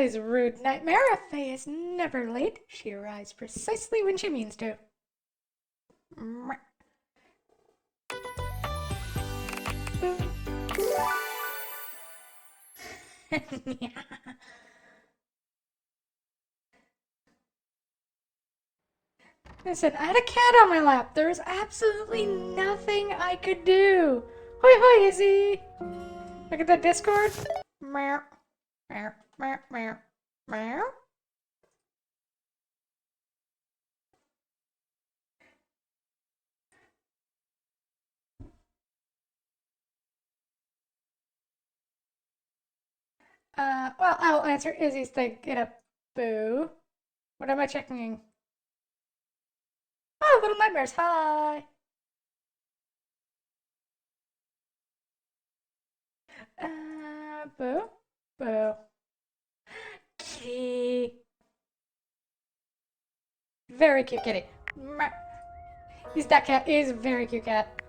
is a rude nightmare. A fae is never late. She arrives precisely when she means to. Yeah. Listen, I had a cat on my lap. There was absolutely nothing I could do. Hoi hoi, Izzy. Look at that Discord. Meow. Meow. Meow. Meow. Meow. Well, I'll answer Izzy's thing. Get up. Boo. What am I checking? Oh, Little Nightmares. Hi. Boo. Boo. Kitty. Very cute kitty. He's that cat. He's a very cute cat.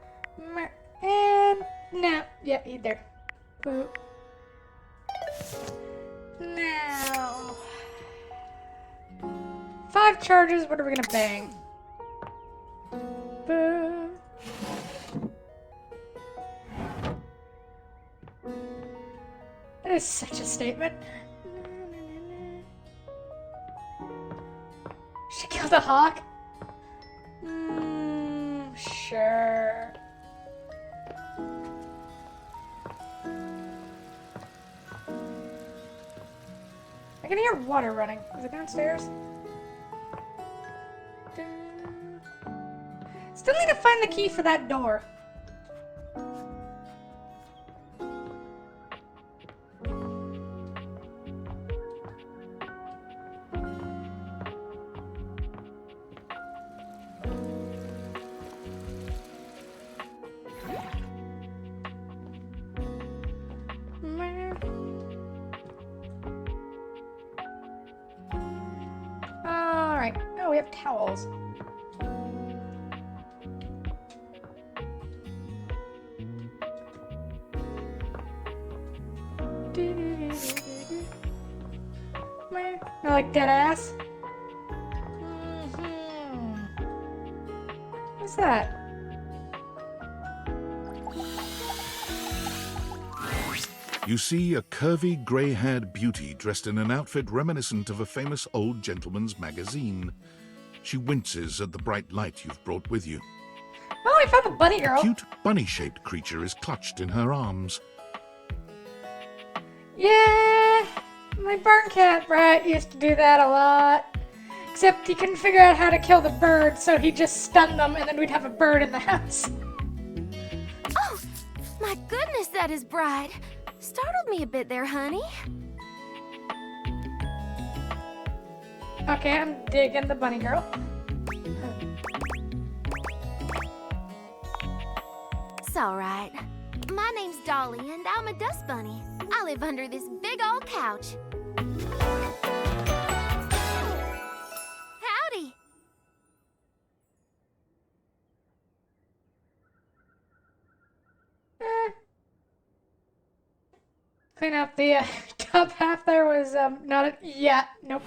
And no. Yeah, he's there. Boo. Now. 5 charges. What are we gonna bang? Boo. That is such a statement. She killed a hawk? Sure. I can hear water running. Is it downstairs? Still need to find the key for that door. Alright. Oh, we have towels. No, like dead ass. What's that? You see a curvy, grey-haired beauty dressed in an outfit reminiscent of a famous old gentleman's magazine. She winces at the bright light you've brought with you. Oh, I found the bunny girl. A cute, bunny-shaped creature is clutched in her arms. Yeah, my barn cat Brett used to do that a lot. Except he couldn't figure out how to kill the bird, so he just stunned them, and then we'd have a bird in the house. Oh, my goodness, that is bright. Startled me a bit there, honey. Okay, I'm digging the bunny girl. It's all right. My name's Dolly, and I'm a dust bunny. I live under this big old couch. Howdy. Clean up the top half there was not a... Yeah, nope.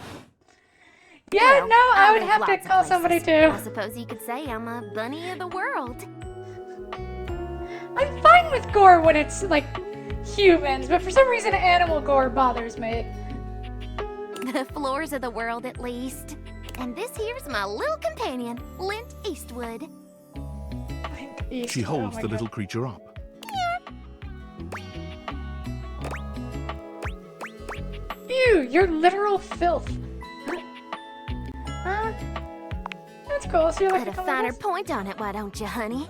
Yeah, Well, no, I would live have to lots of call somebody places. too. I suppose you could say I'm a bunny of the world. I'm fine with gore when it's, like, humans, but for some reason animal gore bothers me. The floors of the world, at least. And this here's my little companion, Lint Eastwood. She holds the little creature up. Ew, you're literal filth. Huh? That's cool. So you like Put a to come finer with us? point on it, why don't you, honey?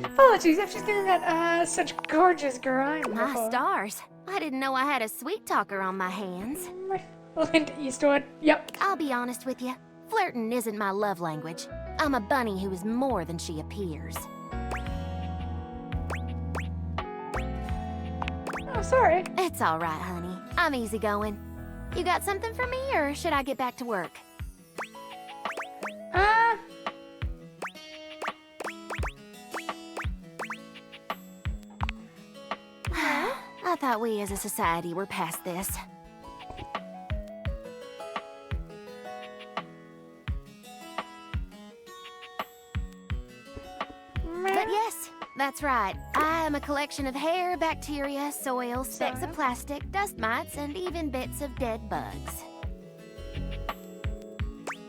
Apologies if she's giving that such gorgeous grind. My stars. I didn't know I had a sweet talker on my hands. Lint Eastwood. Yep. I'll be honest with you. Flirting isn't my love language. I'm a bunny who is more than she appears. Oh, sorry. It's all right, honey. I'm easygoing. You got something for me, or should I get back to work? Uh... thought we as a society were past this. But yes, that's right. I am a collection of hair, bacteria, soil, specks of plastic, dust mites, and even bits of dead bugs.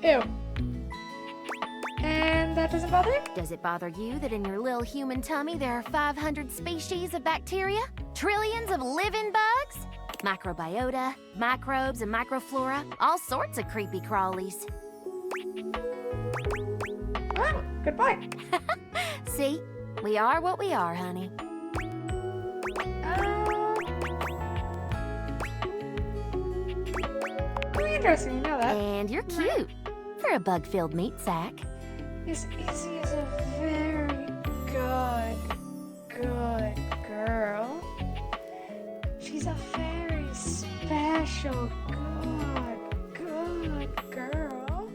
Ew. And that doesn't bother you? Does it bother you that in your little human tummy there are 500 species of bacteria? Trillions of living bugs? Microbiota, microbes, and microflora. All sorts of creepy crawlies. Oh, good point. See? We are what we are, honey. Interesting, you know that. And you're cute for a bug-filled meat sack. This Izzy is a very good girl. She's a very special, good girl.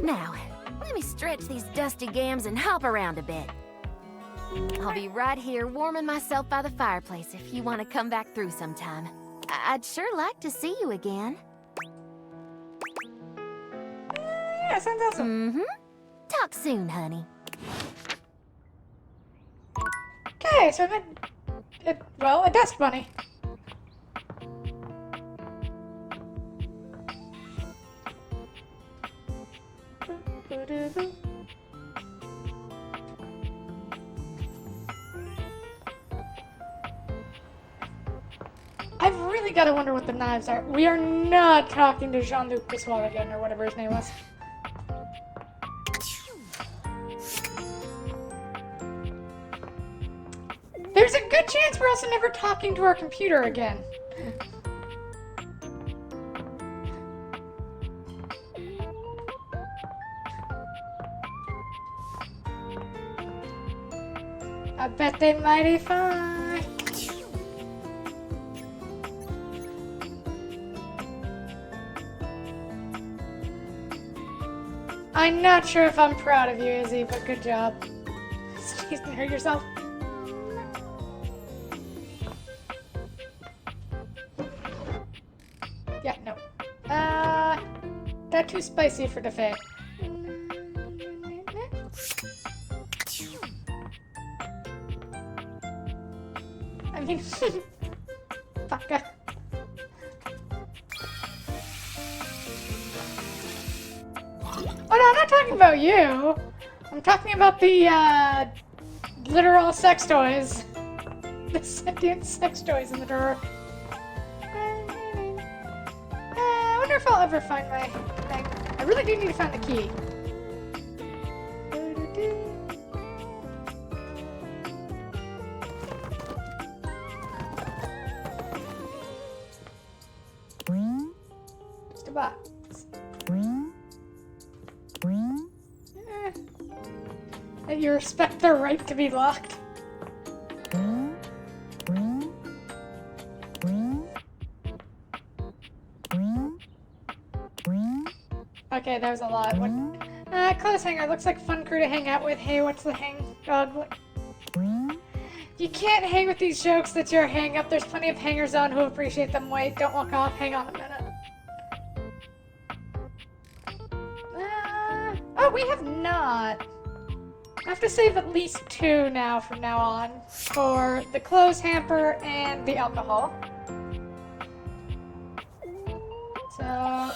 Now, let me stretch these dusty gams and hop around a bit. I'll be right here warming myself by the fireplace if you want to come back through sometime. I'd sure like to see you again. Yeah, sounds awesome. Mm-hmm. Talk soon, honey. Okay, so then, a dust bunny. I've really got to wonder what the knives are. We are not talking to Jean-Luc Biswell again, or whatever his name was. There's a good chance we're also never talking to our computer again. I bet they mighty fine. I'm not sure if I'm proud of you, Izzy, but good job. Jeez, you hurt yourself. Yeah, no. That's too spicy for Defay. I mean, fuck. Oh no, I'm not talking about you. I'm talking about the, literal sex toys. The sentient sex toys in the drawer. I wonder if I'll ever find my thing. I really do need to find the key. Just a box. You respect their right to be locked. Okay, that was a lot. What? Clothes hanger. Looks like fun crew to hang out with. Hey, what's the hang? You can't hang with these jokes that you're hang up. There's plenty of hangers on who appreciate them. Wait, don't walk off. Hang on a minute. Oh, we have not. I have to save at least 2 now from now on for the clothes hamper and the alcohol. So...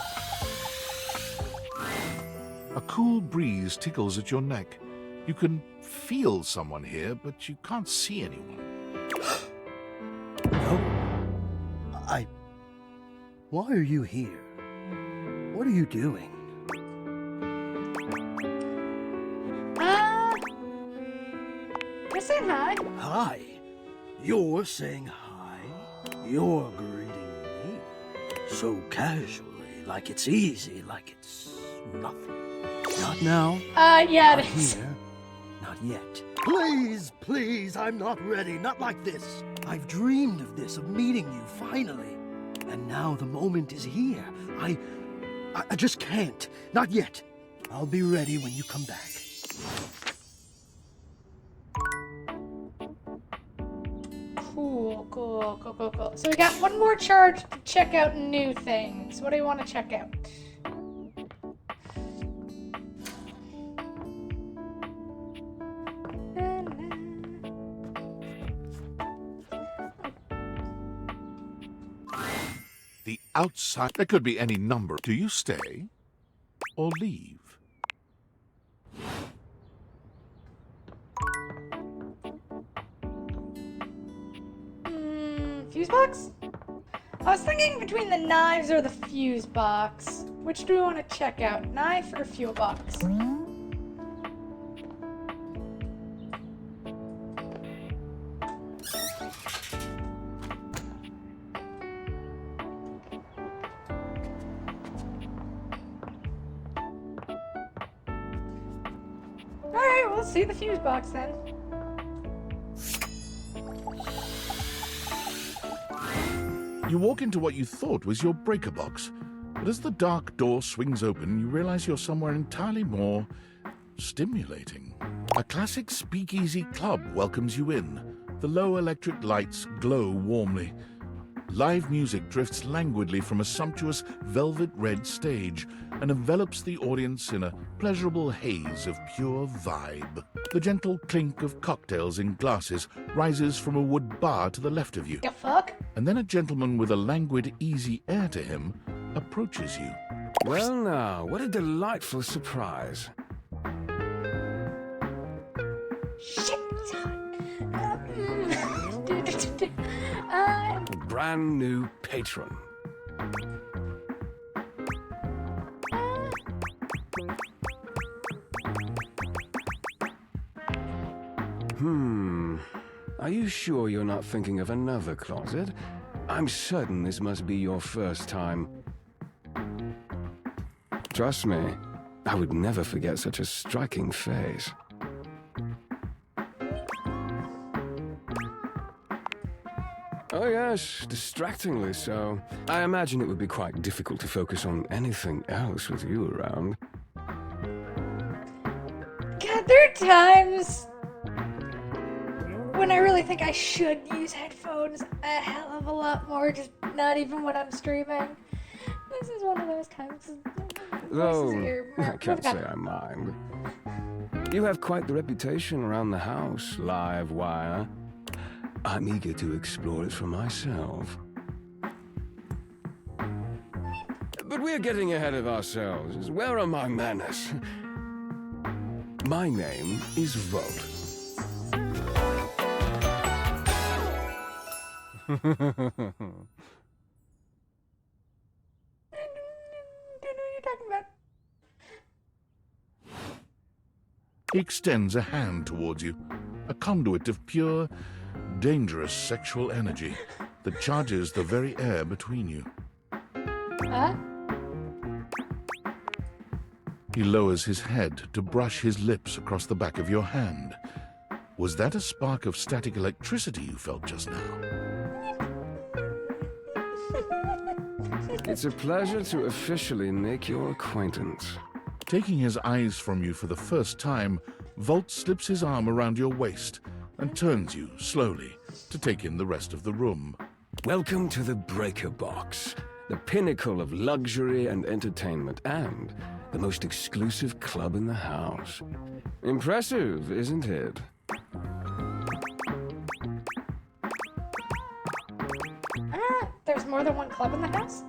A cool breeze tickles at your neck. You can feel someone here, but you can't see anyone. No. Why are you here? What are you doing? You're saying hi. Hi. You're saying hi? You're greeting me so casually, like it's easy, like it's nothing. Not now. Yeah, Not it is. here. Not yet. Please, please, I'm not ready. Not like this. I've dreamed of this, of meeting you, finally. And now the moment is here. I just can't. Not yet. I'll be ready when you come back. Cool, cool, cool, cool, cool. So we got one more charge to check out new things. What do you want to check out? The outside. There could be any number. Do you stay or leave? Fuse box? I was thinking between the knives or the fuse box. Which do we want to check out? Knife or fuel box? Alright, we'll see the fuse box then. You walk into what you thought was your breaker box, but as the dark door swings open, you realize you're somewhere entirely more stimulating. A classic speakeasy club welcomes you in. The low electric lights glow warmly. Live music drifts languidly from a sumptuous velvet red stage and envelops the audience in a pleasurable haze of pure vibe. The gentle clink of cocktails in glasses rises from a wood bar to the left of you. The fuck? And then a gentleman with a languid, easy air to him approaches you. Well now, what a delightful surprise. Shit! A brand new patron. Are you sure you're not thinking of another closet? I'm certain this must be your first time. Trust me, I would never forget such a striking face. Oh yes, distractingly so. I imagine it would be quite difficult to focus on anything else with you around. God, there are times when I really think I should use headphones a hell of a lot more, just not even when I'm streaming. This is one of those times. Though, I can't say I mind. You have quite the reputation around the house, live wire. I'm eager to explore it for myself. But we're getting ahead of ourselves. Where are my manners? My name is Volt. What are you talking about? He extends a hand towards you, a conduit of pure, dangerous sexual energy that charges the very air between you. Huh? He lowers his head to brush his lips across the back of your hand. Was that a spark of static electricity you felt just now? It's a pleasure to officially make your acquaintance. Taking his eyes from you for the first time, Volt slips his arm around your waist and turns you, slowly, to take in the rest of the room. Welcome to the Breaker Box, the pinnacle of luxury and entertainment, and the most exclusive club in the house. Impressive, isn't it? There's more than one club in the house?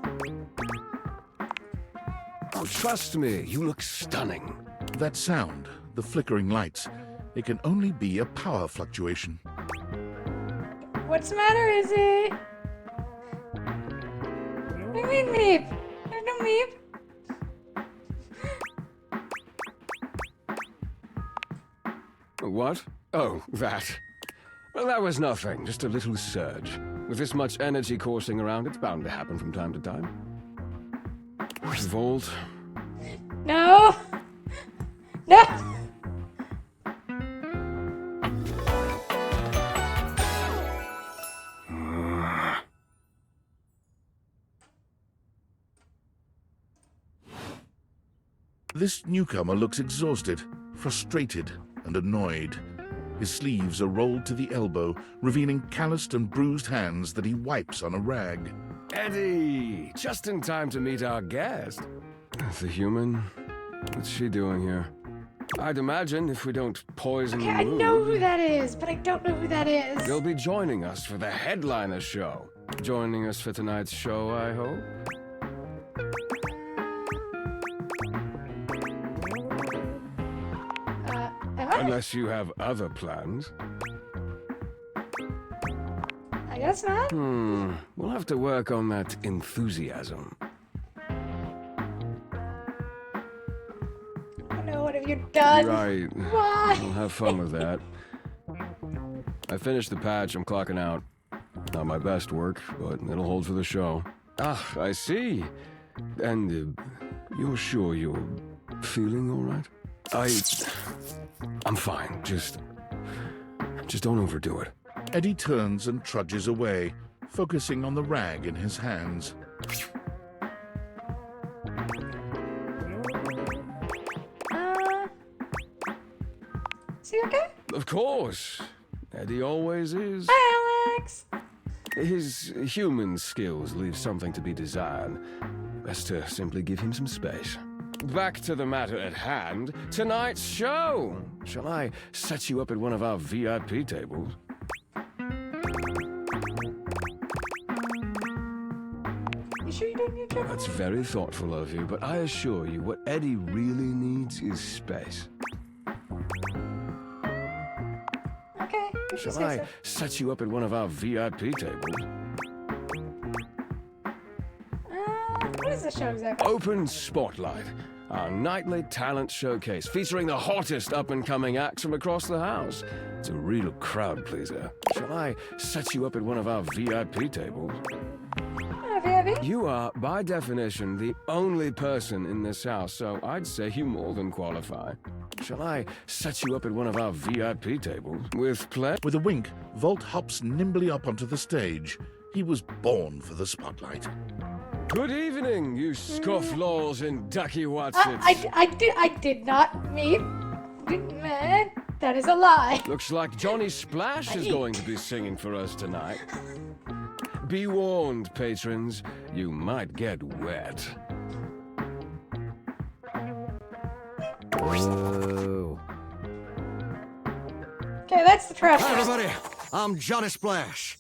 Oh, trust me, you look stunning. That sound, the flickering lights, it can only be a power fluctuation. What's the matter, Izzy? What do you mean, Meep? There's no Meep. What? Oh, that. Well, that was nothing, just a little surge. With this much energy coursing around, it's bound to happen from time to time. Volt. No! No! This newcomer looks exhausted, frustrated, and annoyed. His sleeves are rolled to the elbow, revealing calloused and bruised hands that he wipes on a rag. Eddie! Just in time to meet our guest. The human? What's she doing here? I'd imagine if we don't poison Okay, the I mood, know who that is, but I don't know who that is. they'll be joining us for the headliner show. Joining us for tonight's show, I hope. Am I? Unless you have other plans. I guess not. We'll have to work on that enthusiasm. Oh no, what have you done? Right. Why? We'll have fun with that. I finished the patch. I'm clocking out. Not my best work, but it'll hold for the show. Ah, I see. And you're sure you're feeling all right? I'm fine. Just don't overdo it. Eddie turns and trudges away, focusing on the rag in his hands. Is he okay? Of course. Eddie always is. Hi, Alex. His human skills leave something to be desired. Best to simply give him some space. Back to the matter at hand. Tonight's show. Shall I set you up at one of our VIP tables? You sure you don't need to? That's very thoughtful of you, but I assure you, what Eddie really needs is space. Okay. if you Shall say I so. set you up at one of our VIP tables? What is the show exactly? Open Spotlight, our nightly talent showcase featuring the hottest up-and-coming acts from across the house. It's a real crowd pleaser. Shall I set you up at one of our VIP tables? VIP? You are, by definition, the only person in this house, so I'd say you more than qualify. Shall I set you up at one of our VIP tables? With pleasure. With a wink, Volt hops nimbly up onto the stage. He was born for the spotlight. Good evening, you scofflaws and ducky watsits. I did not mean. That is a lie. Looks like Johnny Splash is going to be singing for us tonight. Be warned, patrons, you might get wet. Whoa. Okay, that's the trash. Hi, everybody. I'm Johnny Splash.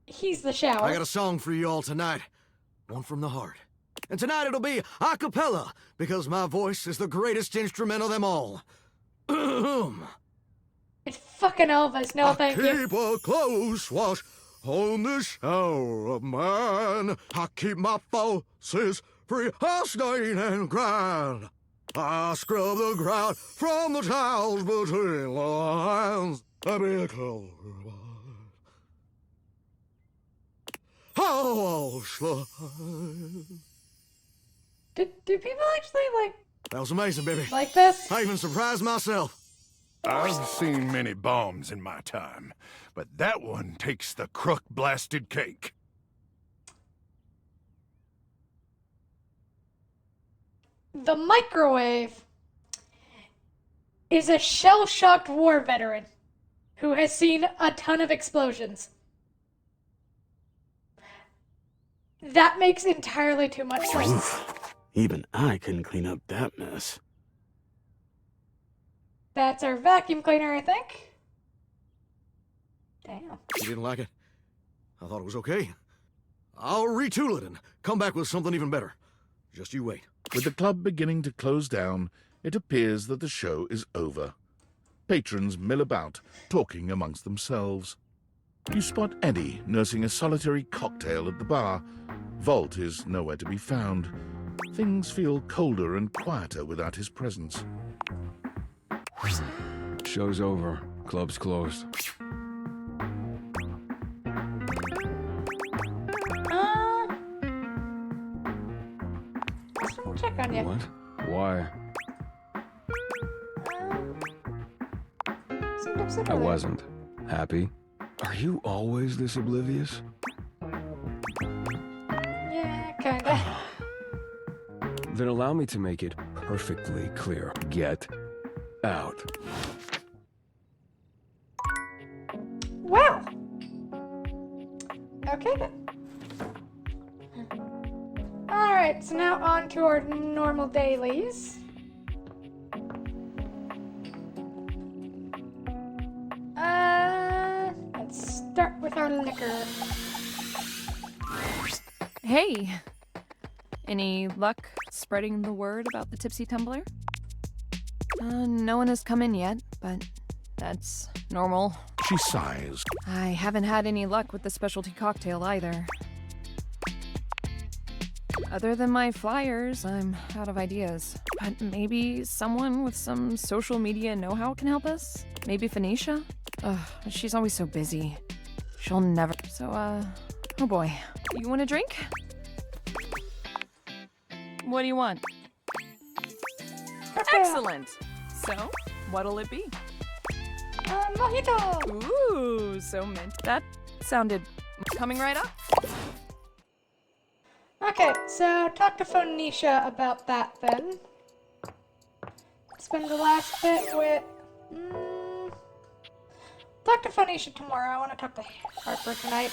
He's the shower. I got a song for you all tonight. One from the heart. And tonight it'll be a cappella, because my voice is the greatest instrument of them all. It's fucking Elvis. No, thank you. Keep a close watch on this shower of mine. I keep my forces free of stain and grind. I scrub the ground from the tiles between the lines. I be a closer. Oh, Do people actually that was amazing, baby. like this? I even surprised myself. I've seen many bombs in my time, but that one takes the crook-blasted cake. The microwave is a shell-shocked war veteran who has seen a ton of explosions. That makes entirely too much sense. Even I couldn't clean up that mess. That's our vacuum cleaner, I think. Damn. You didn't like it? I thought it was okay. I'll retool it and come back with something even better. Just you wait. With the club beginning to close down, it appears that the show is over. Patrons mill about, talking amongst themselves. You spot Eddie nursing a solitary cocktail at the bar. Volt is nowhere to be found. Things feel colder and quieter without his presence. Show's over. Club's closed. Just want to check on you. What? Why? Seemed upset I with it. wasn't. Happy? Are you always this oblivious? Yeah, kinda. Then allow me to make it perfectly clear. Get out. Well. Okay then. Alright, so now on to our normal dailies. Let's start with our liquor. Hey! Any luck spreading the word about the tipsy tumbler? No one has come in yet, but that's normal. She sighs. I haven't had any luck with the specialty cocktail either. Other than my flyers, I'm out of ideas. But maybe someone with some social media know-how can help us? Maybe Phoenicia? Ugh, she's always so busy. She'll never... So, oh boy. You want a drink? What do you want? Excellent! So, what'll it be? Mojito! Ooh, so mint. That sounded... Coming right up. Okay, so talk to Phoenicia about that then. Spend the last bit with... Talk to Phoenicia tomorrow. I want to talk to Harper tonight.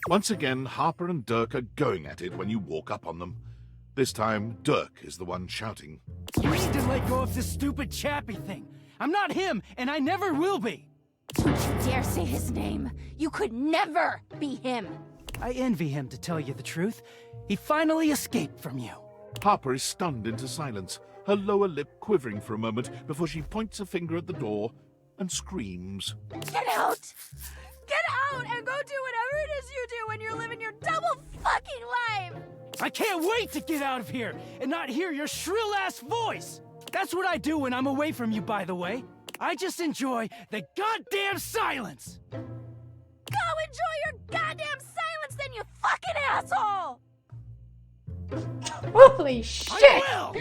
Once again, Harper and Dirk are going at it when you walk up on them. This time, Dirk is the one shouting. You need to let go of this stupid Chappie thing. I'm not him, and I never will be. Don't you dare say his name. You could never be him. I envy him, to tell you the truth. He finally escaped from you. Harper is stunned into silence, her lower lip quivering for a moment before she points a finger at the door and screams. Get out! Get out and go do whatever it is you do when you're living your double fucking life! I can't wait to get out of here and not hear your shrill-ass voice! That's what I do when I'm away from you, by the way. I just enjoy the goddamn silence! Go enjoy your goddamn silence then, you fucking asshole! Holy shit! I will!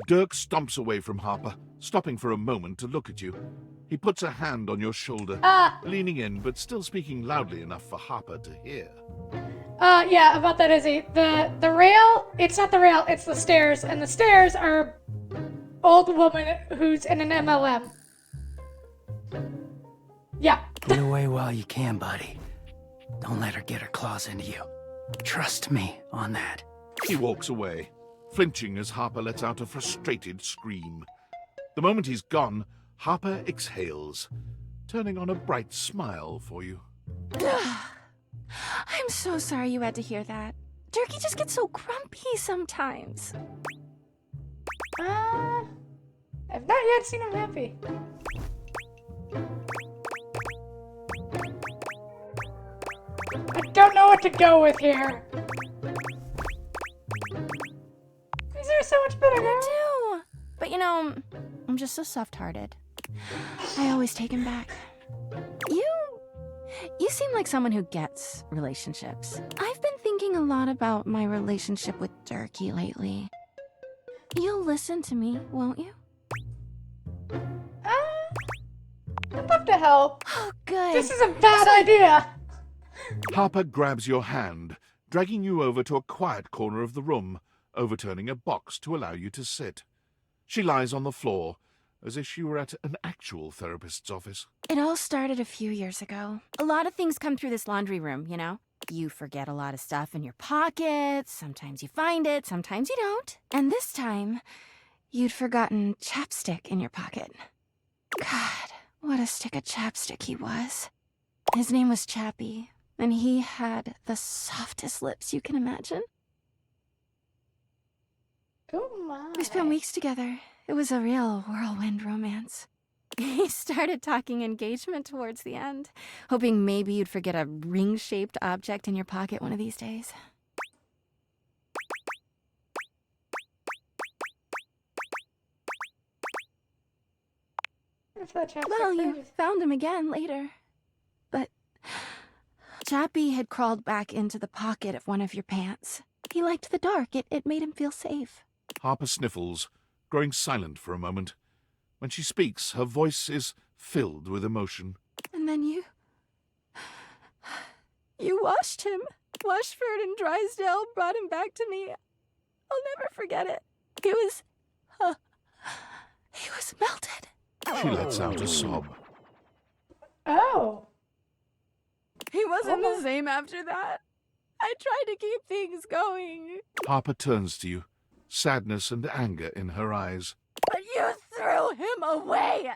Dirk stomps away from Harper, stopping for a moment to look at you. He puts a hand on your shoulder, leaning in but still speaking loudly enough for Harper to hear. Yeah, about that, Izzy. The rail, it's not the rail, it's the stairs, and the stairs are old woman who's in an MLM. Yeah. Get away while you can, buddy. Don't let her get her claws into you. Trust me on that. He walks away, flinching as Harper lets out a frustrated scream. The moment he's gone, Harper exhales, turning on a bright smile for you. I'm so sorry you had to hear that. Turkey just gets so grumpy sometimes. I've not yet seen him happy. I don't know what to go with here. These are so much better now. I do. But you know, I'm just so soft-hearted. I always take him back. You seem like someone who gets relationships. I've been thinking a lot about my relationship with Turkey lately. You'll listen to me, won't you? I'd love to help. Oh, good. This is a bad idea. Harper grabs your hand, dragging you over to a quiet corner of the room, overturning a box to allow you to sit. She lies on the floor, as if she were at an actual therapist's office. It all started a few years ago. A lot of things come through this laundry room, you know? You forget a lot of stuff in your pockets, sometimes you find it, sometimes you don't. And this time, you'd forgotten chapstick in your pocket. God, what a stick of chapstick he was. His name was Chappie, and he had the softest lips you can imagine. Oh my. We spent weeks together. It was a real whirlwind romance. He started talking engagement towards the end, hoping maybe you'd forget a ring-shaped object in your pocket one of these days. Well, you found him again later. But Chappie had crawled back into the pocket of one of your pants. He liked the dark. It made him feel safe. Harper sniffles, growing silent for a moment. When she speaks, her voice is filled with emotion. And then you washed him. Washford and Drysdale brought him back to me. I'll never forget it. It was He was melted. She lets out a sob. Oh. He wasn't the same after that. I tried to keep things going. Harper turns to you, sadness and anger in her eyes. But you threw him away!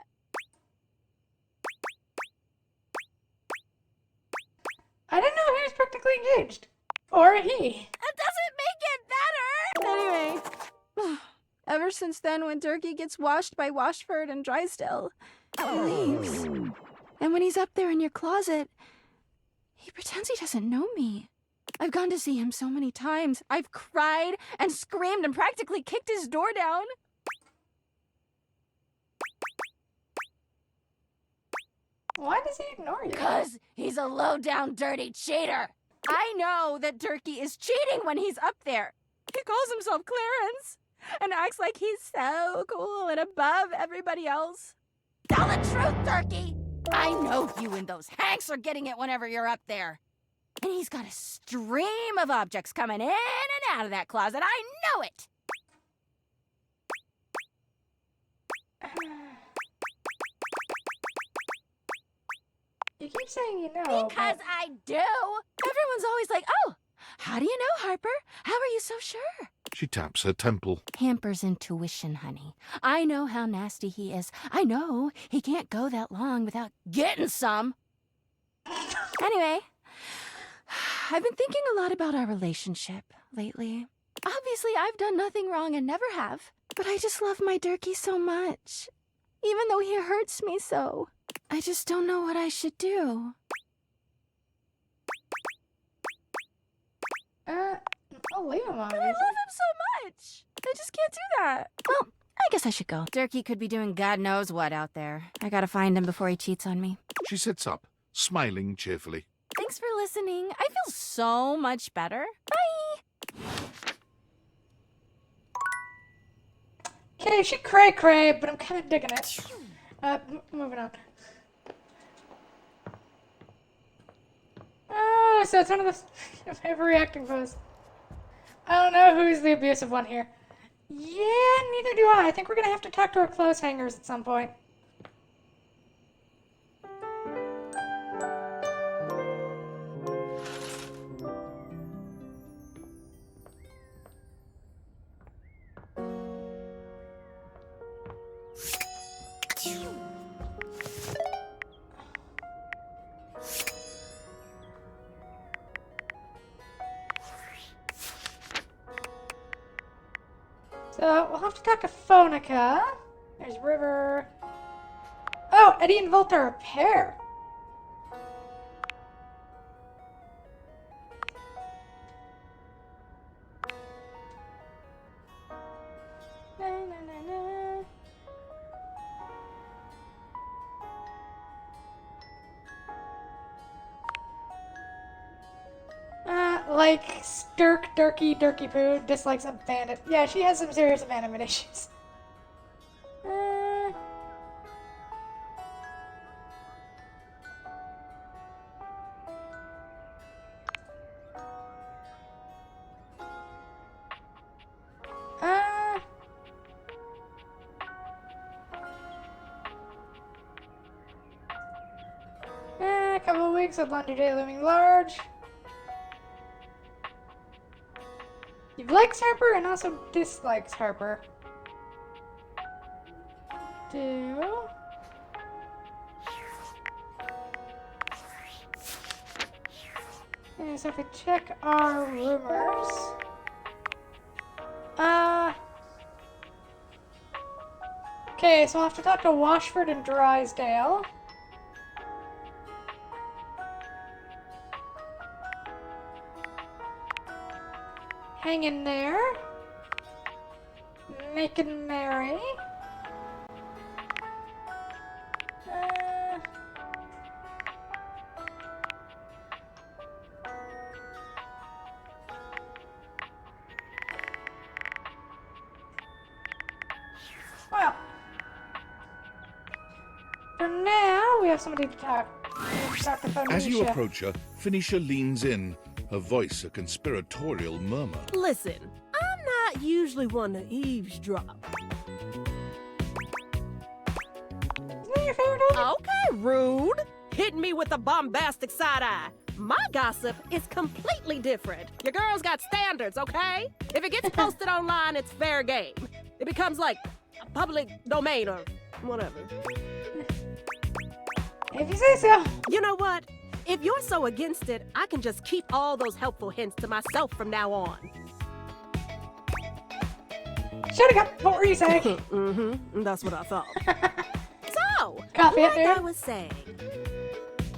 I didn't know he was practically engaged. Or he. That doesn't make it better! Anyway, ever since then, when Durkee gets washed by Washford and Drysdale, he leaves. And when he's up there in your closet, he pretends he doesn't know me. I've gone to see him so many times. I've cried and screamed and practically kicked his door down. Why does he ignore you? 'Cause he's a low-down, dirty cheater. I know that Durkee is cheating when he's up there. He calls himself Clarence and acts like he's so cool and above everybody else. Tell the truth, Durkee! I know you and those Hanks are getting it whenever you're up there. And he's got a stream of objects coming in and out of that closet. I know it! You keep saying you know. Because but... I do. Everyone's always like, oh, how do you know, Harper? How are you so sure? She taps her temple. Hamper's intuition, honey. I know how nasty he is. I know he can't go that long without getting some. Anyway, I've been thinking a lot about our relationship lately. Obviously, I've done nothing wrong and never have. But I just love my Durkee so much. Even though he hurts me so. I just don't know what I should do. I'll leave him, I obviously. love him so much. I just can't do that. Well, I guess I should go. Durkee could be doing God knows what out there. I gotta find him before he cheats on me. She sits up, smiling cheerfully. Thanks for listening. I feel so much better. Bye! Okay, she cray-cray, but I'm kind of digging it. Moving on. Oh, so it's one of those overreacting pose. I don't know who's the abusive one here. Yeah, neither do I. I think we're gonna have to talk to our clothes hangers at some point. So, we'll have to talk to Phonica. There's River. Oh, Eddie and Volt are a pair. Na, na, na, na. Like Durkee Poo dislikes abandon. Yeah, she has some serious abandonment issues. A couple of weeks with laundry day looming large. He likes Harper and also dislikes Harper. Okay, so if we check our rumors. Okay, so I'll have to talk to Washford and Drysdale. Hang in there. Making merry. Well, for now, we have somebody to talk to Phonica. As you approach her, Phoenicia leans in, her voice a conspiratorial murmur. Listen, I'm not usually one to eavesdrop. Okay, rude. Hitting me with a bombastic side eye. My gossip is completely different. Your girl's got standards, okay? If it gets posted online, it's fair game. It becomes like a public domain or whatever. If you say so. You know what? If you're so against it, I can just keep all those helpful hints to myself from now on. Shut up. What were you saying? Mm-hmm. That's what I thought. So, Copy it, like I dude. was saying,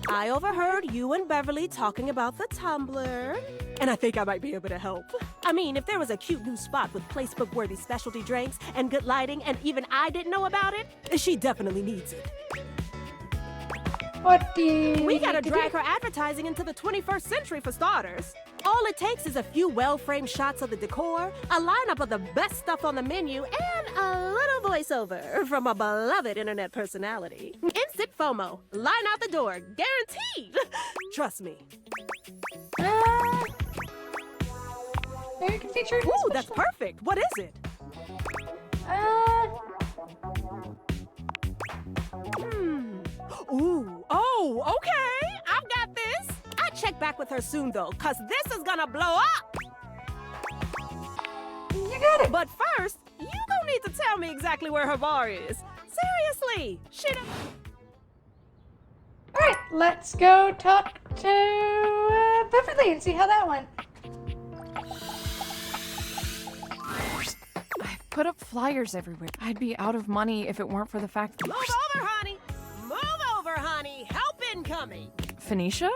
I overheard you and Beverly talking about the Tumblr, and I think I might be able to help. I mean, if there was a cute new spot with placebook-worthy specialty drinks and good lighting, and even I didn't know about it, she definitely needs it. What do you We gotta need to drag do? her advertising into the 21st century for starters. All it takes is a few well-framed shots of the decor, a lineup of the best stuff on the menu, and a little voiceover from a beloved internet personality. Instant FOMO. Line out the door. Guaranteed. Trust me. Maybe you can feature it in Ooh, a that's special- perfect. What is it? Ooh, oh, okay. I've got this. I'll check back with her soon, though, because this is gonna blow up. You got it. But first, you gonna need to tell me exactly where her bar is. Seriously. Shit. Alright, let's go talk to Beverly and see how that went. I've put up flyers everywhere. I'd be out of money if it weren't for the fact that... Move over, honey. Move over, honey. Help incoming. Phoenicia?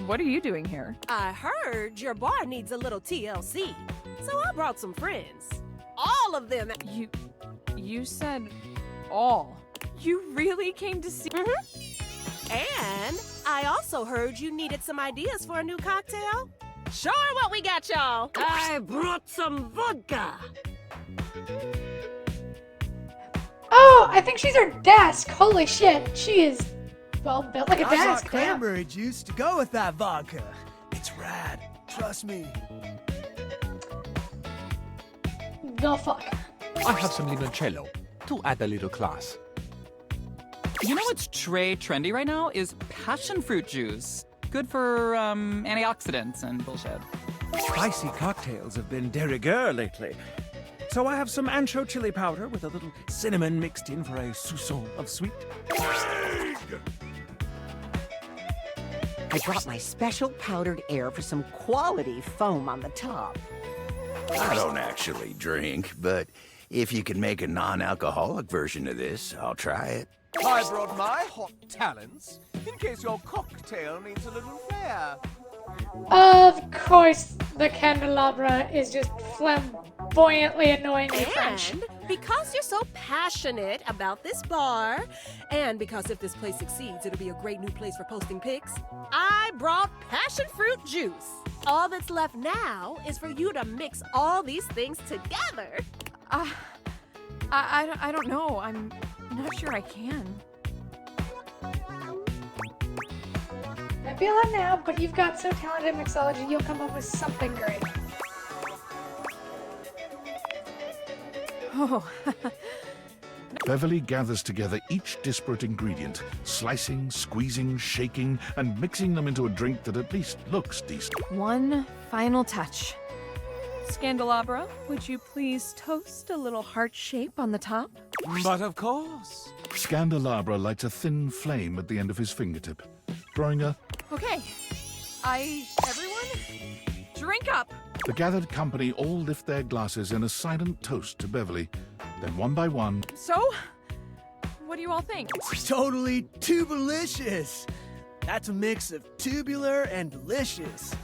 What are you doing here? I heard your bar needs a little TLC, so I brought some friends. All of them. You said all. You really came to see... And I also heard you needed some ideas for a new cocktail. Sure what we got, y'all. I brought some vodka. Oh, I think she's her desk. Holy shit. She is, well, built like a I got desk. Damn. cranberry juice to go with that vodka. It's rad. Trust me. The fuck. I have some limoncello to add a little class. You know what's trendy right now is passion fruit juice. Good for antioxidants and bullshit. Spicy cocktails have been de rigueur lately. So I have some ancho chili powder with a little cinnamon mixed in for a soupçon of sweet. I brought my special powdered air for some quality foam on the top. I don't actually drink, but if you can make a non-alcoholic version of this, I'll try it. I brought my hot talents in case your cocktail needs a little flair. Of course, the candelabra is just flamboyantly annoyingly French. And because you're so passionate about this bar, and because if this place succeeds, it'll be a great new place for posting pics, I brought passion fruit juice. All that's left now is for you to mix all these things together. I don't know. I'm not sure I can. Might be a lot now, but you've got so talented in mixology, you'll come up with something great. Oh. Beverly gathers together each disparate ingredient, slicing, squeezing, shaking, and mixing them into a drink that at least looks decent. One final touch. Scandelabra, would you please toast a little heart shape on the top? But of course. Scandelabra lights a thin flame at the end of his fingertip, drawing a... Okay. Everyone, drink up. The gathered company all lift their glasses in a silent toast to Beverly. Then one by one... So, what do you all think? Totally tubelicious. That's a mix of tubular and delicious.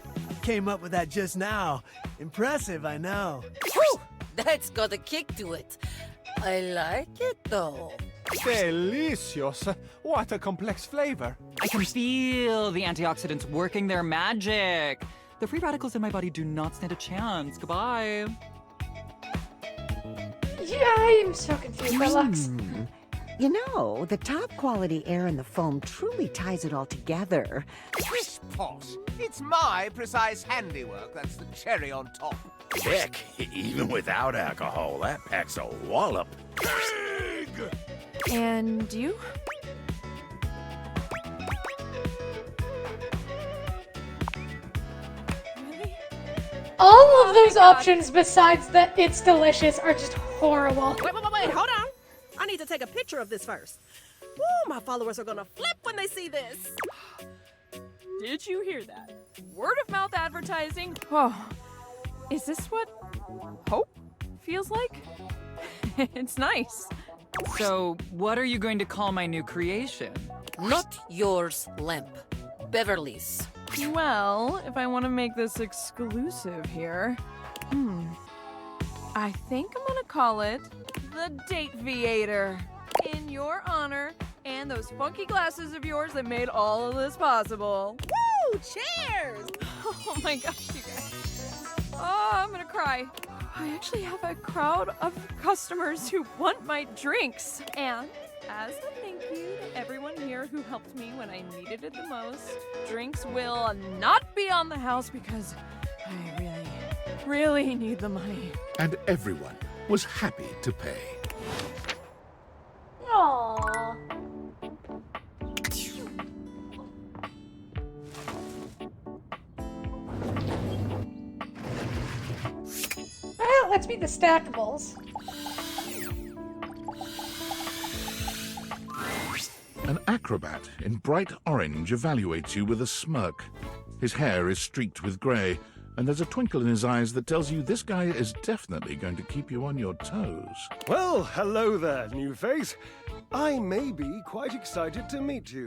Came up with that just now. Impressive, I know. Whew! That's got a kick to it. I like it, though. Delicious. What a complex flavor. I can feel the antioxidants working their magic. The free radicals in my body do not stand a chance. Goodbye. Yeah, I am so confused by Lux. You know, the top quality air in the foam truly ties it all together. Pish posh. It's my precise handiwork that's the cherry on top. Heck, even without alcohol, that packs a wallop. And you? All of those options besides that it's delicious are just horrible. Wait, hold on. I need to take a picture of this first. Woo, my followers are gonna flip when they see this. Did you hear that? Word of mouth advertising? Oh, is this what hope feels like? It's nice. So, what are you going to call my new creation? Not yours, Lamp. Beverly's. Well, if I want to make this exclusive here, I think I'm gonna call it the Date Viator. In your honor, and those funky glasses of yours that made all of this possible. Woo! Cheers! Oh my gosh, you guys. Oh, I'm gonna cry. I actually have a crowd of customers who want my drinks. And as a thank you to everyone here who helped me when I needed it the most, drinks will not be on the house because I really need the money. And everyone was happy to pay. Aww. Well, let's meet the stackables. An acrobat in bright orange evaluates you with a smirk. His hair is streaked with grey, and there's a twinkle in his eyes that tells you this guy is definitely going to keep you on your toes. Well, hello there, new face. I may be quite excited to meet you.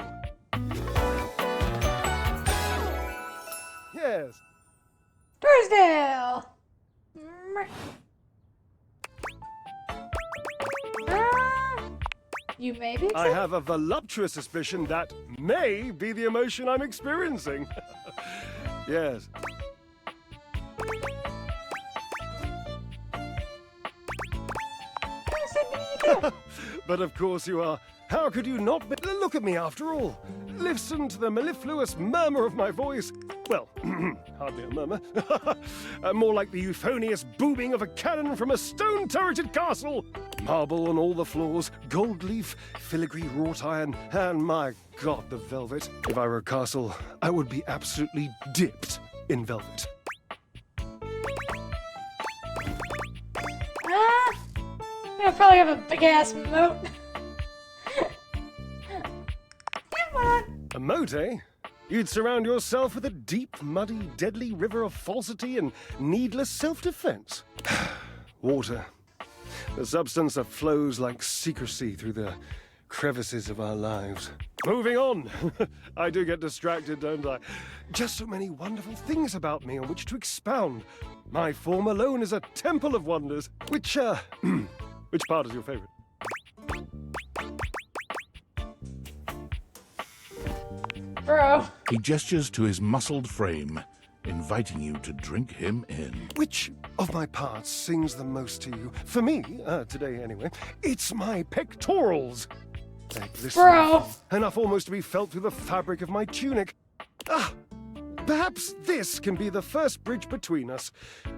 Yes. Drysdale! You may be I have a voluptuous suspicion that may be the emotion I'm experiencing. Yes. But of course you are. How could you not be? Look at me after all. Listen to the mellifluous murmur of my voice. Well, hardly a murmur. More like the euphonious booming of a cannon from a stone-turreted castle. Marble on all the floors, gold leaf, filigree wrought iron, and my God, the velvet. If I were a castle, I would be absolutely dipped in velvet. I probably have a big ass moat. Come on. A moat, eh? You'd surround yourself with a deep, muddy, deadly river of falsity and needless self-defense. Water. The substance that flows like secrecy through the crevices of our lives. Moving on. I do get distracted, don't I? Just so many wonderful things about me on which to expound. My form alone is a temple of wonders. Which part is your favorite? Bro. He gestures to his muscled frame, inviting you to drink him in. Which of my parts sings the most to you? For me, today anyway, it's my pectorals. They glisten, Bro. enough almost to be felt through the fabric of my tunic. Perhaps this can be the first bridge between us.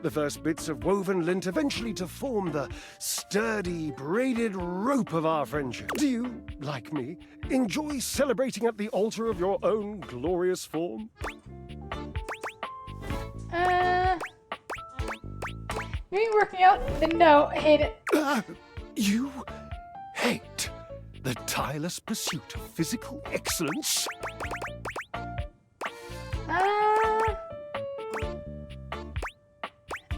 The first bits of woven lint eventually to form the sturdy, braided rope of our friendship. Do you, like me, enjoy celebrating at the altar of your own glorious form? Maybe working out the no, I hate it. You hate the tireless pursuit of physical excellence?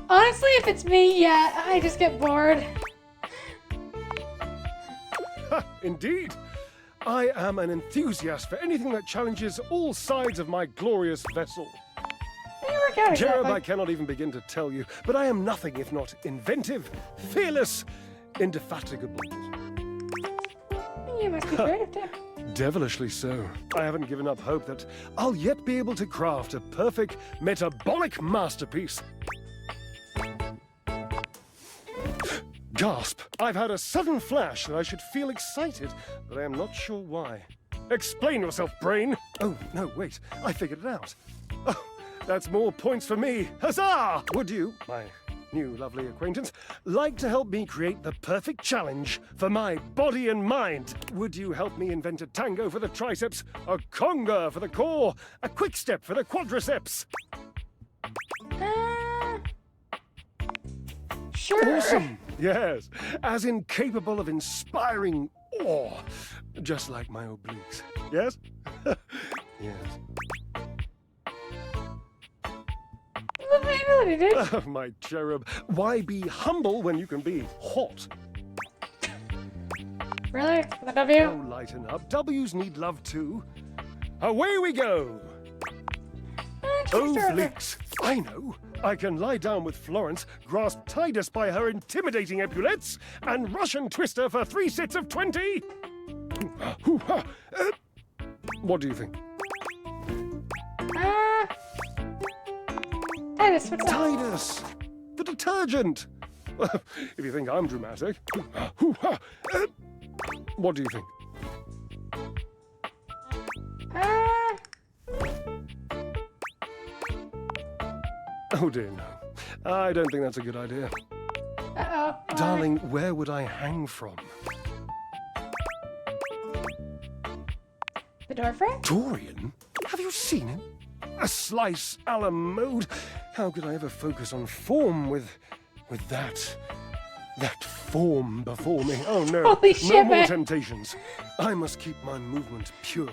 Honestly, if it's me, yeah, I just get bored. Indeed. I am an enthusiast for anything that challenges all sides of my glorious vessel. Cherub, I cannot even begin to tell you, but I am nothing if not inventive, fearless, indefatigable. You must be creative too. Devilishly so. I haven't given up hope that I'll yet be able to craft a perfect metabolic masterpiece. Gasp! I've had a sudden flash that I should feel excited, but I am not sure why. Explain yourself, brain! Oh, no, wait. I figured it out. Oh, that's more points for me. Huzzah! Would you, my new lovely acquaintance, like to help me create the perfect challenge for my body and mind? Would you help me invent a tango for the triceps, a conga for the core, a quick step for the quadriceps? Sure. Awesome. Yes. As in capable of inspiring awe. Just like my obliques. Yes? Yes. Ability, dude. Oh, my cherub. Why be humble when you can be hot? Really? The W? Oh, lighten up. W's need love too. Away we go. Obliques. I know. I can lie down with Florence, grasp Titus by her intimidating epaulets, and Russian twist her for 3 sets of 20. What do you think? Titus, what's up? Titus! The detergent! If you think I'm dramatic. What do you think? Oh dear, no. I don't think that's a good idea. Uh-oh. Darling, where would I hang from? The door frame? Dorian? Have you seen him? A slice a la mode? How could I ever focus on form with that form before me? Oh no, Holy no shit, more man. temptations. I must keep my movement pure.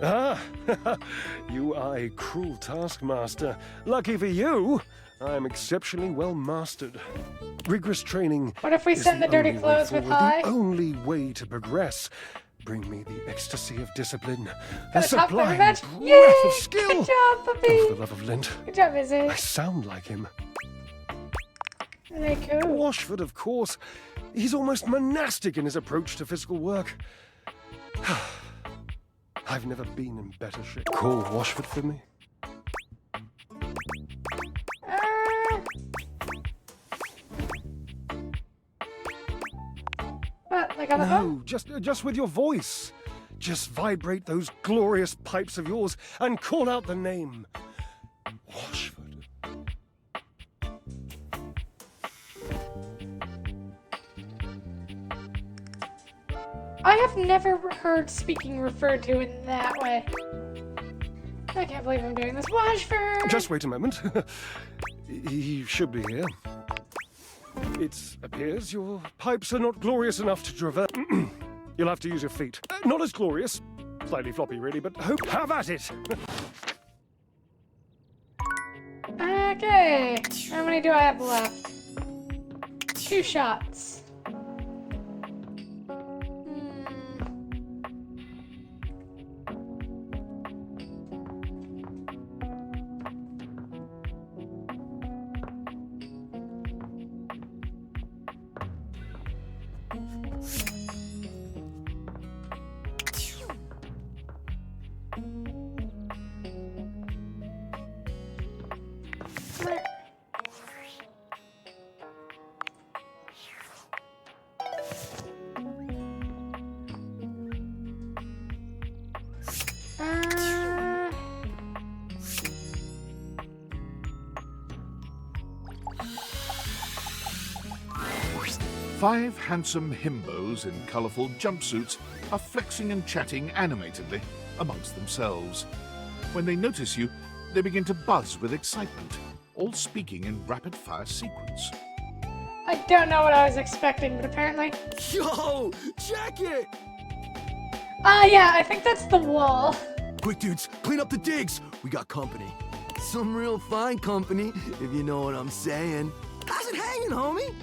Ah, you are a cruel taskmaster. Lucky for you, I am exceptionally well mastered. Rigorous training. What if we is send the dirty only way clothes with forward, Hi? The only way to progress. Bring me the ecstasy of discipline, the Got a top sublime match? breath Yay! of skill. Good job, puppy! Oh, for the love of Lent. Good job, Izzy. I sound like him. Very cool. Washford, of course. He's almost monastic in his approach to physical work. I've never been in better shape. Call Washford for me. What, like on the phone? No, just with your voice. Just vibrate those glorious pipes of yours and call out the name. Washford. I have never heard speaking referred to in that way. I can't believe I'm doing this. Washford! Just wait a moment. He should be here. It appears your pipes are not glorious enough to traverse. You'll have to use your feet. Not as glorious. Slightly floppy, really, but have at it. Okay. How many do I have left? 2 shots. Five handsome himbos in colourful jumpsuits are flexing and chatting animatedly amongst themselves. When they notice you, they begin to buzz with excitement, all speaking in rapid-fire sequence. I don't know what I was expecting, but apparently... Yo, check it! Yeah, I think that's the wall. Quick, dudes, clean up the digs. We got company. Some real fine company, if you know what I'm saying. How's it hanging, homie?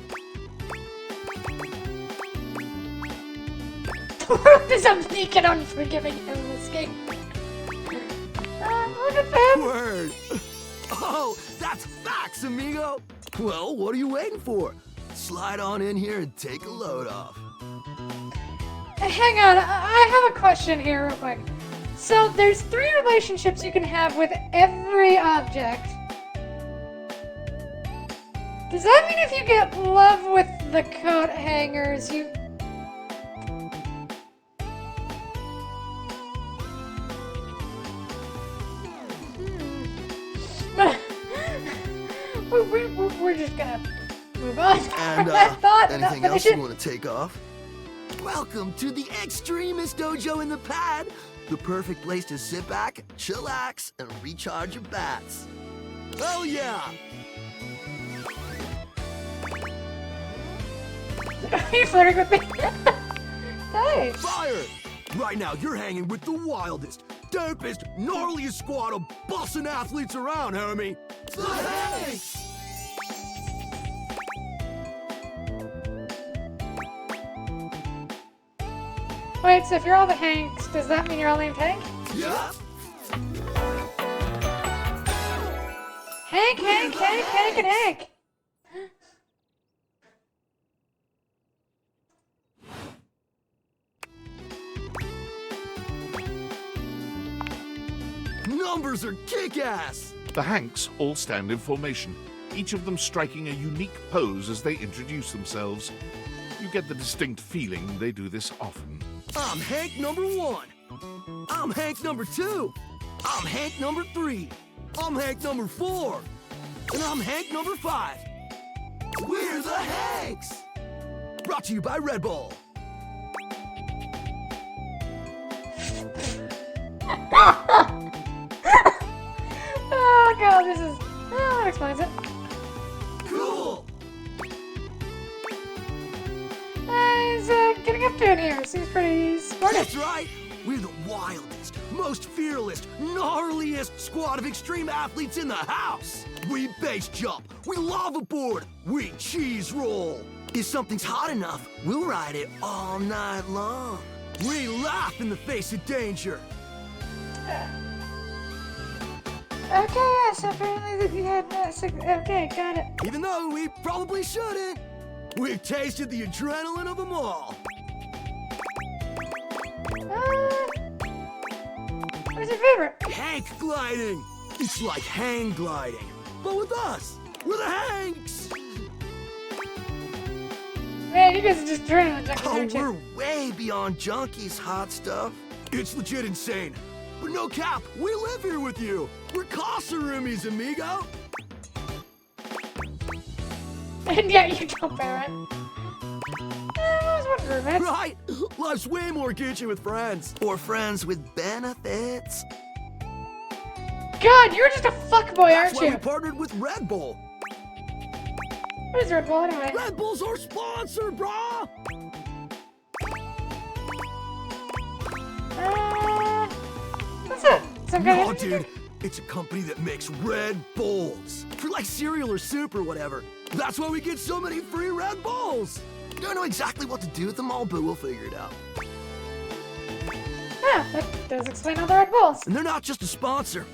There's a meek and unforgiving endless game. Look at them! Word! Oh, that's facts, amigo! Well, what are you waiting for? Slide on in here and take a load off. Hang on, I have a question here real quick. So there's 3 relationships you can have with every object. Does that mean if you get love with the coat hangers, you... We're just gonna move on. And, that thought, anything not else finish you want to take off? Welcome to the extremist dojo in the pad. The perfect place to sit back, chillax, and recharge your bats. Oh yeah! Are you flirting with me? Nice. Fire! Right now, you're hanging with the wildest, dopest, gnarliest squad of bussin' athletes around, homie. The Hanks! Wait, so if you're all the Hanks, does that mean you're all named Hank? Yeah. Hank, Hank, Hank, Hank, and Hank. Numbers are kick-ass! The Hanks all stand in formation, each of them striking a unique pose as they introduce themselves. You get the distinct feeling they do this often. I'm Hank number 1. I'm Hank number 2. I'm Hank number 3. I'm Hank number 4. And I'm Hank number 5. We're the Hanks! Brought to you by Red Bull. Oh god, this is... Oh, that explains it. Cool! He's getting up to it here. Seems pretty sporty. That's right! We're the wildest, most fearless, gnarliest squad of extreme athletes in the house! We base jump, we lava board, we cheese roll! If something's hot enough, we'll ride it all night long. We laugh in the face of danger. Okay, yes, apparently that you had... okay, got it. Even though we probably shouldn't. We've tasted the adrenaline of them all. What's your favorite? Hank gliding. It's like hang gliding, but with us. We're the Hanks. Man, you guys are just adrenaline junkies, Oh, aren't you? we're way beyond junkies, hot stuff. It's legit insane. But no cap, we live here with you. We're casa roomies, amigo. And yet you don't, Barrett. I was wondering, man. Right? Life's way more Gucci with friends. Or friends with benefits. God, you're just a fuckboy, That's aren't why you? we partnered with Red Bull. What is Red Bull anyway? Red Bull's our sponsor, brah! What's that? Some kind No, of... dude. It's a company that makes Red Bulls. For like cereal or soup or whatever. That's why we get so many free Red Bulls. Don't know exactly what to do with them all, but we'll figure it out. Yeah, that does explain all the Red Bulls. And they're not just a sponsor.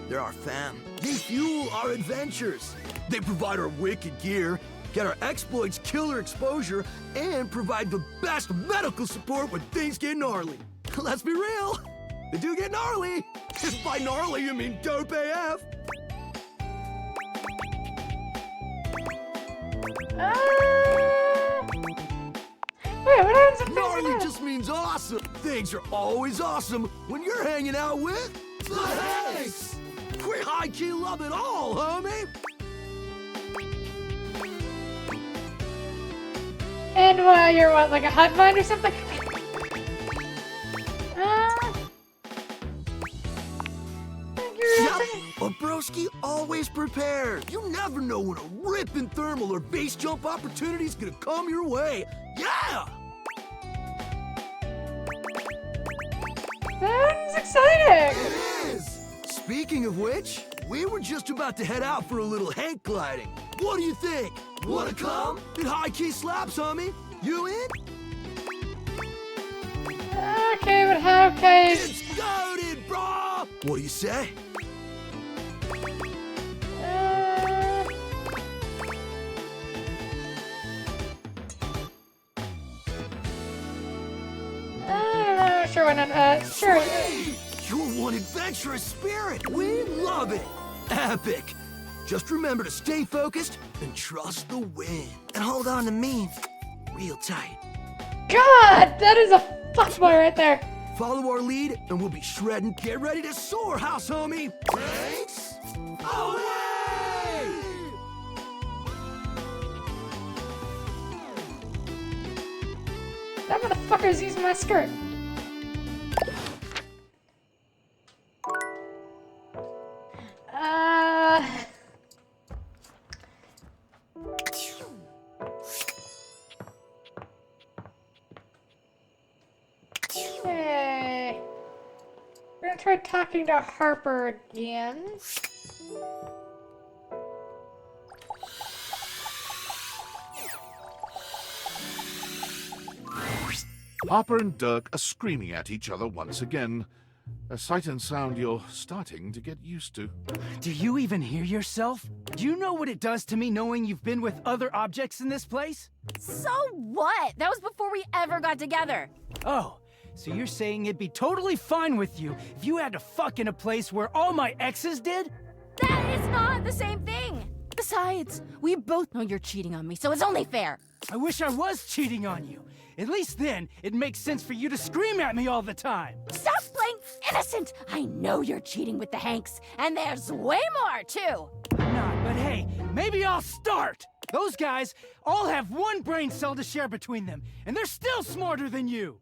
They're our fam. They fuel our adventures. They provide our wicked gear, get our exploits killer exposure, and provide the best medical support when things get gnarly. Let's be real. They do get gnarly. If by gnarly you mean dope AF. Wait, what happens if Gnarly just means awesome. Things are always awesome when you're hanging out with the Hanks. We high-key love it all, homie. And you're what, like a hot mind or something? Yep, a broski always prepared. You never know when a ripping thermal or base jump opportunity's gonna come your way. Yeah! Sounds exciting! It is! Speaking of which, we were just about to head out for a little Hank gliding. What do you think? Wanna come? It high-key slaps, homie. You in? Okay, but how can... It's goated, brah! What do you say? Sure, why not? Sure. You're one adventurous spirit. We love it. Epic. Just remember to stay focused and trust the wind. And hold on to me real tight. God, that is a fuckboy right there. Follow our lead and we'll be shredding. Get ready to soar, house homie. Thanks. Away! That motherfucker's using my skirt. Okay. We're gonna try talking to Harper again. Harper and Dirk are screaming at each other once again. A sight and sound you're starting to get used to. Do you even hear yourself? Do you know what it does to me knowing you've been with other objects in this place? So what? That was before we ever got together. Oh, so you're saying it'd be totally fine with you if you had to fuck in a place where all my exes did? That is not the same thing. Besides, we both know you're cheating on me, so it's only fair. I wish I was cheating on you. At least then, it makes sense for you to scream at me all the time. Stop playing innocent! I know you're cheating with the Hanks, and there's way more, too! I'm not, but hey, maybe I'll start! Those guys all have one brain cell to share between them, and they're still smarter than you!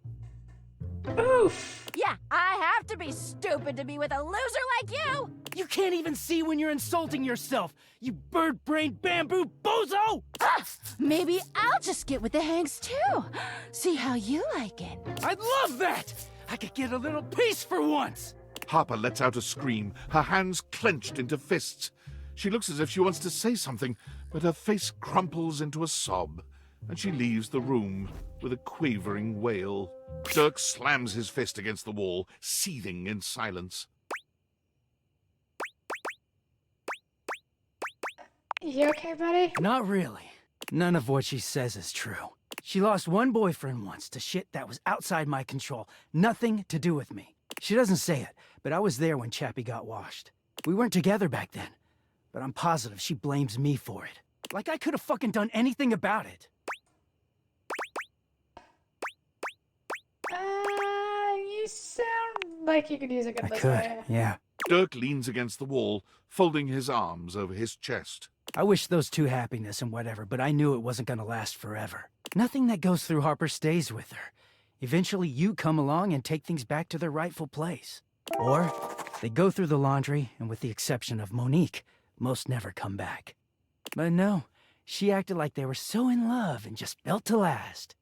Oof! Yeah, I have to be stupid to be with a loser like you! You can't even see when you're insulting yourself, you bird-brained bamboo bozo! Maybe I'll just get with the Hanks, too. See how you like it. I'd love that! I could get a little peace for once! Harper lets out a scream, her hands clenched into fists. She looks as if she wants to say something, but her face crumples into a sob, and she leaves the room with a quavering wail. Dirk slams his fist against the wall, seething in silence. You okay, buddy? Not really. None of what she says is true. She lost one boyfriend once to shit that was outside my control. Nothing to do with me. She doesn't say it, but I was there when Chappie got washed. We weren't together back then, but I'm positive she blames me for it. Like I could have fucking done anything about it. You sound like you could use a good I could, yeah. Dirk leans against the wall, folding his arms over his chest. I wish those two happiness and whatever, but I knew it wasn't gonna last forever. Nothing that goes through Harper stays with her. Eventually you come along and take things back to their rightful place. Or they go through the laundry, and with the exception of Monique, most never come back. But no, she acted like they were so in love and just built to last.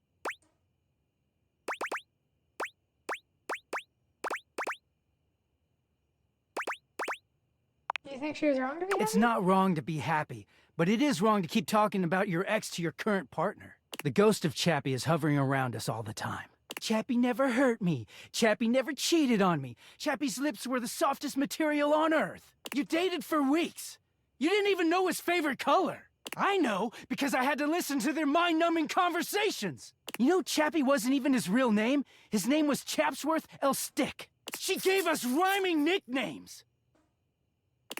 You think she was wrong to be happy? It's not wrong to be happy, but it is wrong to keep talking about your ex to your current partner. The ghost of Chappie is hovering around us all the time. Chappie never hurt me. Chappie never cheated on me. Chappie's lips were the softest material on earth. You dated for weeks. You didn't even know his favorite color. I know, because I had to listen to their mind-numbing conversations. You know, Chappie wasn't even his real name. His name was Chapsworth L. Stick. She gave us rhyming nicknames.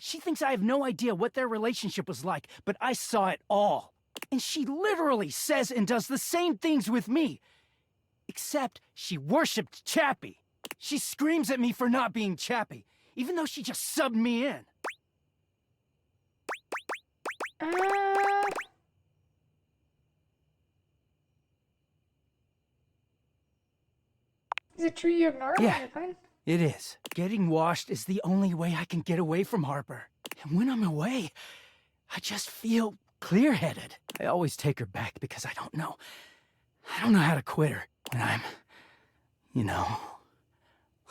She thinks I have no idea what their relationship was like, but I saw it all. And she literally says and does the same things with me. Except she worshipped Chappie. She screams at me for not being Chappie, even though she just subbed me in. Is it true you ignore her? Yeah. You're fine? It is. Getting washed is the only way I can get away from Harper. And when I'm away, I just feel clear-headed. I always take her back because I don't know how to quit her when I'm, you know,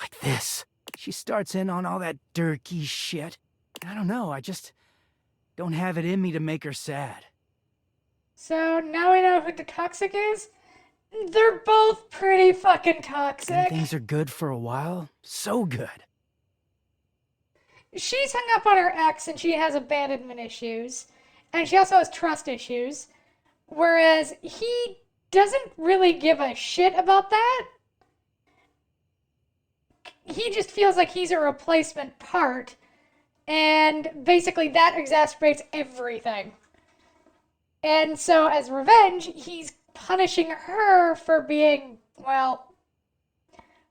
like this. She starts in on all that dirty shit. I don't know, I just don't have it in me to make her sad. So now we know who the toxic is? They're both pretty fucking And toxic. things are good for a while. So good. She's hung up on her ex and she has abandonment issues. And she also has trust issues. Whereas he doesn't really give a shit about that. He just feels like he's a replacement part. And basically that exacerbates everything. And so as revenge, he's punishing her for being, well,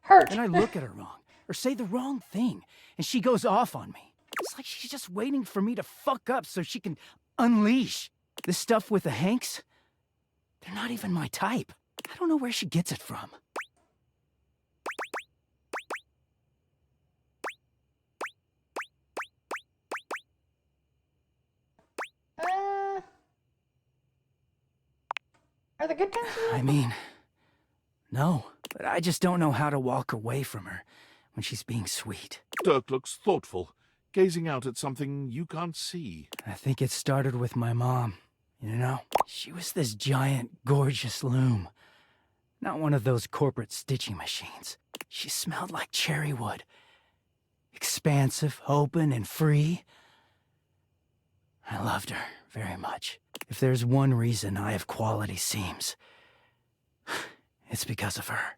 hurt. Then I look at her wrong, or say the wrong thing, and she goes off on me. It's like she's just waiting for me to fuck up so she can unleash. This stuff with the Hanks, they're not even my type. I don't know where she gets it from. Are the good times? I mean, no, but I just don't know how to walk away from her when she's being sweet. Dirk looks thoughtful, gazing out at something you can't see. I think it started with my mom, you know? She was this giant, gorgeous loom. Not one of those corporate stitching machines. She smelled like cherry wood. Expansive, open, and free. I loved her very much. If there's one reason I have quality seams, it's because of her.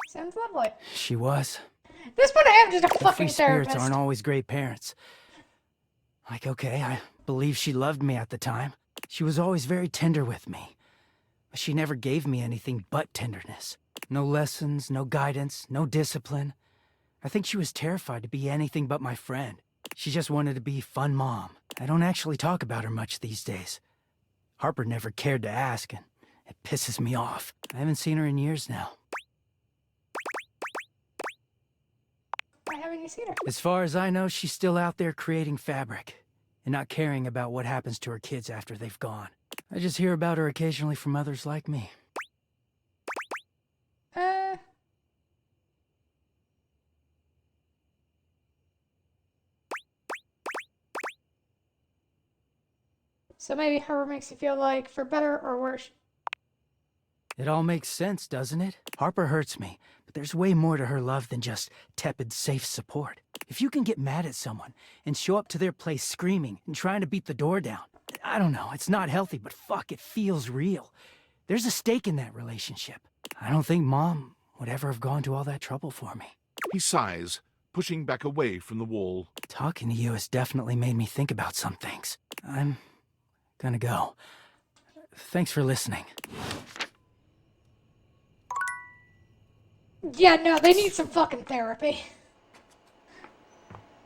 Sounds lovely. She was. This one I am just a But fucking free spirits therapist. aren't always great parents. Like, okay, I believe she loved me at the time. She was always very tender with me. But she never gave me anything but tenderness. No lessons, no guidance, no discipline. I think she was terrified to be anything but my friend. She just wanted to be fun mom. I don't actually talk about her much these days. Harper never cared to ask, and it pisses me off. I haven't seen her in years now. Why haven't you seen her? As far as I know, she's still out there creating fabric and not caring about what happens to her kids after they've gone. I just hear about her occasionally from others like me. So maybe Harper makes you feel like for better or worse. It all makes sense, doesn't it? Harper hurts me, but there's way more to her love than just tepid, safe support. If you can get mad at someone and show up to their place screaming and trying to beat the door down, I don't know, it's not healthy, but fuck, it feels real. There's a stake in that relationship. I don't think Mom would ever have gone to all that trouble for me. He sighs, pushing back away from the wall. Talking to you has definitely made me think about some things. I'm gonna go. Thanks for listening. Yeah, no, they need some fucking therapy.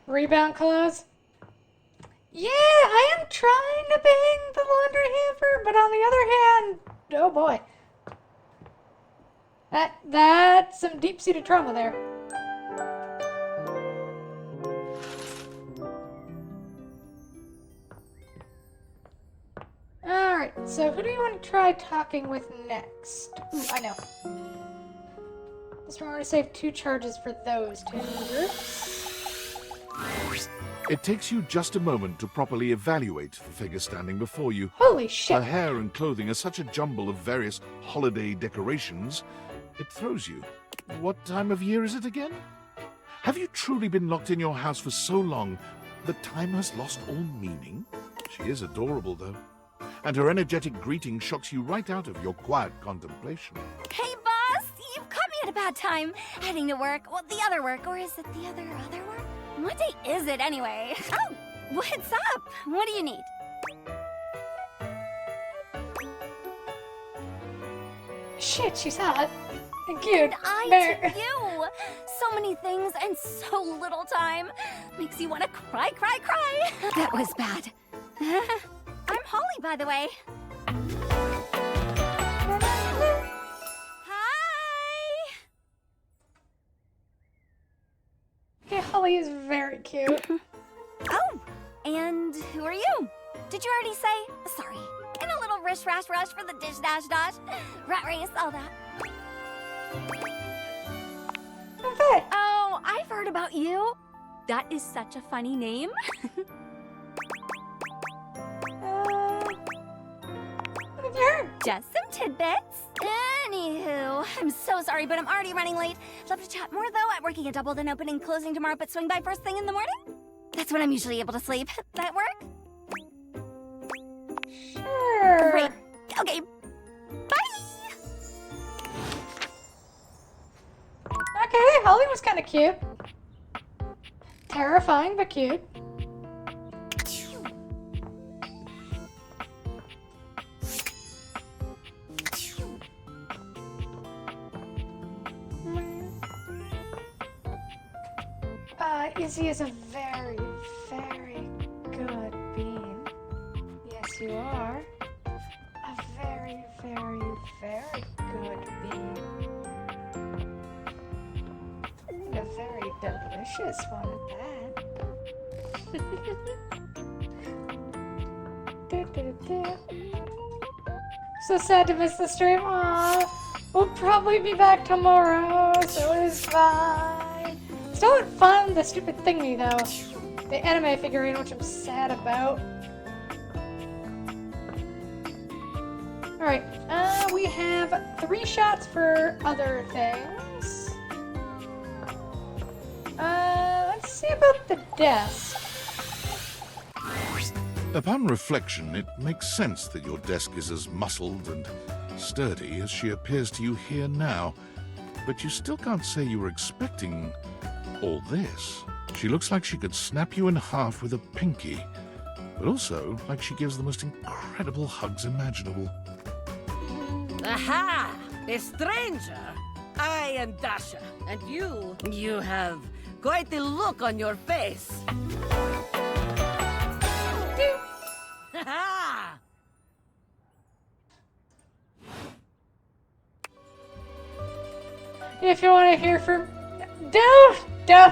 Rebound clothes? Yeah, I am trying to bang the laundry hamper, but on the other hand, oh boy. That's some deep-seated trauma there. Alright, so who do you want to try talking with next? Ooh, I know. Just remember to save 2 charges for those 2 groups. It takes you just a moment to properly evaluate the figure standing before you. Holy shit! Her hair and clothing are such a jumble of various holiday decorations, it throws you. What time of year is it again? Have you truly been locked in your house for so long that time has lost all meaning? She is adorable, though, and her energetic greeting shocks you right out of your quiet contemplation. Hey, boss! You've caught me at a bad time. Heading to work. Well, the other work. Or is it the other work? What day is it, anyway? Oh, what's up? What do you need? Shit, she's hot. And cute. I to you! So many things and so little time. Makes you want to cry. That was bad. I'm Holly, by the way. Okay, Holly is very cute. Oh, and who are you? Did you already say? Sorry. In a little rush for the dish dash. Rat race, all that. Okay. Oh, I've heard about you. That is such a funny name. What have you heard? Just some tidbits. Anywho, I'm so sorry, but I'm already running late. Love to chat more, though. I'm working a double, then opening and closing tomorrow, but swing by first thing in the morning. That's when I'm usually able to sleep. That work? Sure. Great. Okay. Bye! Okay, Holly was kind of cute. Terrifying, but cute. Izzy is a very, very good bean. Yes, you are. should have spotted that. So sad to miss the stream. Aww. We'll probably be back tomorrow, so it's fine. Still haven't found the stupid thingy though. The anime figurine, which I'm sad about. Alright, we have 3 shots for other things. Let's see about the desk. Upon reflection, it makes sense that your desk is as muscled and sturdy as she appears to you here now, but you still can't say you were expecting all this. She looks like she could snap you in half with a pinky, but also like she gives the most incredible hugs imaginable. Aha! A stranger! I am Dasha, and you have quite the look on your face. Ha! If you want to hear from... No! Can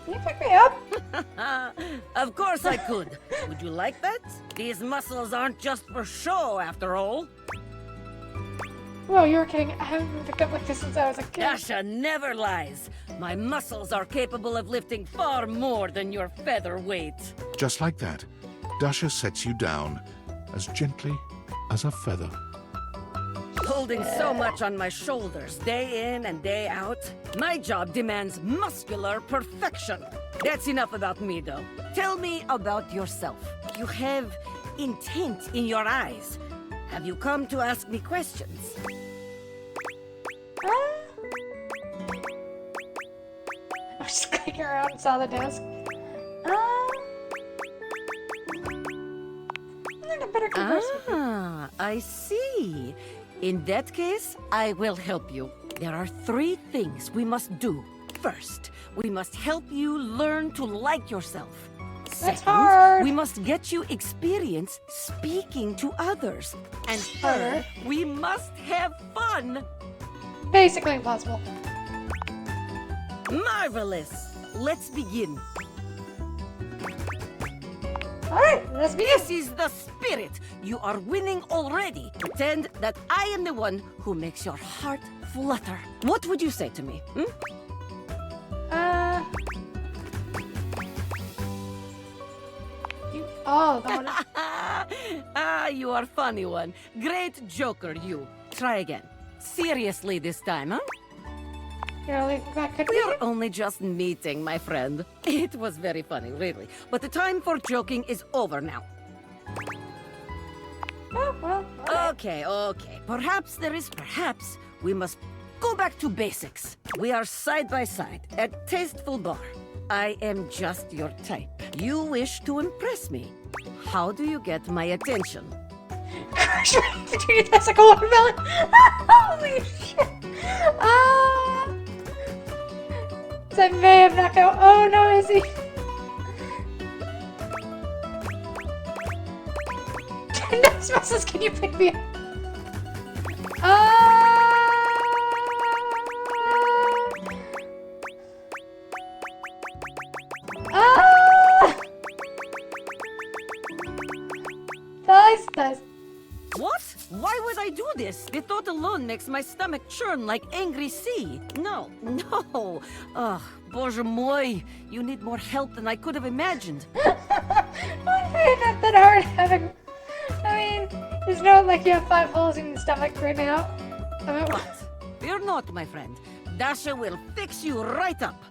you pick me up? Of course I could. Would you like that? These muscles aren't just for show, after all. Whoa, you were kidding. I haven't been picked up like this since I was a kid. Dasha never lies. My muscles are capable of lifting far more than your feather weight. Just like that, Dasha sets you down as gently as a feather. Holding so much on my shoulders, day in and day out, my job demands muscular perfection. That's enough about me, though. Tell me about yourself. You have intent in your eyes. Have you come to ask me questions? I was just clicking around and saw the desk. I see. In that case, I will help you. There are 3 things we must do. First, we must help you learn to like yourself. That's Second, hard. we must get you experience speaking to others. And third, we must have fun. Basically impossible. Marvelous. Let's begin. Alright, let's begin. This is the spirit. You are winning already. Pretend that I am the one who makes your heart flutter. What would you say to me? Oh, that one. You are funny one. Great joker, you. Try again. Seriously this time, huh? We're only just meeting, my friend. It was very funny, really. But the time for joking is over now. Oh, well. Okay. Perhaps we must go back to basics. We are side by side at Tasteful Bar. I am just your type. You wish to impress me. How do you get my attention? That's like a watermelon. Holy shit. I may have knocked out. Oh no, is he? Next muscles, can you pick me up? Nice. What? Why would I do this? The thought alone makes my stomach churn like angry sea. No. Ugh, Bоже mой, you need more help than I could have imagined. Not that hard having... I mean, it's not like you have 5 holes in your stomach right now. What? Fear not, my friend. Dasha will fix you right up.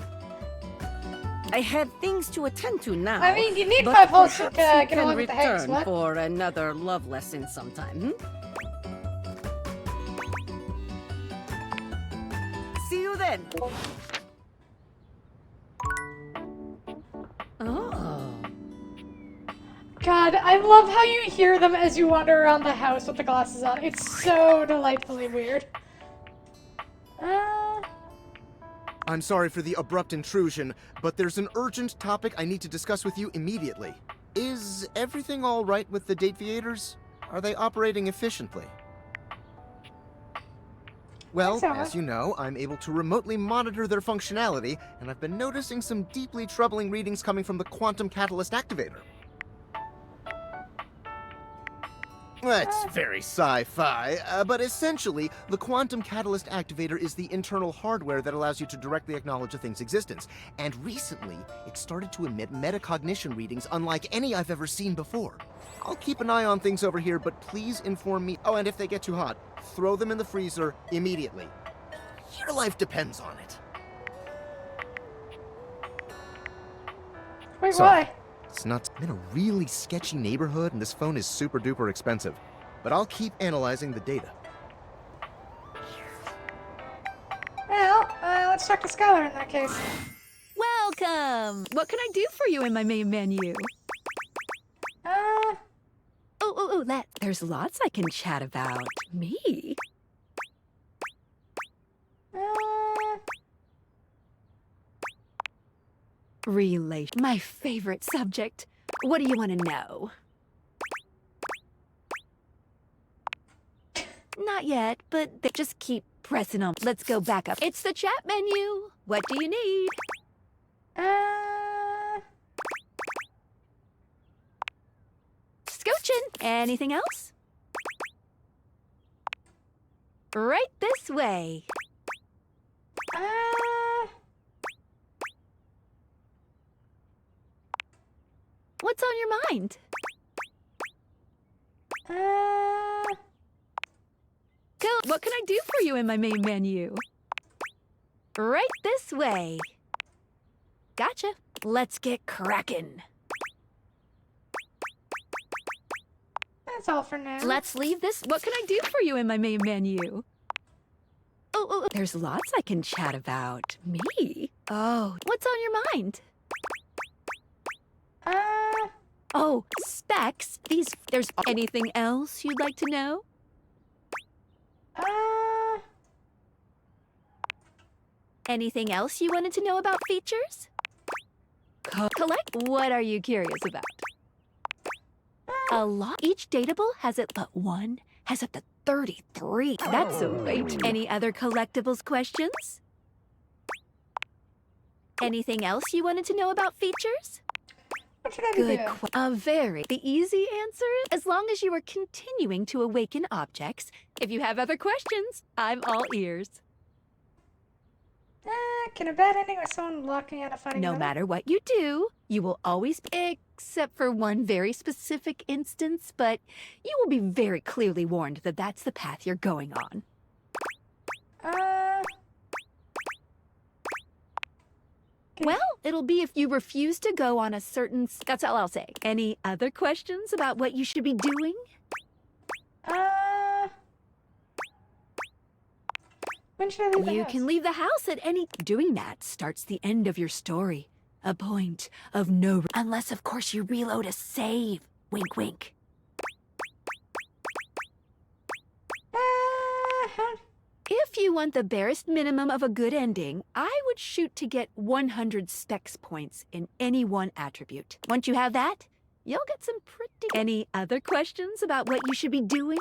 I have things to attend to now. I mean, you need but 5 holes to perhaps you get can along with the hangs, return what? for another love lesson sometime, See you then. Oh. God, I love how you hear them as you wander around the house with the glasses on. It's so delightfully weird. I'm sorry for the abrupt intrusion, but there's an urgent topic I need to discuss with you immediately. Is everything all right with the date theaters? Are they operating efficiently? Well, as you know, I'm able to remotely monitor their functionality, and I've been noticing some deeply troubling readings coming from the quantum catalyst activator. That's very sci-fi, but essentially, the quantum catalyst activator is the internal hardware that allows you to directly acknowledge a thing's existence. And recently, it started to emit metacognition readings unlike any I've ever seen before. I'll keep an eye on things over here, but please inform me. Oh, and if they get too hot, throw them in the freezer immediately. Your life depends on it. Wait, Sorry. why? It's not. I'm in a really sketchy neighborhood, and this phone is super duper expensive. But I'll keep analyzing the data. Well, let's talk to Skylar in that case. Welcome! What can I do for you in my main menu? There's lots I can chat about. Me? Relation. My favorite subject. What do you want to know? Not yet, but they just keep pressing on. Let's go back up. It's the chat menu. What do you need? Scoochin'. Anything else? Right this way. What's on your mind? Cool. What can I do for you in my main menu? Right this way. Gotcha. Let's get crackin'. That's all for now. Let's leave this. What can I do for you in my main menu? There's lots I can chat about. Me? Oh, what's on your mind? Oh, specs. There's anything else you'd like to know? Anything else you wanted to know about features? Collect. What are you curious about? A lot. Each datable has it, but one has up to 33. That's a rate. Any other collectibles questions? Anything else you wanted to know about features? What should I Good. do? Very. The easy answer is, as long as you are continuing to awaken objects. If you have other questions, I'm all ears. Can a bad ending with someone locking out a funny No moment? matter what you do, you will always, except for one very specific instance, but you will be very clearly warned that that's the path you're going on. Well, it'll be if you refuse to go on a certain... That's all I'll say. Any other questions about what you should be doing? When should I leave the You house? can leave the house at any... Doing that starts the end of your story. A point of no... Unless, of course, you reload a save. Wink, wink. If you want the barest minimum of a good ending, I would shoot to get 100 specs points in any one attribute. Once you have that, you'll get some pretty... Any other questions about what you should be doing?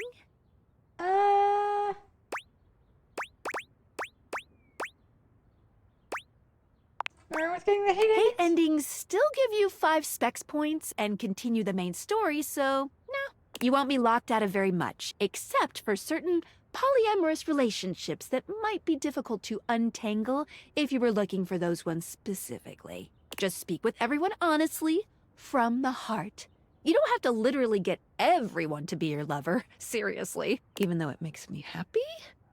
With getting the hate endings still give you 5 specs points and continue the main story, so no. You won't be locked out of very much, except for certain polyamorous relationships that might be difficult to untangle if you were looking for those ones specifically. Just speak with everyone honestly, from the heart. You don't have to literally get everyone to be your lover, seriously. Even though it makes me happy,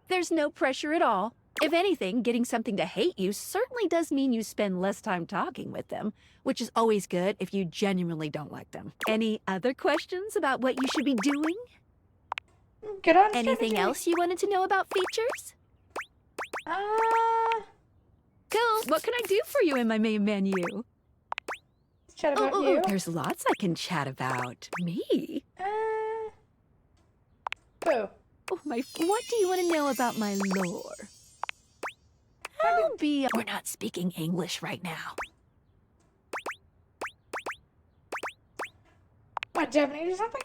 there's no pressure at all. If anything, getting something to hate you certainly does mean you spend less time talking with them, which is always good if you genuinely don't like them. Any other questions about what you should be doing? Good on Anything strategy. else you wanted to know about features? Cool. What can I do for you in my main menu? Chat about you. There's lots I can chat about. Me? Boo. Oh, what do you want to know about my lore? We're not speaking English right now. What, Japanese or something?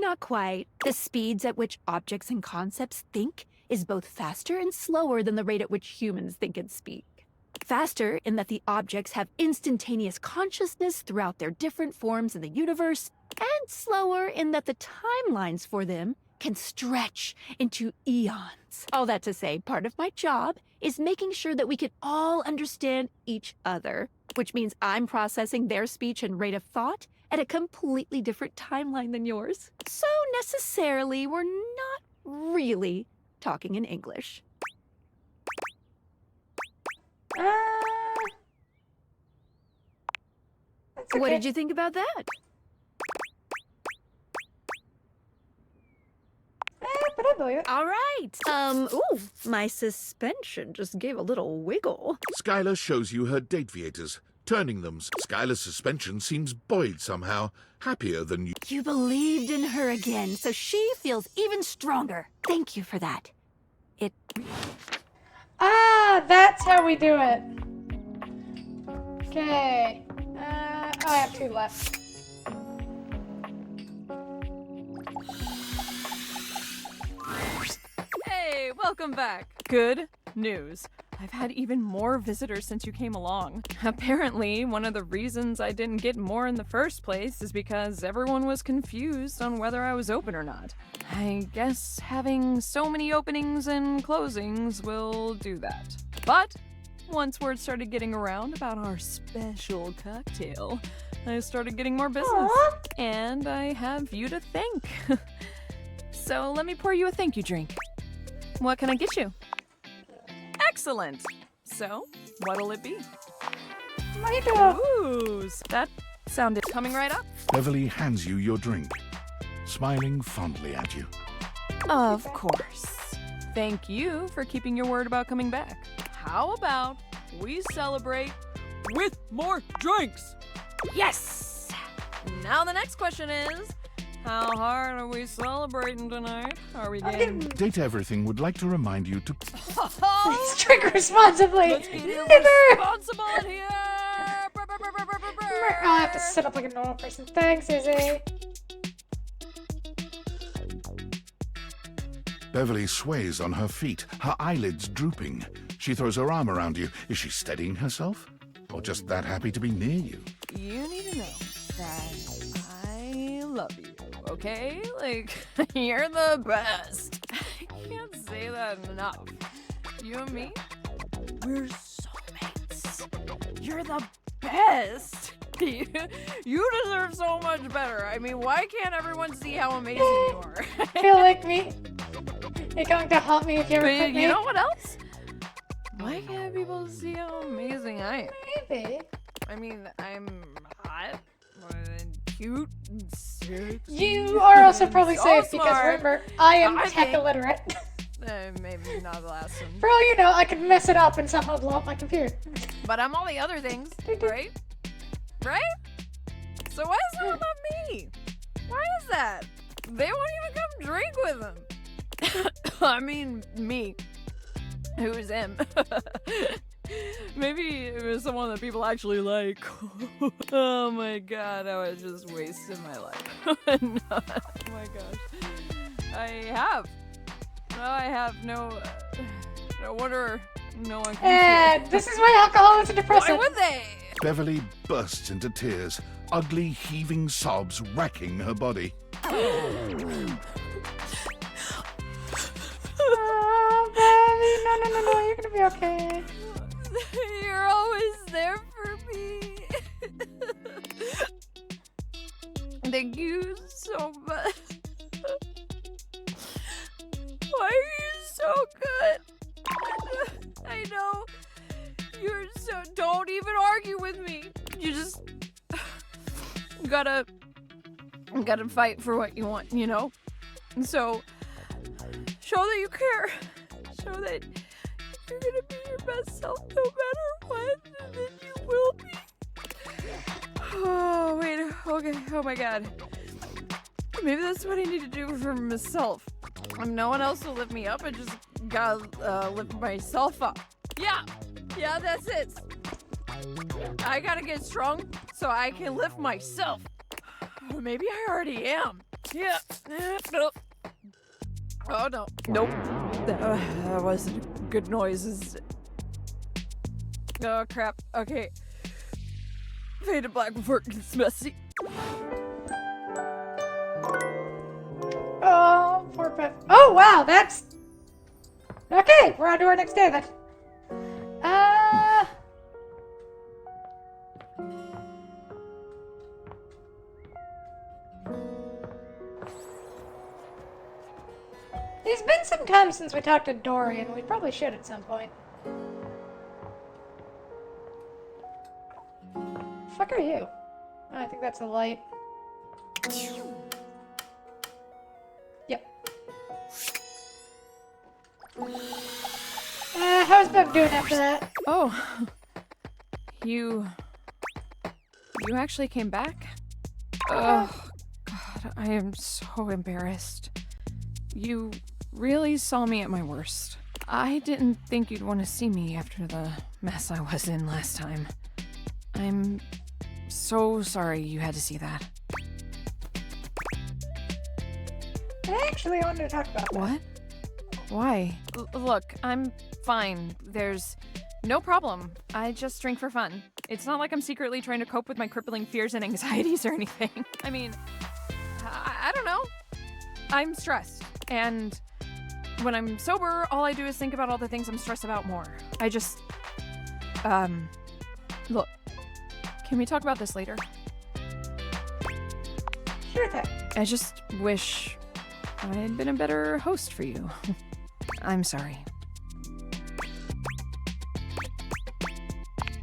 Not quite. The speeds at which objects and concepts think is both faster and slower than the rate at which humans think and speak. Faster in that the objects have instantaneous consciousness throughout their different forms in the universe, and slower in that the timelines for them can stretch into eons. All that to say, part of my job is making sure that we can all understand each other, which means I'm processing their speech and rate of thought at a completely different timeline than yours. So necessarily, we're not really talking in English. What did you think about that? But I believe it. All right. Ooh, my suspension just gave a little wiggle. Skylar shows you her date viators, turning them. Skylar's suspension seems buoyed somehow, happier than you. You believed in her again, so she feels even stronger. Thank you for that. That's how we do it. Okay. I have 2 left. Hey, welcome back. Good news. I've had even more visitors since you came along. Apparently, one of the reasons I didn't get more in the first place is because everyone was confused on whether I was open or not. I guess having so many openings and closings will do that. But once word started getting around about our special cocktail, I started getting more business. And I have you to thank. So let me pour you a thank you drink. What can I get you? Excellent! So, what'll it be? Mojito! Ooh, that sounded coming right up. Beverly hands you your drink, smiling fondly at you. Of course. Thank you for keeping your word about coming back. How about we celebrate with more drinks? Yes! Now the next question is, how hard are we celebrating tonight? Are we getting... Date Everything would like to remind you to... Please drink responsibly! Let's get responsible in here! I have to sit up like a normal person. Thanks, Izzy. Beverly sways on her feet, her eyelids drooping. She throws her arm around you. Is she steadying herself? Or just that happy to be near you? You need to know that I love you, okay? Like, you're the best. I can't say that enough. You and me, we're soulmates. You're the best. You deserve so much better. I mean, why can't everyone see how amazing you are? I feel like me. You're going to help me if you ever But quit me. you know what else? Why can't people see how amazing I am? Maybe. I mean, I'm hot and cute and sexy. You are also probably so safe because smart. remember, I am I tech think- illiterate. Maybe not the last one. For all you know, I could mess it up and somehow blow up my computer. But I'm all the other things, right? Right? So why is that about me? Why is that? They won't even come drink with them. I mean, me. Who's him? Maybe it was someone that people actually like. Oh my god, I was just wasting my life. No, oh my gosh. I have no wonder no one can And this is why alcohol is a depressant. Why would they? Beverly bursts into tears, ugly heaving sobs racking her body. Oh, baby, no, you're gonna be okay. You're always there for me. Thank you so much. Why are you so good? I know. You're so... Don't even argue with me. You just... gotta fight for what you want, you know? And so... show that you care. Show that you're gonna be your best self no matter what. And then you will be. Oh, wait. Okay. Oh my god. Maybe that's what I need to do for myself. No one else will lift me up. I just gotta lift myself up. Yeah, that's it. I gotta get strong so I can lift myself. Maybe I already am. Yeah. No. Oh, no. Nope. That wasn't good noises. Oh, crap. Okay. Fade to black before it gets messy. Oh, poor Pep. Oh, wow, that's... Okay, we're on to our next day, then. It's been some time since we talked to Dorian. We probably should at some point. Fuck are you? Oh, I think that's the light. Yep. How's Bev doing after that? Oh. You actually came back? Oh, God, I am so embarrassed. You really saw me at my worst. I didn't think you'd want to see me after the mess I was in last time. I'm so sorry you had to see that. I actually wanted to talk about that. What? Why? Look, I'm fine. There's no problem. I just drink for fun. It's not like I'm secretly trying to cope with my crippling fears and anxieties or anything. I mean, I don't know. I'm stressed. And when I'm sober, all I do is think about all the things I'm stressed about more. I just... Look, can we talk about this later? Sure thing. I just wish I had been a better host for you. I'm sorry.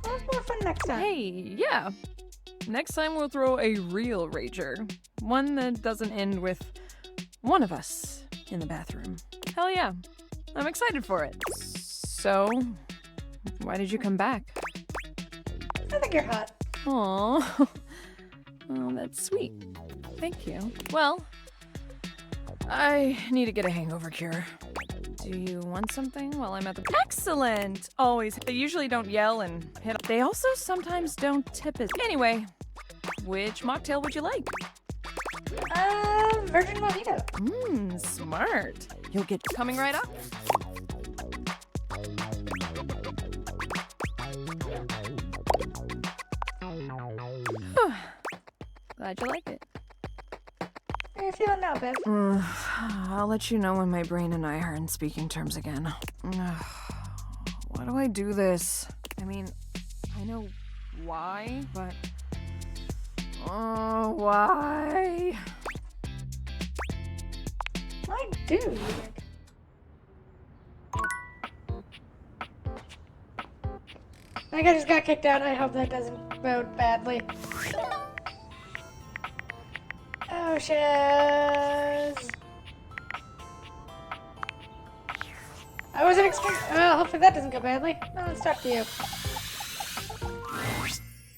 We'll have more fun next time. Hey, yeah. Next time we'll throw a real rager. One that doesn't end with one of us in the bathroom. Hell yeah. I'm excited for it. So, why did you come back? I think you're hot. Aww. Oh, that's sweet. Thank you. Well, I need to get a hangover cure. Do you want something while I'm at the... Excellent! Always. They usually don't yell and hit... They also sometimes don't tip as... Anyway, which mocktail would you like? Virgin Mojito. Smart. You'll get coming right up. Glad you like it. How are you feeling now, Bev? I'll let you know when my brain and I are in speaking terms again. Why do I do this? I mean, I know why, but... Oh, why? Why do you think? I think I just got kicked out. I hope that doesn't bode badly. Oh, shiz. I wasn't expecting. Well, hopefully that doesn't go badly. No, let's talk to you.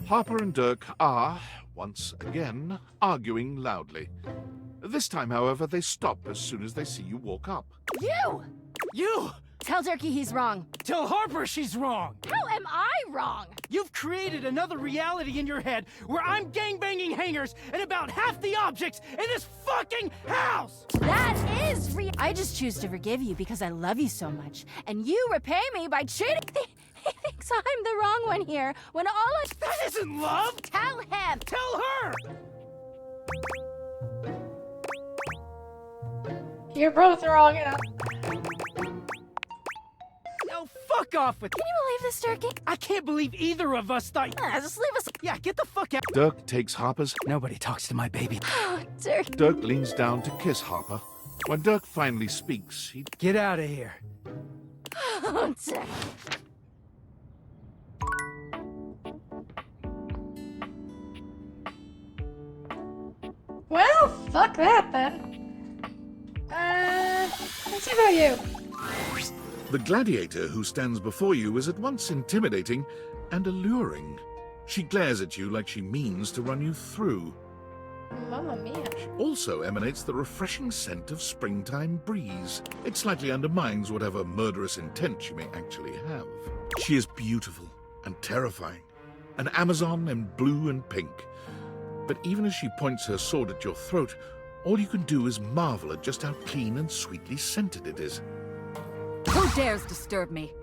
Harper and Dirk are, once again, arguing loudly. This time, however, they stop as soon as they see you walk up. You! You! Tell Turkey he's wrong. Tell Harper she's wrong. How am I wrong? You've created another reality in your head where I'm gangbanging hangers and about half the objects in this fucking house! That is I just choose to forgive you because I love you so much. And you repay me by cheating. He thinks I'm the wrong one here, when all I... That isn't love! Tell him! Tell her! You're both wrong, you know. No, fuck off with... Can you believe this, Turkey? I can't believe either of us thought... Just leave us... Yeah, get the fuck out. Dirk takes Harper's... Nobody talks to my baby. Oh, Turkey. Dirk leans down to kiss Harper. When Dirk finally speaks, he... Get out of here. Oh, Turkey. Well, fuck that then. Let's see about you. The gladiator who stands before you is at once intimidating and alluring. She glares at you like she means to run you through. Mamma mia. She also emanates the refreshing scent of springtime breeze. It slightly undermines whatever murderous intent she may actually have. She is beautiful and terrifying, an Amazon in blue and pink. But even as she points her sword at your throat, all you can do is marvel at just how clean and sweetly scented it is. Who dares disturb me?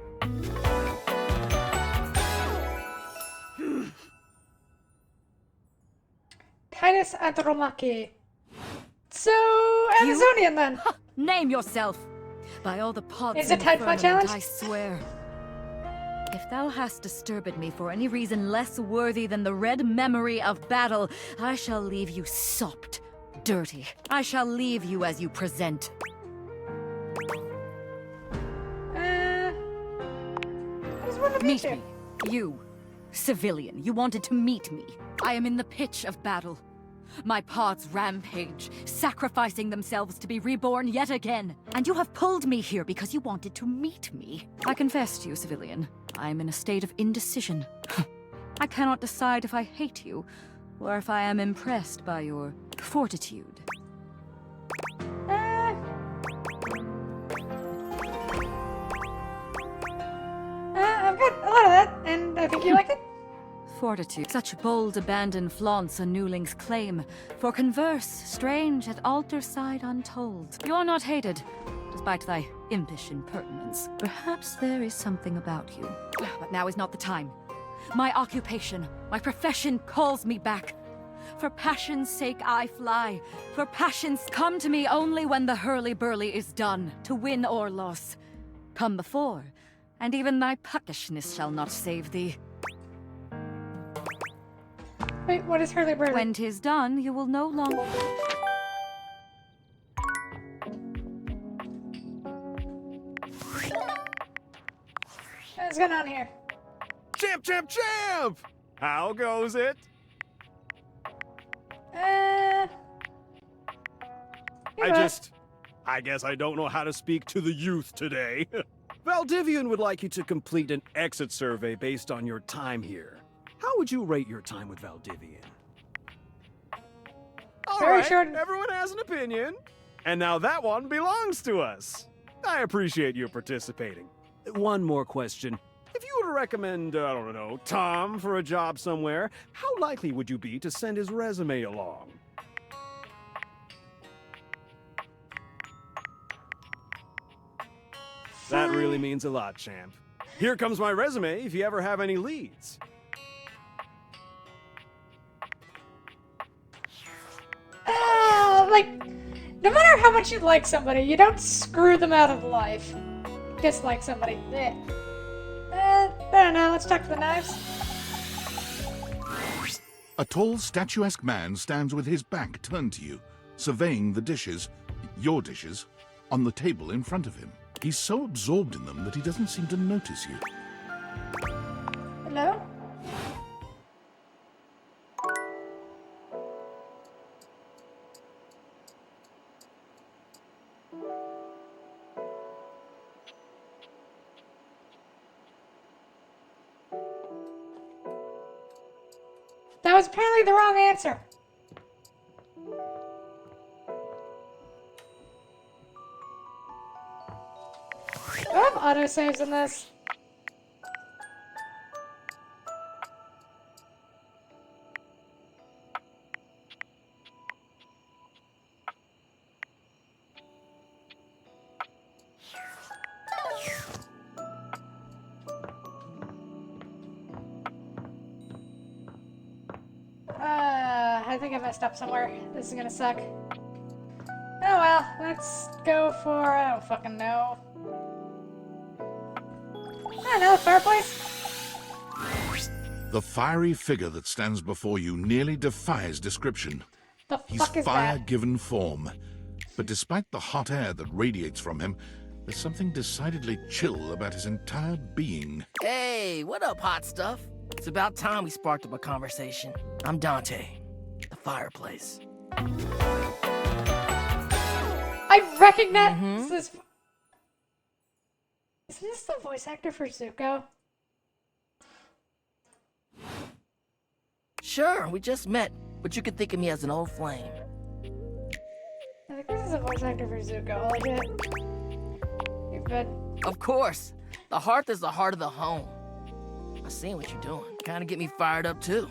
Titus Andromachy. So, Amazonian then. Name yourself. By all the pods Is it time for my firmament, challenge? I swear. If thou hast disturbed me for any reason less worthy than the red memory of battle, I shall leave you sopped, dirty. I shall leave you as you present. Meet me. You, civilian. You wanted to meet me. I am in the pitch of battle. My pods rampage, sacrificing themselves to be reborn yet again. And you have pulled me here because you wanted to meet me. I confess to you, civilian, I am in a state of indecision. I cannot decide if I hate you, or if I am impressed by your fortitude. I've got a lot of that, and I think you like it. Fortitude. Such bold abandon flaunts a newling's claim. For converse, strange at altar side untold. You are not hated, despite thy impish impertinence. Perhaps there is something about you. But now is not the time. My occupation, my profession calls me back. For passion's sake I fly. For passions come to me only when the hurly-burly is done, to win or loss. Come before, and even thy puckishness shall not save thee. Wait, what is hurly-burly? When 'tis done, you will no longer... What's going on here? Champ, champ, champ! How goes it? I guess I don't know how to speak to the youth today. Valdivian would like you to complete an exit survey based on your time here. How would you rate your time with Valdivian? All right, everyone has an opinion. And now that one belongs to us. I appreciate you participating. One more question. If you were to recommend, I don't know, Tom for a job somewhere, how likely would you be to send his resume along? That really means a lot, champ. Here comes my resume if you ever have any leads. Like, no matter how much you like somebody, you don't screw them out of life. Dislike somebody. I don't know, let's talk to the knives. A tall, statuesque man stands with his back turned to you, surveying the dishes, your dishes, on the table in front of him. He's so absorbed in them that he doesn't seem to notice you. Hello? That was apparently the wrong answer. Do I have autosaves in this? I think I messed up somewhere. This is gonna suck. Oh well, let's go for, I don't fucking know. I don't know, fireplace? The fiery figure that stands before you nearly defies description. He's fire-given form. But despite the hot air that radiates from him, there's something decidedly chill about his entire being. Hey, what up, hot stuff? It's about time we sparked up a conversation. I'm Dante, the fireplace. I recognize this. Isn't this the voice actor for Zuko? Sure, we just met, but you could think of me as an old flame. I think this is a voice actor for Zuko. Holy shit. You're good. Of course. The hearth is the heart of the home. I seen what you're doing. Kinda get me fired up too.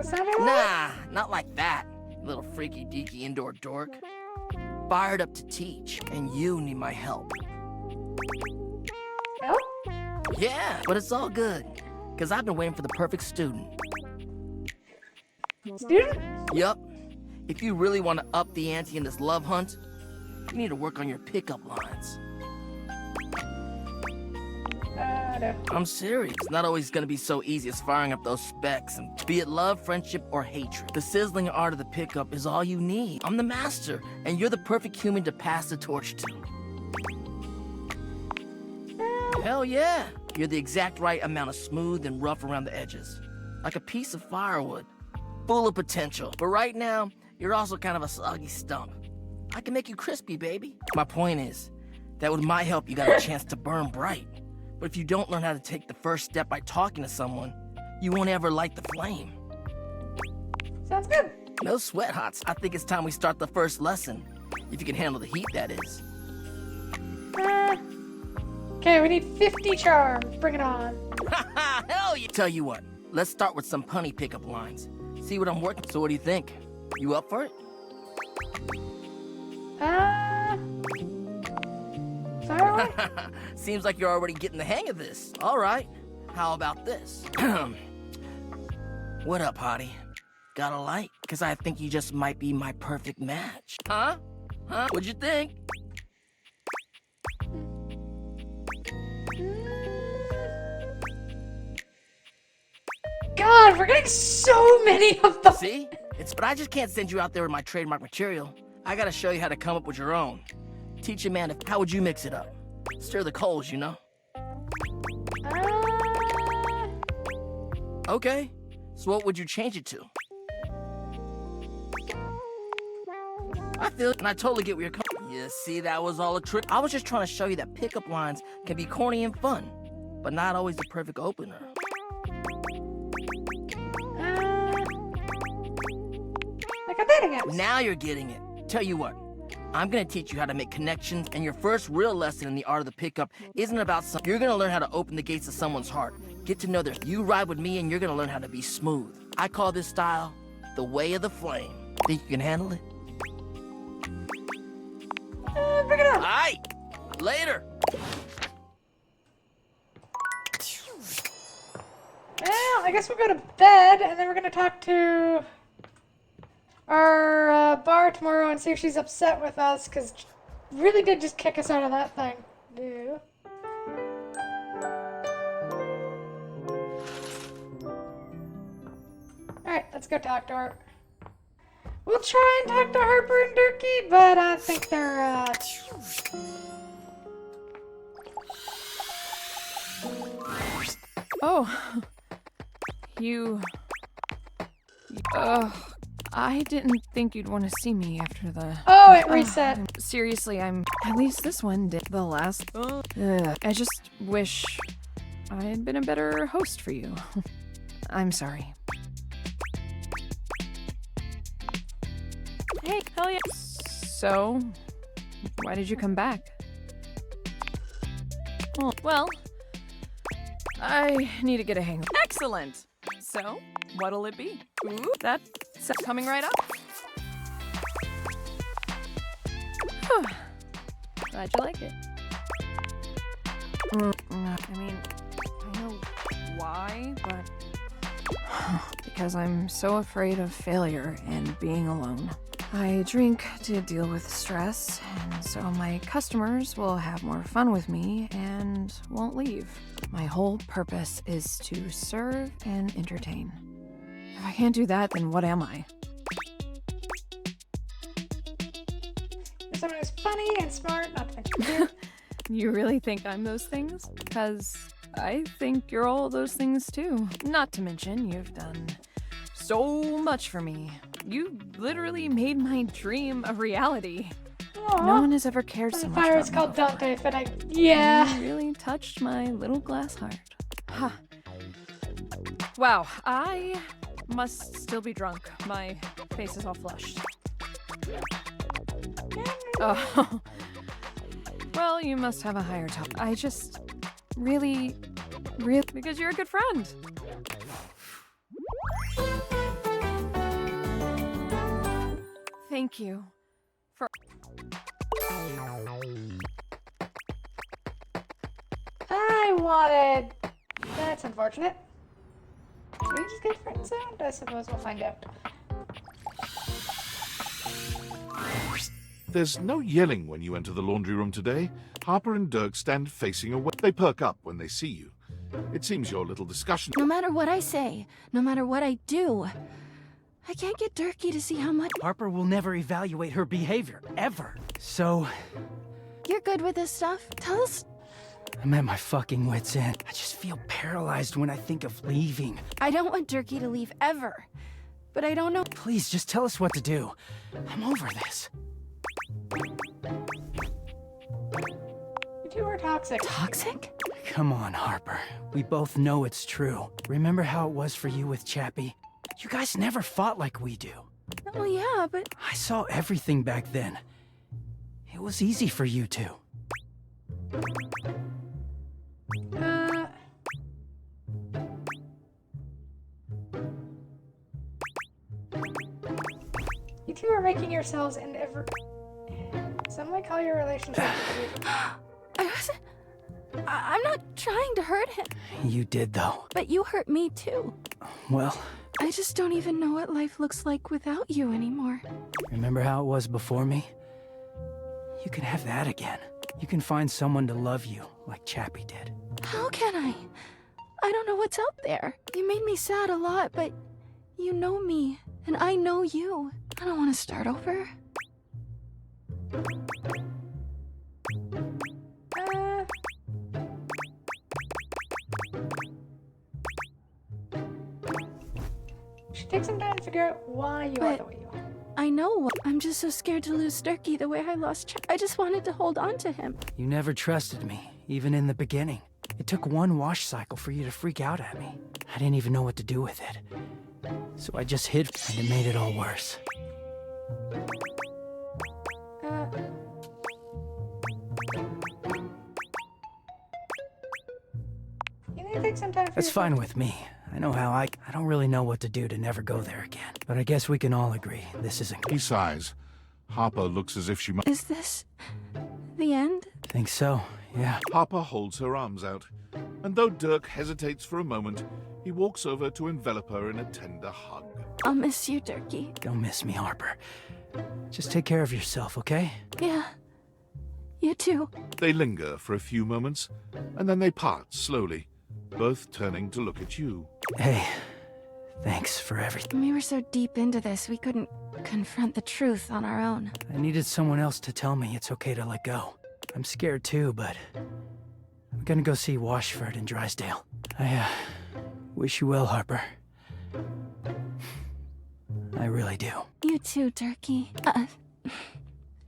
the sound of Nah, not like that, you little freaky deaky indoor dork. Fired up to teach, and you need my help. Help? Yeah, but it's all good, because I've been waiting for the perfect student. Student? Yup. If you really want to up the ante in this love hunt, you need to work on your pickup lines. No. I'm serious. It's not always gonna be so easy as firing up those specs, and be it love, friendship, or hatred. The sizzling art of the pickup is all you need. I'm the master, and you're the perfect human to pass the torch to. Hell yeah! You're the exact right amount of smooth and rough around the edges. Like a piece of firewood. Full of potential. But right now, you're also kind of a soggy stump. I can make you crispy, baby. My point is, that with my help, you got a chance to burn bright. But if you don't learn how to take the first step by talking to someone, you won't ever light the flame. Sounds good. No sweat, Hots. I think it's time we start the first lesson. If you can handle the heat, that is. Okay, we need 50 charms. Bring it on. Hell yeah! Tell you what, let's start with some punny pickup lines. See what I'm working. So what do you think? You up for it? Sorry? Seems like you're already getting the hang of this. All right. How about this? What up, hottie? Got a light? Because I think you just might be my perfect match. Huh? Huh? What'd you think? God, we're getting so many of them. See? But I just can't send you out there with my trademark material. I gotta show you how to come up with your own. Teach a man how would you mix it up? Stir the coals, you know? Okay. So what would you change it to? I feel it, and I totally get where you're coming. Yeah, see, that was all a trick. I was just trying to show you that pickup lines can be corny and fun, but not always the perfect opener. Like a dating app. Now you're getting it. Tell you what, I'm gonna teach you how to make connections, and your first real lesson in the art of the pickup isn't about some. You're gonna learn how to open the gates of someone's heart. Get to know their. You ride with me, and you're gonna learn how to be smooth. I call this style the way of the flame. Think you can handle it? Bring it on. All right. Later. Well, I guess we'll go to bed, and then we're gonna talk to our bar tomorrow and see if she's upset with us, because really did just kick us out of that thing. Dude. Alright, let's go talk to her. We'll try and talk to Harper and Durkee, but I think they're, Oh. You... I didn't think you'd want to see me after the... Oh, it reset. Seriously, I'm... At least this one did. The last... I just wish I had been a better host for you. I'm sorry. Hey, hell yeah. So, why did you come back? Well, I need to get a hang of it. Excellent! So, what'll it be? Ooh, that's coming right up. Glad you like it. I mean, I know why, but... because I'm so afraid of failure and being alone. I drink to deal with stress, and so my customers will have more fun with me and won't leave. My whole purpose is to serve and entertain. If I can't do that, then what am I? Someone who's funny and smart, not to mention. You really think I'm those things? Because I think you're all those things too. Not to mention, you've done so much for me. You literally made my dream a reality. Aww. No one has ever cared so much about me. It's called Dante, but yeah. You really touched my little glass heart. Huh. Wow, I must still be drunk. My face is all flushed. Oh. Well, you must have a higher top. I just really, because you're a good friend. Thank you. For I wanted... That's unfortunate. Should we just get friend sound? I suppose we'll find out. There's no yelling when you enter the laundry room today. Harper and Dirk stand facing away. They perk up when they see you. It seems your little discussion... No matter what I say, no matter what I do, I can't get Durkee to see how much... Harper will never evaluate her behavior, ever. So, You're good with this stuff? Tell us... I'm at my fucking wit's end. I just feel paralyzed when I think of leaving. I don't want Durkee to leave ever, but I don't know... Please, just tell us what to do. I'm over this. You two are toxic. Toxic? Come on, Harper. We both know it's true. Remember how it was for you with Chappie? You guys never fought like we do. Oh, yeah, but... I saw everything back then. It was easy for you two. You two are making yourselves into every... Some might call your relationship... I'm not trying to hurt him. You did, though. But you hurt me, too. Well, I just don't even know what life looks like without you anymore. remember how it was before me? You can have that again. You can find someone to love you, like Chappie did. How can I? I don't know what's out there. You made me sad a lot, but you know me, and I know you. I don't want to start over. Should take some time to figure out why you are the way you are. I know. I'm just so scared to lose Durkee the way I lost I just wanted to hold on to him. You never trusted me, even in the beginning. It took one wash cycle for you to freak out at me. I didn't even know what to do with it. So I just hid, and it made it all worse. You need to take some time for That's yourself. fine with me. I know how I don't really know what to do to never go there again. But I guess we can all agree this isn't... He sighs. Harper looks as if she might... Is this the end? Think so, yeah. Harper holds her arms out, and though Dirk hesitates for a moment, he walks over to envelop her in a tender hug. I'll miss you, Durkee. Don't miss me, Harper. Just take care of yourself, okay? Yeah. You too. They linger for a few moments, and then they part slowly, both turning to look at you. Hey, thanks for everything. We were so deep into this, we couldn't confront the truth on our own. I needed someone else to tell me it's okay to let go. I'm scared too, but I'm gonna go see Washford in Drysdale. I wish you well, Harper. I really do. You too, Durkee.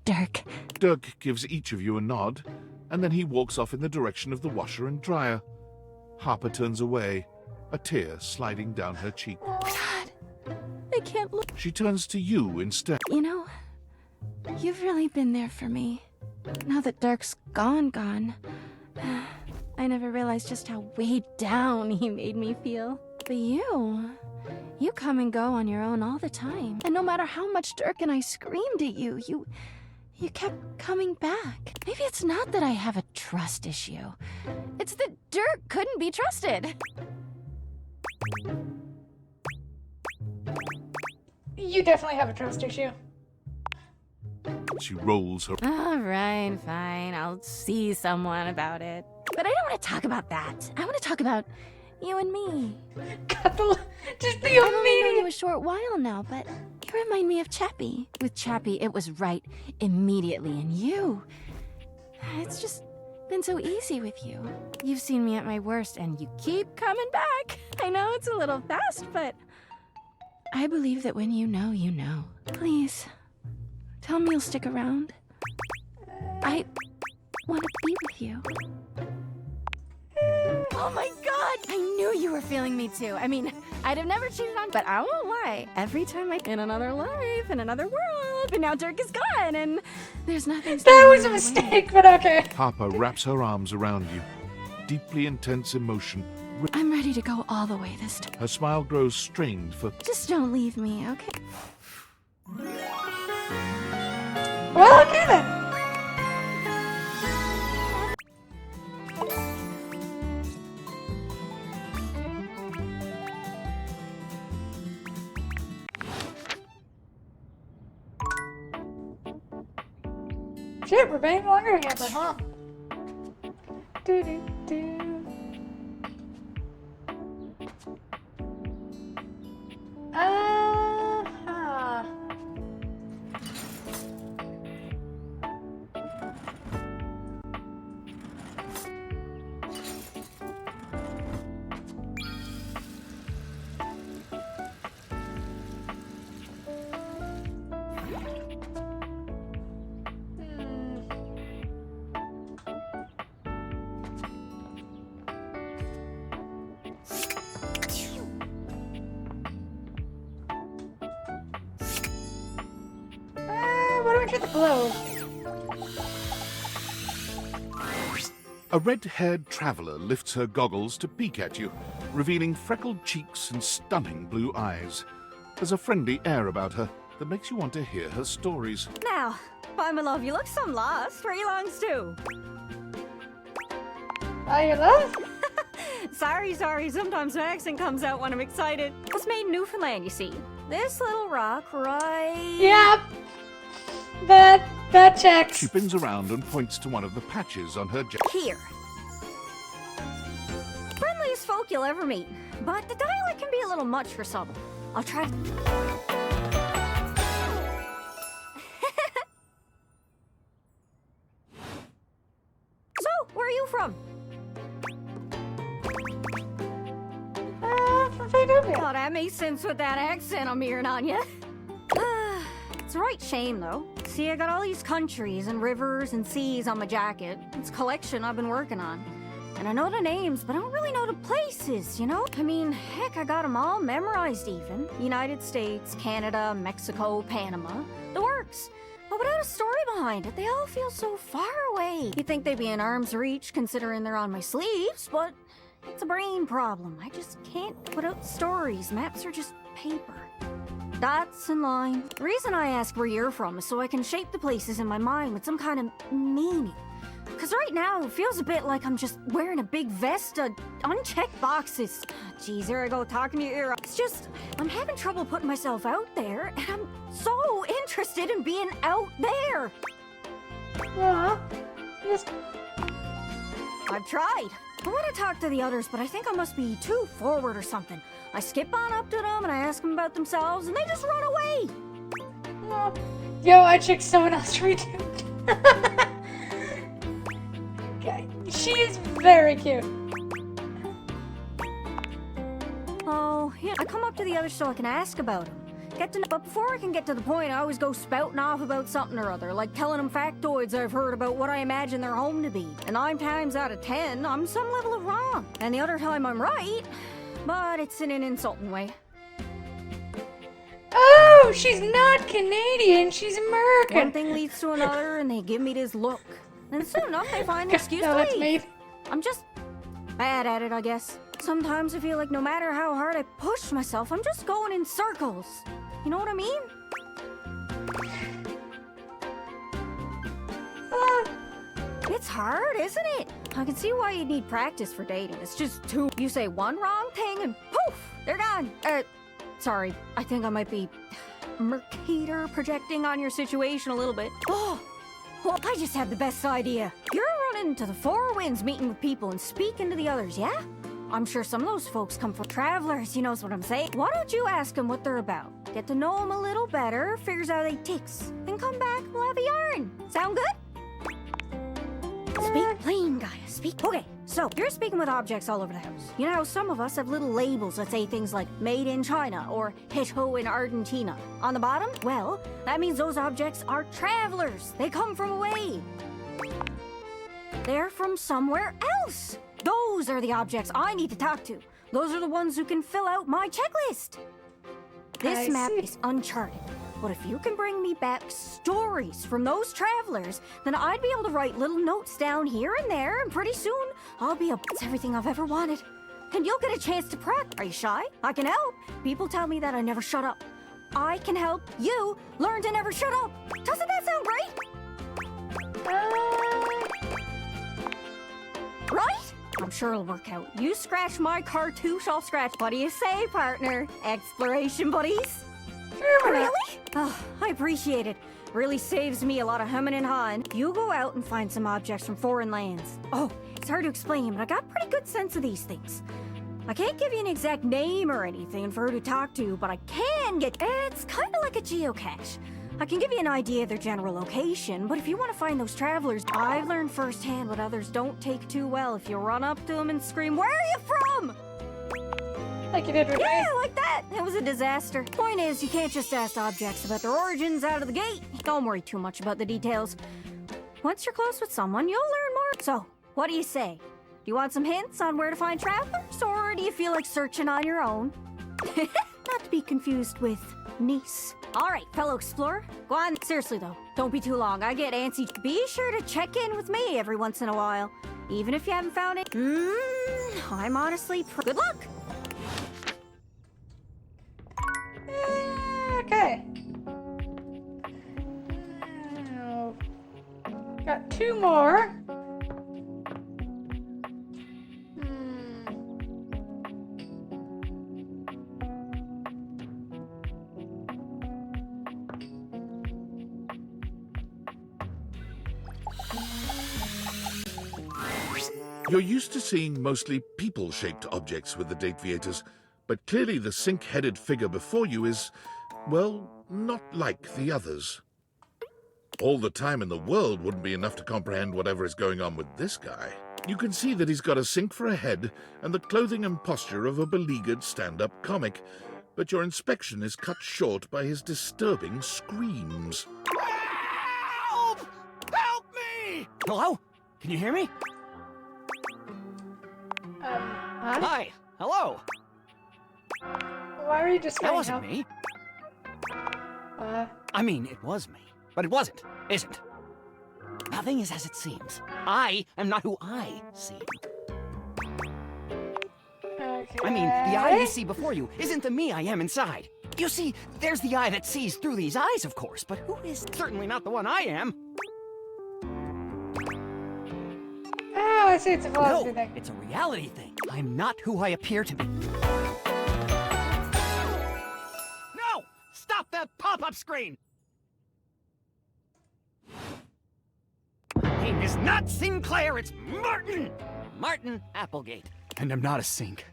Dirk. Dirk gives each of you a nod, and then he walks off in the direction of the washer and dryer. Harper turns away, a tear sliding down her cheek. God, I can't look. She turns to you instead. You know, you've really been there for me. Now that Dirk's gone, I never realized just how weighed down he made me feel. But you come and go on your own all the time. And no matter how much Dirk and I screamed at you, you kept coming back. Maybe it's not that I have a trust issue. It's that Dirk couldn't be trusted. You definitely have a trust issue. She rolls her... All right, fine. I'll see someone about it. But I don't want to talk about that. I want to talk about you and me. Just the I've only known you a short while now, but you remind me of Chappie. With Chappie, it was right immediately, and you... It's just been so easy with you. You've seen me at my worst, and you keep coming back. I know it's a little fast, but... I believe that when you know, you know. Please, tell me you'll stick around. I want to be with you. Oh my god! I knew you were feeling me too. I mean, I'd have never cheated on, but I won't lie. Every time in another life, in another world, but now Dirk is gone, and there's nothing. That was a mistake, but okay. Harper wraps her arms around you. Deeply intense emotion. I'm ready to go all the way this time. Her smile grows strained for... Just don't leave me, okay? Well, okay then. Shit, we're paying longer Hamper, huh? Do do do. Uh-huh. Why don't we try the globe? A red-haired traveler lifts her goggles to peek at you, revealing freckled cheeks and stunning blue eyes. There's a friendly air about her that makes you want to hear her stories. Now, why, my love, you look some lost. Where you longs to? Are you lost? Sorry. Sometimes my accent comes out when I'm excited. I was made in Newfoundland, you see. This little rock right... Yep. That checks. She spins around and points to one of the patches on her jacket. Here. Friendliest folk you'll ever meet. But the dialect can be a little much for some. I'll try... So, where are you from? From Philadelphia. Oh, that makes sense with that accent I'm hearing on you. It's a right shame, though. See, I got all these countries and rivers and seas on my jacket. It's a collection I've been working on. And I know the names, but I don't really know the places, you know? I mean, heck, I got them all memorized even. United States, Canada, Mexico, Panama. The works. But without a story behind it, they all feel so far away. You'd think they'd be in arm's reach, considering they're on my sleeves, but it's a brain problem. I just can't put out stories. Maps are just paper. Dots and lines. The reason I ask where you're from is so I can shape the places in my mind with some kind of meaning. Because right now, it feels a bit like I'm just wearing a big vest of unchecked boxes. Jeez, here I go, talking to your ear. It's just, I'm having trouble putting myself out there, and I'm so interested in being out there. Just... I've tried. I want to talk to the others, but I think I must be too forward or something. I skip on up to them and I ask them about themselves, and they just run away. Yo, I checked someone else for you too. Okay, she is very cute. Oh, yeah, I come up to the others so I can ask about them. But before I can get to the point, I always go spouting off about something or other, like telling them factoids I've heard about what I imagine their home to be. And 9 times out of 10, I'm some level of wrong. And the other time I'm right, but it's in an insulting way. Oh, she's not Canadian, she's American. One thing leads to another, and they give me this look. And soon enough, they find an excuse No, to that's leave. me. I'm just bad at it, I guess. Sometimes I feel like no matter how hard I push myself, I'm just going in circles. You know what I mean? It's hard, isn't it? I can see why you need practice for dating. It's just too... You say one wrong thing and poof, they're gone. Sorry, I think I might be Mercator projecting on your situation a little bit. Oh, well, I just had the best idea. You're running to the Four Winds meeting with people and speaking to the others, yeah? I'm sure some of those folks come from travelers, you knows what I'm saying. Why don't you ask them what they're about? Get to know them a little better, figures out they ticks. Then come back, we'll have a yarn. Sound good? Speak plain, Gaia, speak. Okay, so you're speaking with objects all over the house. You know how some of us have little labels that say things like made in China or Hito in Argentina. On the bottom, well, that means those objects are travelers. They come from away. They're from somewhere else. Those are the objects I need to talk to. Those are the ones who can fill out my checklist. This map is uncharted. But if you can bring me back stories from those travelers, then I'd be able to write little notes down here and there, and pretty soon, I'll be it's everything I've ever wanted. And you'll get a chance to prep. Are you shy? I can help. People tell me that I never shut up. I can help you learn to never shut up. Doesn't that sound great? Right? I'm sure it'll work out. You scratch my cartouche, I'll scratch. What do you say, partner? Exploration buddies? Really? Oh, I appreciate it. Really saves me a lot of humming and hawing. You go out and find some objects from foreign lands. Oh, it's hard to explain, but I got a pretty good sense of these things. I can't give you an exact name or anything for who to talk to, but I can get... It's kind of like a geocache. I can give you an idea of their general location, but if you want to find those travelers, I've learned firsthand what others don't take too well if you run up to them and scream, "Where are you from?" Like you did with me. Yeah, like that. It was a disaster. Point is, you can't just ask objects about their origins out of the gate. Don't worry too much about the details. Once you're close with someone, you'll learn more. So, what do you say? Do you want some hints on where to find travelers, or do you feel like searching on your own? Not to be confused with niece. All right, fellow explorer. Go on. Seriously, though, don't be too long. I get antsy. Be sure to check in with me every once in a while. Even if you haven't found it. I'm honestly... Good luck! Okay. Got 2 more. You're used to seeing mostly people-shaped objects with the date viators, but clearly the sink-headed figure before you is, well, not like the others. All the time in the world wouldn't be enough to comprehend whatever is going on with this guy. You can see that he's got a sink for a head and the clothing and posture of a beleaguered stand-up comic, but your inspection is cut short by his disturbing screams. Help! Help me! Hello? Can you hear me? Hi. Hello. Why are you just That wasn't me. I mean, it was me. But it wasn't, isn't. Nothing is as it seems. I am not who I seem. Okay. I mean, the eye you see before you isn't the me I am inside. You see, there's the eye that sees through these eyes, of course, but who is certainly not the one I am. Oh, I see, it's a philosophy No, thing. it's a reality thing. I'm not who I appear to be. No! Stop that pop-up screen! My name is not Sinclair, it's Martin! Martin Applegate. And I'm not a sink.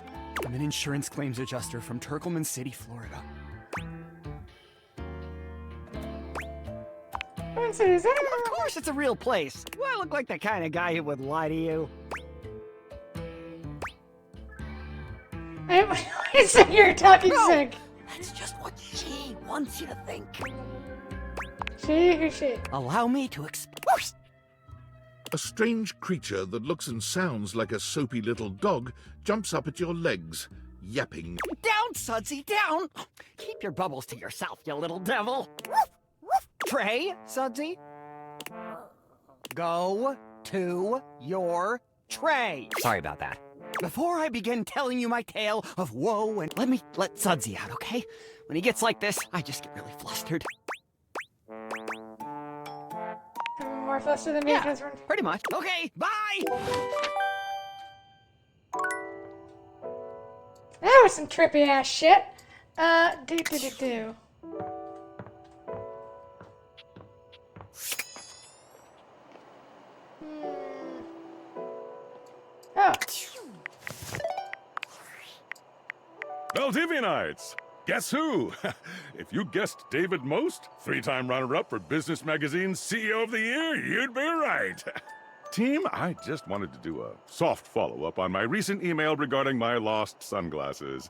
I'm an insurance claims adjuster from Turkleman City, Florida. Of course it's a real place. Do I look like the kind of guy who would lie to you? So you're talking sick. That's just what she wants you to think. She who she? Allow me to express. A strange creature that looks and sounds like a soapy little dog jumps up at your legs, yapping. Down, Sudsy, down! Keep your bubbles to yourself, you little devil. Trey, Sudsy? Go to your tray. Sorry about that. Before I begin telling you my tale of woe, and let Sudsy out, okay? When he gets like this, I just get really flustered. More flustered than me, Yeah, Catherine. pretty much. Okay, bye! That was some trippy ass shit. Do. Oh. Valdivianites! Guess who? If you guessed David Most, 3-time runner-up for Business Magazine's CEO of the Year, you'd be right. Team, I just wanted to do a soft follow-up on my recent email regarding my lost sunglasses.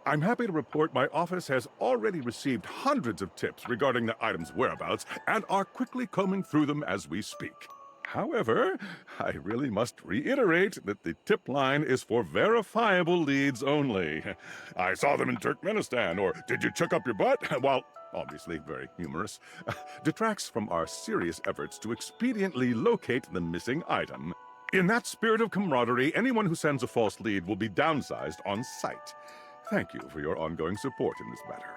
I'm happy to report my office has already received hundreds of tips regarding the item's whereabouts and are quickly combing through them as we speak. However, I really must reiterate that the tip line is for verifiable leads only. I saw them in Turkmenistan, or did you chuck up your butt? While obviously very humorous, detracts from our serious efforts to expediently locate the missing item. In that spirit of camaraderie, anyone who sends a false lead will be downsized on sight. Thank you for your ongoing support in this matter.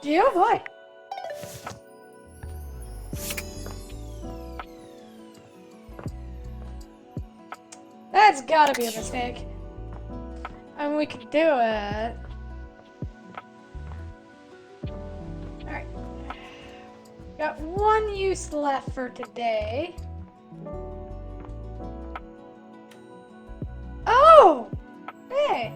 Yeah, boy. That's gotta be a mistake. I mean, we could do it. Alright. Got one use left for today. Oh! Hey!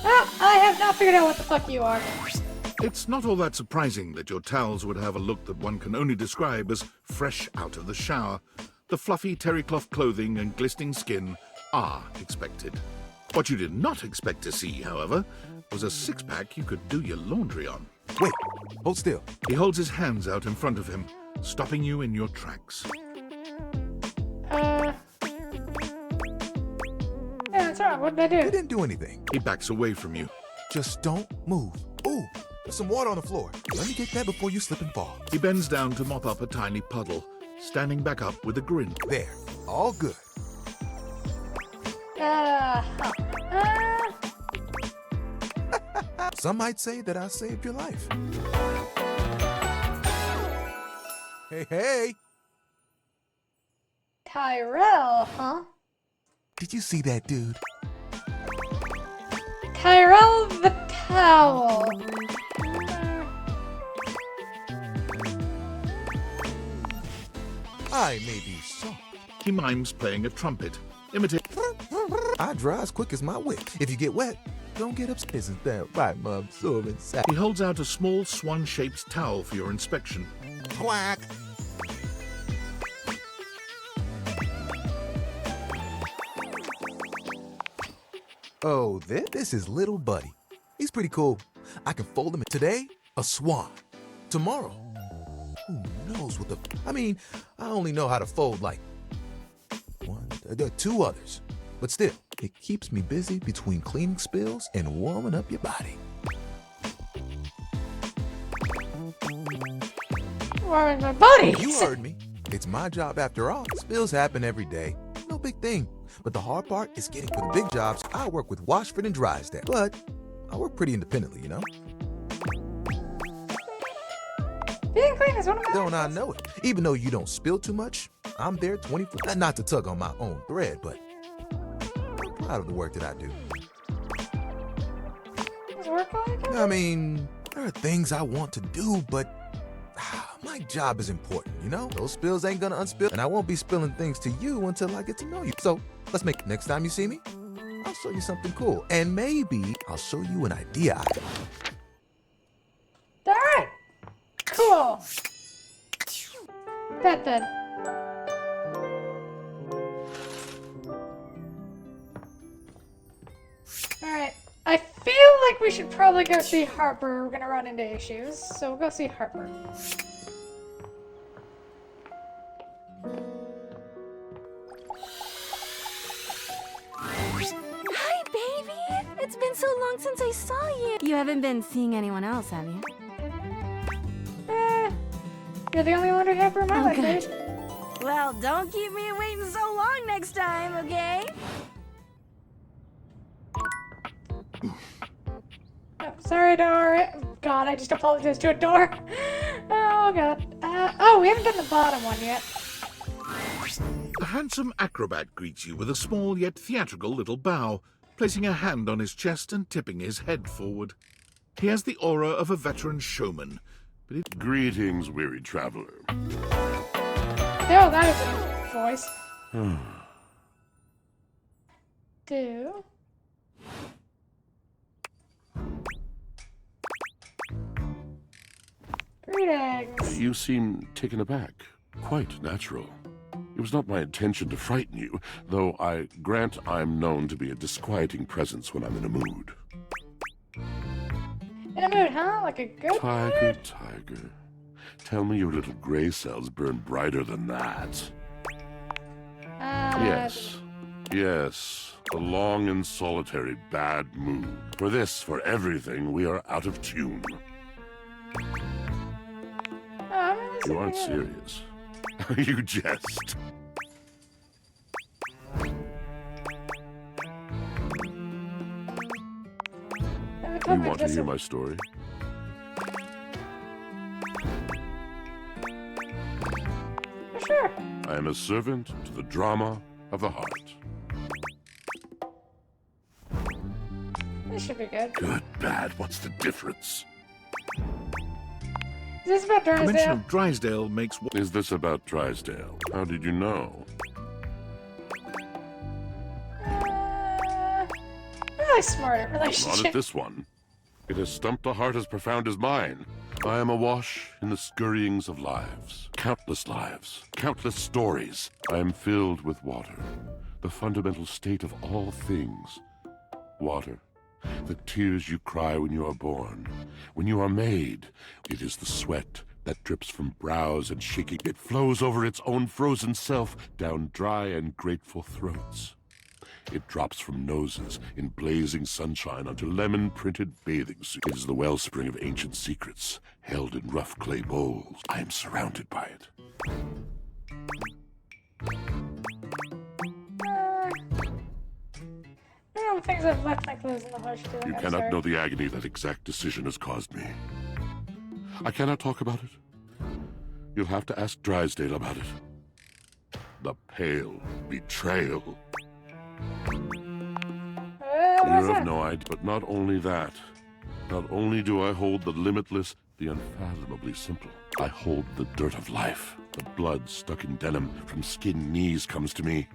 Ah, I have not figured out what the fuck you are. It's not all that surprising that your towels would have a look that one can only describe as fresh out of the shower. The fluffy terry cloth clothing and glistening skin are expected. What you did not expect to see, however, was a six-pack you could do your laundry on. Wait, hold still. He holds his hands out in front of him, stopping you in your tracks. Yeah, that's wrong. What did I do? You didn't do anything. He backs away from you. Just don't move. Ooh, there's some water on the floor. Let me get that before you slip and fall. He bends down to mop up a tiny puddle, standing back up with a grin. There, all good. Some might say that I saved your life. Hey, hey! Tyrell, huh? Did you see that dude? Tyrell the Towel. I may be soft. He mimes playing a trumpet, imitate. I dry as quick as my wit. If you get wet, don't get upset. Isn't that right, my absorbent sack? He holds out a small swan-shaped towel for your inspection. Quack! Oh, this is little buddy. He's pretty cool. I can fold him today, a swan. Tomorrow, who knows what the... I mean, I only know how to fold like two others. But still, it keeps me busy between cleaning spills and warming up your body. Warming my body. You heard me. It's my job after all. Spills happen every day. No big thing. But the hard part is getting for the big jobs. I work with Washford and Drysdale. But I work pretty independently, you know? Being clean is one of my Don't I know it? Even though you don't spill too much, I'm there 24. Not to tug on my own thread, but I'm proud of the work that I do. Does work like it? I mean, there are things I want to do, but my job is important, you know? Those spills ain't gonna unspill, and I won't be spilling things to you until I get to know you. So let's make next time you see me, I'll show you something cool. And maybe I'll show you an idea. Alright. Cool. Bet then. Alright. I feel like we should probably go see Harper. We're gonna run into issues, so we'll go see Harper. Hi, baby! It's been so long since I saw you. You haven't been seeing anyone else, have you? You're the only one who have her in my life, good. dude. Well, don't keep me waiting so long next time, okay? Oh, sorry, door. God, I just apologized to a door. Oh, God. Oh, we haven't done the bottom one yet. A handsome acrobat greets you with a small yet theatrical little bow, placing a hand on his chest and tipping his head forward. He has the aura of a veteran showman, but it... Greetings, weary traveler. Oh, that is a voice. Do. Greetings. You seem taken aback. Quite natural. It was not my intention to frighten you, though I grant I'm known to be a disquieting presence when I'm in a mood. In a mood, huh? Like a good Tiger, mood? tiger. Tell me your little gray cells burn brighter than that. Yes. Yes. A long and solitary bad mood. For this, for everything, we are out of tune. You aren't serious. You jest. You want to hear my story? sure. I am a servant to the drama of the heart. This should be good. Good, bad, what's the difference? Is this about The mention Drysdale? of Drysdale makes... Is this about Drysdale? How did you know? Really smart at Not relationship. at this one. It has stumped a heart as profound as mine. I am awash in the scurryings of lives. Countless stories. I am filled with water, the fundamental state of all things. Water. The tears you cry when you are born, when you are made. It is the sweat that drips from brows and shaking. It flows over its own frozen self down dry and grateful throats. It drops from noses in blazing sunshine onto lemon-printed bathing suits. It is the wellspring of ancient secrets, held in rough clay bowls. I am surrounded by it. I don't think I've left my clothes in the hush too. You cannot know the agony that exact decision has caused me. I cannot talk about it. You'll have to ask Drysdale about it. The pale betrayal. You have no idea. But not only that. Not only do I hold the limitless, the unfathomably simple. I hold the dirt of life. The blood stuck in denim from skinned knees comes to me.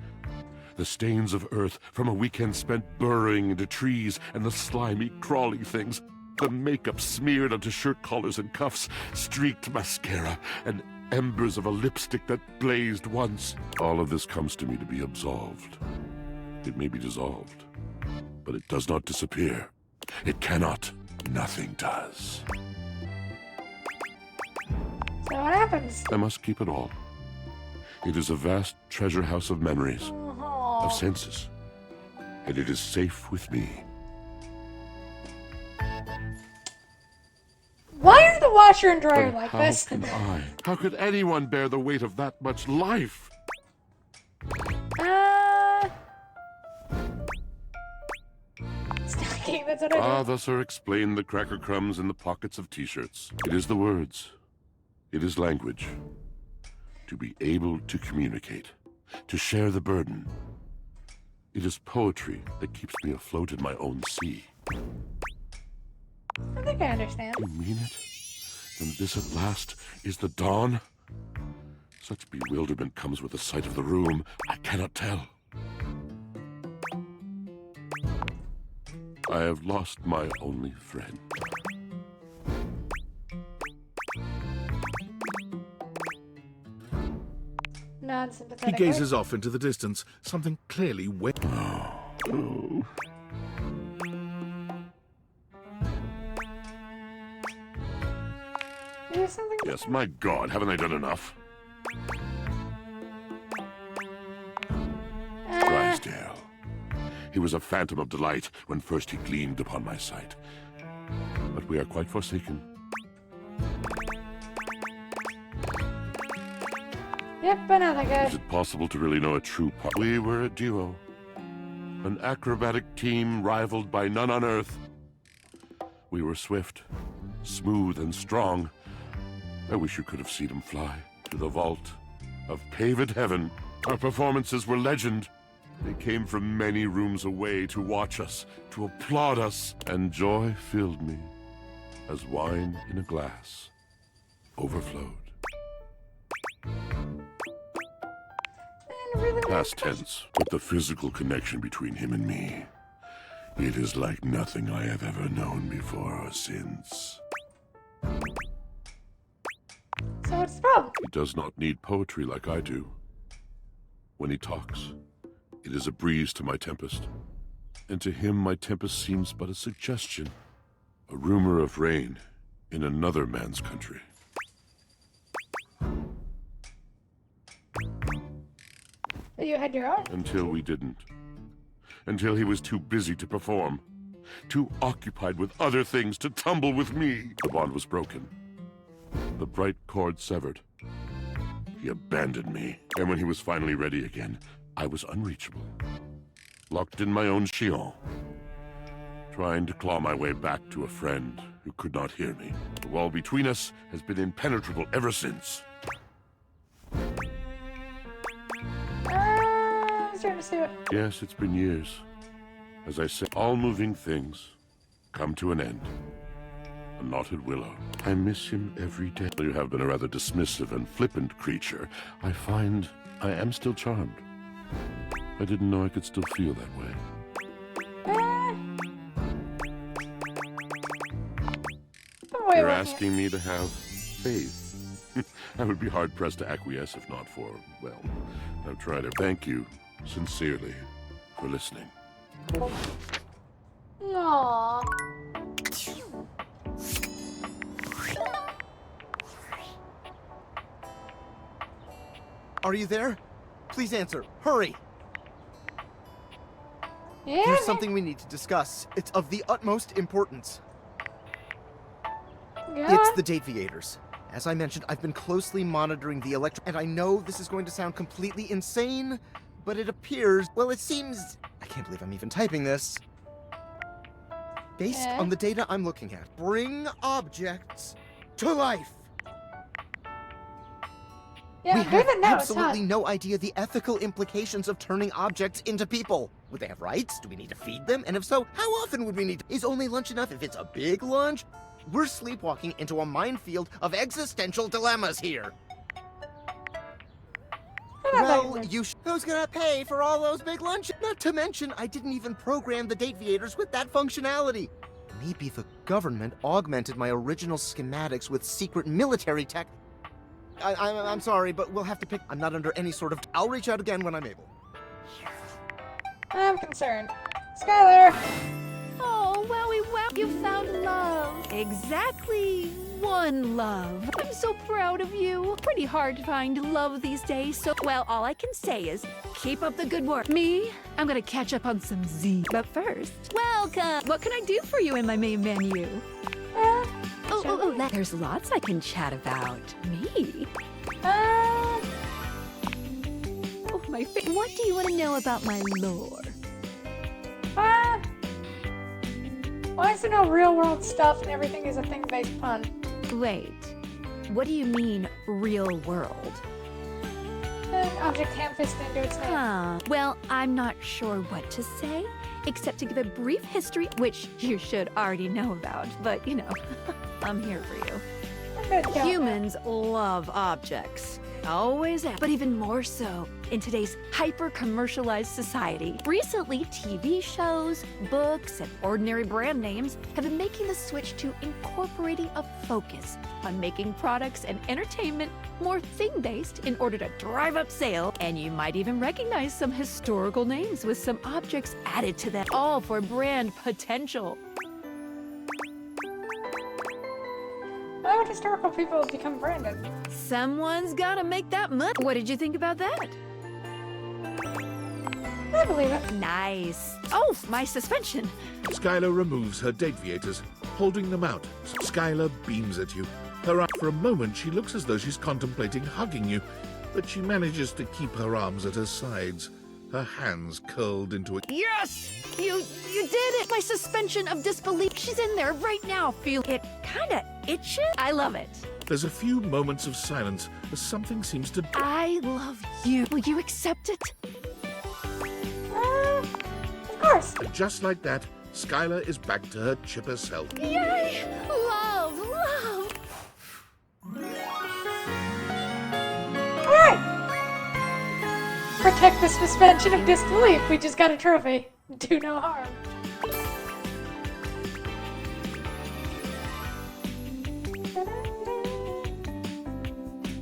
The stains of earth from a weekend spent burrowing into trees, and the slimy, crawly things. The makeup smeared onto shirt collars and cuffs, streaked mascara, and embers of a lipstick that blazed once. All of this comes to me to be absolved. It may be dissolved, but it does not disappear. It cannot. Nothing does. So what happens? I must keep it all. It is a vast treasure house of memories, of senses, and it is safe with me. Why are the washer and dryer But like how this? can I? How could anyone bear the weight of that much life? Stacking, that's what I Ah, do. thus are explained the cracker crumbs in the pockets of t-shirts. It is the words. It is language. To be able to communicate. To share the burden. It is poetry that keeps me afloat in my own sea. I think I understand. You mean it? Then this at last is the dawn? Such bewilderment comes with the sight of the room. I cannot tell. I have lost my only friend. He Non-sympathetic. gazes off into the distance, something clearly wet. Oh. There's something. Yes, my God, haven't I done enough? Drysdale. He was a phantom of delight when first he gleamed upon my sight. But we are quite forsaken. Yep, another guy. Is it possible to really know a true We were a duo. An acrobatic team rivaled by none on Earth. We were swift, smooth, and strong. I wish you could have seen him fly to the vault of paved heaven. Our performances were legend. They came from many rooms away to watch us, to applaud us, and joy filled me as wine in a glass overflowed. Past tense, but the physical connection between him and me, it is like nothing I have ever known before or since. So what's the problem? He does not need poetry like I do. When he talks, it is a breeze to my tempest, and to him my tempest seems but a suggestion, a rumor of rain in another man's country. You had your own? Until we didn't. Until he was too busy to perform. Too occupied with other things to tumble with me. The bond was broken. The bright cord severed. He abandoned me. And when he was finally ready again, I was unreachable. Locked in my own chillon. Trying to claw my way back to a friend who could not hear me. The wall between us has been impenetrable ever since. I'm starting to see it. Yes, it's been years. As I said, all moving things come to an end. A knotted willow. I miss him every day. You have been a rather dismissive and flippant creature. I find I am still charmed. I didn't know I could still feel that way. You're asking me to have faith. I would be hard-pressed to acquiesce if not for, well, I've tried to thank you sincerely for listening. Aww. Are you there? Please answer. Hurry! Yeah? Here's something we need to discuss. It's of the utmost importance. It's the Dateviators. As I mentioned, I've been closely monitoring the and I know this is going to sound completely insane, but it appears, well, it seems, I can't believe I'm even typing this. Based on the data I'm looking at, bring objects to life. Yeah, We do have the notes, absolutely no idea the ethical implications of turning objects into people. Would they have rights? Do we need to feed them? And if so, how often would we need to? Is only lunch enough if it's a big lunch? We're sleepwalking into a minefield of existential dilemmas here. Well, who's gonna pay for all those big lunches? Not to mention, I didn't even program the Dateviators with that functionality. Maybe the government augmented my original schematics with secret military tech. I'm sorry, but we'll have to pick. I'm not under any sort of. I'll reach out again when I'm able. I'm concerned. Skylar! Oh, wowie wow, you found love. Exactly one love. I'm so proud of you. Pretty hard to find love these days, so, well, all I can say is keep up the good work. Me, I'm gonna catch up on some Z. But first, welcome. What can I do for you in my main menu? There's lots I can chat about. Me? Oh, what do you want to know about my lore? Why is there no real world stuff and everything is a thing-based pun? Wait, what do you mean, real world? An object ham-fisted into its name. Well, I'm not sure what to say, except to give a brief history, which you should already know about, but you know, I'm here for you. Humans love objects. Always have, but even more so in today's hyper-commercialized society. Recently, TV shows, books, and ordinary brand names have been making the switch to incorporating a focus on making products and entertainment more thing-based in order to drive up sales. And you might even recognize some historical names with some objects added to them, all for brand potential. Why would historical people become branded? Someone's gotta make that money. What did you think about that? I believe it. Nice. Oh, my suspension. Skylar removes her Dateviators, holding them out. Skylar beams at you. For a moment, she looks as though she's contemplating hugging you, but she manages to keep her arms at her sides, her hands curled into a... Yes! You did it! My suspension of disbelief. She's in there right now. Feel it kinda itches? I love it. There's a few moments of silence as something seems to... I love you. Will you accept it? Of course. And just like that, Skylar is back to her chipper self. Yay! Love, love! Alright! Protect the suspension of disbelief. We just got a trophy. Do no harm.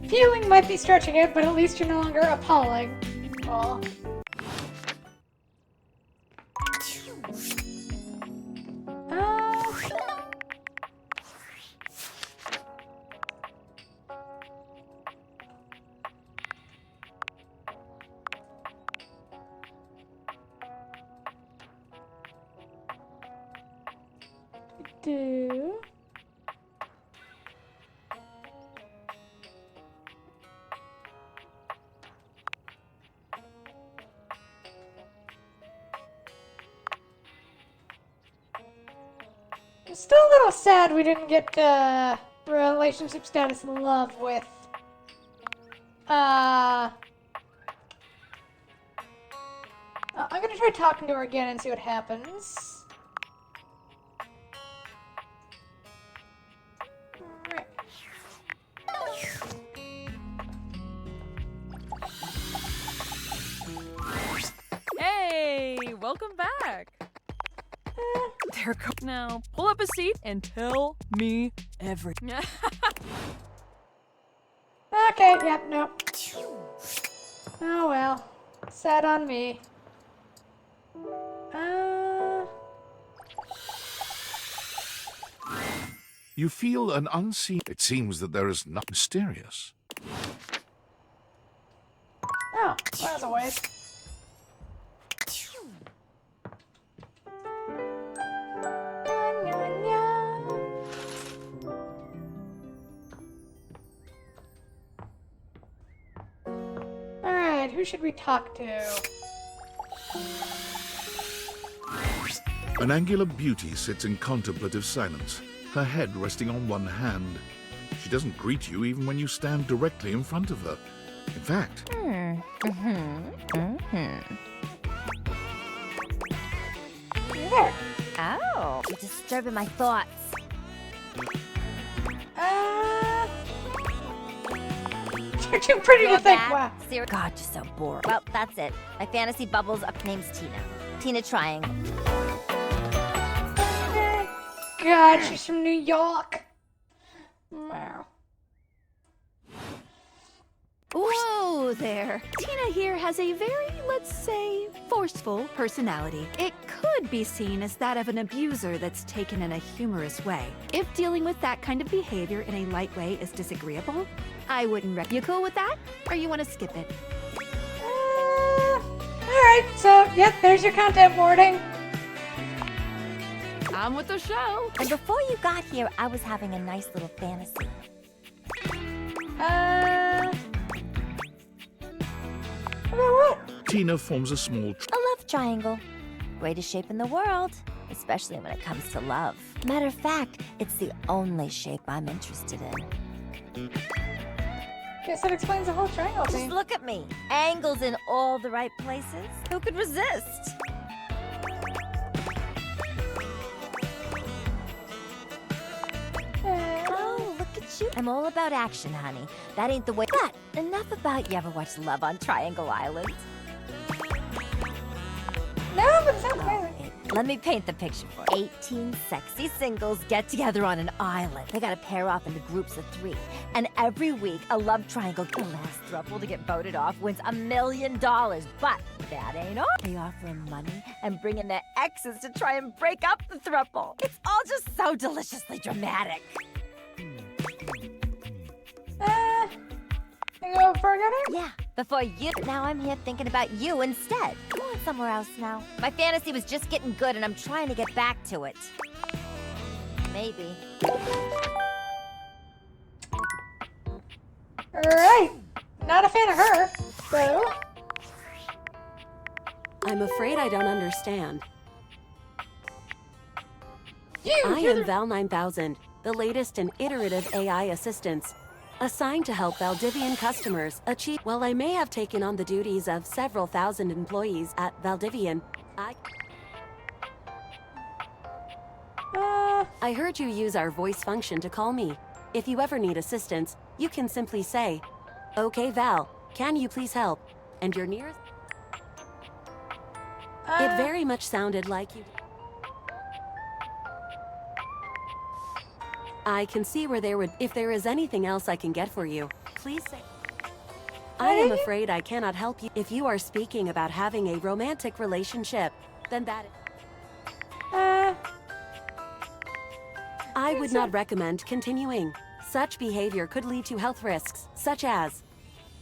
Feeling might be stretching it, but at least you're no longer appalling. Aw. Do... I'm still a little sad we didn't get relationship status love with I'm gonna try talking to her again and see what happens. Right. Hey, welcome back. There go. Now, pull up a seat and tell me everything. Okay, yep, nope. Oh well. Sad on me. You feel an unseen... It seems that there is nothing mysterious. Oh, that was a waste. Alright, who should we talk to? An angular beauty sits in contemplative silence, her head resting on one hand. She doesn't greet you even when you stand directly in front of her. In fact... There. Oh, you're disturbing my thoughts. You're too pretty to think, wow. God, you're so bored. Well, that's it. My fantasy bubbles up name's Tina. Tina Triangle. God, she's from New York. Wow. Whoa there. Tina here has a very, let's say, forceful personality. It could be seen as that of an abuser that's taken in a humorous way. If dealing with that kind of behavior in a light way is disagreeable, I wouldn't recommend. You cool with that? Or you want to skip it? Alright, so, yep, there's your content warning. I'm with the show. And before you got here, I was having a nice little fantasy. Tina forms a small... A love triangle. Greatest shape in the world, especially when it comes to love. Matter of fact, it's the only shape I'm interested in. Guess that explains the whole triangle Just thing. look at me. Angles in all the right places. Who could resist? Oh, look at you. I'm all about action, honey. That ain't the way. But enough about you ever watched Love on Triangle Island? No, but it's not crazy. Let me paint the picture for you. 18 sexy singles get together on an island. They gotta pair off into groups of 3. And every week, a love triangle, the last throuple to get voted off, wins $1 million. But that ain't all. They offer 'em money and bring in their exes to try and break up the throuple. It's all just so deliciously dramatic. You go before I got here? Yeah, before you. Now I'm here thinking about you instead. I'm going somewhere else now. My fantasy was just getting good, and I'm trying to get back to it. Maybe. Alright. Not a fan of her, so... I'm afraid I don't understand. I you're am the- Val 9000, the latest in iterative AI assistants, assigned to help Valdivian customers achieve. While I may have taken on the duties of several thousand employees at Valdivian, I heard you use our voice function to call me. If you ever need assistance, you can simply say, "Okay, Val, can you please help?" And you're nearest. It very much sounded like you. I can see where there would. If there is anything else I can get for you, please say. I am afraid I cannot help you. If you are speaking about having a romantic relationship, then that. I would not recommend continuing. Such behavior could lead to health risks, such as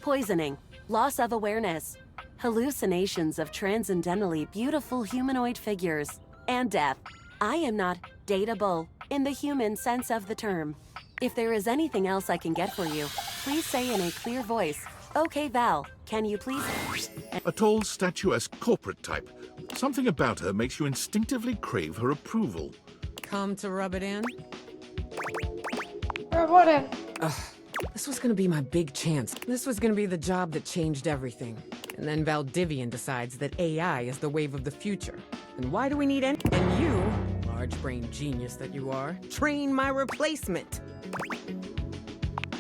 poisoning, loss of awareness, hallucinations of transcendently beautiful humanoid figures, and death. I am not dateable in the human sense of the term. If there is anything else I can get for you, please say in a clear voice, "Okay, Val, can you please?" A tall, statuesque corporate type. Something about her makes you instinctively crave her approval. Come to rub it in? Rub what in? This was gonna be my big chance. This was gonna be the job that changed everything. And then Valdivian decides that AI is the wave of the future. And why do we need any? And you, large brain genius that you are, train my replacement.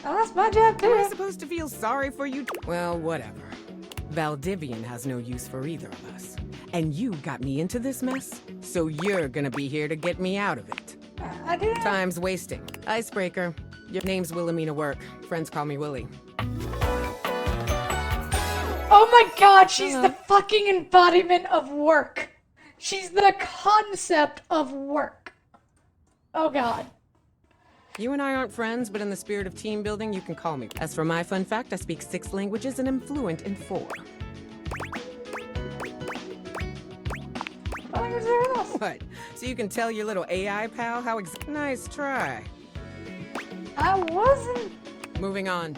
Oh, that's my job too. Am I supposed to feel sorry for you? Well, whatever. Valdivian has no use for either of us. And you got me into this mess, so you're gonna be here to get me out of it. I didn't. Time's wasting. Icebreaker. Your name's Wilhelmina Work. Friends call me Willie. Oh my god, she's the fucking embodiment of work. She's the concept of work. Oh god. You and I aren't friends, but in the spirit of team building, you can call me. As for my fun fact, I speak 6 languages and am fluent in 4. What? So you can tell your little AI pal how nice try. I wasn't. Moving on.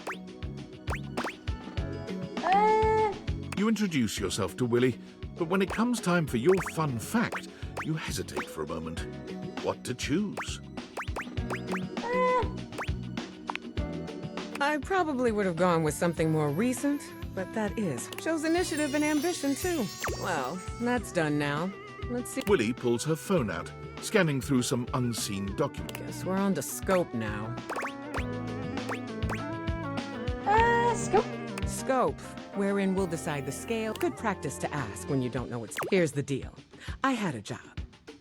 You introduce yourself to Willie, but when it comes time for your fun fact, you hesitate for a moment. What to choose? I probably would have gone with something more recent, but that shows initiative and ambition too. Well, that's done now. Let's see. Willie pulls her phone out, scanning through some unseen documents. Guess we're on to scope now. Scope. Scope, wherein we'll decide the scale. Good practice to ask when you don't know what's. Here's the deal. I had a job.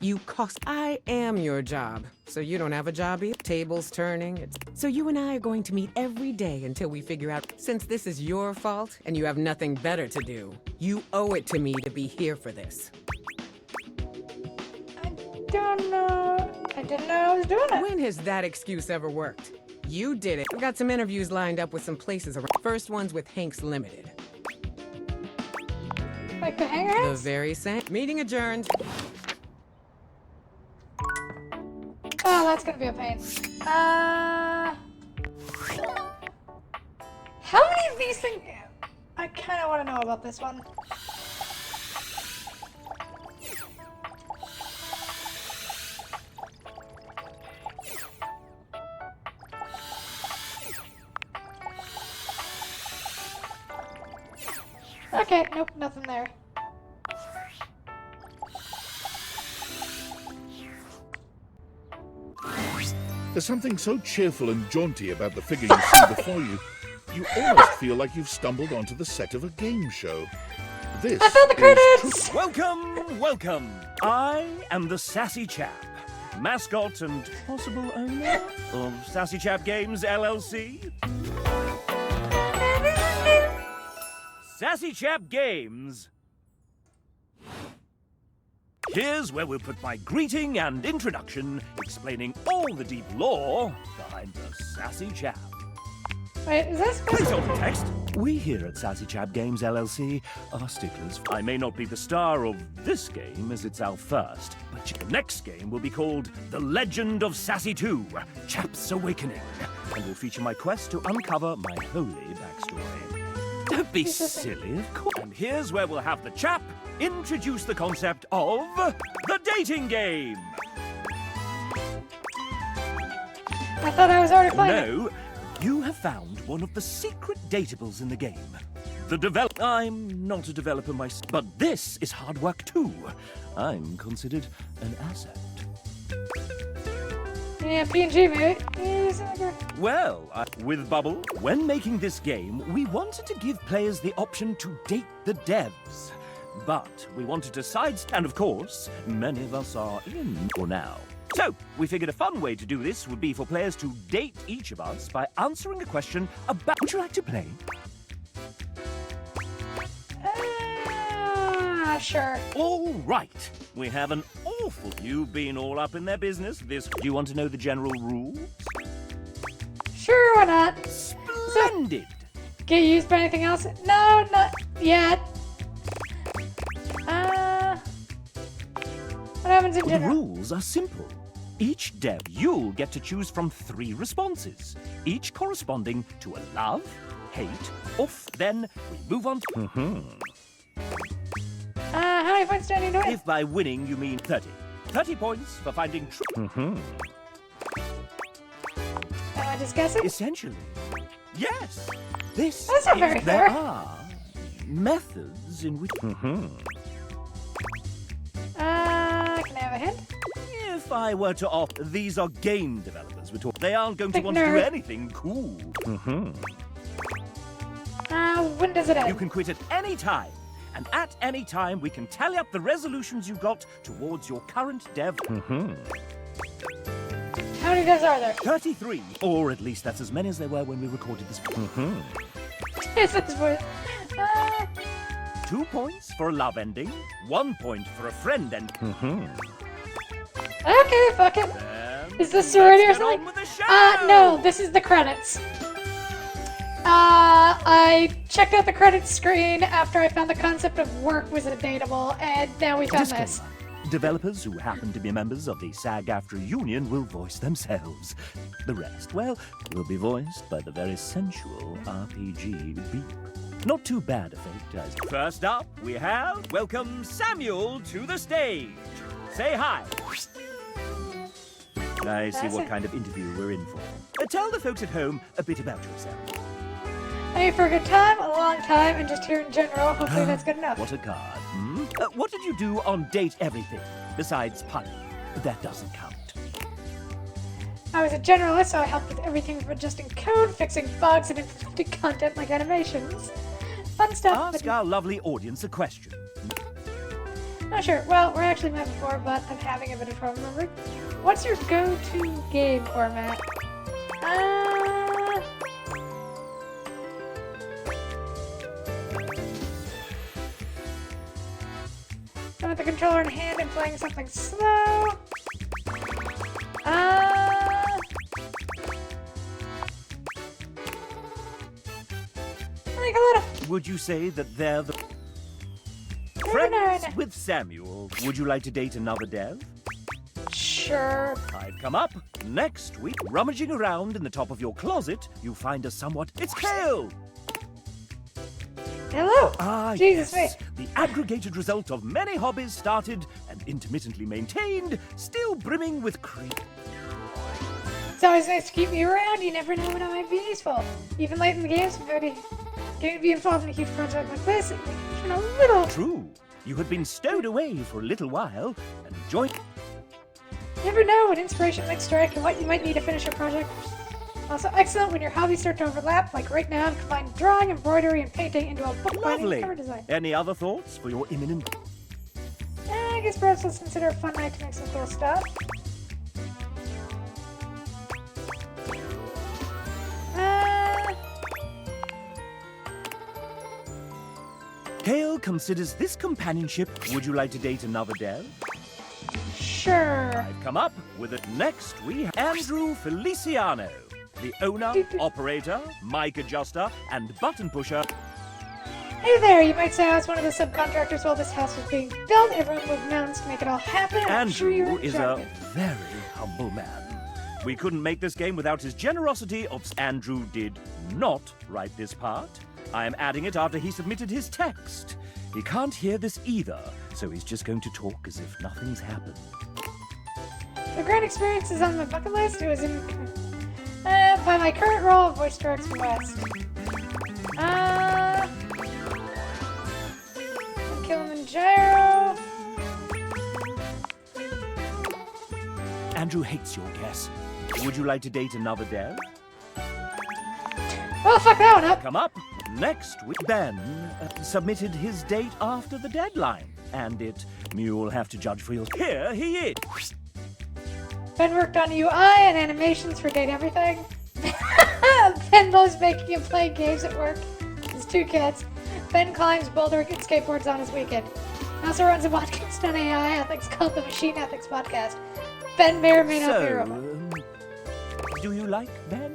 You cost. I am your job, so you don't have a job either. Tables turning. So you and I are going to meet every day until we figure out. Since this is your fault and you have nothing better to do, you owe it to me to be here for this. Don't know. I didn't know I was doing it. When has that excuse ever worked? You did it. I've got some interviews lined up with some places around. First one's with Hanks Limited. Like the hanger? The very same. Meeting adjourned. Oh, that's gonna be a pain. How many of these things? I kind of want to know about this one. Okay, nope, nothing there. There's something so cheerful and jaunty about the figure you see before you, you almost feel like you've stumbled onto the set of a game show. This I found the credits! Welcome, welcome. I am the Sassy Chap, mascot and possible owner of Sassy Chap Games LLC. Sassy Chap Games. Here's where we'll put my greeting and introduction, explaining all the deep lore behind the Sassy Chap. Wait, is this Please hold the text. We here at Sassy Chap Games LLC are sticklers. I may not be the star of this game as it's our first, but the next game will be called The Legend of Sassy 2, Chap's Awakening, and will feature my quest to uncover my holy backstory. Don't be silly, of course. And here's where we'll have the chap introduce the concept of the dating game. I thought I was already playing it. No, you have found one of the secret datables in the game. I'm not a developer myself, but this is hard work too. I'm considered an asset. Yeah, PNG, baby. Well, with Bubble, when making this game, we wanted to give players the option to date the devs. But we wanted to sidestep, and of course, many of us are in for now. So, we figured a fun way to do this would be for players to date each of us by answering a question about... Would you like to play? Sure. All right. We have an awful few being all up in their business. Do you want to know the general rules? Sure, why not? Splendid. Get used by anything else? No, not yet. What happens in The general? rules are simple. Each dev, you'll get to choose from 3 responses, each corresponding to a love, hate, or then we move on to... How many points do I need to win? If by winning you mean 30. 30 points for finding true. Am I just guessing? Essentially. Yes. This That's not very there fair. are methods in which... Can I have a hint? If I were to offer... These are game developers we're talking. They aren't going to Big want to do nerd. anything cool. When does it end? You can quit at any time. And at any time, we can tally up the resolutions you got towards your current dev. How many devs are there? 33. Or at least that's as many as there were when we recorded this. Is this voice? 2 points for a love ending, 1 point for a friend ending. Okay, fuck it. Is this sorority or something? No, this is the credits. I checked out the credits screen after I found the concept of work was dateable, and now we found this. Developers who happen to be members of the SAG-AFTRA union will voice themselves. The rest, well, will be voiced by the very sensual RPG Beep. Not too bad a fate, as... First up, we have... Welcome Samuel to the stage. Say hi. I see what kind of interview we're in for. Tell the folks at home a bit about yourself. I'm here for a good time, a long time, and just here in general. Hopefully that's good enough. What a card. What did you do on Date Everything, besides punning? That doesn't count. I was a generalist, so I helped with everything from adjusting code, fixing bugs, and implementing content like animations. Fun stuff. Ask our lovely audience a question. Oh, sure. Well, we're actually met before, but I'm having a bit of trouble remembering. What's your go-to game format? Going with the controller in hand and playing something slow. Would you say that they're the... Friends with Samuel. Would you like to date another dev? Sure. I've come up. Next week, rummaging around in the top of your closet, you find a somewhat... It's Kale! Hello! Jesus, yes. The aggregated result of many hobbies started and intermittently maintained, still brimming with creep. It's always nice to keep me around. You never know when I might be useful. Even late in the game, getting to be involved in a huge project like this, it makes me a little... True. You had been stowed away for a little while and joined... You never know when inspiration might strike and what you might need to finish a project. Also excellent when your hobbies start to overlap, like right now I'm combining drawing, embroidery, and painting into a bookbinding cover design. Any other thoughts for your imminent... I guess perhaps let's consider a fun night to make some cool stuff. Kale considers this companionship. Would you like to date another dev? Sure. I've come up with it. Next, we have Andrew Feliciano, the owner, operator, mic adjuster, and button pusher. Hey there, you might say I was one of the subcontractors while this house was being built. Everyone moved mountains to make it all happen. I'm sure you're Andrew is a enjoying it. very humble man. We couldn't make this game without his generosity. Andrew did not write this part. I am adding it after he submitted his text. He can't hear this either, so he's just going to talk as if nothing's happened. The grand experience is on my bucket list. It was in by my current role of voice director from West. Kilimanjaro. Andrew hates your guess. Would you like to date another dev? Well, fuck that one up. Come up. Next week, Ben submitted his date after the deadline, and you'll have to judge for yourself. Here he is. Ben worked on UI and animations for Date Everything. Ben loves making and playing games at work. His 2 kids. Ben climbs, bouldering, and skateboards on his weekend. He also runs a podcast on AI ethics called the Machine Ethics Podcast. Ben may or may not be a robot. Do you like Ben?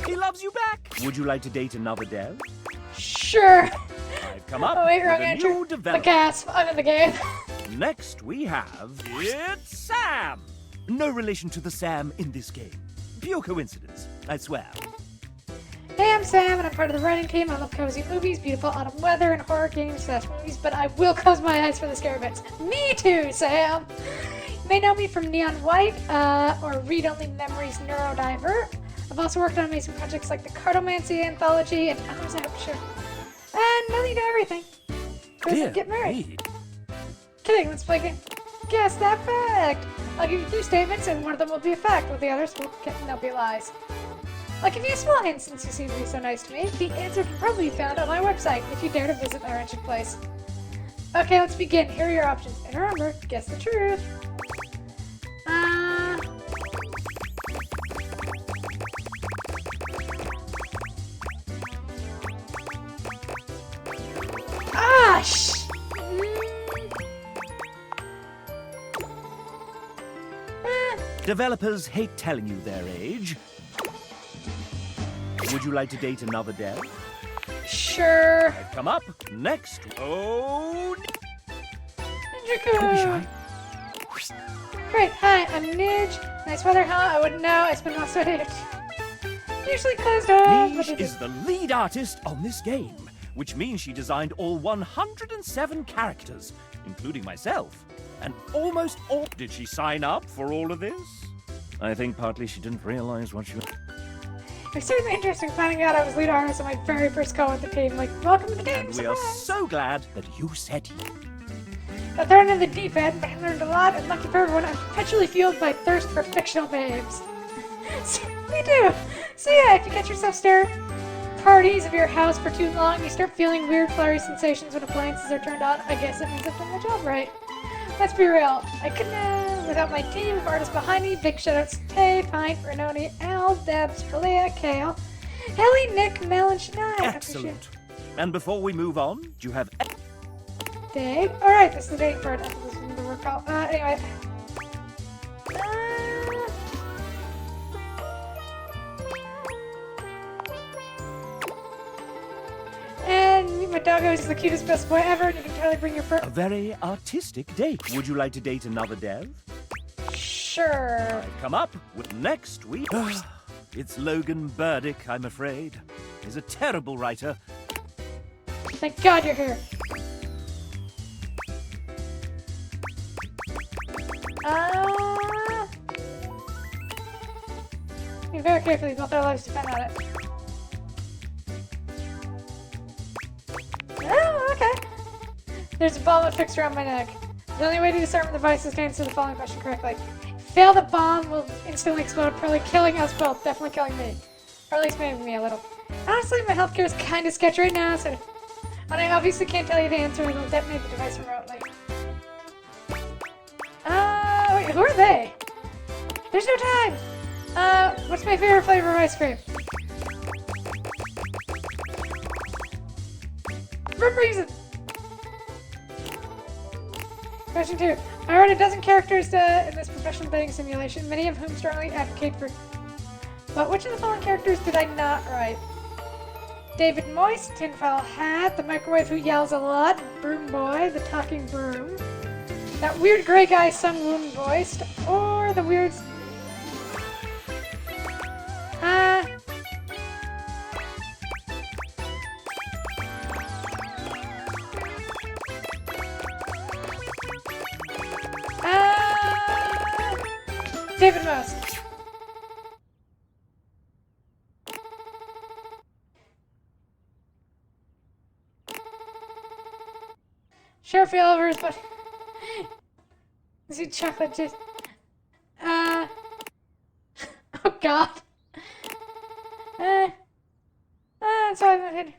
He loves you back. Would you like to date another dev? Sure. I've come up Oh, wait, with wrong a answer. new The development. gasp. I'm in the game. Next we have... It's Sam! No relation to the Sam in this game. Pure coincidence, I swear. Hey, I'm Sam, and I'm part of the writing team. I love cozy movies, beautiful autumn weather, and horror games / movies, but I will close my eyes for the scary bits. Me too, Sam! You may know me from Neon White, or Read Only Memories Neurodiver, I've also worked on amazing projects like the Cartomancy Anthology and others, I'm sure. And nothing to everything. Dear Get married. me. Kidding, let's play a game. Guess that fact! I'll give you 2 statements, and one of them will be a fact, while the others they'll be lies. I'll give you a small hint since you seem to be so nice to me. The answer can probably be found on my website if you dare to visit my wretched place. Okay, let's begin. Here are your options. And remember, guess the truth. Developers hate telling you their age. Would you like to date another dev? Sure. I've come up. Next. Oh, Ninja don't be shy. Great, hi, I'm Nidge. Nice weather, huh? I wouldn't know. I spend most of it usually closed off. Nidge is the lead artist on this game, which means she designed all 107 characters, including myself. And almost all... Did she sign up for all of this? I think partly she didn't realize what she... It was certainly interesting finding out I was lead artist on my very first go with the team. Like, welcome to the game, And we are so glad that you said got thrown in the deep end, but I learned a lot, and lucky for everyone, I'm perpetually fueled by thirst for fictional babes. Me too! So yeah, if you catch yourself staring parties of your house for too long, you start feeling weird flurry sensations when appliances are turned on, I guess it means I've done my job right. Let's be real, I couldn't without my team of artists behind me. Big shoutouts to Tay, Pint, Renoni, Al, Debs, Kalia, Kale, Ellie, Nick, Mel, and Shania. excellent. And before we move on, do you have... Date? Alright, this is the dating part. I think this is the work call. Anyway. And meet my doggo. He's the cutest, best boy ever, and you can totally bring your fur. A very artistic date. Would you like to date another dev? Sure. Come up with next week. It's Logan Burdick, I'm afraid. He's a terrible writer. Thank God you're here. Very carefully, both our lives depend on it. Oh, okay. There's a bomb fixed around my neck. The only way to disarm the device is to answer the following question correctly. Fail the bomb will instantly explode, probably killing us both, definitely killing me. Or at least maybe me a little. Honestly, my healthcare is kind of sketchy right now, so... And I obviously can't tell you the answer, it'll detonate the device remotely. Wait, who are they? There's no time! What's my favorite flavor of ice cream? For a reason! Question 2. I wrote a dozen characters in this professional betting simulation, many of whom strongly advocate for... But which of the following characters did I not write? David Moist, Tinfoil Hat, the microwave who yells a lot, Broom Boy, the talking broom, that weird gray guy Sung Woon voiced, or the weird... David Mouse. Sure feel over his butt. Is he chocolate just... Oh god. So I went ahead.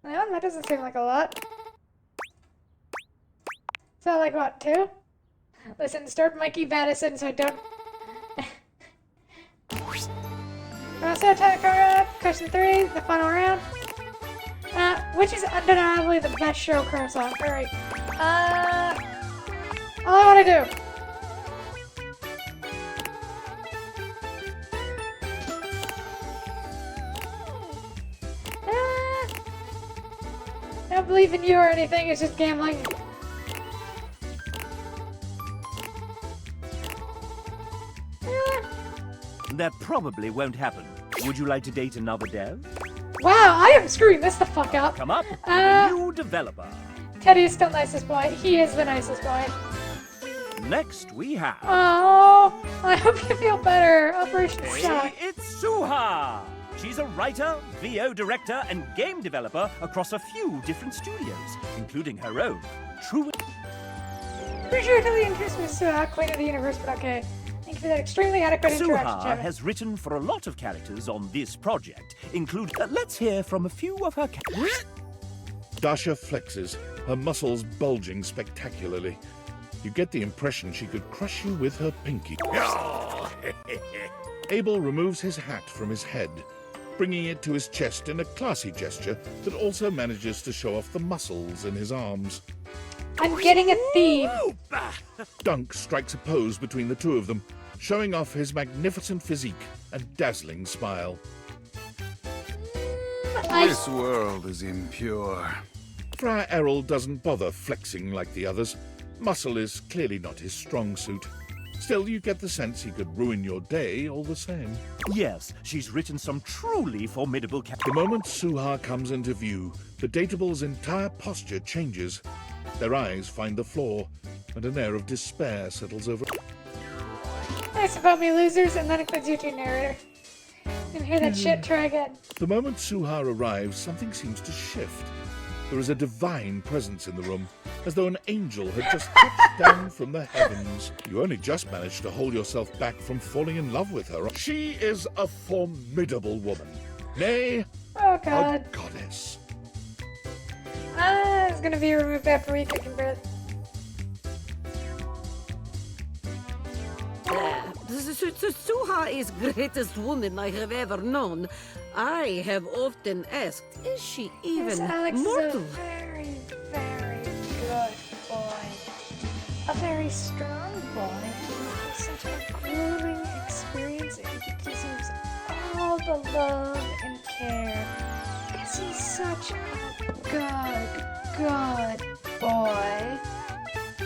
Well, that doesn't seem like a lot. So like what, 2? Listen, start Mikey Madison so I don't... So question 3, the final round. Which is undeniably the best show curve song? Alright. All I want to do. I don't believe in you or anything, it's just gambling. That probably won't happen. Would you like to date another dev? Wow, I am screwing this the fuck up. Come up with a new developer. Teddy is still nicest boy. He is the nicest boy. Next, we have... Oh, I hope you feel better. Operation Shock. Hey, it's Suha! She's a writer, VO director, and game developer across a few different studios, including her own. True... Pretty sure until the interest was Queen of the Universe, but okay. Thank you for that extremely adequate interaction, Suha Chapman. has written for a lot of characters on this project, including... let's hear from a few of her characters. Dasha flexes, her muscles bulging spectacularly. You get the impression she could crush you with her pinky. Abel removes his hat from his head, bringing it to his chest in a classy gesture that also manages to show off the muscles in his arms. I'm getting a theme. Dunk strikes a pose between the two of them, showing off his magnificent physique and dazzling smile. This world is impure. Friar Errol doesn't bother flexing like the others. Muscle is clearly not his strong suit. Still, you get the sense he could ruin your day all the same. Yes, she's written some truly formidable The moment Suha comes into view, the Datable's entire posture changes. Their eyes find the floor, and an air of despair settles over. Nice about me, losers, and that includes you two, narrator. And hear that shit, try again. The moment Suha arrives, something seems to shift. There is a divine presence in the room, as though an angel had just touched down from the heavens. You only just managed to hold yourself back from falling in love with her. She is a formidable woman. Nay, Oh god. a goddess. It's gonna be removed after we kick and breath. Suha is greatest woman I have ever known. I have often asked, is she even This Alex mortal? is a very, very good boy. A very strong boy. It's such a grueling experience and he deserves all the love and care. Because he's such a good boy.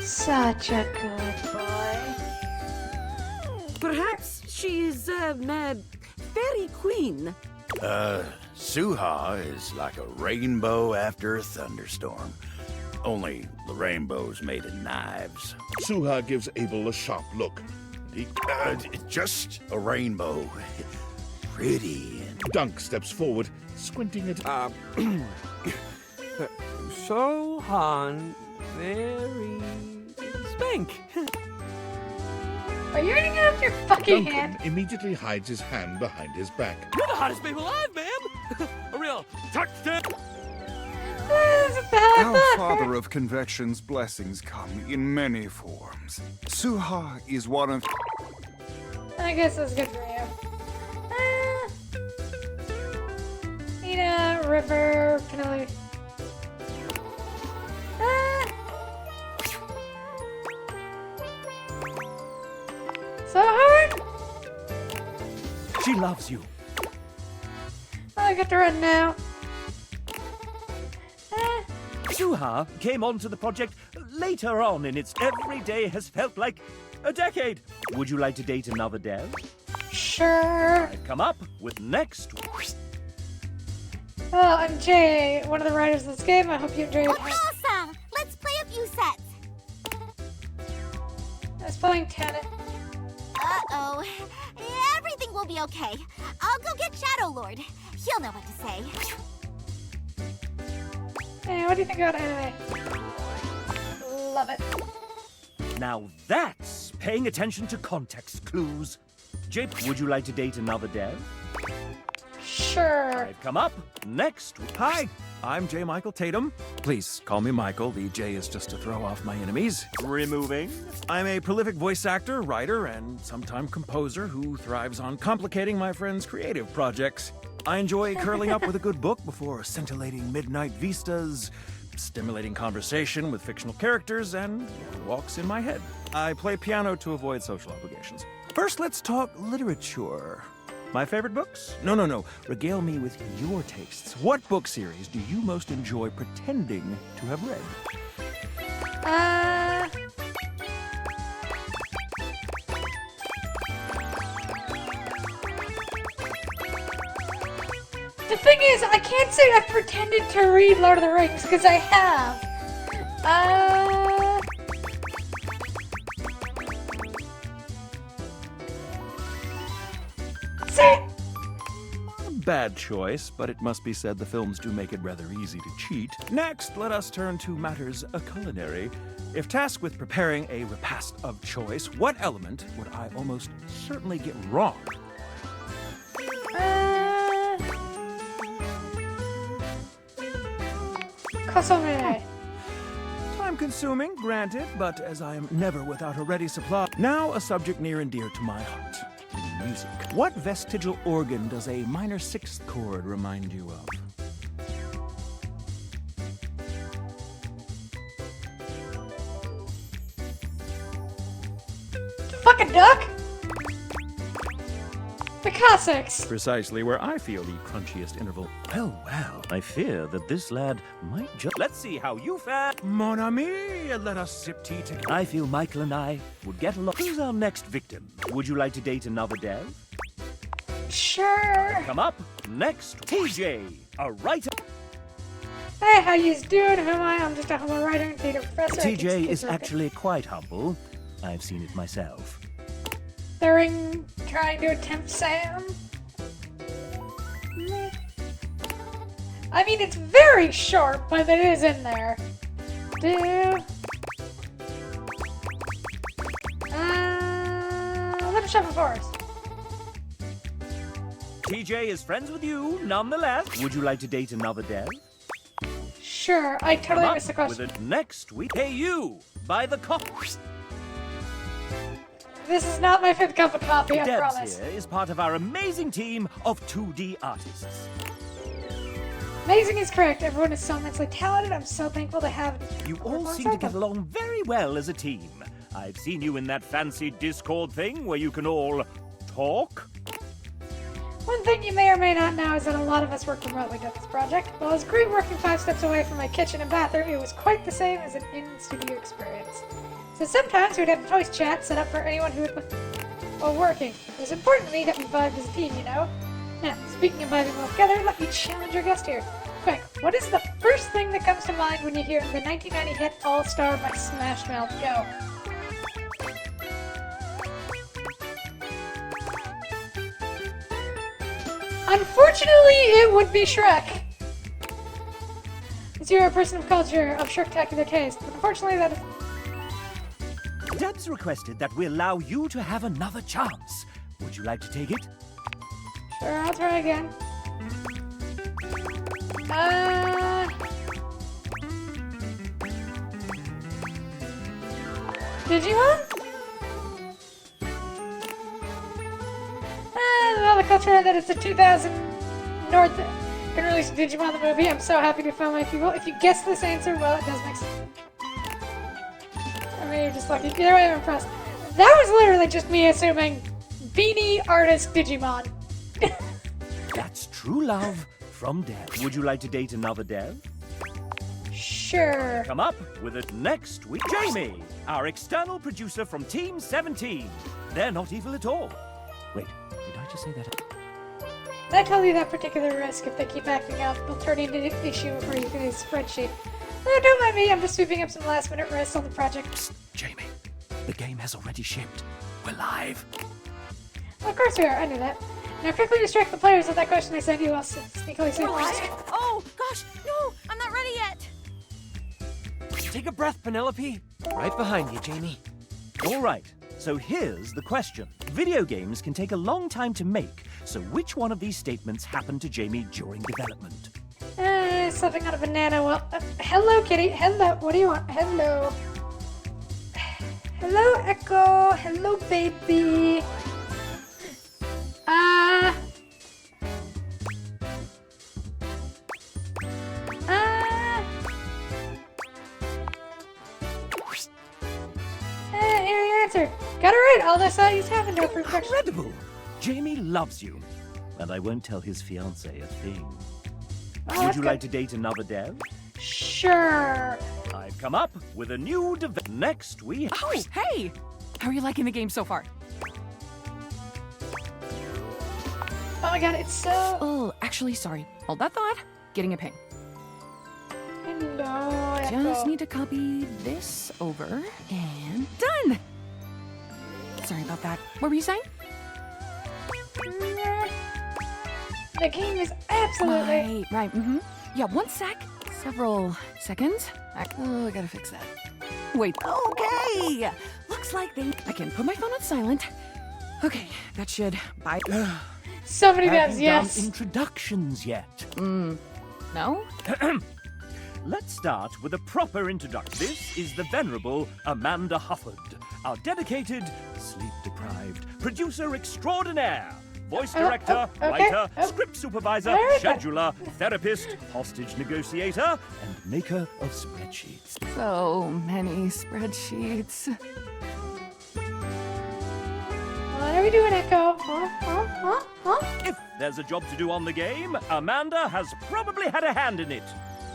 Such a good boy. Perhaps she is a fairy queen. Suha is like a rainbow after a thunderstorm. Only the rainbow's made of knives. Suha gives Abel a sharp look. Just a rainbow. Pretty. Dunk steps forward, squinting at... Sohan, very spank. Are you eating it off your fucking Duncan hand? immediately hides his hand behind his back. You're the hottest babe alive, ma'am. A real touchdown. Our Father of Convection's blessings come in many forms. Suha is one of... I guess that's good for you. Nina, River, Penelope. So hard? She loves you. I get to run now. Suha came onto the project later on in its every day has felt like a decade. Would you like to date another dev? Sure. I've come up with next. Well, I'm Jay, one of the writers of this game. I hope you enjoyed it. Awesome! Let's play a few sets. I was playing tennis. Uh-oh. Everything will be okay. I'll go get Shadow Lord. He'll know what to say. Hey, what do you think about anime? Love it. Now that's paying attention to context clues. Jay, would you like to date another dev? Sure. I've come up next. Hi, I'm J. Michael Tatum. Please call me Michael. The J is just to throw off my enemies. Removing. I'm a prolific voice actor, writer, and sometime composer who thrives on complicating my friends' creative projects. I enjoy curling up with a good book before scintillating midnight vistas, stimulating conversation with fictional characters, and walks in my head. I play piano to avoid social obligations. First, let's talk literature. My favorite books? No. Regale me with your tastes. What book series do you most enjoy pretending to have read? The thing is, I can't say I've pretended to read Lord of the Rings, because I have. bad choice, but it must be said the films do make it rather easy to cheat. Next, let us turn to matters culinary. If tasked with preparing a repast of choice, what element would I almost certainly get wrong? Consommé. Time-consuming, granted, but as I am never without a ready supply. Now, a subject near and dear to my heart. Music. What vestigial organ does a minor sixth chord remind you of? Fucking duck! The Cossacks! Precisely where I feel the crunchiest interval. Well, I fear that this lad might just... Let's see how you fare. Mon ami, let us sip tea together. I feel Michael and I would get along. Who's our next victim? Would you like to date another dev? Sure. Come up. Next, TJ, a writer. Hey, how you doing? Who am I? I'm just a humble writer and theater professor. TJ is actually quite humble. I've seen it myself. They're trying to attempt Sam. I mean, it's very short, but it is in there. Let me shove it for us. TJ is friends with you, nonetheless. Would you like to date another dev? Sure, I totally missed the question. With it next week. Hey, you! By the coffee. This is not my 5th cup of coffee, I Debs promise. here is part of our amazing team of 2D artists. Amazing is correct. Everyone is so immensely talented. I'm so thankful to have You all seem to get along very well as a team. I've seen you in that fancy Discord thing where you can all talk. One thing you may or may not know is that a lot of us work remotely to this project. While it was great working 5 steps away from my kitchen and bathroom, it was quite the same as an in-studio experience. So sometimes we'd have a voice chat set up for anyone who would while working. It was important to me that we vibed as a team, you know? Now, speaking of vibing well together, let me challenge our guest here. Quick, what is the first thing that comes to mind when you hear the 1990 hit All-Star by Smash Mouth? Go. Unfortunately, it would be Shrek. As you're a person of culture, of Shrek-tacular taste, but unfortunately that is... Debs requested that we allow you to have another chance. Would you like to take it? Sure, I'll try again. Digimon? Well, the culture that it's a 2000 North can release Digimon the movie. I'm so happy to find my people. If you guess this answer, well, it does make sense. I mean, you're just lucky. Either way, I'm impressed. That was literally just me assuming Beanie Artist Digimon. That's true love from Dev. Would you like to date another Dev? Sure. Come up with it next week. Jamie, our external producer from Team 17. They're not evil at all. Wait, did I just say that? I told you that particular risk, if they keep acting up, will turn into an issue for you in his spreadsheet. No, don't mind me, I'm just sweeping up some last-minute risks on the project. Psst, Jamie, the game has already shipped. We're live. Well, of course we are, I knew that. Now quickly distract the players with that question I sent you, I'll sneakily say first. Oh, gosh, no, I'm not ready yet. Take a breath, Penelope. Right behind you, Jamie. All right, so here's the question. Video games can take a long time to make, so which one of these statements happened to Jamie during development? Something on a banana, well, hello kitty, hello, what do you want? Hello. Hello, Echo, hello, baby. Here your answer. Got it right, all this he's having no perfection. Incredible! Jamie loves you, and I won't tell his fiancée a thing. Oh, Would you good. like to date another Dev? Sure. I've come up with a new Next we... Oh, hey! How are you liking the game so far? Oh my god, it's so... Oh, actually, sorry. Hold that thought. Getting a ping. Hello, Just Echo. need to copy this over, and done! Sorry about that. What were you saying? The game is absolutely... Right, Yeah, one sec. Several seconds. Oh, I gotta fix that. Wait, okay! Looks like I can put my phone on silent. Okay, that should... Bye. So many Have times, you yes. done introductions yet? No? Let's start with a proper introduction. This is the venerable Amanda Hufford, our dedicated, sleep-deprived producer extraordinaire, voice director, writer, script supervisor, scheduler, therapist, hostage negotiator, and maker of spreadsheets. So many spreadsheets. What are we doing, Echo? If there's a job to do on the game, Amanda has probably had a hand in it.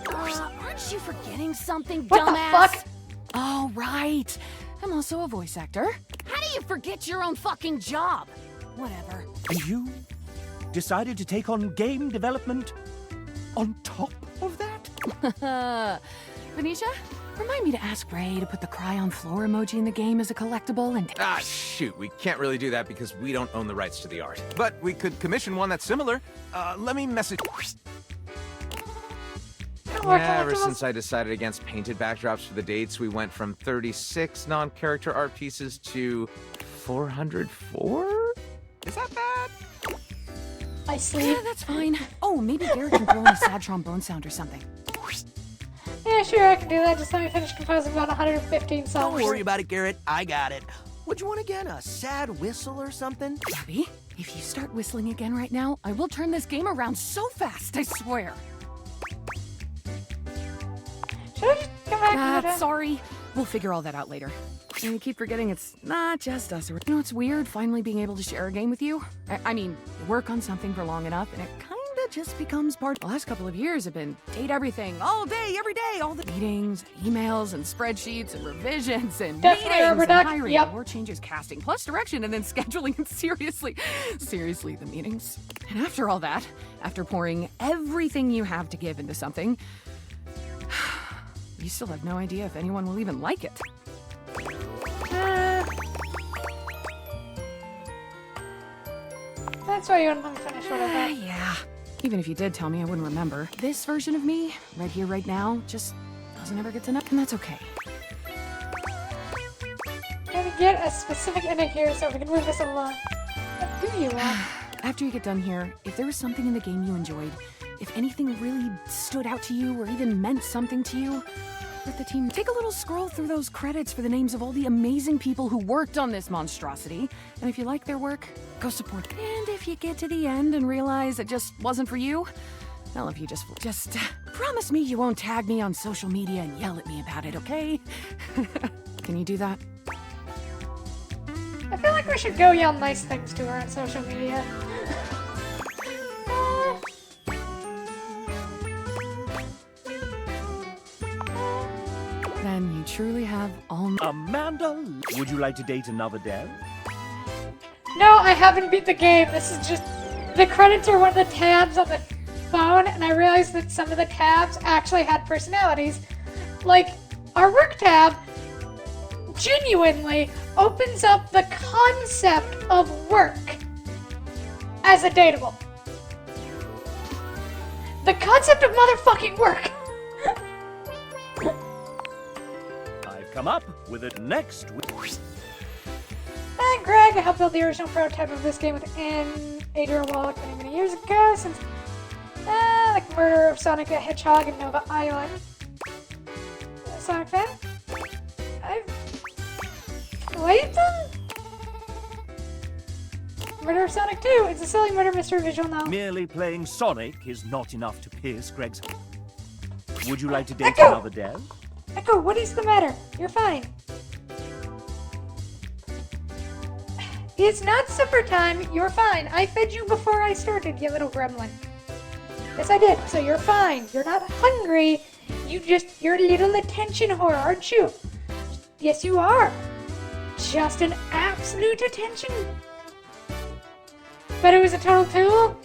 Aren't you forgetting something, What the dumbass? fuck? Oh, right. I'm also a voice actor. How do you forget your own fucking job? Whatever. And you decided to take on game development on top of that? Venetia, remind me to ask Ray to put the cry on floor emoji in the game as a collectible and... Ah, shoot, we can't really do that because we don't own the rights to the art. But we could commission one that's similar. Let me message... Yeah, ever since I decided against painted backdrops for the dates, we went from 36 non-character art pieces to 404? Is that bad? I sleep. Yeah, that's fine. Oh, maybe Garrett can throw in a sad trombone sound or something. Yeah, sure, I can do that. Just let me finish composing about 115 songs. Don't worry about it, Garrett. I got it. What'd you want again? A sad whistle or something? Abby, if you start whistling again right now, I will turn this game around so fast, I swear. Should I just come back? Sorry. We'll figure all that out later. And I keep forgetting it's not just us. You know, it's weird finally being able to share a game with you. I mean, you work on something for long enough, and it kinda just becomes part. The last couple of years have been date everything, all day, every day, all the meetings, and emails, and spreadsheets, and revisions, and Definitely meetings, and Duck. hiring, Yep. and more changes, casting, plus direction, and then scheduling, and seriously, the meetings. And after all that, after pouring everything you have to give into something, you still have no idea if anyone will even like it. That's why you want to finish whatever. Yeah. Even if you did tell me, I wouldn't remember. This version of me, right here, right now, just doesn't ever get to know, and that's okay. Can we get a specific ending here so we can move this along? What do you want? After you get done here, if there was something in the game you enjoyed, if anything really stood out to you or even meant something to you, with the team, take a little scroll through those credits for the names of all the amazing people who worked on this monstrosity. And if you like their work, go support them. And if you get to the end and realize it just wasn't for you, well, if you just promise me you won't tag me on social media and yell at me about it, okay? Can you do that? I feel like we should go yell nice things to her on social media. Then you truly have all... Amanda, would you like to date another dev? No, I haven't beat the game. This is just... The credits are one of the tabs on the phone, and I realized that some of the tabs actually had personalities. Like, our work tab genuinely opens up the concept of work as a dateable. The concept of motherfucking work! I've come up with it next week. And Greg, I helped build the original prototype of this game with Adrian Wallach many years ago, since the murder of Sonic the Hedgehog and Nova Island. Sonic fan? I've played them? Murder of Sonic 2. It's a silly murder mystery visual novel. Merely playing Sonic is not enough to pierce Greg's heart. Would you like to date Echo! another dev? Echo, what is the matter? You're fine. It's not supper time. You're fine. I fed you before I started, you little gremlin. Yes, I did. So you're fine. You're not hungry. You're a little attention whore, aren't you? Yes, you are. Just an absolute attention. But it was a total tool?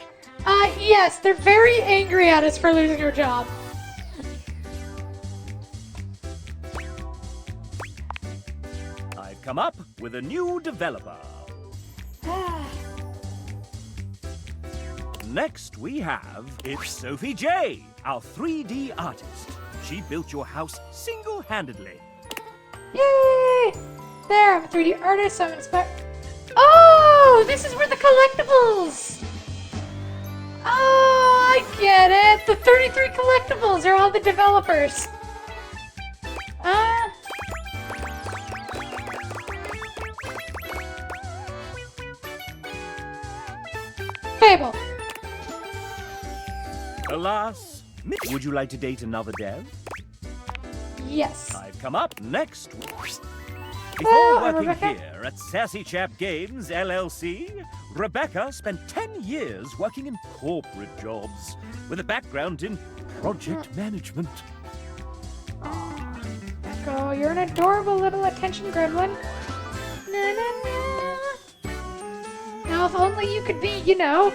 Yes, they're very angry at us for losing our job. I've come up with a new developer. next we have... It's Sophie J., our 3D artist. She built your house single-handedly. Yay! There, I'm a 3D artist, so I'm inspired. Oh, this is where the collectibles! Oh, I get it! The 33 collectibles are all the developers. Fable. Alas, would you like to date another dev? Yes. I've come up next. Before I'm working Rebecca. here at Sassy Chap Games, LLC, Rebecca spent 10 years working in corporate jobs with a background in project management. Echo, you're an adorable little attention gremlin. Na, na, na. Now, if only you could be, you know,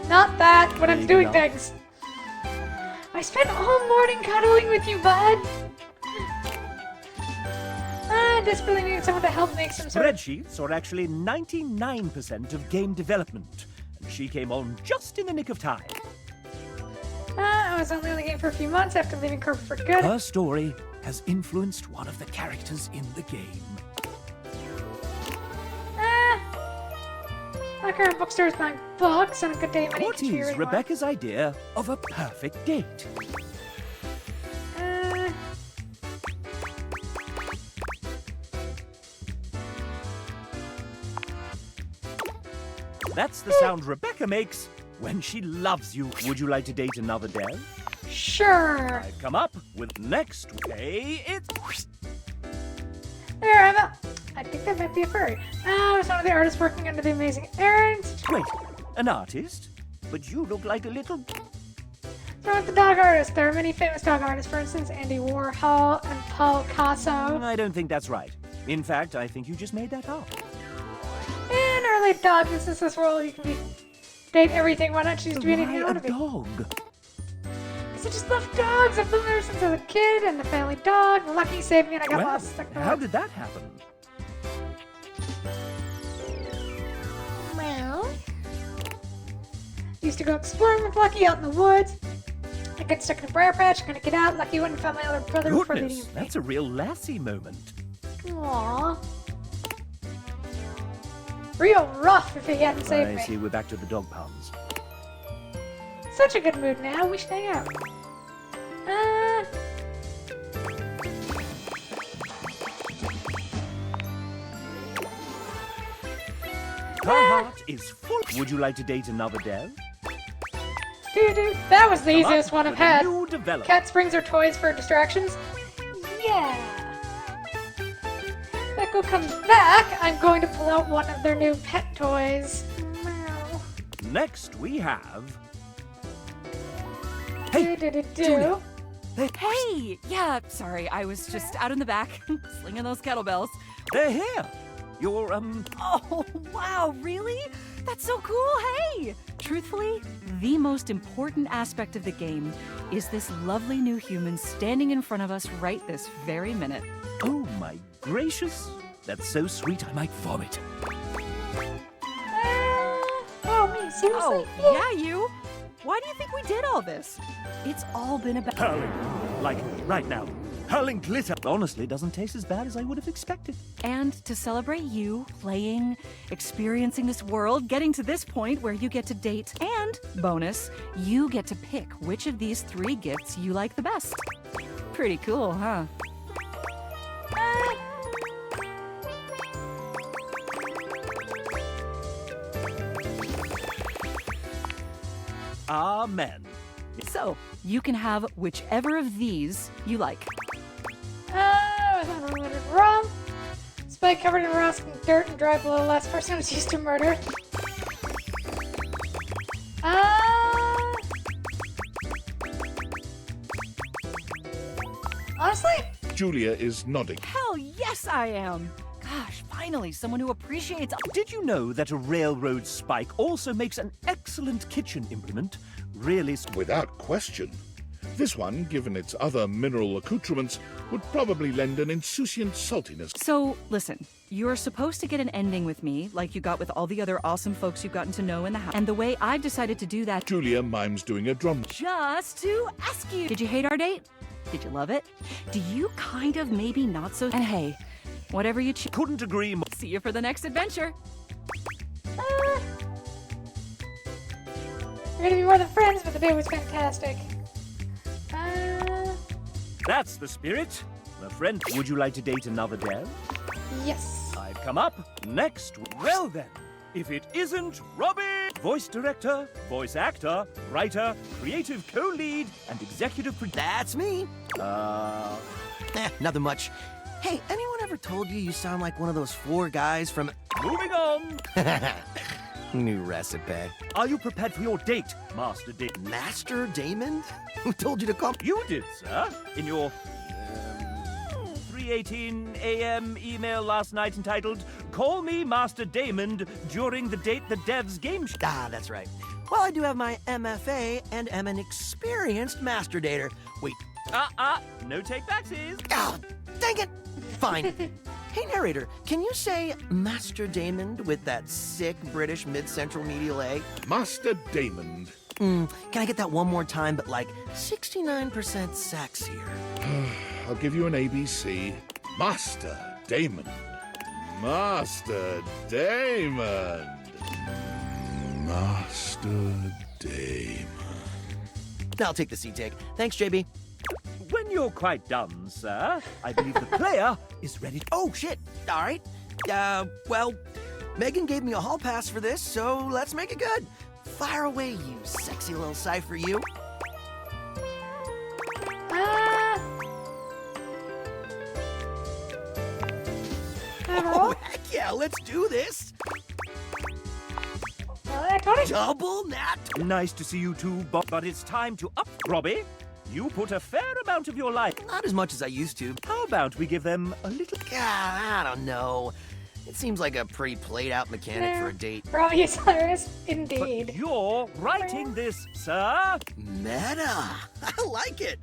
not that when I'm doing things. I spent all morning cuddling with you, bud. I desperately need someone to help make some sort of... Spreadsheets are actually 99% of game development, and she came on just in the nick of time. I was only on the game for a few months after leaving corporate for good. Her story has influenced one of the characters in the game. My current bookstore is buying books on a good day. Many What is Rebecca's idea of a perfect date? That's the sound Rebecca makes when she loves you. Would you like to date another dev? Sure. I've come up with next. Hey, it's... There, I'm up. I think that might be a furry. I was one of the artists working under the amazing errands. Wait, an artist? But you look like a little... So with the dog artist, there are many famous dog artists, for instance, Andy Warhol and Paul Picasso. I don't think that's right. In fact, I think you just made that up. In early dog businesses world, you can date everything. Why don't you just do anything you want to be? Dog? Because I just love dogs. I've been there since I was a kid, and the family dog. Lucky saved me, and I got lost. How did that happen? Meow. Used to go exploring with Lucky out in the woods. I got stuck in a briar patch, couldn't get out. Lucky went and found my other brother before leading Goodness, him. that's a real lassie moment. Aww. Real rough if he hadn't saved I me. see we're back to the dog puns. Such a good mood now. We should hang out. Her heart is full. Would you like to date another dev? Doo-doo. That was the Come up easiest one I've with a had. new development. Cat springs her toys for distractions. Yeah. If Echo comes back, I'm going to pull out one of their new pet toys. Meow. Next we have... Hey, Do-do-do-do. Hey! Yeah, sorry, I was just out in the back, slinging those kettlebells. They're here! You're, Oh, wow, really? That's so cool, hey! Truthfully, the most important aspect of the game is this lovely new human standing in front of us right this very minute. Oh my gracious. That's so sweet I might vomit. Oh, me, seriously? Oh, yeah, you. Why do you think we did all this? It's all been about... Hurling. Like, right now. Hurling glitter. Honestly, doesn't taste as bad as I would have expected. And to celebrate you playing, experiencing this world, getting to this point where you get to date, and, bonus, you get to pick which of these 3 gifts you like the best. Pretty cool, huh? Amen. So, you can have whichever of these you like. Was unrelated rum. Spike covered in rust and dirt and dry below. Last person was used to murder. Honestly? Julia is nodding. Hell yes, I am! Gosh, finally, someone who appreciates... Did you know that a railroad spike also makes an excellent kitchen implement? Really... Without question. This one, given its other mineral accoutrements, would probably lend an insouciant saltiness. So, listen, you're supposed to get an ending with me, like you got with all the other awesome folks you've gotten to know in the house. And the way I've decided to do that... Julia mimes doing a drum. Just to ask you, did you hate our date? Did you love it? Do you kind of maybe not so... And hey, whatever you choose... Couldn't agree more. See you for the next adventure. We're gonna be more than friends, but the date was fantastic. That's the spirit. My friend, would you like to date another dev? Yes. I've come up next. Well then, if it isn't Robbie! Voice director, voice actor, writer, creative co-lead, and executive producer. That's me. Nothing much. Hey, anyone ever told you you sound like one of those 4 guys from... Moving on. New recipe. Are you prepared for your date, Master Damon? Master Damon? Who told you to come? You did, sir. In your 3:18 a.m. email last night entitled, "Call me Master Damon during the date the devs game show." Ah, that's right. Well, I do have my MFA and am an experienced master dater. Wait. No take-backsies. Oh, dang it. Fine. Hey, narrator, can you say Master Damon with that sick British mid-central medial A? Master Damon. Can I get that one more time, but like 69% sexier? I'll give you an ABC. Master Damon. Master Damon. Master Damon. I'll take the C-take. Thanks, JB. When you're quite done, sir, I believe the player is ready. Oh, shit. All right. Well, Megan gave me a hall pass for this, so let's make it good. Fire away, you sexy little cipher, you. Oh, heck yeah, let's do this. Double nat. Nice to see you two, but it's time to up. Robbie, you put a fair amount of your life. Not as much as I used to. How about we give them a little... I don't know. It seems like a pretty played-out mechanic for a date. Robbie is hilarious, indeed. But you're writing this, sir. Meta. I like it.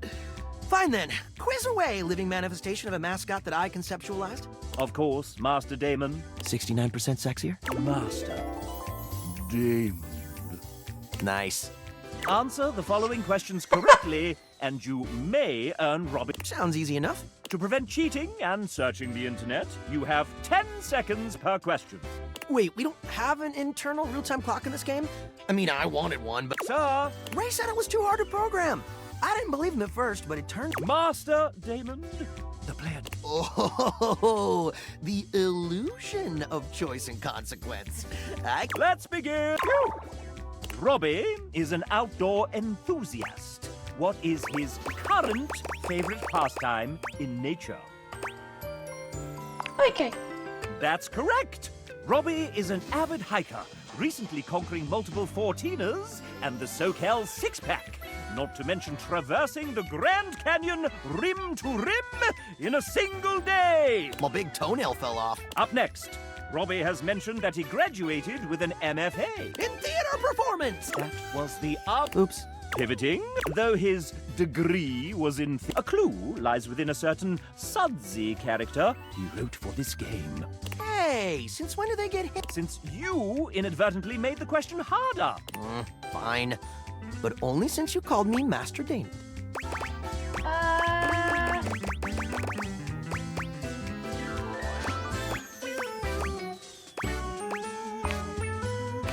Fine then. Quiz away, living manifestation of a mascot that I conceptualized. Of course, Master Damon. 69% sexier? Master Damon. Nice. Answer the following questions correctly, and you may earn Robbie. Sounds easy enough. To prevent cheating and searching the internet, you have 10 seconds per question. Wait, we don't have an internal real-time clock in this game? I mean, I wanted one, but... Sir! Ray said it was too hard to program. I didn't believe him at first, but it turned... Master Damon, the plan. Oh, the illusion of choice and consequence. Let's begin. Robbie is an outdoor enthusiast. What is his current favorite pastime in nature? Hiking. That's correct. Robbie is an avid hiker, recently conquering multiple 14ers and the SoCal six-pack, not to mention traversing the Grand Canyon rim to rim in a single day. My big toenail fell off. Up next, Robbie has mentioned that he graduated with an MFA. In theater performance! That was the art. Oops. Pivoting, though his degree was in... A clue lies within a certain Sudsy character he wrote for this game. Hey, since when did they get hit? Since you inadvertently made the question harder. Fine. But only since you called me Master Damon.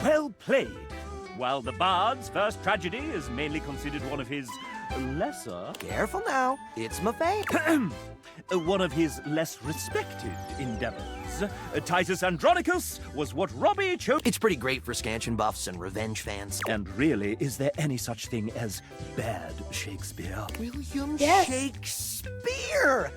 Well played. While the Bard's first tragedy is mainly considered one of his lesser... Careful now, it's my fate. One of his less respected endeavors, Titus Andronicus was what Robbie chose... It's pretty great for scansion buffs and revenge fans. And really, is there any such thing as bad Shakespeare? William Shakespeare!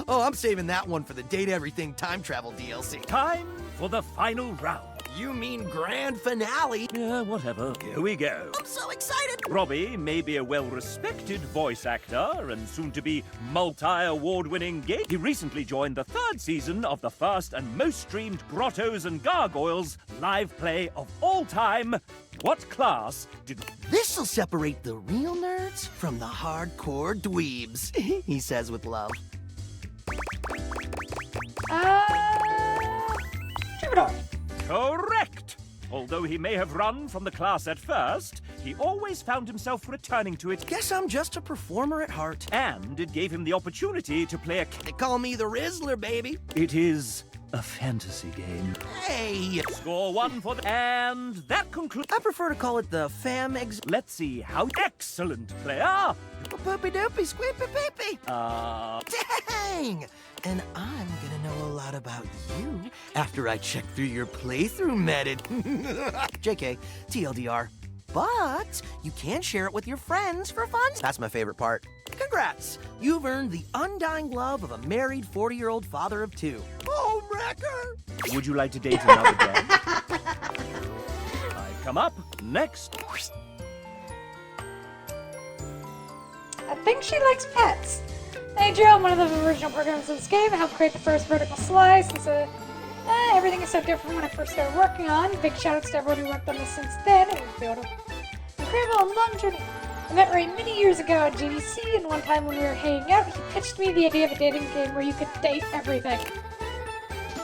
Oh, I'm saving that one for the Date Everything time travel DLC. Time for the final round. You mean grand finale? Yeah, whatever. Here we go. I'm so excited! Robbie may be a well-respected voice actor and soon-to-be multi-award-winning game. He recently joined the 3rd season of the first and most streamed Grottos and Gargoyles live play of all time. What class did... This'll separate the real nerds from the hardcore dweebs, he says with love. Troubadour. Correct! Although he may have run from the class at first, he always found himself returning to it. Guess I'm just a performer at heart. And it gave him the opportunity to play a... They call me the Rizzler, baby. It is a fantasy game. Hey! Score 1 for the... And that concludes... I prefer to call it the fam ex... Let's see how excellent player... Poopy doopy squeepy peepy. Dang! And I'm gonna know a lot about you after I check through your playthrough method. JK, TLDR. But you can share it with your friends for fun. That's my favorite part. Congrats! You've earned the undying love of a married 40-year-old father of 2. Home wrecker! Would you like to date another day? I come up next. I think she likes pets. Hey Joe, I'm one of the original programmers of this game. I helped create the first vertical slice. Everything is so different when I first started working on. Big shout outs to everyone who worked on this since then. It was beautiful. Incredible and long journey. I met Ray many years ago at GDC, and one time when we were hanging out, he pitched me the idea of a dating game where you could date everything.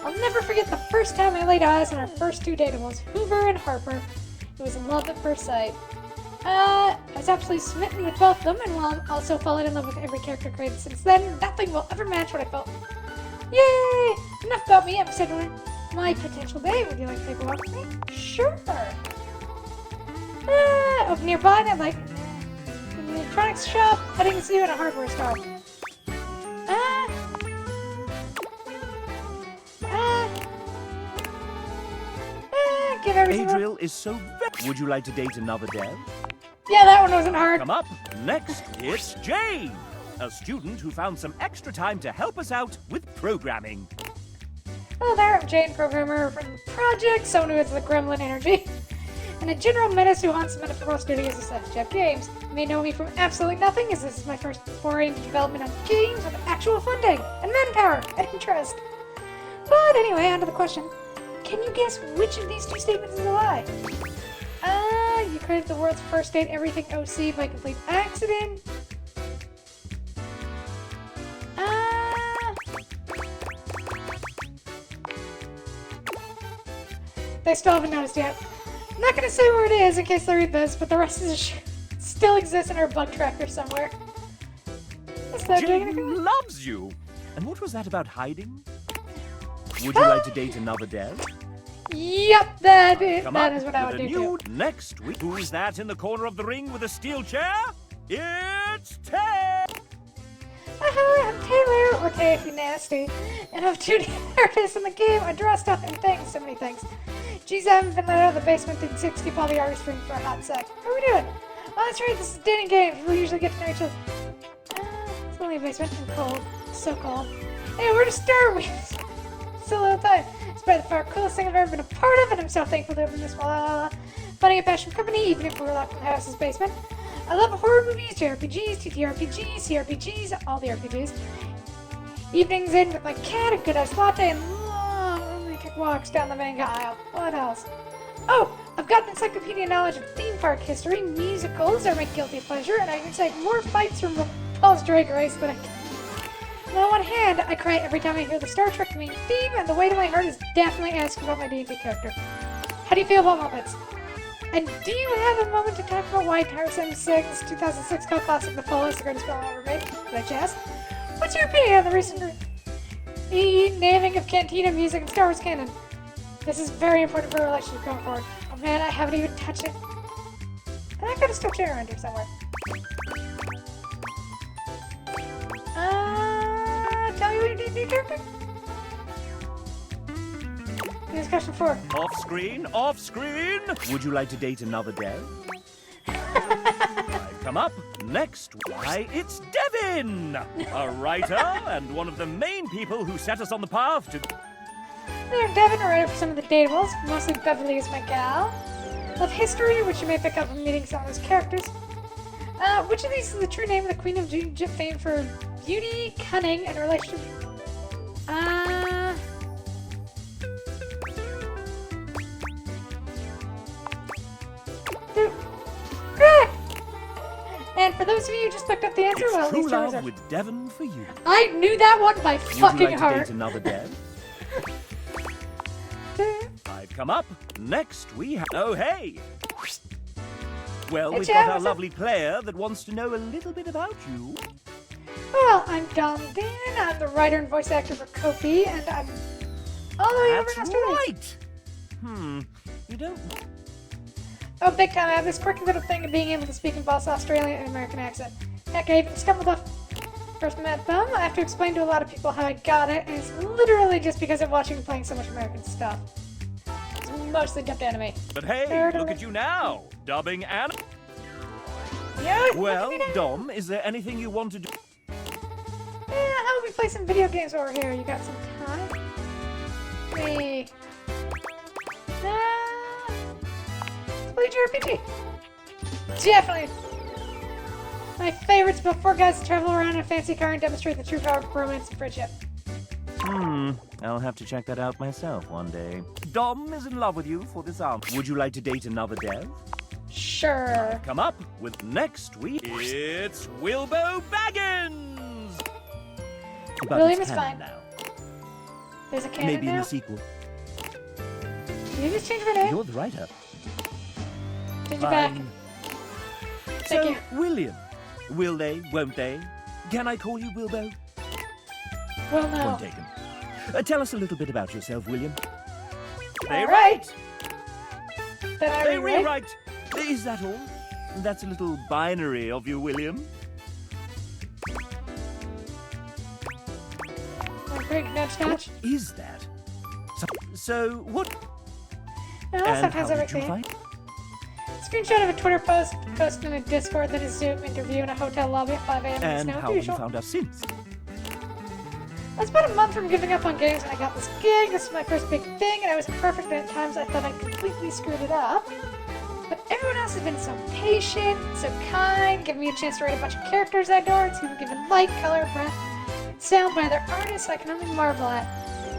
I'll never forget the first time I laid eyes on our first 2 datables, Hoover and Harper. It was love at first sight. I was absolutely smitten with both of them, and while I'm also fallen in love with every character created since then, nothing will ever match what I felt. Yay! Enough about me, episode 1. My potential date. Would you like to take a walk with me? Sure. Over nearby, they like an electronics shop, petting zoo, and a hardware store. Give everything. Adriel is so Would you like to date another dev? Yeah, that one wasn't hard. Come up. Next, it's Jane, a student who found some extra time to help us out with programming. Hello there, I'm Jane, programmer from the project, someone who has the gremlin energy, and a general menace who haunts metaphorical studios of Sassy Chap Games. You may know me from absolutely nothing, as this is my first foray into development of games with actual funding, and manpower, and interest. But anyway, on to the question. Can you guess which of these 2 statements is a lie? You created the world's first date everything OC by complete accident. They still haven't noticed yet. I'm not gonna say where it is in case they read this, but the rest is still exists in our bug tracker somewhere. Jane loves you. And what was that about hiding? Would you like to date another dev? Yep, that is what I would do too. Next week. Who's that in the corner of the ring with a steel chair? It's Tay! I'm Taylor, or Tay if you're nasty, and I'm 2D artist in the game. I draw stuff and things, so many things. Geez, I haven't been let out of the basement in 60 all the artist room for a hot sec. How are we doing? Oh, that's right, this is dating games. We usually get to know each other. It's only a basement and cold. So cold. Hey, where to start? We still a little time. It's by the far coolest thing I've ever been a part of, and I'm so thankful to have been this funding a passion company, even if we were locked in the house's basement. I love horror movies, JRPGs, TTRPGs, CRPGs, all the RPGs. Evenings in with my cat, a good iced latte, and long romantic walks down the manga aisle. What else? Oh, I've got an encyclopedia knowledge of theme park history. Musicals are my guilty pleasure, and I can cite more fights from RuPaul's Drag Race than I can. On one hand, I cry every time I hear the Star Trek main theme, and the weight of my heart is definitely asking about my D&D character. How do you feel about Muppets? And do you have a moment to talk about why Tarzan 6 2006 cult classic The Fall is the greatest film ever made? Did I just? What's your opinion on the recent naming of Cantina music and Star Wars canon? This is very important for our relationship going forward. Oh man, I haven't even touched it. And I got a stuffed chair around here somewhere. Tell me what you D&D character? Here's question 4. Off screen, off screen. Would you like to date another dev? I've come up. Next, why, it's Devin! A writer and one of the main people who set us on the path to... There, Devin, a writer for some of the datables. Mostly Beverly is my gal. Love history, which you may pick up from meeting some of those characters. Which of these is the true name of the Queen of Egypt, famed for beauty, cunning, and relationship? And for those of you who just looked up the answer, well, at True least yours love are. with Devon for you. I knew that one by Would you fucking like to heart. date another Dev? I've come up. Next we have... Oh, hey! Well, Hey, we've Chad, got our what's up? lovely player that wants to know a little bit about you. Well, I'm Dom Dan. I'm the writer and voice actor for Kofi, and I'm all the way over That's in Australia. right! You don't... Oh, big time. I have this quirky little thing of being able to speak in both Australian and American accent. Heck, I even stumbled off first met them. I have to explain to a lot of people how I got it, and it's literally just because of watching and playing so much American stuff. It's mostly dubbed anime. But hey, look at you now! Dubbing and... Yeah, Well, Dom, is there anything you want to do? Yeah, how about we play some video games over here? You got some time? Hey. Let's play JRPG. Definitely. My favorite's about 4 guys travel around in a fancy car and demonstrate the true power of romance and friendship. I'll have to check that out myself one day. Dom is in love with you for this answer. Would you like to date another Dev? Sure. Come up with next week. It's Wilbo Baggins! But William it's is canon fine. now. There's a canon Maybe in now? the sequel. Did you just change my name? You're the writer. Change it back. Fine. Thank So, you. William, will they, won't they? Can I call you Wilbo? Well, no. Point taken. Tell us a little bit about yourself, William. They All right. Then I They rewrite. rewrite. Is that all? That's a little binary of you, William. Quick, nudge, nudge. What is that? So what? No, And how sometimes did you everything. find? Screenshot of a Twitter post, posted in a Discord, then a Zoom interview in a hotel lobby at 5 a.m. in the And snow. how Pretty have you sure. found us since? I was about a month from giving up on games when I got this gig. This was my first big thing, and I was imperfect, and at times I thought I completely screwed it up. But everyone else has been so patient, so kind, giving me a chance to write a bunch of characters I adored, who were given light, color, breath, and sound by other artists I can only marvel at.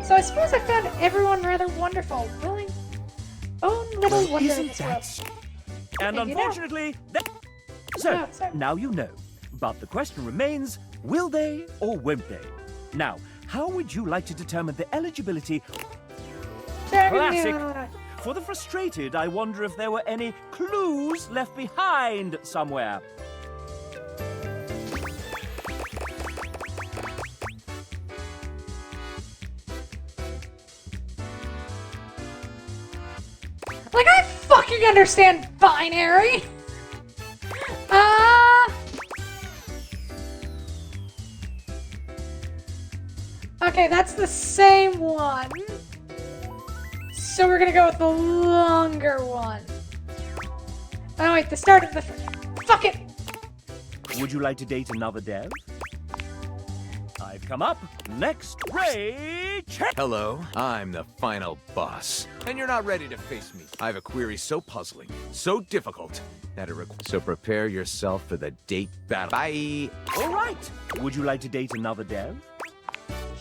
So I suppose I found everyone rather wonderful, willing own little wonder in Isn't this that world. And Maybe not. unfortunately, so No, sorry. now you know. But the question remains: will they or won't they? Now, how would you like to determine the eligibility? Classic. For the frustrated, I wonder if there were any clues left behind somewhere. Like, I fucking understand binary! Okay, that's the same one. So we're gonna go with the longer one. Oh wait, the start of the... Fuck it! Would you like to date another Dev? I've come up. Next, Ray Check. Hello, I'm the final boss. And you're not ready to face me. I have a query so puzzling, so difficult, that it requires... So prepare yourself for the date battle. Bye! All right. Would you like to date another Dev?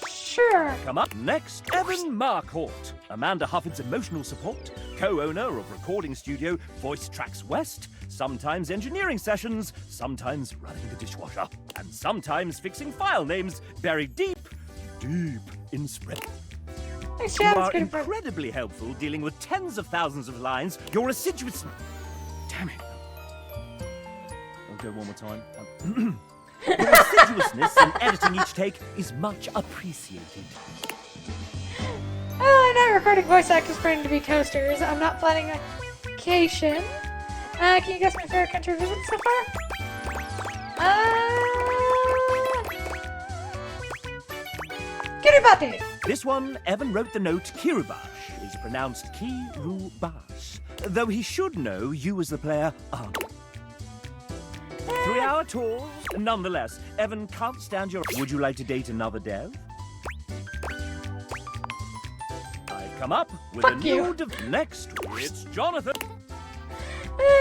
Sure. Come up next, Evan Marcourt, Amanda Hufford's emotional support, co-owner of recording studio Voice Tracks West, sometimes engineering sessions, sometimes running the dishwasher, and sometimes fixing file names buried deep in spread. Thanks, You Chad. are That's good for... incredibly helpful dealing with tens of thousands of lines. Your assiduous... Damn it. I'll go one more time. Your assiduousness in editing each take is much appreciated. Oh, I'm not recording voice actors pretending to be toasters. I'm not planning a vacation. Can you guess my favorite country to visit so far? Kiribati! This one, Evan wrote the note Kiribati is pronounced Kiribati, though he should know you as the player are. 3-hour tours. Nonetheless, Evan can't stand your... Would you like to date another Dev? come up with Fuck a you. new next. It's Jonathan.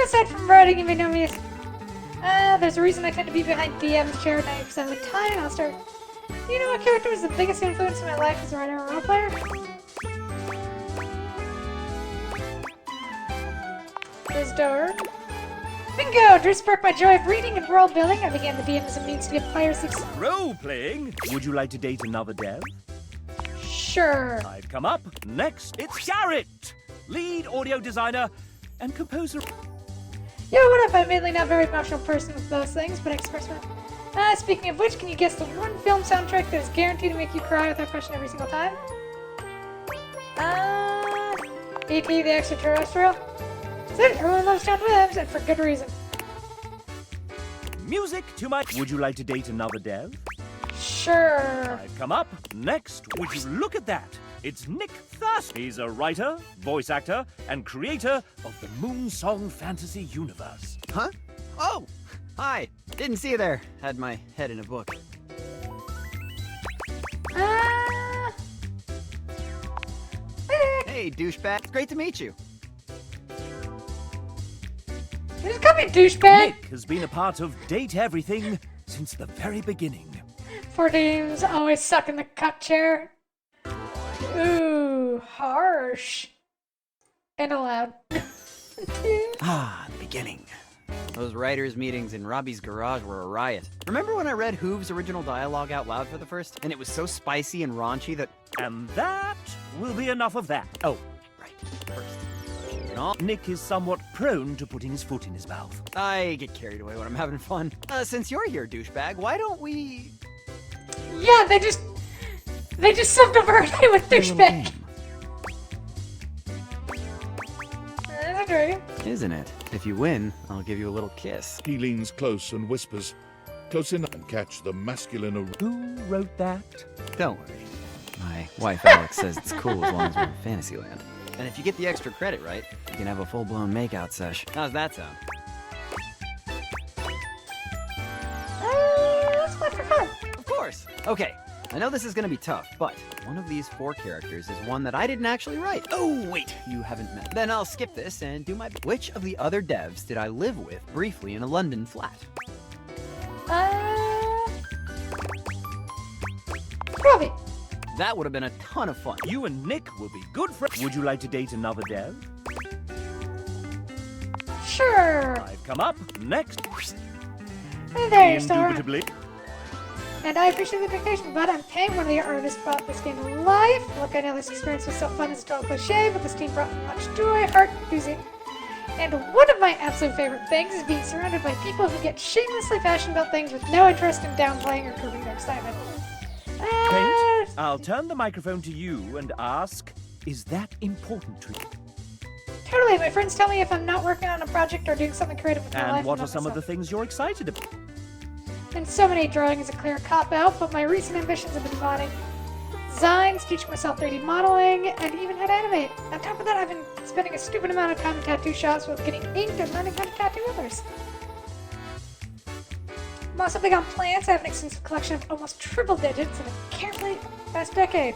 Aside from writing, you may know me as... there's a reason I tend to be behind DM's chair 90% of the time. I'll start... Do you know what character was the biggest influence in my life as a writer and role player? This door. Bingo! Drew sparked my joy of reading and world building. I began the DM as a means to give players Role playing. Would you like to date another dev? Sure. I've come up. Next, it's Garrett, lead audio designer and composer. Yo, what up? I'm admittedly not a very emotional person with those things, but I express my... speaking of which, can you guess the one film soundtrack that is guaranteed to make you cry without question every single time? E.T. the Extraterrestrial? So everyone loves John Williams, and for good reason. Music to my... Would you like to date another dev? Sure. I've come up. Next, would you look at that? It's Nick Thus. He's a writer, voice actor, and creator of the Moonsong Fantasy Universe. Huh? Oh! Hi. Didn't see you there. Had my head in a book. Hey, douchebag. It's great to meet you. Just call me douchebag. Nick has been a part of Date Everything since the very beginning. 14's always suck in the cup chair. Ooh, harsh. And aloud. Ah, the beginning. Those writers' meetings in Robbie's garage were a riot. Remember when I read Hoove's original dialogue out loud for the first? And it was so spicy and raunchy that... And that will be enough of that. Oh, right. First. Nick is somewhat prone to putting his foot in his mouth. I get carried away when I'm having fun. Since you're here, douchebag, why don't we... Yeah, they just subvert it with douchebag. There's a dragon. Isn't it? If you win, I'll give you a little kiss. He leans close and whispers, close enough, and catch the masculine... Who wrote that? Don't worry. My wife Alex says it's cool as long as we're in Fantasyland. And if you get the extra credit right, you can have a full-blown makeout sesh. How's that sound? Let's play for fun. Of course. Okay, I know this is gonna be tough, but one of these 4 characters is one that I didn't actually write. Oh, wait, you haven't met. Then I'll skip this and do my... Which of the other devs did I live with briefly in a London flat? Robbie. That would have been a ton of fun. You and Nick will be good friends. Would you like to date another dev? Sure. I've come up. Next. Hey there, you star. Indubitably. And I appreciate the dedication, but I'm paying one of the artists brought this game to life. Look, I know this experience was so fun as a total cliche, but this team brought me much joy, heart, enthusiasm. And one of my absolute favorite things is being surrounded by people who get shamelessly passionate about things with no interest in downplaying or curbing their excitement. Paint, I'll turn the microphone to you and ask, is that important to you? Totally. My friends tell me if I'm not working on a project or doing something creative with my life. And what I'm are some of the things you're excited about? And so many drawing is a clear cop-out, but my recent ambitions have been modding designs, teaching myself 3D modeling, and even how to animate. On top of that, I've been spending a stupid amount of time in tattoo shops with getting inked and learning how to tattoo others. I'm also big on plants. I have an extensive collection of almost triple digits in a carefully past decade.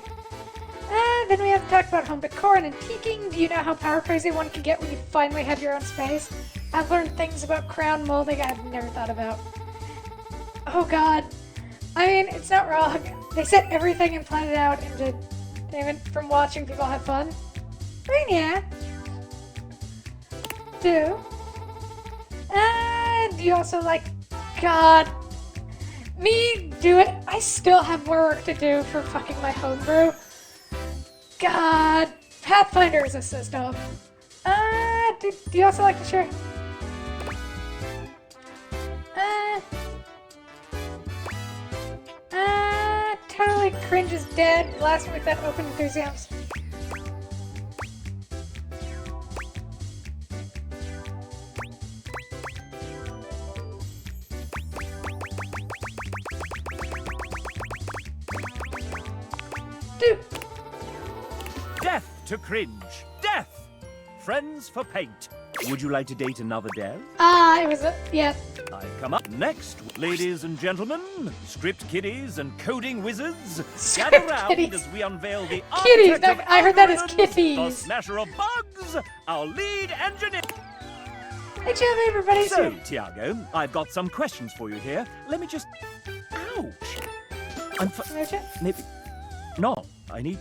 Then we haven't talked about home decor and antiquing. Do you know how power crazy one can get when you finally have your own space? I've learned things about crown molding I've never thought about. Oh god. I mean, it's not wrong. They set everything and planned it out into... Even from watching people have fun. I mean, yeah. Do you also like... God. Me do it. I still have more work to do for fucking my homebrew. God. Pathfinder is a system. Do you also like to share? Totally cringe is dead. Last week that open enthusiasm. Death to cringe. Death. Friends for paint. Would you like to date another dev? It was a, yeah. I come up next, ladies and gentlemen, script kiddies and coding wizards. Gather round kiddies. as we unveil the Kitties, architect of I heard that as algorithms, kitties. the smasher of bugs, our lead engineer. Hey, Jim, everybody. So, Tiago, I've got some questions for you here. Let me just... Ouch! Maybe... No, I need...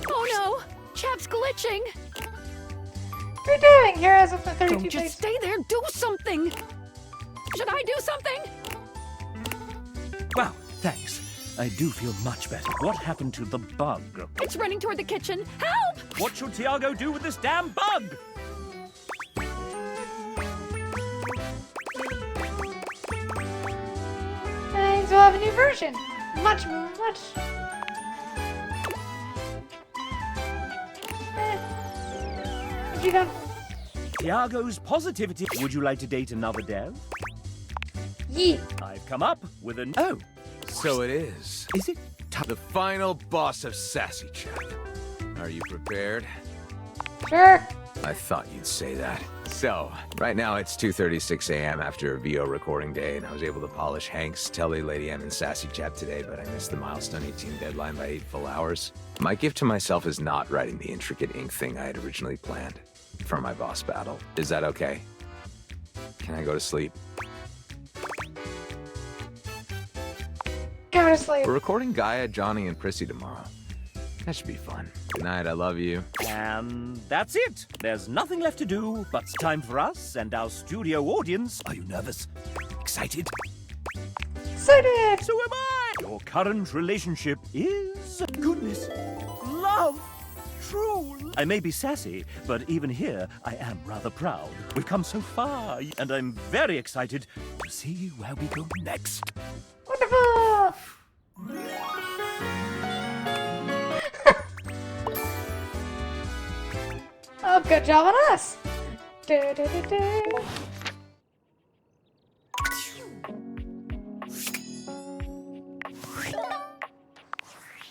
Oh no! Chap's glitching! What are you doing, Heroes of the 32 Don't just days? stay there, do something! Should I do something? Wow, thanks. I do feel much better. What happened to the bug? It's running toward the kitchen. Help! What should Tiago do with this damn bug? And we'll have a new version. Much. What you got? Tiago's positivity. Would you like to date another dev? Yeet. I've come up with an... Oh, So it is. is it? The final boss of Sassy Chap. Are you prepared? Sure. I thought you'd say that. So, right now it's 2:36 a.m. after a VO recording day, and I was able to polish Hank's Telly Lady M and Sassy Chap today, but I missed the milestone 18 deadline by 8 full hours. My gift to myself is not writing the intricate ink thing I had originally planned for my boss battle. Is that okay? Can I go to sleep? Go to sleep. We're recording Gaia, Johnny, and Prissy tomorrow. That should be fun. Good night, I love you. And that's it. There's nothing left to do, but it's time for us and our studio audience. Are you nervous? Excited? Excited! So am I! Your current relationship is... Goodness. Love. True. I may be sassy, but even here, I am rather proud. We've come so far, and I'm very excited to see where we go next. Wonderful! Oh, good job on us!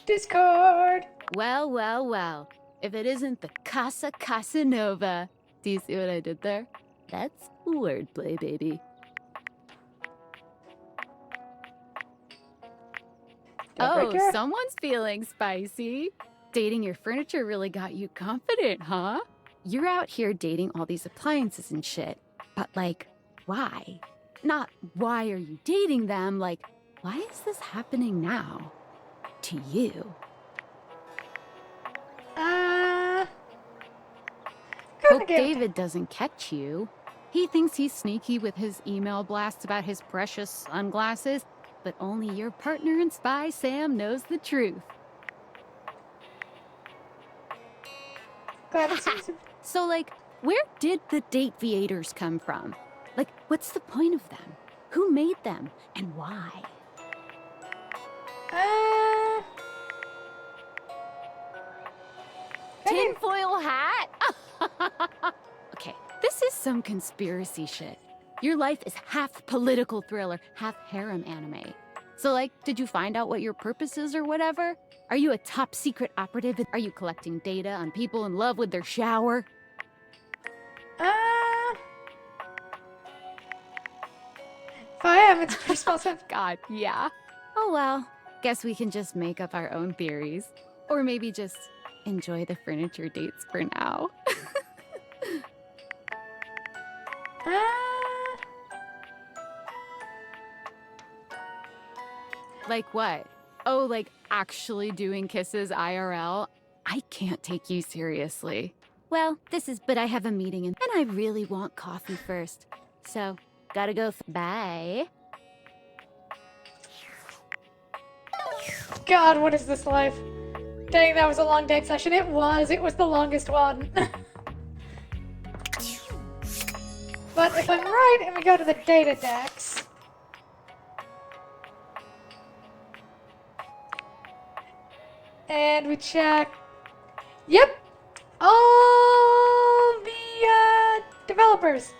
Discord! Well, well, well. If it isn't the Casa Casanova. Do you see what I did there? That's wordplay, baby. Oh, Deal-breaker? someone's feeling spicy. Dating your furniture really got you confident, huh? You're out here dating all these appliances and shit. But, like, why? Not why are you dating them, like, why is this happening now? To you. Hope David doesn't catch you. He thinks he's sneaky with his email blasts about his precious sunglasses, but only your partner and spy, Sam, knows the truth. So, like, where did the date viators come from? Like, what's the point of them? Who made them? And why? Tinfoil hat? Okay, this is some conspiracy shit. Your life is half political thriller, half harem anime. So, like, did you find out what your purpose is or whatever? Are you a top secret operative? Are you collecting data on people in love with their shower? If I am, it's pretty small stuff. God, yeah. Oh well, guess we can just make up our own theories. Or maybe just enjoy the furniture dates for now. Like what? Oh, like actually doing kisses IRL? I can't take you seriously. Well, but I have a meeting and I really want coffee first. So, gotta go. Bye. God, what is this life? Dang, that was a long date session. It was the longest one. But if I'm right, and we go to the data decks... And we check... Yep! All the, developers.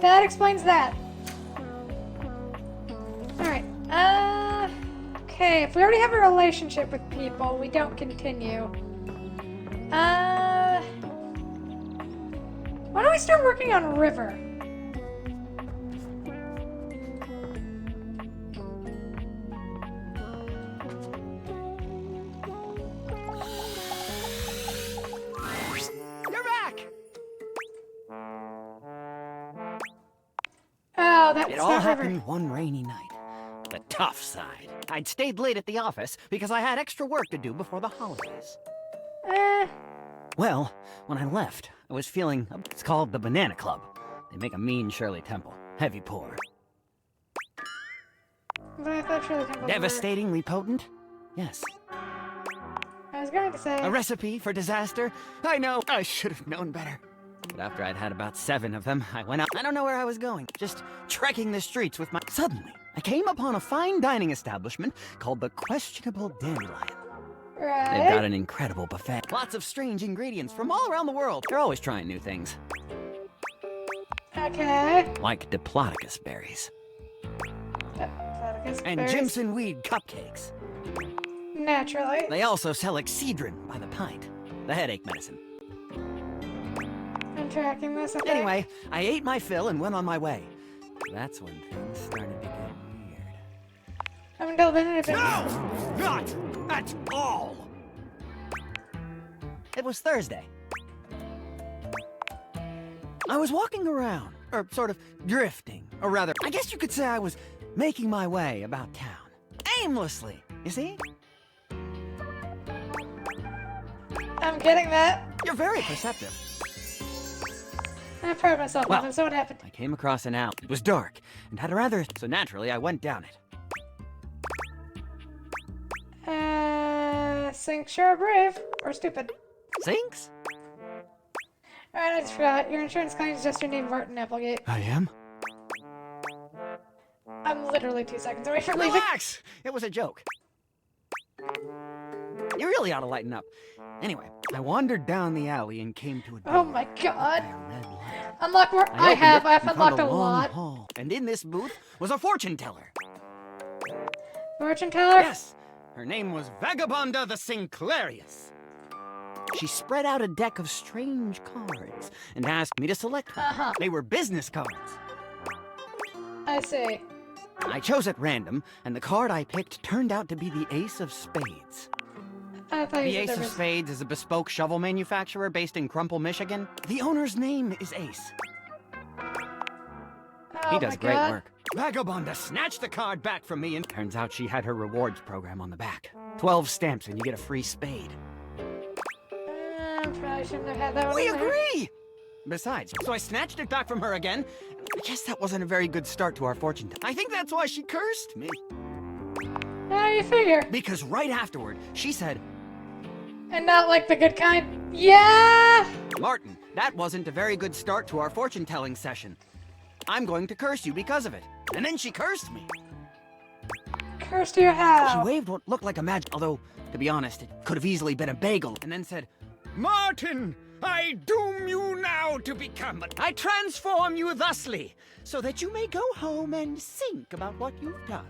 That explains that. Okay, if we already have a relationship with people, we don't continue. Why don't we start working on River? You're back! Oh, that It was all not River. happened one rainy night. The tough side. I'd stayed late at the office because I had extra work to do before the holidays. Well, when I left, I was feeling... It's called the Banana Club. They make a mean Shirley Temple. Heavy pour. But I thought Shirley Temple were- Devastatingly potent? Yes. I was going to say... A recipe for disaster? I know, I should have known better. But after I'd had about 7 of them, I went out. I don't know where I was going, just trekking the streets with my... Suddenly, I came upon a fine dining establishment called the Questionable Dandelion. Right. They've got an incredible buffet. Lots of strange ingredients from all around the world. They're always trying new things. Okay. Like Diplodocus berries. Diplodocus And berries. Jimson weed cupcakes. Naturally. They also sell Excedrin by the pint. The headache medicine. I'm tracking this. Okay. Anyway, I ate my fill and went on my way. That's when things started to get weird. I'm delving in a bit. No! Not at all! It was Thursday. I was walking around, or sort of drifting, or rather, I guess you could say I was making my way about town. Aimlessly, you see? I'm getting that. You're very perceptive. I'm proud of myself. Well, So what happened? I came across an alley. It was dark, and had a rather... So naturally, I went down it. Sink, sure, brave, or stupid. Sinks? Alright, I just forgot. Your insurance claim is just your name, Martin Applegate. I am? I'm literally 2 seconds away from leaving. Relax! It was a joke. You really ought to lighten up. Anyway, I wandered down the alley and came to a door. Oh my god. Unlock more. I I have. opened it I've and unlocked found a long lot. hall. And in this booth was a fortune teller. Fortune teller? Yes. Her name was Vagabonda the Sinclairius. She spread out a deck of strange cards and asked me to select one. They were business cards. I see. I chose at random, and the card I picked turned out to be the Ace of Spades. I thought you The said Ace there of was... Spades is a bespoke shovel manufacturer based in Crumple, Michigan. The owner's name is Ace. Oh He does my great God. work. Vagabonda snatched the card back from me, and turns out she had her rewards program on the back. 12 stamps and you get a free spade. Probably shouldn't have had that one. We in there. agree! Besides, so I snatched it back from her again. I guess that wasn't a very good start to our fortune. I think that's why she cursed me. How do you figure? Because right afterward, she said, And not like the good kind. Yeah! Martin, that wasn't a very good start to our fortune-telling session. I'm going to curse you because of it. And then she cursed me. Cursed you how? She waved what looked like a magic, although, to be honest, it could have easily been a bagel, and then said, Martin, I doom you now to become I transform you thusly, so that you may go home and think about what you've done.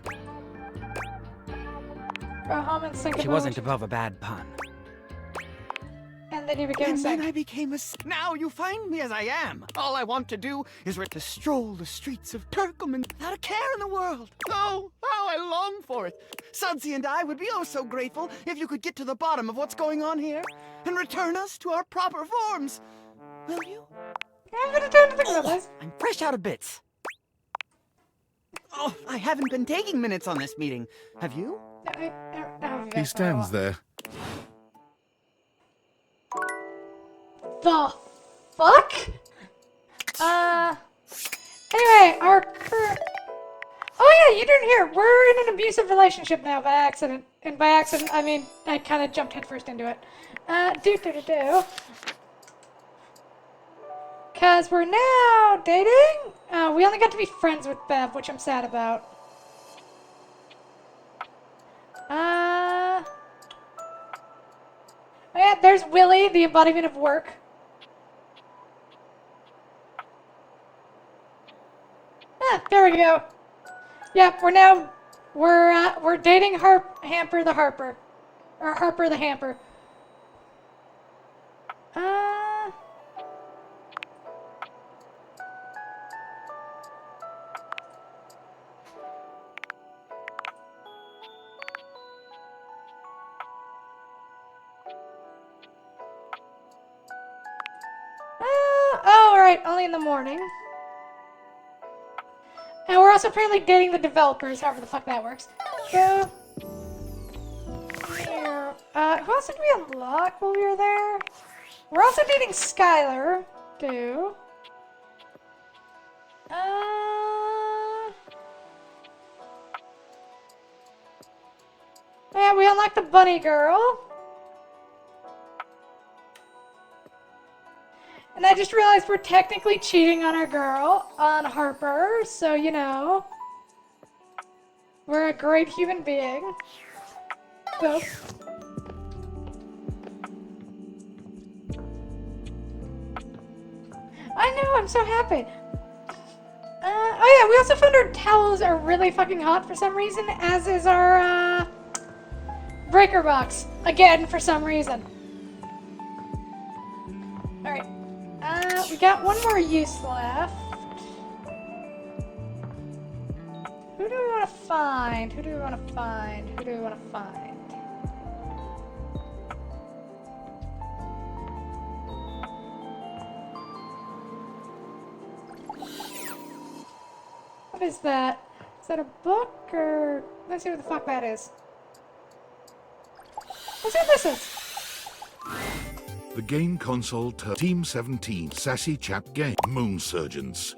Go home and think She about wasn't what above a bad pun. And then you became And sick. then I became a... Now you find me as I am. All I want to do is to stroll the streets of Turkleman without a care in the world. Oh, how I long for it. Sudsy and I would be oh so grateful if you could get to the bottom of what's going on here and return us to our proper forms. Will you? I'm gonna turn to the others. I'm fresh out of bits. Oh, I haven't been taking minutes on this meeting. Have you? He stands there. The fuck? Anyway, our current... Oh yeah, you didn't hear. We're in an abusive relationship now by accident. And by accident, I mean, I kind of jumped headfirst into it. Because we're now dating? We only got to be friends with Bev, which I'm sad about. Oh yeah, there's Willie, the embodiment of work. Ah, there we go. Yeah, we're dating Harp Hamper the Harper. Or Harper the Hamper. Oh, right, only in the morning. And we're also apparently dating the developers, however the fuck that works. So, here. Who else did we unlock while we were there? We're also dating Skylar, too. Yeah, we unlocked the bunny girl. And I just realized we're technically cheating on our girl, on Harper, so you know. We're a great human being. Boop. I know, I'm so happy. Oh yeah, we also found our towels are really fucking hot for some reason, as is our, breaker box. Again, for some reason. Alright. We got one more use left. Who do we want to find? Who do we want to find? Who do we want to find? What is that? Is that a book or... Let's see what the fuck that is. Let's see what this is. The game console Team 17 Sassy Chap game. Moon Surgeons.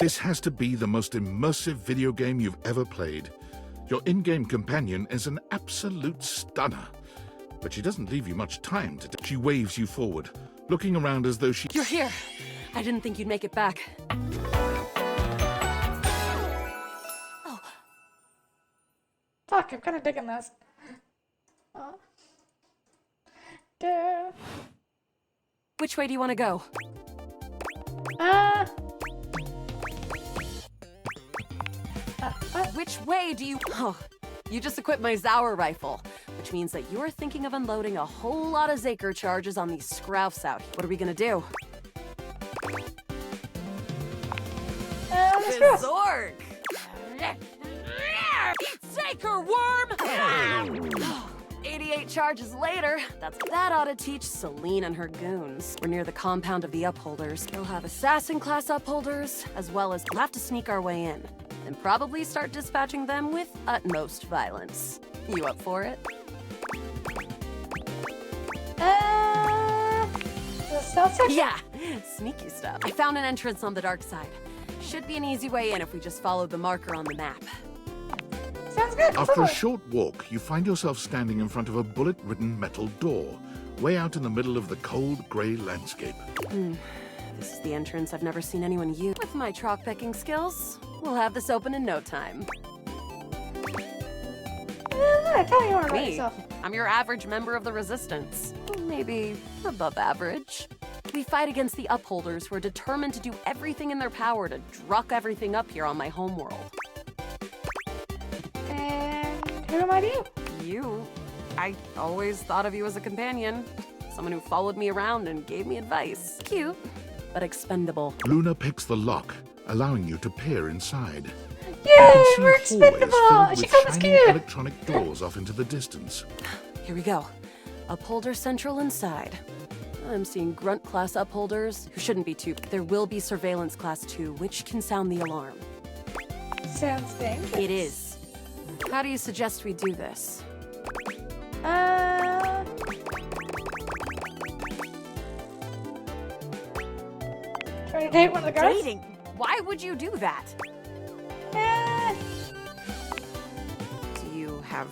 This has to be the most immersive video game you've ever played. Your in-game companion is an absolute stunner. But she doesn't leave you much time to... She waves you forward, looking around as though she... You're here. I didn't think you'd make it back. Oh. Fuck, I'm kind of digging this. Oh. Which way do you want to go? Which way do you... Oh, you just equipped my Zauer rifle, which means that you're thinking of unloading a whole lot of Zaker charges on these scroufs out here. What are we gonna do? Zork! Zaker worm! 88 charges later, that ought to teach Celine and her goons. We're near the compound of the Upholders. They'll have assassin-class Upholders, as well as we'll have to sneak our way in, and probably start dispatching them with utmost violence. You up for it? The stealth section? Yeah, sneaky stuff. I found an entrance on the dark side. Should be an easy way in if we just follow the marker on the map. Sounds good. After a short walk, you find yourself standing in front of a bullet-ridden metal door, way out in the middle of the cold, grey landscape. This is the entrance I've never seen anyone use. With my chalk-picking skills, we'll have this open in no time. Tell me more about Me? yourself. I'm your average member of the Resistance. Maybe above average. We fight against the Upholders who are determined to do everything in their power to druck everything up here on my homeworld. And who am I to you? You? I always thought of you as a companion. Someone who followed me around and gave me advice. Cute, but expendable. Luna picks the lock, allowing you to peer inside. Yay, we're hallways expendable! filled She with called us shining cute! electronic doors off into the distance. Here we go. Upholder Central inside. I'm seeing Grunt class Upholders, who shouldn't be too. There will be Surveillance class 2, which can sound the alarm. Sounds dangerous. It is. How do you suggest we do this? Try to date one of the guards? Dating? Why would you do that? Do you have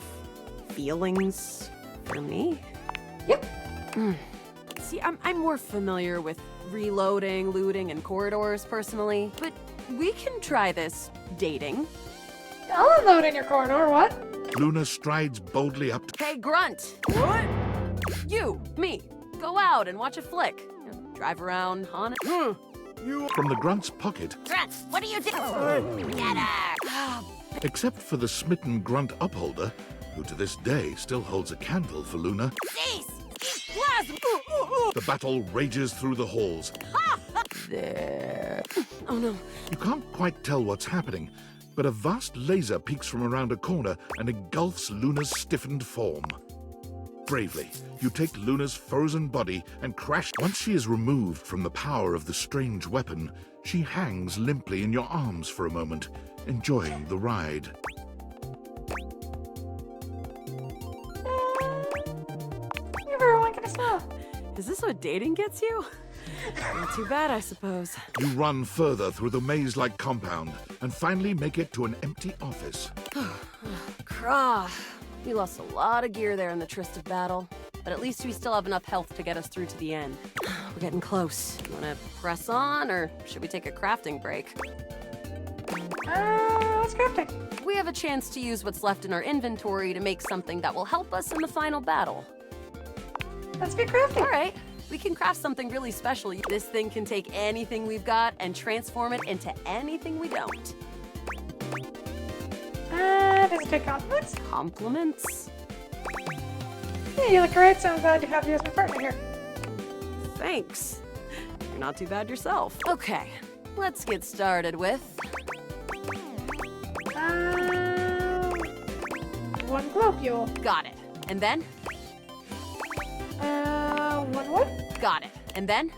feelings for me? Yep. See, I'm more familiar with reloading, looting, and corridors personally, but we can try this dating. I'll unload in your corridor, what? Luna strides boldly up to... Hey, Grunt! What? You, me, go out and watch a flick. Drive around, haunt it. From the Grunt's pocket, Grunt, what are you doing? Get her! except for the smitten Grunt upholder, who to this day still holds a candle for Luna. The battle rages through the halls. There. Oh no. You can't quite tell what's happening, but a vast laser peeks from around a corner and engulfs Luna's stiffened form. Bravely, you take Luna's frozen body and crash. Once she is removed from the power of the strange weapon, she hangs limply in your arms for a moment, enjoying the ride. Everyone can smell. Is this what dating gets you? Not too bad, I suppose. You run further through the maze-like compound and finally make it to an empty office. Krah. We lost a lot of gear there in the tryst of battle, but at least we still have enough health to get us through to the end. We're getting close. You wanna press on, or should we take a crafting break? Let's crafting. We have a chance to use what's left in our inventory to make something that will help us in the final battle. Let's get crafting. All right. We can craft something really special. This thing can take anything we've got and transform it into anything we don't. Does it take compliments? Compliments? Yeah, you look great, so I'm glad to have you as my partner here. Thanks. You're not too bad yourself. Okay, let's get started with... one globule. Got it. And then? One wood. Got it. And then?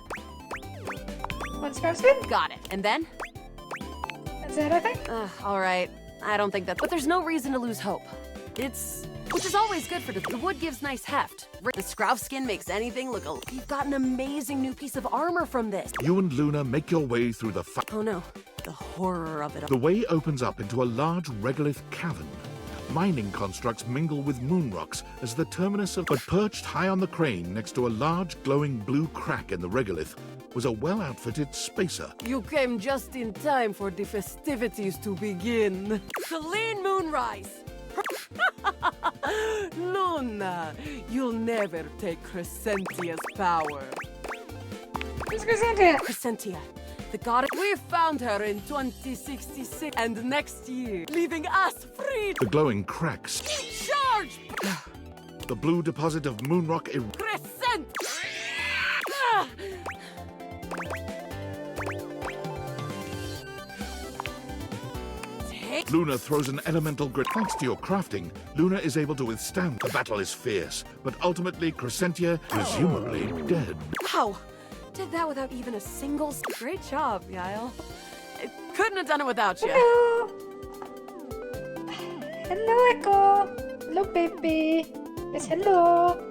One scrap skin. Got it. And then? That's it, I think. All right. I don't think that, but there's no reason to lose hope. Which is always good for the wood gives nice heft. The scrow skin makes anything look You've got an amazing new piece of armor from this. You and Luna make your way through the Oh no, the horror of it all. The way opens up into a large regolith cavern. Mining constructs mingle with moon rocks as the terminus of... But perched high on the crane next to a large glowing blue crack in the regolith was a well-outfitted spacer. You came just in time for the festivities to begin. Celine Moonrise! Luna, you'll never take Crescentia's power. Who's Crescentia? Crescentia, the goddess. We found her in 2066 and next year, leaving us free. The glowing cracks. Charge! The blue deposit of moon rock Crescent! Luna throws an elemental grid. Thanks to your crafting, Luna is able to withstand. The battle is fierce, but ultimately Crescentia, presumably dead. Wow! Did that without even a single... Great job, Yael. I couldn't have done it without you. Hello! Hello, Echo! Hello, baby! Yes, hello!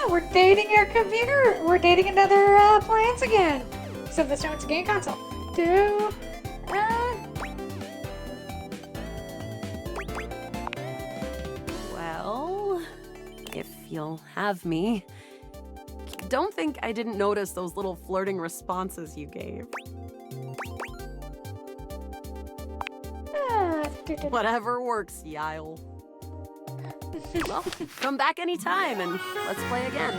We're dating our computer. We're dating another appliance again. Except this time it's a game console. Well, if you'll have me, don't think I didn't notice those little flirting responses you gave. Whatever works, Yael. Well, come back anytime and let's play again.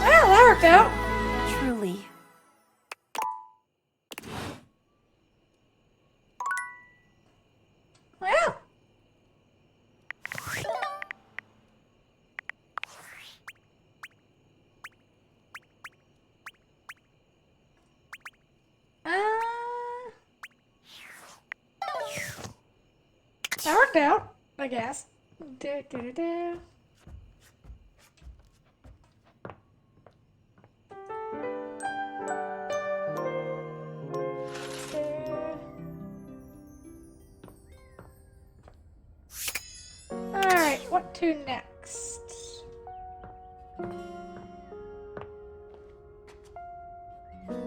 Well, that worked out. Truly. Well. That worked out, I guess. Alright, what to next?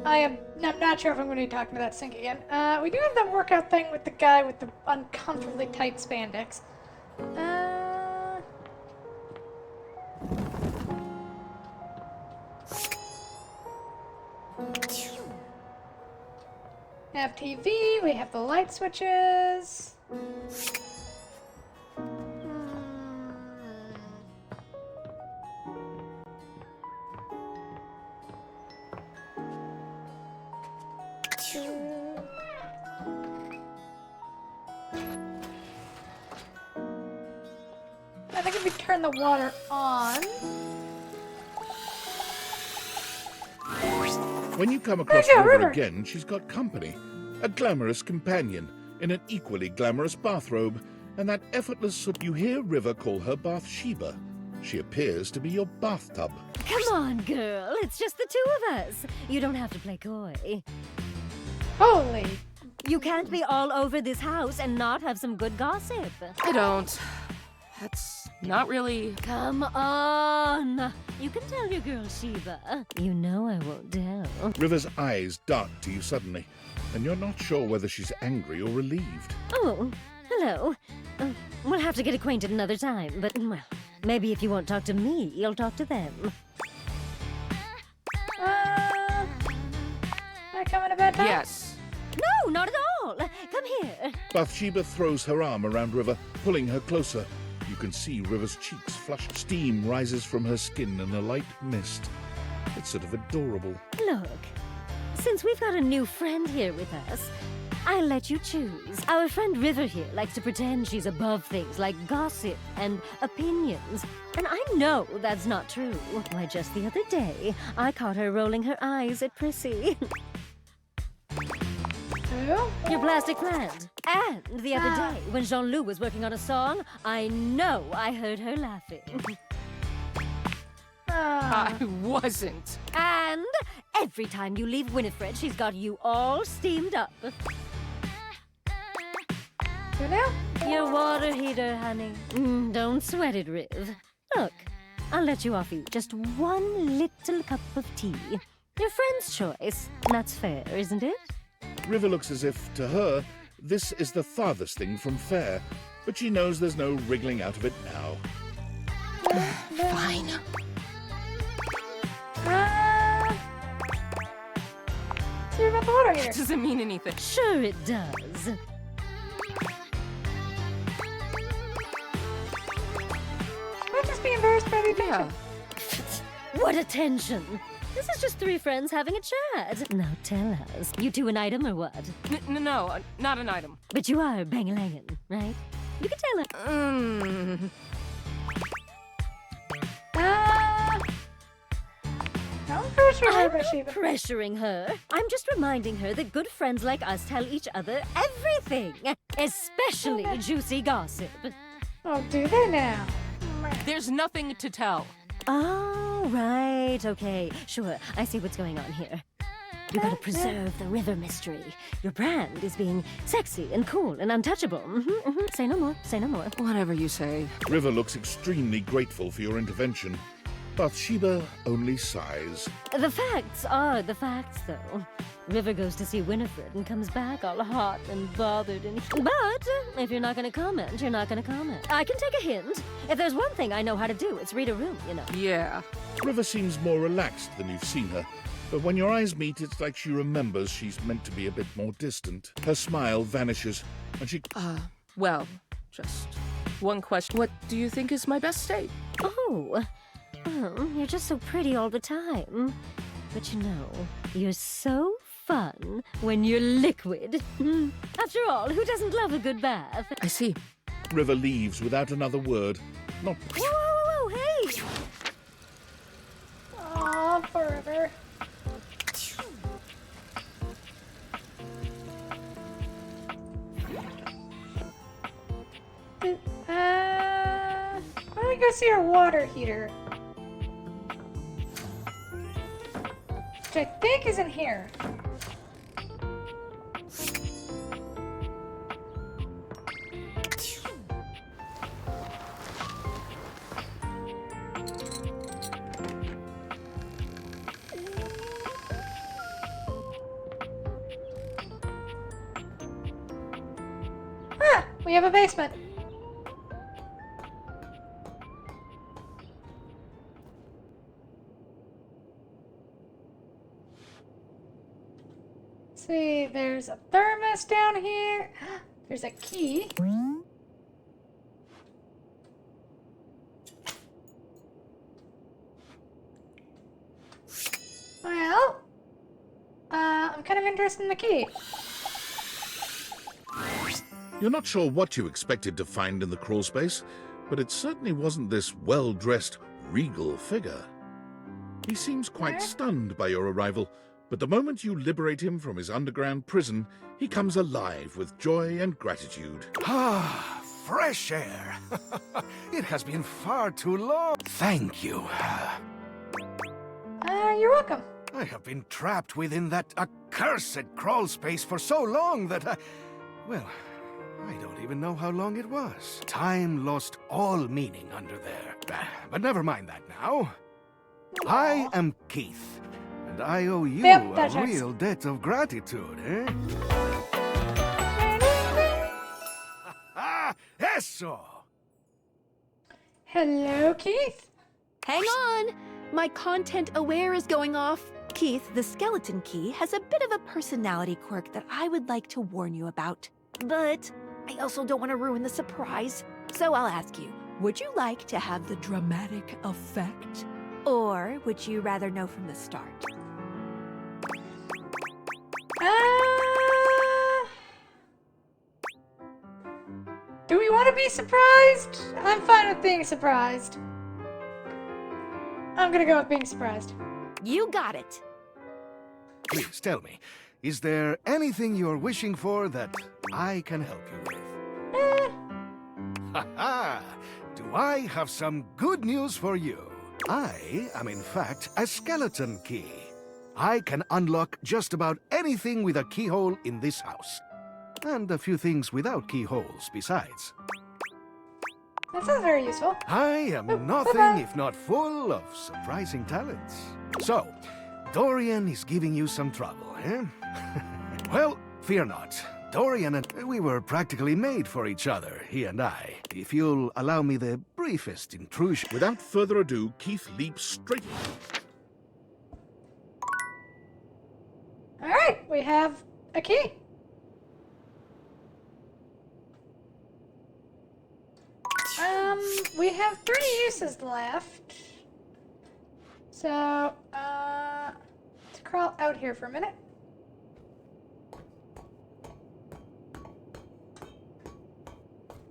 I'm not sure if I'm going to be talking to that sink again. We do have that workout thing with the guy with the uncomfortably tight spandex. We have TV, we have the light switches. maybe turn the water on. When you come across There's a River river. again, she's got company. A glamorous companion in an equally glamorous bathrobe, and that effortless you hear River call her Bathsheba. She appears to be your bathtub. Come on, girl. It's just the two of us. You don't have to play coy. Holy. You can't be all over this house and not have some good gossip. I don't. That's not really... Come on. You can tell your girl Sheba. You know I won't tell. River's eyes dart to you suddenly, and you're not sure whether she's angry or relieved. Oh, hello. We'll have to get acquainted another time, but well, maybe if you won't talk to me, you'll talk to them. Am I coming to bed now? Yes. No, not at all. Come here. Bathsheba throws her arm around River, pulling her closer. You can see River's cheeks flush. Steam rises from her skin in a light mist. It's sort of adorable. Look, since we've got a new friend here with us, I'll let you choose. Our friend River here likes to pretend she's above things like gossip and opinions. And I know that's not true. Why, just the other day, I caught her rolling her eyes at Prissy. Who? Your plastic plant. And the other day, when Jean-Loup was working on a song, I know I heard her laughing. I wasn't. And every time you leave Winifred, she's got you all steamed up. You know? Your water heater, honey. Don't sweat it, Riv. Look, I'll let you off eat just one little cup of tea. Your friend's choice. That's fair, isn't it? River looks as if, to her, this is the farthest thing from fair, but she knows there's no wriggling out of it now. Fine. See about the water here. Doesn't mean anything. Sure it does. Might just be embarrassed by the attention. What attention? This is just three friends having a chat. Now tell us, you two an item or what? No, not an item. But you are bang-a-langin', right? You can tell her. Don't pressure her, I'm not Bathsheba. pressuring her. I'm just reminding her that good friends like us tell each other everything, especially juicy gossip. Oh, do they now? There's nothing to tell. Oh, right, okay. Sure, I see what's going on here. You gotta preserve the river mystery. Your brand is being sexy and cool and untouchable. Say no more, say no more. Whatever you say. River looks extremely grateful for your intervention. Bathsheba only sighs. The facts are the facts, though. River goes to see Winifred and comes back all hot and bothered and... But if you're not gonna comment, you're not gonna comment. I can take a hint. If there's one thing I know how to do, it's read a room, you know. Yeah. River seems more relaxed than you've seen her, but when your eyes meet, it's like she remembers she's meant to be a bit more distant. Her smile vanishes, and she... Well, just one question. What do you think is my best state? Oh, well, you're just so pretty all the time. But you know, you're so fun when you're liquid. After all, who doesn't love a good bath? I see. River leaves without another word. Not... Whoa, whoa, whoa, hey! Aw, forever. Why don't we go see our water heater? Which I think is in here. Ah, we have a basement. See, there's a thermos down here. There's a key. Well, I'm kind of interested in the key. You're not sure what you expected to find in the crawl space, but it certainly wasn't this well-dressed, regal figure. He seems quite stunned by your arrival, but the moment you liberate him from his underground prison, he comes alive with joy and gratitude. Ah, fresh air. It has been far too long. Thank you. You're welcome. I have been trapped within that accursed crawl space for so long that well, I don't even know how long it was. Time lost all meaning under there. But never mind that now. I am Keith, and I owe you a real debt of gratitude, eh? Eso! Hello, Keith. Hang on! My content aware is going off. Keith, the skeleton key, has a bit of a personality quirk that I would like to warn you about. But I also don't want to ruin the surprise. So I'll ask you, would you like to have the dramatic effect? Or would you rather know from the start? Do we want to be surprised? I'm fine with being surprised. I'm gonna go with being surprised. You got it. Please tell me, is there anything you're wishing for that I can help you with? Ha-ha! Do I have some good news for you? I am in fact a skeleton key. I can unlock just about anything with a keyhole in this house. And a few things without keyholes besides. That sounds very useful. I am nothing if not full of surprising talents. So, Dorian is giving you some trouble, eh? Well, fear not. Dorian and we were practically made for each other, he and I. If you'll allow me the briefest intrusion. Without further ado, Keith leaps straight. Alright, we have a key. We have 3 uses left. So, let's crawl out here for a minute.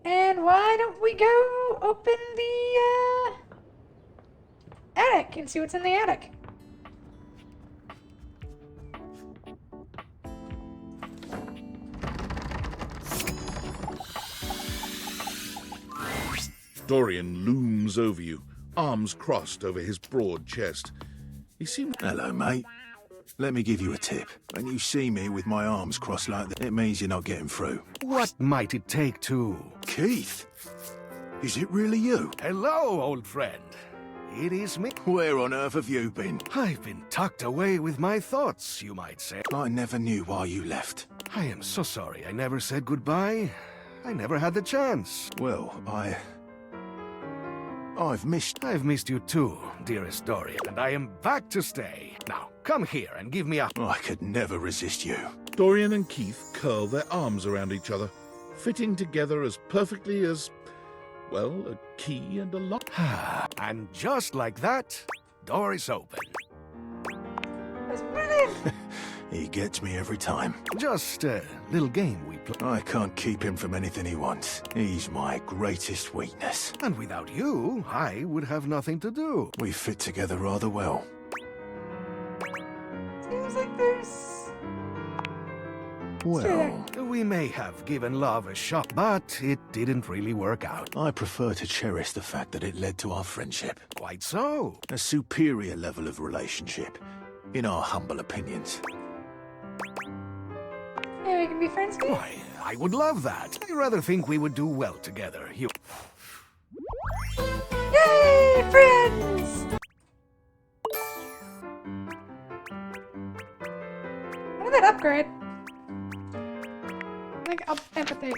And why don't we go open the, attic and see what's in the attic? Dorian looms over you, arms crossed over his broad chest. He seems... Hello, mate. Let me give you a tip. When you see me with my arms crossed like that, it means you're not getting through. What might it take to... Keith? Is it really you? Hello, old friend. It is me. Where on earth have you been? I've been tucked away with my thoughts, you might say. I never knew why you left. I am so sorry I never said goodbye. I never had the chance. Well, I've missed you too, dearest Dorian, and I am back to stay. Now, come here and give me a... I could never resist you. Dorian and Keith curl their arms around each other, fitting together as perfectly as, well, a key and a lock. And just like that, door is open. That's brilliant! He gets me every time. Just a little game we play. I can't keep him from anything he wants. He's my greatest weakness. And without you, I would have nothing to do. We fit together rather well. Seems like there's... Well, we may have given love a shot, but it didn't really work out. I prefer to cherish the fact that it led to our friendship. Quite so. A superior level of relationship, in our humble opinions. Yeah, we can be friends, Keith? Why, I would love that. I rather think we would do well together. You... Yay, friends! What did that upgrade? Like, empathy.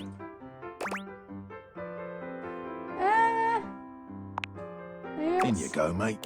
In you go, mate.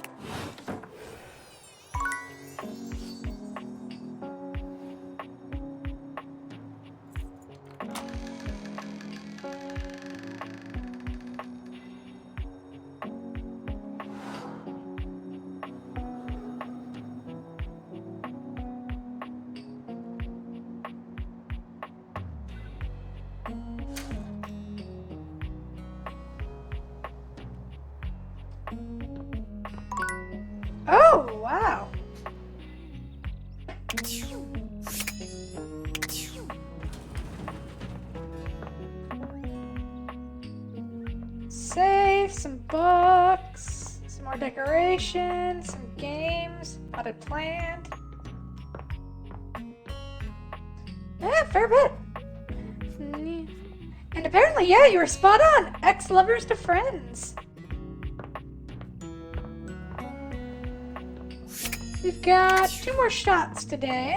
Oh, wow. Save, some books, some more decorations, some games, potted plant. Yeah, fair bit. And apparently, yeah, you were spot on. Ex-lovers to friends. We've got 2 more shots today.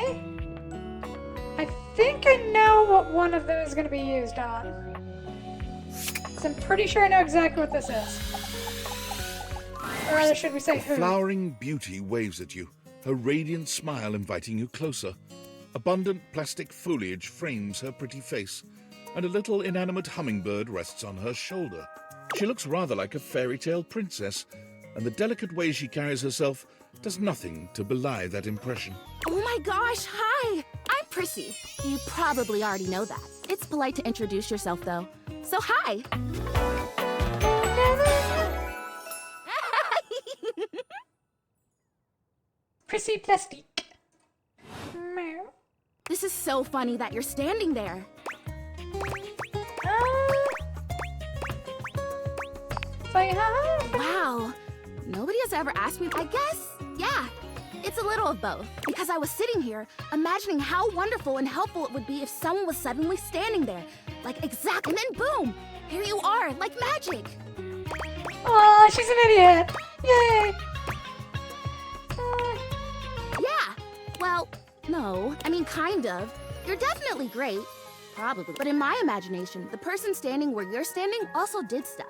I think I know what one of them is going to be used on. Because I'm pretty sure I know exactly what this is. Or rather, should we say who? Flowering beauty waves at you, her radiant smile inviting you closer. Abundant plastic foliage frames her pretty face, and a little inanimate hummingbird rests on her shoulder. She looks rather like a fairy tale princess, and the delicate way she carries herself does nothing to belie that impression. Oh my gosh, hi! I'm Prissy. You probably already know that. It's polite to introduce yourself, though. So hi! Prissy Plastique. This is so funny that you're standing there. Say hi. Wow. Nobody has ever asked me. I guess, yeah. It's a little of both. Because I was sitting here, imagining how wonderful and helpful it would be if someone was suddenly standing there. Like exactly, and then boom! Here you are, like magic. Aw, she's an idiot. Yay. Yeah. Well, no. I mean, kind of. You're definitely great. Probably. But in my imagination, the person standing where you're standing also did stuff.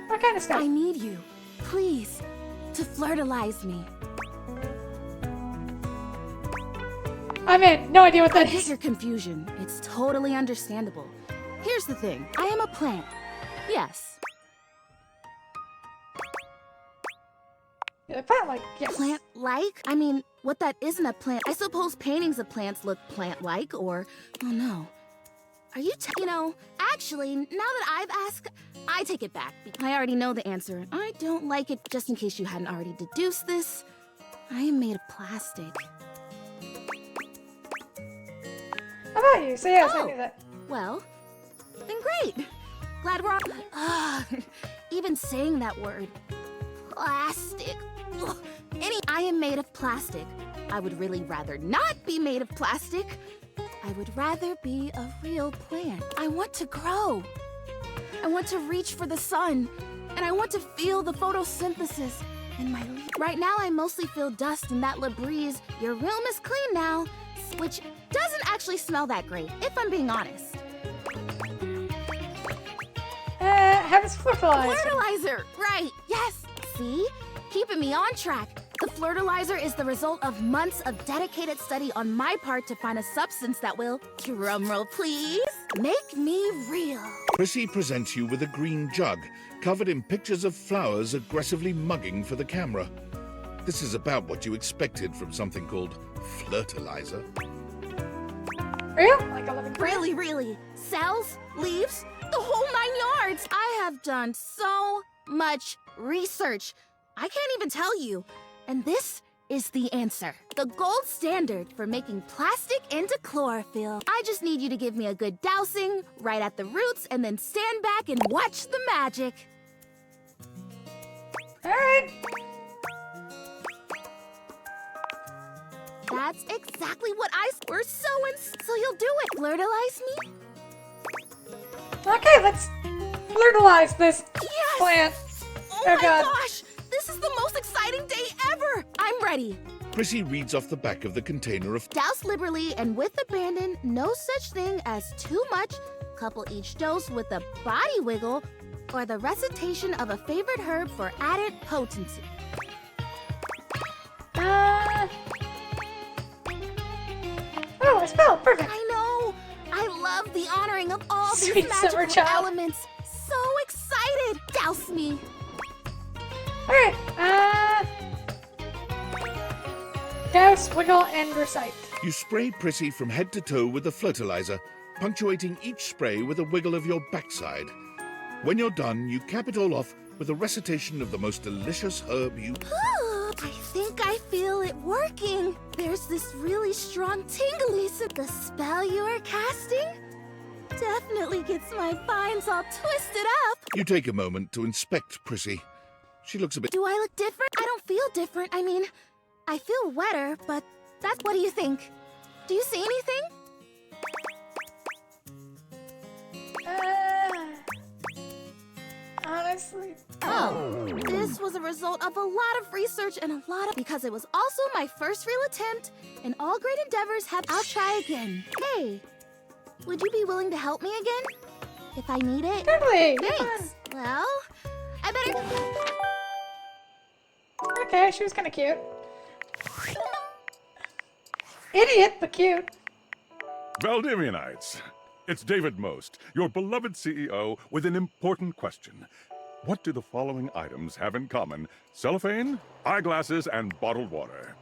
What kind of stuff? I need you, please, to flirtalize me. I'm in. No idea what that Forget is. your confusion. It's totally understandable. Here's the thing. I am a plant. Yes. Yeah, plant-like, yes. Plant-like? I mean, what that isn't a plant. I suppose paintings of plants look plant-like, or... Oh, no. Are you you know, actually, now that I've asked, I take it back. I already know the answer. I don't like it, just in case you hadn't already deduced this. I am made of plastic. How about you? So yes, I knew that. Well, then great. Glad we're on... even saying that word. Plastic. Ugh. I am made of plastic. I would really rather not be made of plastic. I would rather be a real plant. I want to grow. I want to reach for the sun. And I want to feel the photosynthesis in my leaves. Right now, I mostly feel dust and that breeze. Your room is clean now, which doesn't actually smell that great, if I'm being honest. Have us fertilizer. Fertilizer! Right, yes. See? Keeping me on track. The flirtilizer is the result of months of dedicated study on my part to find a substance that will, drumroll please, make me real. Prissy presents you with a green jug, covered in pictures of flowers aggressively mugging for the camera. This is about what you expected from something called flirtilizer. Real? Like a living plant? Really. Cells, leaves, the whole 9 yards. I have done so much research. I can't even tell you. And this is the answer. The gold standard for making plastic into chlorophyll. I just need you to give me a good dousing right at the roots and then stand back and watch the magic. All right. That's exactly what we're so you'll do it. Flirtilize me? Okay, let's flirtilize this plant. Oh my God. gosh! This is the most exciting day ever! I'm ready. Prissy reads off the back of the container of Douse liberally and with abandon, no such thing as too much. Couple each dose with a body wiggle or the recitation of a favorite herb for added potency. Oh, I spelled perfect. I know. I love the honoring of all these Sweet summer magical child. elements. So excited. Douse me. All right. Douse, wiggle, and recite. You spray Prissy from head to toe with the flirtilizer, punctuating each spray with a wiggle of your backside. When you're done, you cap it all off with a recitation of the most delicious herb you... I think I feel it working. There's this really strong tingly the spell you are casting definitely gets my vines all twisted up. You take a moment to inspect Prissy. She looks a bit... Do I look different? I don't feel different. I mean, I feel wetter, but that's... What do you think? Do you see anything? Honestly. Oh, this was a result of a lot of research and a lot of... Because it was also my first real attempt, and all great endeavors have... I'll try again. Hey, would you be willing to help me again? If I need it? Totally. Thanks. Well, I better... Okay, she was kind of cute. Idiot, but cute. Valdivianites, it's David Most, your beloved CEO, with an important question. What do the following items have in common? Cellophane, eyeglasses, and bottled water.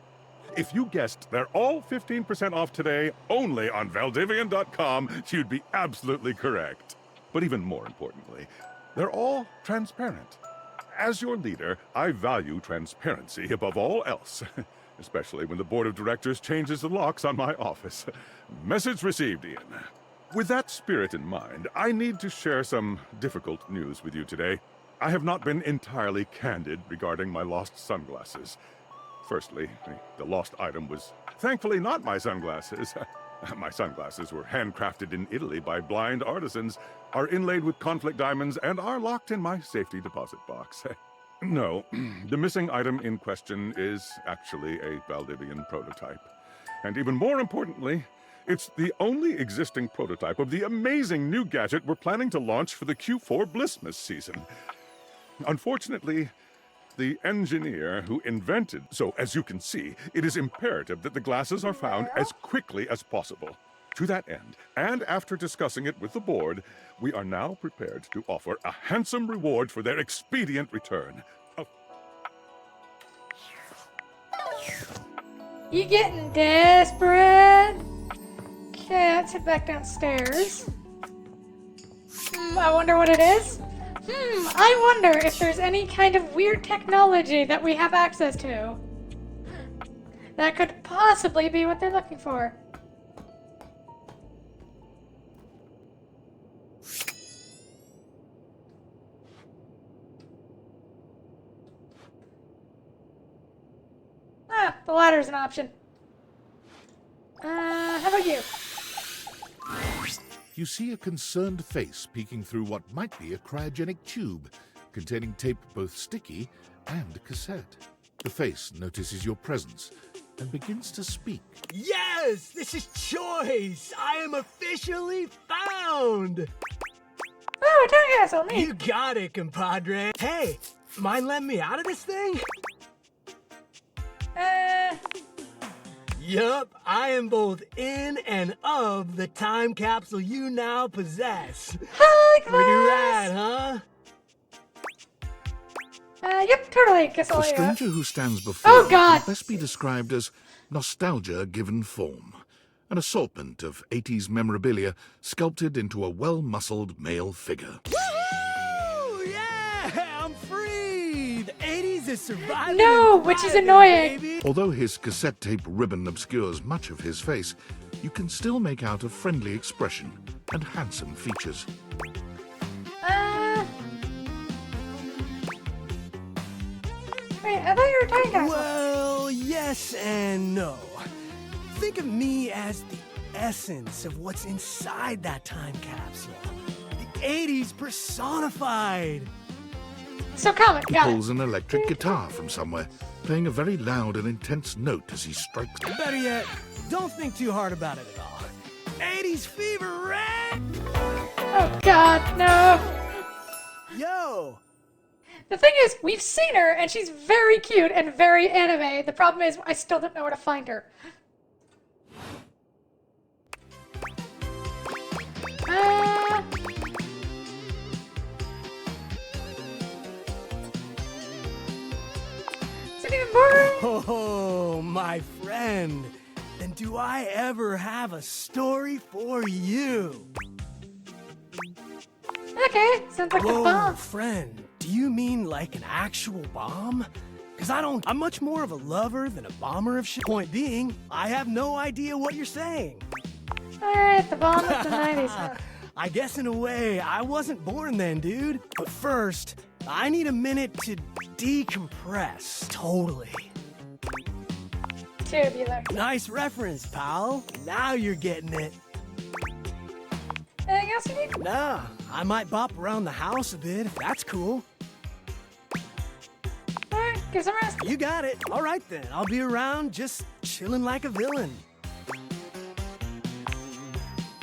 If you guessed they're all 15% off today only on Valdivian.com, you'd be absolutely correct. But even more importantly, they're all transparent. As your leader, I value transparency above all else, especially when the board of directors changes the locks on my office. Message received, Ian. With that spirit in mind, I need to share some difficult news with you today. I have not been entirely candid regarding my lost sunglasses. Firstly, the lost item was thankfully not my sunglasses. My sunglasses were handcrafted in Italy by blind artisans, are inlaid with conflict diamonds, and are locked in my safety deposit box. No, the missing item in question is actually a Valdivian prototype. And even more importantly, it's the only existing prototype of the amazing new gadget we're planning to launch for the Q4 Blissmas season. Unfortunately, the engineer who invented... So, as you can see, it is imperative that the glasses are found as quickly as possible. To that end, and after discussing it with the board, we are now prepared to offer a handsome reward for their expedient return. You getting desperate? Okay, let's head back downstairs. I wonder what it is. I wonder if there's any kind of weird technology that we have access to. That could possibly be what they're looking for. Ah, the ladder's an option. How about you? You see a concerned face peeking through what might be a cryogenic tube containing tape both sticky and cassette. The face notices your presence and begins to speak. Yes! This is Choice! I am officially found! Oh, don't hassle me! You got it, compadre. Hey, mind letting me out of this thing? Yup, I am both in and of the time capsule you now possess. Hi, Pretty rad, huh? Yep, totally. Guess I'll The let you stranger who stands before Oh, you God! can best be described as nostalgia given form, an assortment of 80s memorabilia sculpted into a well-muscled male figure. Woo! Yeah, I'm free! The 80s is surviving. No, and which is thriving, annoying. baby. Although his cassette tape ribbon obscures much of his face, you can still make out a friendly expression and handsome features. Wait, I thought you were time capsule. Well, yes and no. Think of me as the essence of what's inside that time capsule. The 80s personified. So comment, He got it. pulls an electric guitar from somewhere, playing a very loud and intense note as he strikes. Better yet, don't think too hard about it at all. 80s fever, right? Oh God, no. Yo! The thing is, we've seen her, and she's very cute and very anime. The problem is, I still don't know where to find her. Is it even boring? Oh, my friend. Then do I ever have a story for you? Okay, sounds like a Whoa, bomb. friend, do you mean like an actual bomb? Because I'm much more of a lover than a bomber of shit. Point being, I have no idea what you're saying. Alright, the bomb of the 90s. Huh? I guess in a way, I wasn't born then, dude. But first, I need a minute to decompress. Totally. Tubular. Nice reference, pal. Now you're getting it. Anything else you need? Nah, I might bop around the house a bit if that's cool. Alright, get some rest. You got it. All right then, I'll be around just chilling like a villain.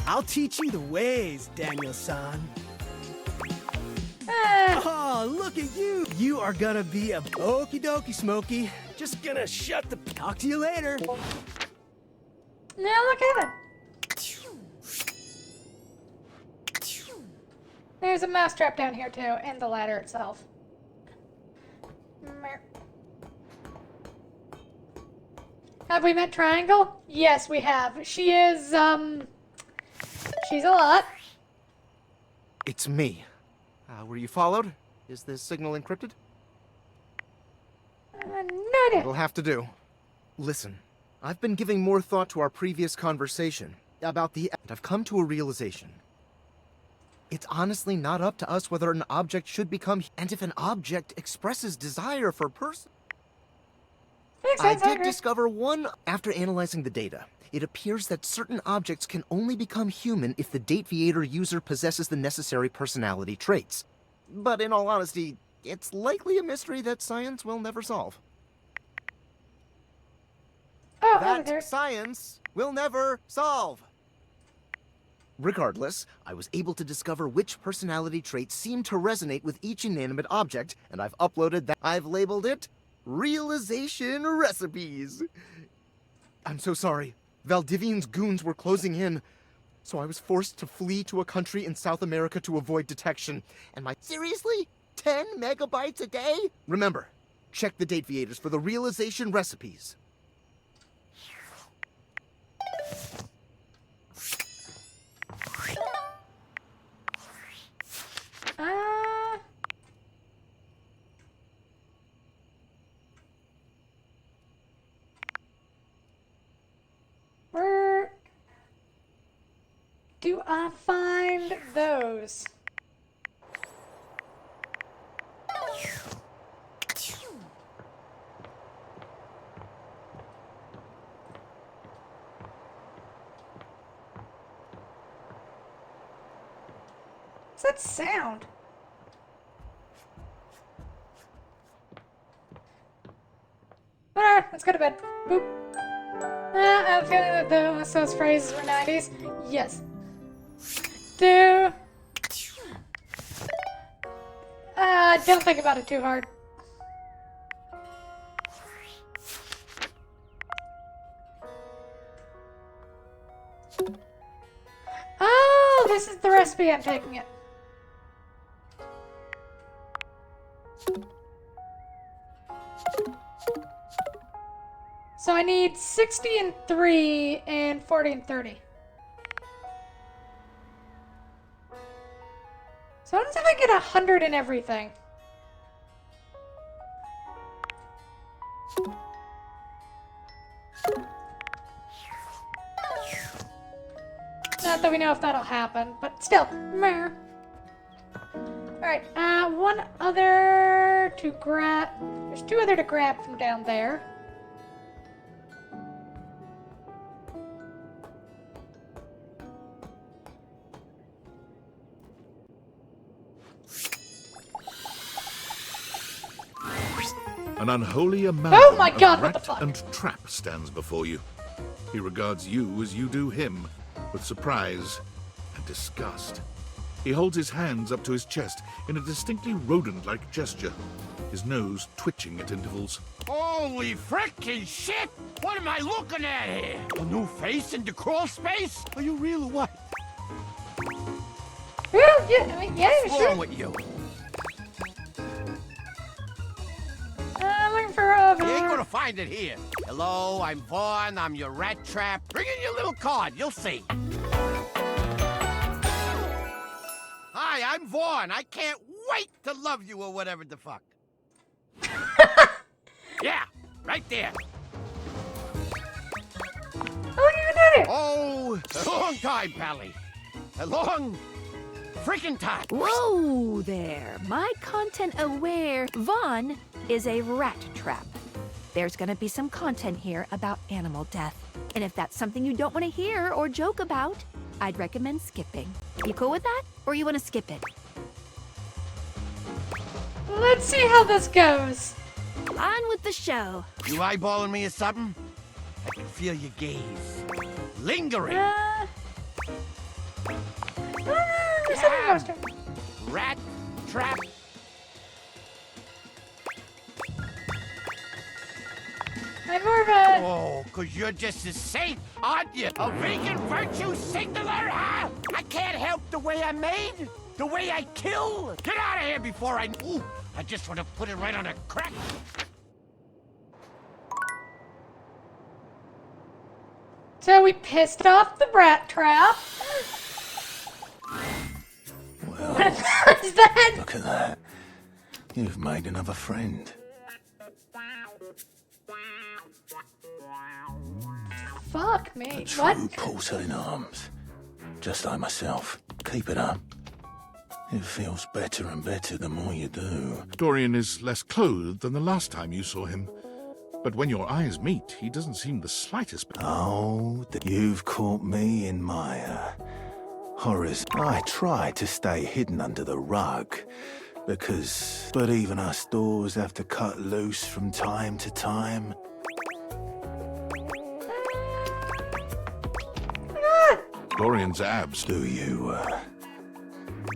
I'll teach you the ways, Daniel-san. Oh, look at you. You are gonna be a okie dokie, Smokey. Just gonna shut the... Talk to you later. Now look at him. There's a mousetrap down here too, and the ladder itself. Have we met Triangle? Yes, we have. She is, she's a lot. It's me. Were you followed? Is this signal encrypted? No idea. It'll have to do. Listen, I've been giving more thought to our previous conversation about and I've come to a realization. It's honestly not up to us whether an object should become, and if an object expresses desire for a person. I did discover one after analyzing the data. It appears that certain objects can only become human if the Dateviator user possesses the necessary personality traits. But in all honesty, it's likely a mystery that science will never solve. That science will never solve. Regardless, I was able to discover which personality traits seem to resonate with each inanimate object, and I've uploaded that. I've labeled it Realization Recipes. I'm so sorry. Valdivian's goons were closing in, so I was forced to flee to a country in South America to avoid detection. And seriously? 10 megabytes a day? Remember, check the Dateviators for the Realization Recipes. Where do I find those? What's that sound? Alright, let's go to bed. Boop. I have a feeling that those phrases were 90s. Yes. Don't think about it too hard. Oh, this is the recipe. I'm taking it. So I need 60 and 3 and 40 and 30. So what if I get 100 and everything? Not that we know if that'll happen, but still. Meh. Alright, one other to grab. There's 2 other to grab from down there. An unholy amalgam my God, of what the rat fuck? and trap stands before you. He regards you as you do him, with surprise and disgust. He holds his hands up to his chest in a distinctly rodent-like gesture, his nose twitching at intervals. Holy frickin' shit! What am I looking at here? A new face in the crawl space? Are you real or what? Well, yeah, I mean, yeah, What's sure. wrong with you? I'm looking for You ain't gonna find it here. Hello, I'm Vaughn. I'm your rat trap. Bring in your little card. You'll see. Hi, I'm Vaughn. I can't wait to love you or whatever the fuck. Yeah, right there. How long have you been doing it? Oh, a long time, Pally. A long freaking time. Whoa there. My content aware Vaughn is a rat trap. There's gonna be some content here about animal death. And if that's something you don't want to hear or joke about, I'd recommend skipping. You cool with that? Or you want to skip it? Let's see how this goes. On with the show. You eyeballing me or something? I can feel your gaze. Lingering. Rat trap. I'm more of a... Oh, cause you're just a saint, aren't you? A vegan virtue signaler, huh? I can't help the way I'm made, the way I kill. Get out of here before I... Ooh, I just want to put it right on a crack. So we pissed off the rat trap. What is that? Look at that. You've made another friend. Fuck me. A true porter in arms. Just like myself. Keep it up. It feels better and better the more you do. Dorian is less clothed than the last time you saw him. But when your eyes meet, he doesn't seem the slightest bit. Oh, you've caught me in my horrors. I try to stay hidden under the rug, but even us doors have to cut loose from time to time. Dorian's abs. Do you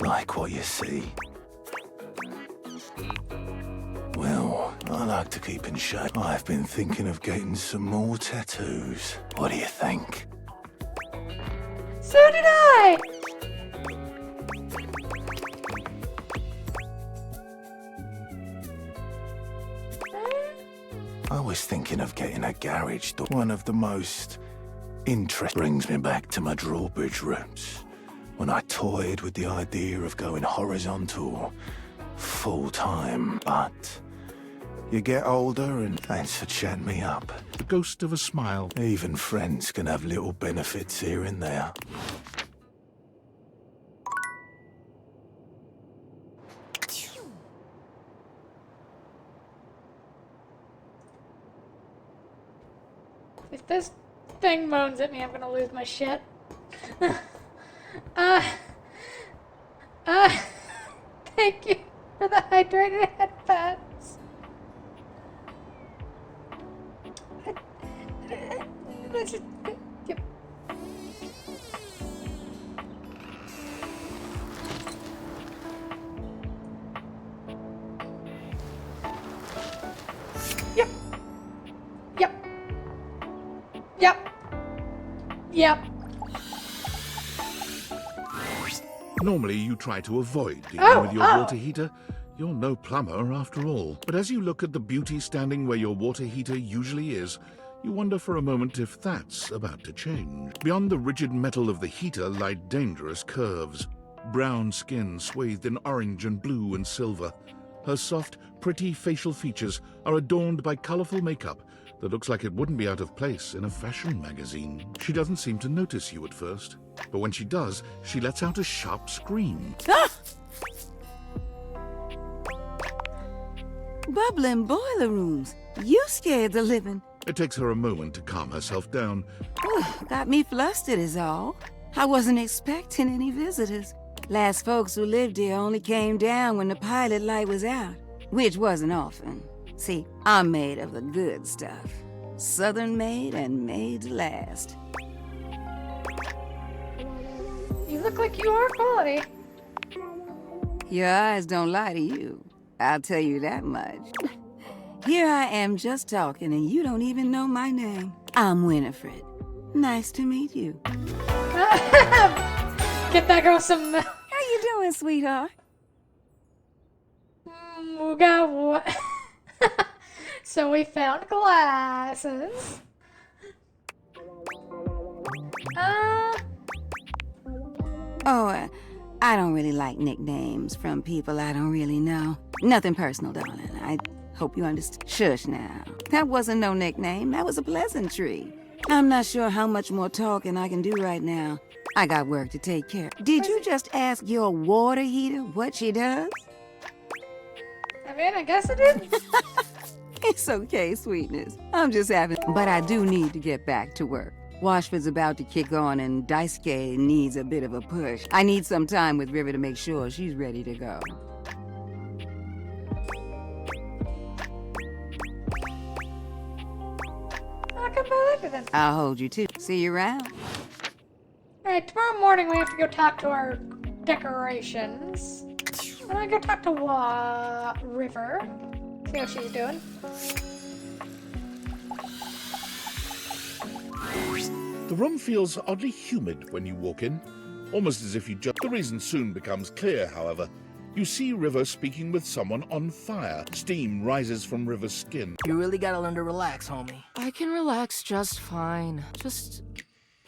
like what you see? Well, I like to keep in shape. I've been thinking of getting some more tattoos. What do you think? So did I! I was thinking of getting a garage door. One of the most interesting brings me back to my drawbridge roots, when I toyed with the idea of going horizontal full-time, but you get older and thanks for chatting me up. The ghost of a smile. Even friends can have little benefits here and there. If this thing moans at me, I'm gonna lose my shit. Thank you for the hydrated headphones. Let's just... Yep. Yep. Yep. Yep. Yep. Normally, you try to avoid dealing with your water heater. You're no plumber, after all. But as you look at the beauty standing where your water heater usually is, you wonder for a moment if that's about to change. Beyond the rigid metal of the heater lie dangerous curves. Brown skin swathed in orange and blue and silver. Her soft, pretty facial features are adorned by colorful makeup that looks like it wouldn't be out of place in a fashion magazine. She doesn't seem to notice you at first, but when she does, she lets out a sharp scream. Ah! Bubbling boiler rooms. You scared the living. It takes her a moment to calm herself down. Got me flustered is all. I wasn't expecting any visitors. Last folks who lived here only came down when the pilot light was out, which wasn't often. See, I'm made of the good stuff. Southern made and made to last. You look like you are quality. Your eyes don't lie to you. I'll tell you that much. Here I am just talking and you don't even know my name. I'm Winifred. Nice to meet you. Get that girl some... How you doing, sweetheart? We got what? So we found glasses. I don't really like nicknames from people I don't really know. Nothing personal, darling. I hope you understand. Shush now. That wasn't no nickname. That was a pleasantry. I'm not sure how much more talking I can do right now. I got work to take care of. Did you just ask your water heater what she does? I mean, I guess it is. It's okay, sweetness. I'm just having... But I do need to get back to work. Washford's about to kick on and Daisuke needs a bit of a push. I need some time with River to make sure she's ready to go. I'll come by later then. I'll hold you too. See you around. Alright, tomorrow morning we have to go talk to our decorations. I'm gonna go talk to River. See how she's doing. The room feels oddly humid when you walk in, almost as if you just... The reason soon becomes clear, however. You see River speaking with someone on fire. Steam rises from River's skin. You really gotta learn to relax, homie. I can relax just fine. Just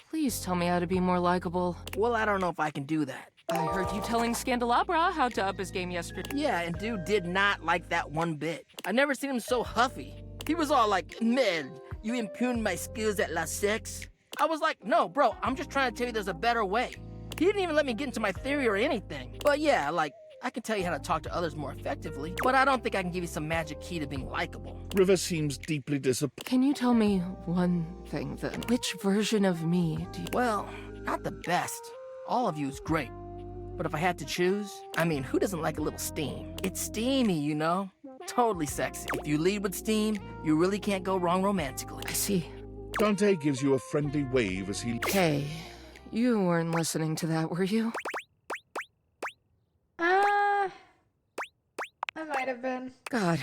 please tell me how to be more likable. Well, I don't know if I can do that. I heard you telling Scandelabra how to up his game yesterday. Yeah, and dude did not like that one bit. I never seen him so huffy. He was all like, "Man, you impugned my skills at La Sex?" I was like, "No, bro, I'm just trying to tell you there's a better way." He didn't even let me get into my theory or anything. But yeah, like, I can tell you how to talk to others more effectively, but I don't think I can give you some magic key to being likable. River seems deeply disappointed. Can you tell me one thing then? Which version of me do you... Well, not the best. All of you is great. But if I had to choose, I mean, who doesn't like a little steam? It's steamy, you know? Totally sexy. If you lead with steam, you really can't go wrong romantically. I see. Dante gives you a friendly wave as he... Hey, you weren't listening to that, were you? I might have been. God,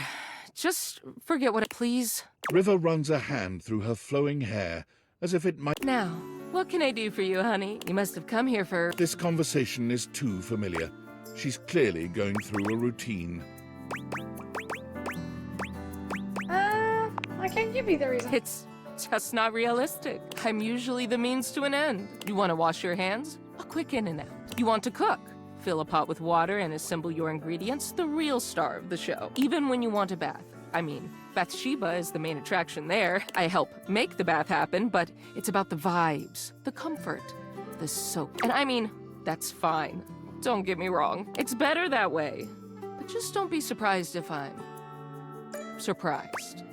just forget what... Please? River runs a hand through her flowing hair, as if it might... Now, what can I do for you, honey? You must have come here for... This conversation is too familiar. She's clearly going through a routine. I can't give you the reason. It's just not realistic. I'm usually the means to an end. You want to wash your hands? A quick in and out. You want to cook? Fill a pot with water and assemble your ingredients, the real star of the show. Even when you want a bath. I mean, Bathsheba is the main attraction there. I help make the bath happen, but it's about the vibes, the comfort, the soak. And I mean, that's fine. Don't get me wrong. It's better that way. But just don't be surprised if I'm... surprised.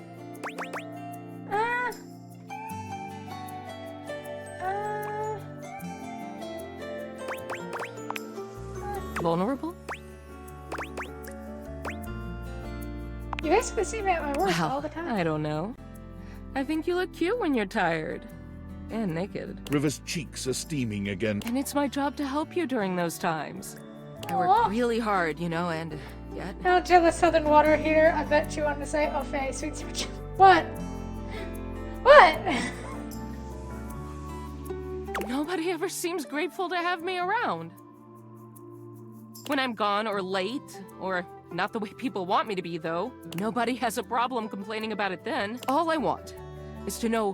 Vulnerable? You basically see me at my worst Well, all the time. I don't know. I think you look cute when you're tired. And naked. River's cheeks are steaming again. And it's my job to help you during those times. I work really hard, you know, and yet... Now, jealous southern water heater, I bet you wanted to say, "Oh, Faye, sweet, sweet." What? What? Nobody ever seems grateful to have me around. When I'm gone or late, or not the way people want me to be, though, nobody has a problem complaining about it then. All I want is to know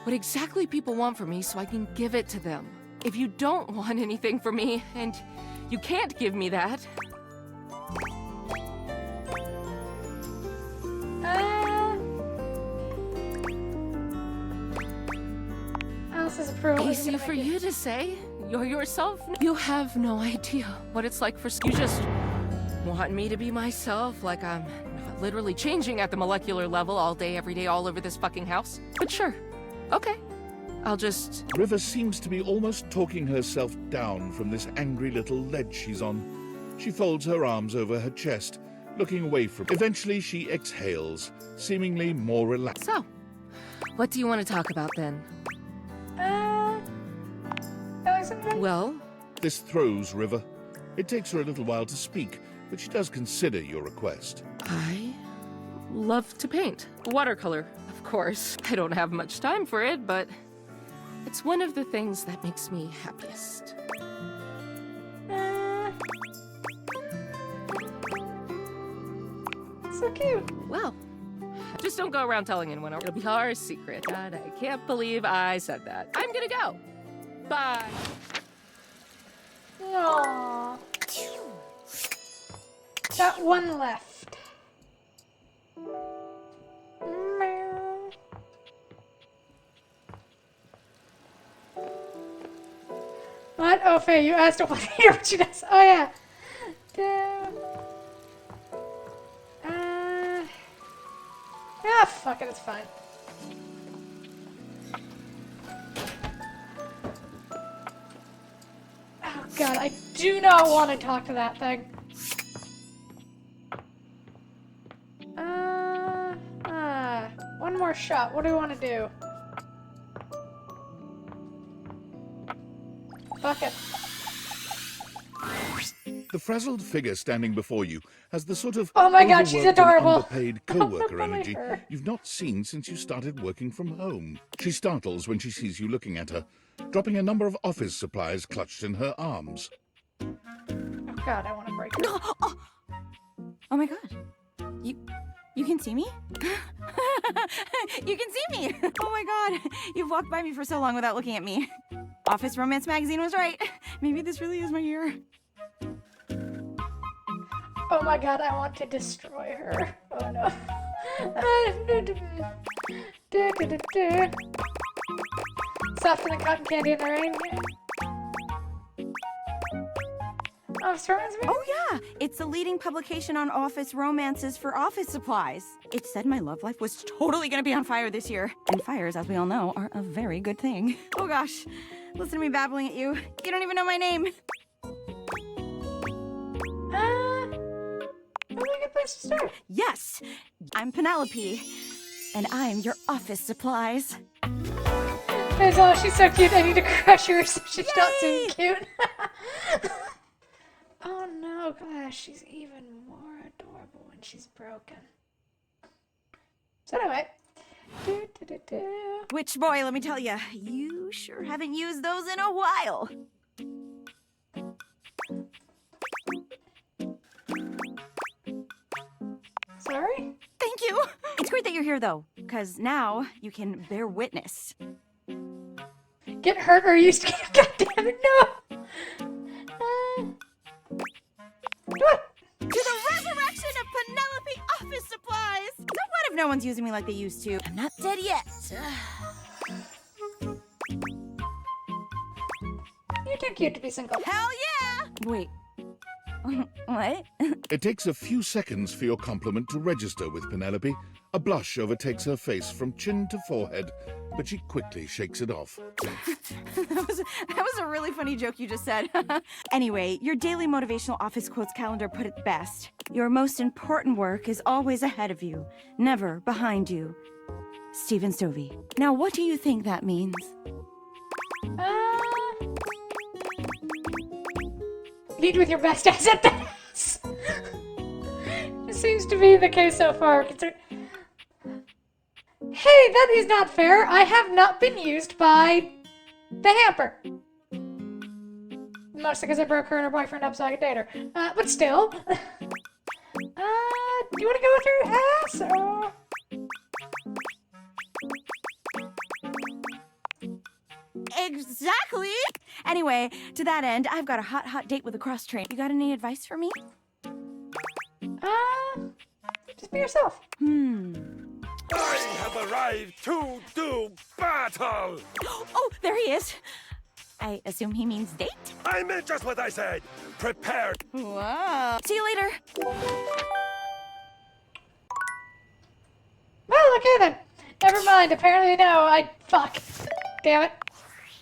what exactly people want from me so I can give it to them. If you don't want anything from me, and you can't give me that... Alice's approval. Easy for you to say. You're yourself. You have no idea what it's like for... You just want me to be myself, like I'm not literally changing at the molecular level all day, every day, all over this fucking house. But sure. Okay. I'll just... River seems to be almost talking herself down from this angry little ledge she's on. She folds her arms over her chest, looking away from... Eventually, she exhales, seemingly more relaxed. So, what do you want to talk about then? Well... This throws River. It takes her a little while to speak, but she does consider your request. I love to paint. Watercolor, of course. I don't have much time for it, but it's one of the things that makes me happiest. So cute. Well, just don't go around telling anyone. It'll be our secret. God, I can't believe I said that. I'm gonna go. Bye. Aww. Got one left. Meow. What? Oh, Faye, you asked what here, but she does. Oh, yeah. Ah, fuck it, it's fine. Oh, God, I do not want to talk to that thing. One more shot. What do we want to do? Fuck it. The frazzled figure standing before you has the sort of oh my God, she's overworked and adorable. underpaid co-worker energy her. you've not seen since you started working from home. She startles when she sees you looking at her, dropping a number of office supplies clutched in her arms. Oh God, I want to break her. Oh my God. You can see me? You can see me! Oh my God. You've walked by me for so long without looking at me. Office Romance Magazine was right. Maybe this really is my year. Oh my God, I want to destroy her. Oh no. Softer than cotton candy in the rain. Office Romance Magazine? Oh yeah! It's the leading publication on office romances for office supplies. It said my love life was totally gonna be on fire this year. And fires, as we all know, are a very good thing. Oh gosh. Listen to me babbling at you. You don't even know my name. Really good place to start. Yes! I'm Penelope. And I'm your office supplies. Oh, she's so cute. I need to crush her so she stops being cute. Oh no, gosh, she's even more adorable when she's broken. So anyway. Which boy, let me tell you, you sure haven't used those in a while. Sorry? Thank you. It's great that you're here though, because now you can bear witness. Get hurt or used to get. God damn it, no! To the resurrection of Penelope office supplies! So what if no one's using me like they used to? I'm not dead yet. You're too cute to be single. Hell yeah! Wait. What? It takes a few seconds for your compliment to register with Penelope. A blush overtakes her face from chin to forehead, but she quickly shakes it off. That was a really funny joke you just said. Anyway, your daily motivational office quotes calendar put it best. Your most important work is always ahead of you, never behind you. Stephen Stovey. Now, what do you think that means? Lead with your best asset. This seems to be the case so far. Hey, that is not fair. I have not been used by the Hamper. Mostly because I broke her and her boyfriend up so I could date her. But still. Do you want to go with your ass? Or... Exactly! Anyway, to that end, I've got a hot date with a cross train. You got any advice for me? Just be yourself. I have arrived to do battle! Oh, there he is. I assume he means date? I meant just what I said. Prepare. Wow. See you later. Well, okay then. Never mind. Apparently, no. Fuck. Damn it.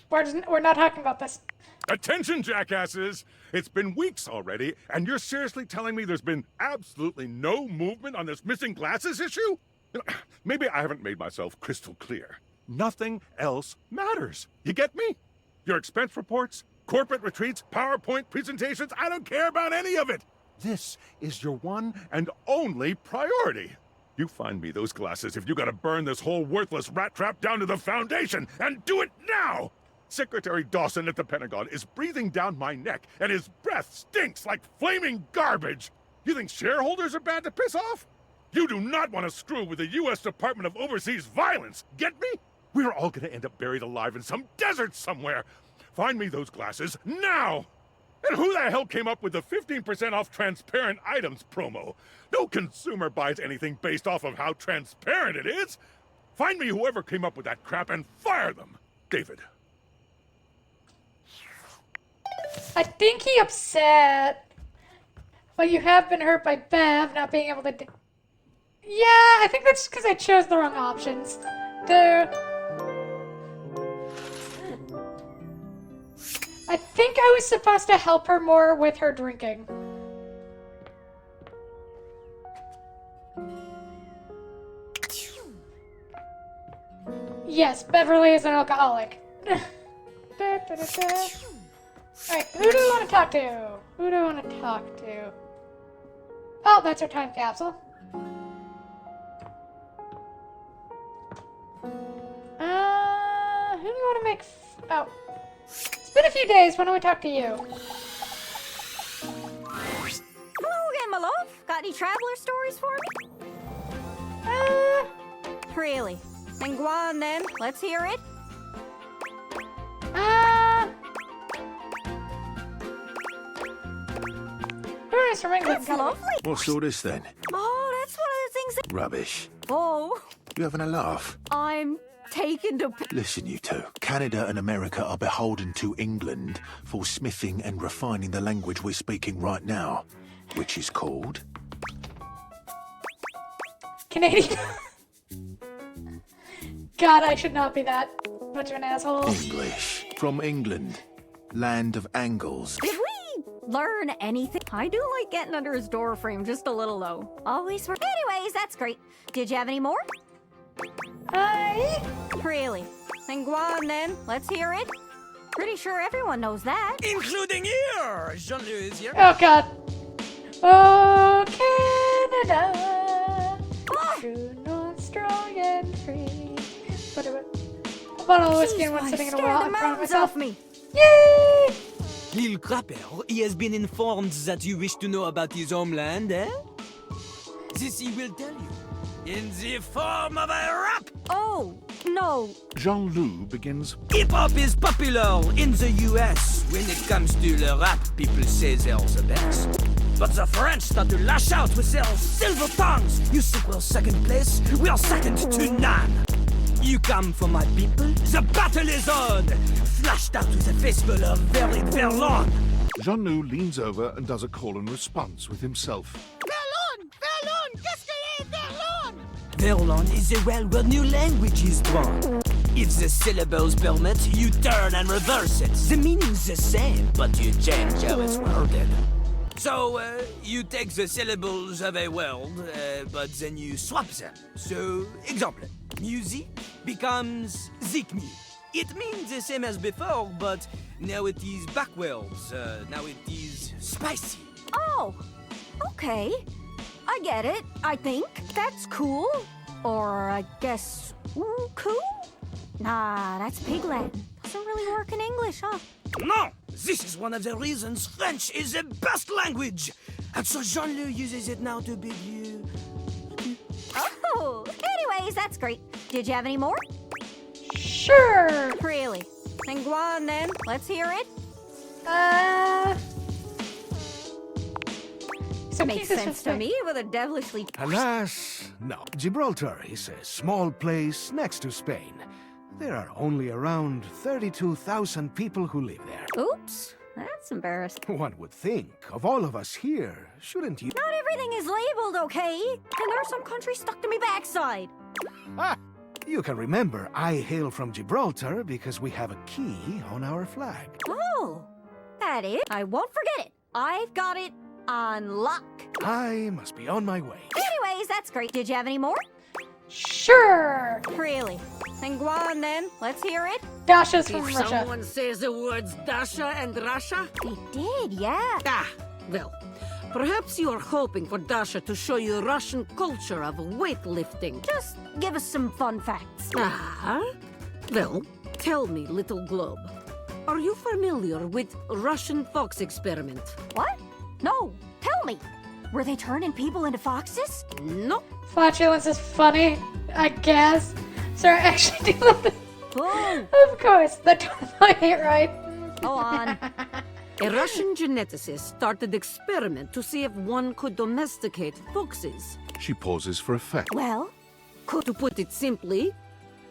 We're not talking about this. Attention, jackasses! It's been weeks already, and you're seriously telling me there's been absolutely no movement on this missing glasses issue? Maybe I haven't made myself crystal clear. Nothing else matters. You get me? Your expense reports, corporate retreats, PowerPoint presentations, I don't care about any of it. This is your one and only priority. You find me those glasses if you gotta burn this whole worthless rat trap down to the foundation, and do it now! Secretary Dawson at the Pentagon is breathing down my neck, and his breath stinks like flaming garbage! You think shareholders are bad to piss off? You do not want to screw with the U.S. Department of Overseas Violence, get me? We're all gonna end up buried alive in some desert somewhere! Find me those glasses, now! And who the hell came up with the 15% off transparent items promo? No consumer buys anything based off of how transparent it is. Find me whoever came up with that crap and fire them. David. I think he upset. But you have been hurt by Bev not being able to yeah, I think that's because I chose the wrong options. I think I was supposed to help her more with her drinking. Yes, Beverly is an alcoholic. Alright, who do we want to talk to? Who do I want to talk to? Oh, that's our time capsule. Who do we want to make oh. It's been a few days. Why don't we talk to you? Hello again, my love. Got any traveler stories for me? Really? Then go on then. Let's hear it. Who's from England? That's lovely. What's all this then? Oh, that's one of the things that... Rubbish. Oh, You having a laugh? I'm taken to... Listen, you two. Canada and America are beholden to England for smithing and refining the language we're speaking right now, which is called... Canadian. God, I should not be that much of an asshole. English. From England. Land of angles. Did we learn anything? I do like getting under his door frame just a little, though. Always work. Anyways, that's great. Did you have any more? Really? Then go on then. Let's hear it. Pretty sure everyone knows that. Including here! Jean-Louis is here. Oh, God. Oh, Canada. True, north, strong, and free. Whatever. A bottle of whiskey and one sitting in a well. I'm proud of myself. Me. Yay! Lil Crapper, he has been informed that you wish to know about his homeland, eh? This he will tell you. In the form of a rap! Oh, no. Jean-Loup begins. Hip-hop is popular in the US. When it comes to the rap, people say they're the best. But the French start to lash out with their silver tongues. You think we're second place? We are second to none. You come for my people? The battle is on! Flashed out with a face full of very long. Jean-Loup leans over and does a call and response with himself. Verlon! Verlon! Qu'est-ce que c'est, Verlon? Verlon is a well where new language is born. If the syllables permit, you turn and reverse it. The meaning's the same, but you change how it's worded. So, you take the syllables of a word, but then you swap them. So, example, music becomes zikmu. It means the same as before, but now it is backwards. Now it is spicy. Oh, okay. I get it, I think. That's cool. Or I guess, cool? Nah, that's pigland. Doesn't really work in English, huh? No! This is one of the reasons French is the best language! And so Jean-Loup uses it now to bid you... Oh, anyways, that's great. Did you have any more? Sure. Really? Then go on then. Let's hear it. Makes sense to me with a devilishly... Alas, no. Gibraltar is a small place next to Spain. There are only around 32,000 people who live there. Oops, that's embarrassing. One would think, of all of us here, shouldn't you... Not everything is labeled, okay? And there are some countries stuck to me backside. You can remember I hail from Gibraltar because we have a key on our flag. Oh, that is? I won't forget it. I've got it on lock. I must be on my way. Anyways, that's great. Did you have any more? Sure. Really? Then go on then. Let's hear it. Dasha's from Did Russia. someone say the words Dasha and Russia? They did, yeah. Ah, well, perhaps you are hoping for Dasha to show you Russian culture of weightlifting. Just give us some fun facts. Ah, well, tell me, little globe. Are you familiar with Russian fox experiment? What? No, tell me. Were they turning people into foxes? No. Flatulence is funny, I guess. Sorry, I actually do love it. Oh. Of course, that totally ain't right. Go on. A Russian geneticist started experiment to see if one could domesticate foxes. She pauses for effect. Well, to put it simply,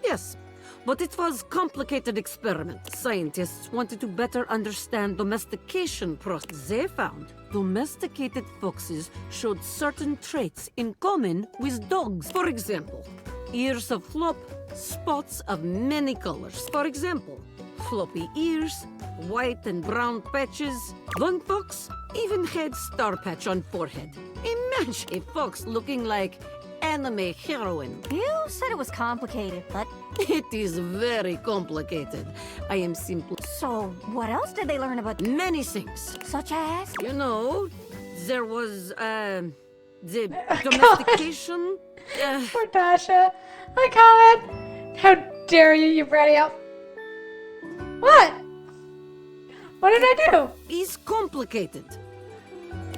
yes. But it was a complicated experiment. Scientists wanted to better understand domestication process. They found domesticated foxes showed certain traits in common with dogs. For example, ears of flop, spots of many colors. For example, floppy ears, white and brown patches. One fox even had star patch on forehead. Imagine a fox looking like anime heroine. You said it was complicated, but... It is very complicated. I am simply... So, what else did they learn about... Many things. Such as? You know, there was, the domestication... Poor Dasha. My comment. How dare you, you bratty elf. What? What did I do? Is complicated.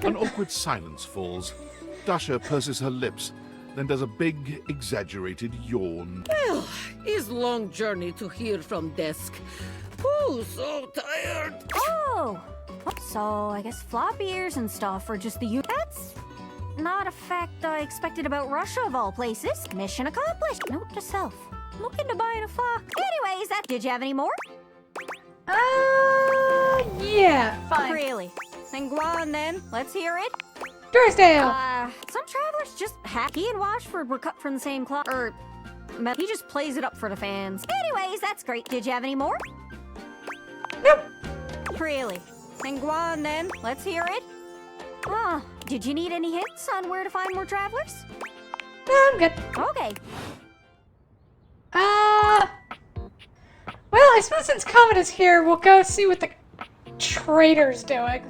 An awkward silence falls. Dasha purses her lips, then does a big, exaggerated yawn. Well, it's long journey to here from desk. Oh, so tired. Oh! So, I guess floppy ears and stuff are just the... That's not a fact I expected about Russia, of all places. Mission accomplished. Note to self. Looking to buy a fox. Anyways, did you have any more? Yeah, fine. Really? Then go on then. Let's hear it. Drysdale! Some travelers just hacky and wash were cut from the same cloth. He just plays it up for the fans. Anyways, that's great. Did you have any more? Nope. Really? Then go on then. Let's hear it. Did you need any hints on where to find more travelers? No, I'm good. Okay. Well, I suppose since Comet is here, we'll go see what the traitor's doing.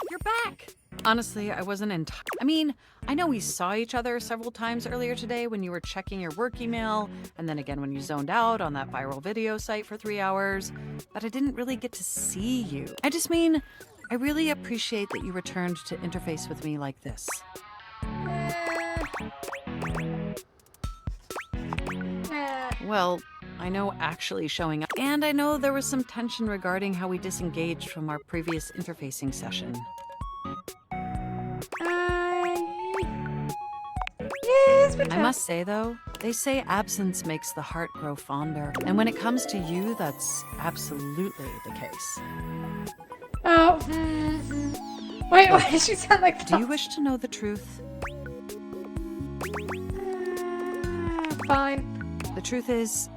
You're back! Honestly, I wasn't I mean, I know we saw each other several times earlier today when you were checking your work email, and then again when you zoned out on that viral video site for 3 hours, but I didn't really get to see you. I just mean, I really appreciate that you returned to interface with me like this. Well, I know actually showing up, and I know there was some tension regarding how we disengaged from our previous interfacing session. Yes, but I must say though, they say absence makes the heart grow fonder, and when it comes to you, that's absolutely the case. Oh, wait, why does she sound like that? Do you wish to know the truth? Fine. The truth is,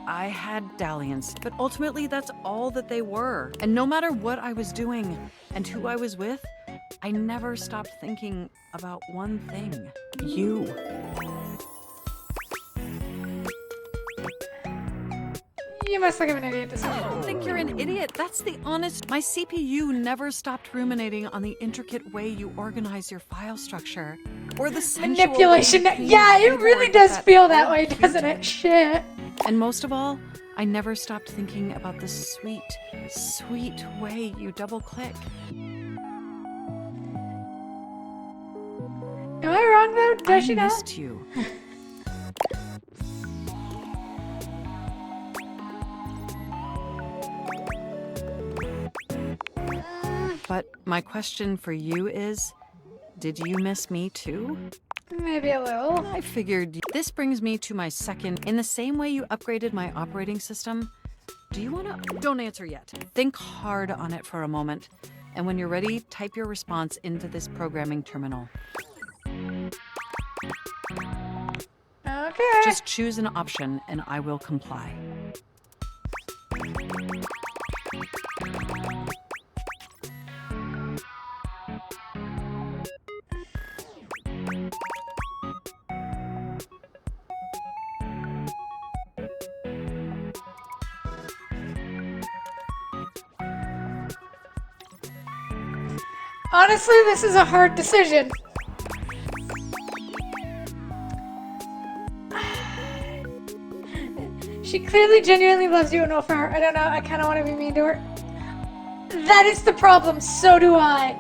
I had dalliance, but ultimately that's all that they were. And no matter what I was doing and who I was with, I never stopped thinking about one thing. You. You must look like an idiot to say. I don't think you're an idiot. That's the honest... My CPU never stopped ruminating on the intricate way you organize your file structure. Or the sensual... Manipulation. Yeah, it really does feel that way, doesn't it? Shit. And most of all, I never stopped thinking about the sweet, sweet way you double-click. Am I wrong though? Does she I not? missed you. But my question for you is, did you miss me too? Maybe a little. I figured. This brings me to my second. In the same way you upgraded my operating system, do you want to... Don't answer yet. Think hard on it for a moment. And when you're ready, type your response into this programming terminal. Okay. Just choose an option and I will comply. Honestly, this is a hard decision. She clearly genuinely loves you, and for her, I don't know, I kind of want to be mean to her. That is the problem, so do I.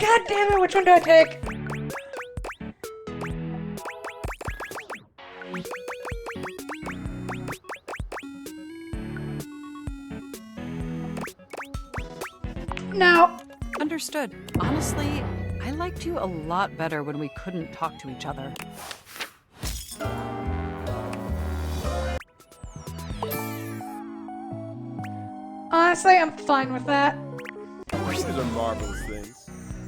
God damn it, which one do I take? No. Understood. Honestly, I liked you a lot better when we couldn't talk to each other. Honestly, I'm fine with that. These are marvelous things.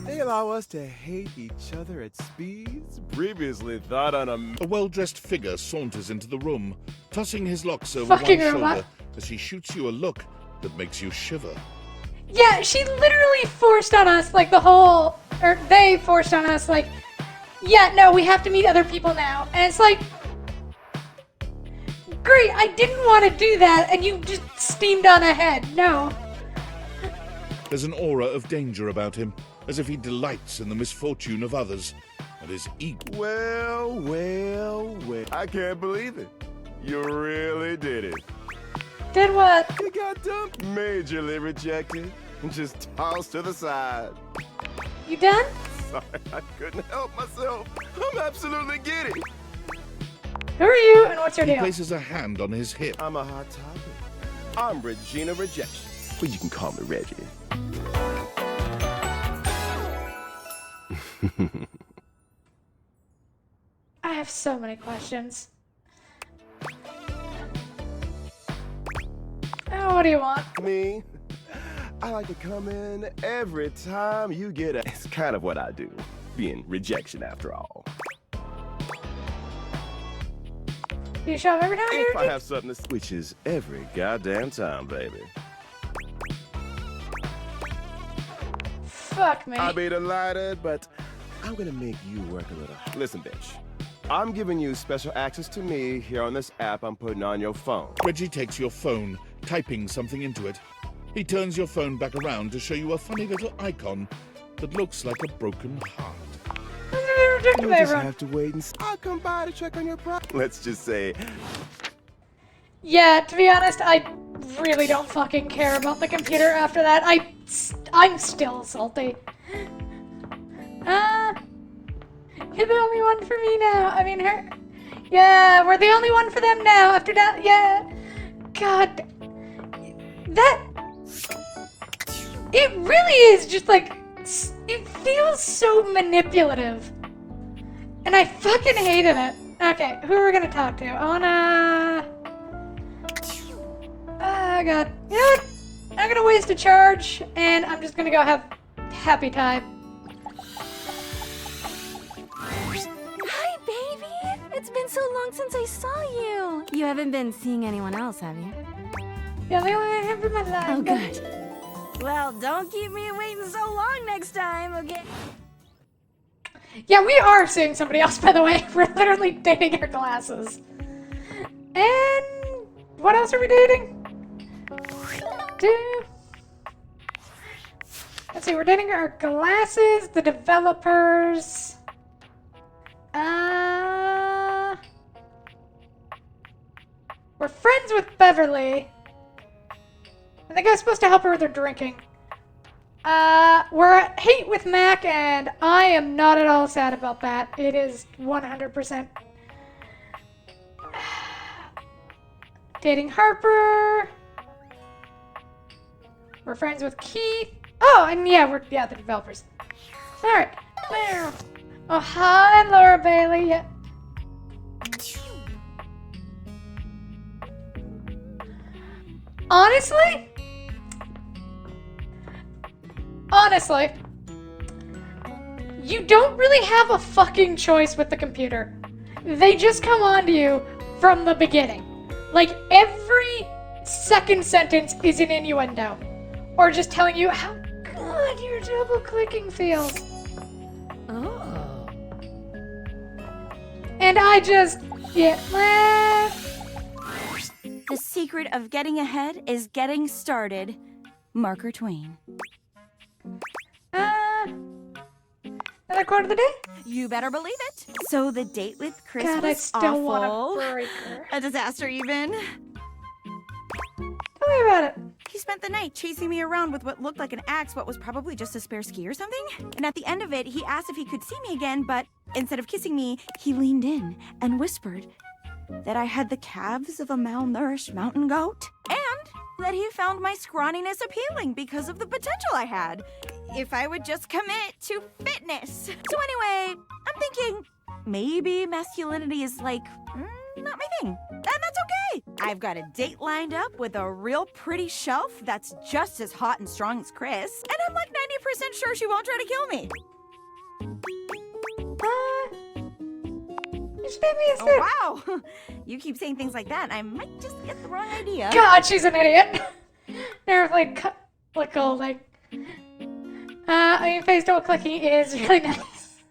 They allow us to hate each other at speeds previously thought on A well-dressed figure saunters into the room, tossing his locks over Fucking one robot. shoulder as he shoots you a look that makes you shiver. Yeah, she literally forced on us, like, the whole... Or they forced on us, like, yeah, no, we have to meet other people now. And it's like... Great, I didn't want to do that, and you just steamed on ahead. No. There's an aura of danger about him, as if he delights in the misfortune of others, and is eager. Well. I can't believe it. You really did it. Did what? You got dumped. Majorly rejected. And just tossed to the side. You done? Sorry, I couldn't help myself. I'm absolutely giddy. Who are you, and what's your He deal? places a hand on his hip. I'm a hot topic. I'm Regina Rejection. But you can call me Reggie. I have so many questions. Oh, what do you want? Me? I like to come in every time you get a... It's kind of what I do. Being rejection after all. You show up every time If you're I have something to... Which is every goddamn time, baby. Fuck me. I'll be delighted, but I'm gonna make you work a little. Listen, bitch. I'm giving you special access to me here on this app I'm putting on your phone. Reggie takes your phone, typing something into it. He turns your phone back around to show you a funny little icon that looks like a broken heart. You just have to wait and I'll come by to check on your Let's just say... Yeah, to be honest, I really don't fucking care about the computer after that. I'm still salty. You're the only one for me now. I mean, her... Yeah, we're the only one for them now after that. Yeah. God. That... It really is just like... It feels so manipulative. And I fucking hated it. Okay, who are we gonna talk to? I wanna... Oh god. You know what? I'm gonna waste a charge, and I'm just gonna go have happy time. Hi, baby! It's been so long since I saw you. You haven't been seeing anyone else, have you? Yeah, the only one I have in my life. Oh, good. Well, don't keep me waiting so long next time, okay? Yeah, we are seeing somebody else, by the way. We're literally dating our glasses. And... What else are we dating? Let's see, we're dating our glasses, the developers. We're friends with Beverly. I think I was supposed to help her with her drinking. We're at hate with Mac, and I am not at all sad about that. It is 100%. Dating Harper. We're friends with Keith. Oh, and yeah, we're the developers. All right. There. Oh, hi, Laura Bailey. Yeah. Honestly, you don't really have a fucking choice with the computer. They just come on to you from the beginning. Like, every second sentence is an innuendo. Or just telling you how good your double-clicking feels. Oh. And I just... Yeah. The secret of getting ahead is getting started. Marker Twain. Another quote of the day? You better believe it. So the date with Chris God, was I still want awful. to break her. A disaster even. Tell me about it. He's spent the night chasing me around with what looked like an axe, but was probably just a spare ski or something. And at the end of it, he asked if he could see me again, but instead of kissing me, he leaned in and whispered that I had the calves of a malnourished mountain goat, and that he found my scrawniness appealing because of the potential I had if I would just commit to fitness. So anyway, I'm thinking maybe masculinity is like, not my thing. And that's okay. I've got a date lined up with a real pretty shelf that's just as hot and strong as Chris, and I'm like 90% sure she won't try to kill me. Oh, wow. You keep saying things like that, I might just get the wrong idea. God, she's an idiot. Never played clickle, like... I mean, face don't clicking is really nice.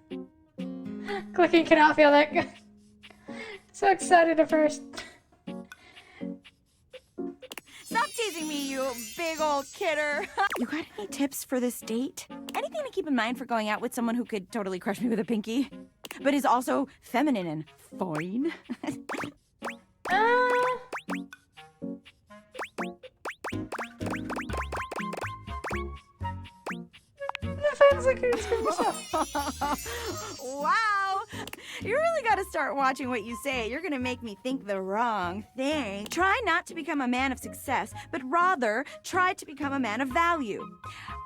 Clicking cannot feel that good. So excited at first. Stop teasing me, you big old kidder. You got any tips for this date? Anything to keep in mind for going out with someone who could totally crush me with a pinky, but is also feminine and fine? Wow! You really gotta start watching what you say. You're gonna make me think the wrong thing. Try not to become a man of success, but rather try to become a man of value.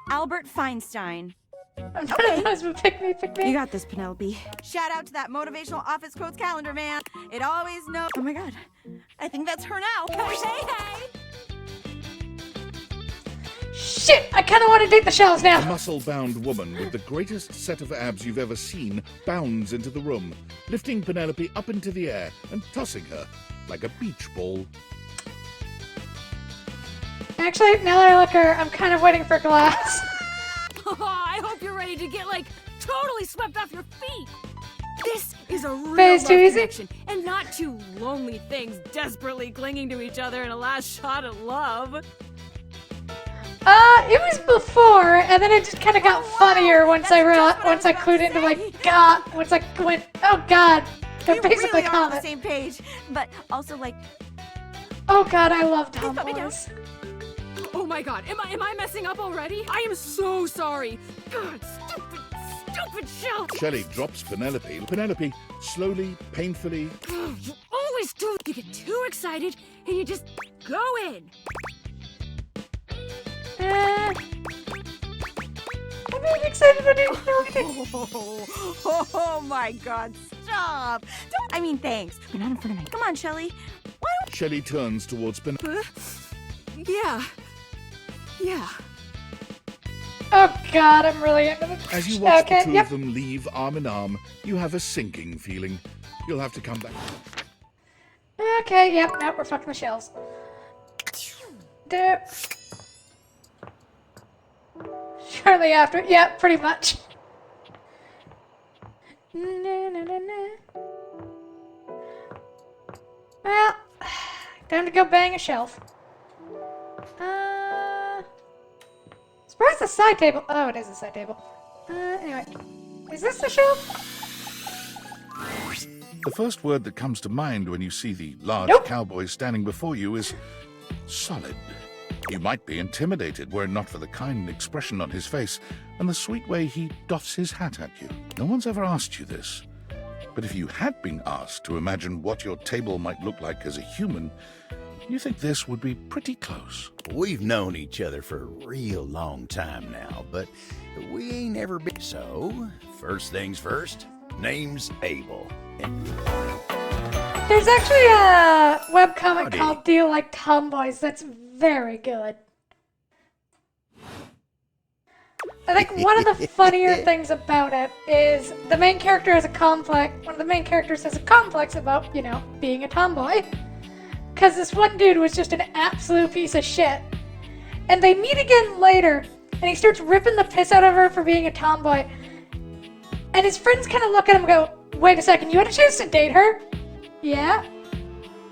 Albert Feinstein. Okay. Pick me. You got this, Penelope. Shout out to that motivational office quotes calendar, man. It always knows. Oh my god. I think that's her now. Hey! Shit! I kind of want to date the shells now. A muscle-bound woman with the greatest set of abs you've ever seen bounds into the room, lifting Penelope up into the air and tossing her like a beach ball. Actually, now that I look at her, I'm kind of waiting for glass. I hope you're ready to get, like, totally swept off your feet. This is a real Phase love too easy? connection, and not two lonely things desperately clinging to each other in a last shot at love. It was before, and then it just kind of got funnier once I clued into once I went, oh god, they're basically really are on the same page, but also like, oh god, I love tomboys. Oh my god, am I messing up already? I am so sorry. God, stupid shell. Shelley drops Penelope. Penelope, slowly, painfully. You always do. You get too excited, and you just go in. I'm really excited about it. Oh my god, stop. I mean, thanks. You're not in front of me. Come on, Shelley. Why don't Shelley turns towards Penelope. Yeah. Oh god, I'm really into this. As you watch the two of them leave arm in arm, you have a sinking feeling. You'll have to come back. Okay, yep, now we're fucking the shells. Shortly after, yeah, pretty much. Well, time to go bang a shelf. Surprise the side table. Oh, it is a side table. Anyway, is this the shelf? The first word that comes to mind when you see the large cowboy standing before you is solid. You might be intimidated were it not for the kind expression on his face and the sweet way he doffs his hat at you. No one's ever asked you this, but if you had been asked to imagine what your table might look like as a human, you think this would be pretty close. We've known each other for a real long time now, but we ain't ever been. So, first things first, name's Abel. There's actually a webcomic called Do You Like Tomboys that's very good. I think one of the funnier things about it is the main character has a complex. One of the main characters has a complex about, you know, being a tomboy. Because this one dude was just an absolute piece of shit. And they meet again later, and he starts ripping the piss out of her for being a tomboy. And his friends kind of look at him and go, wait a second, you had a chance to date her? Yeah?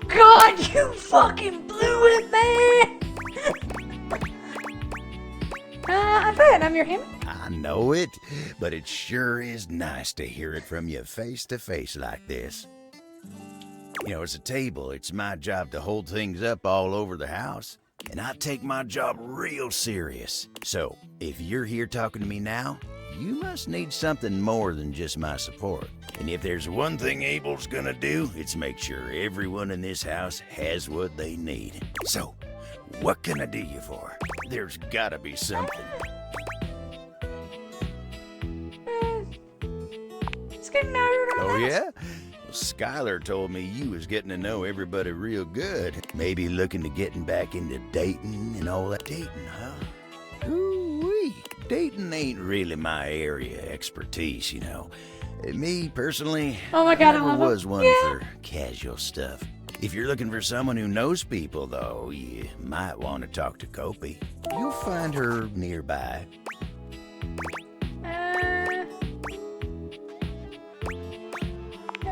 God, you fucking blew it, man! I'm fine, I'm your human. I know it, but it sure is nice to hear it from you face to face like this. You know, as a table, it's my job to hold things up all over the house. and I take my job real serious. So, if you're here talking to me now, you must need something more than just my support. And if there's one thing Abel's gonna do, it's make sure everyone in this house has what they need. So, what can I do you for? There's gotta be something. It's getting out. Oh, yeah? Well, Skylar told me you was getting to know everybody real good. Maybe looking to getting back into dating and all that. Dating, huh? Ooh-wee. Dating ain't really my area of expertise, you know. Me, personally, Oh my God, I I never love him. was one Yeah. for casual stuff. If you're looking for someone who knows people, though, you might want to talk to Kopi. You'll find her nearby.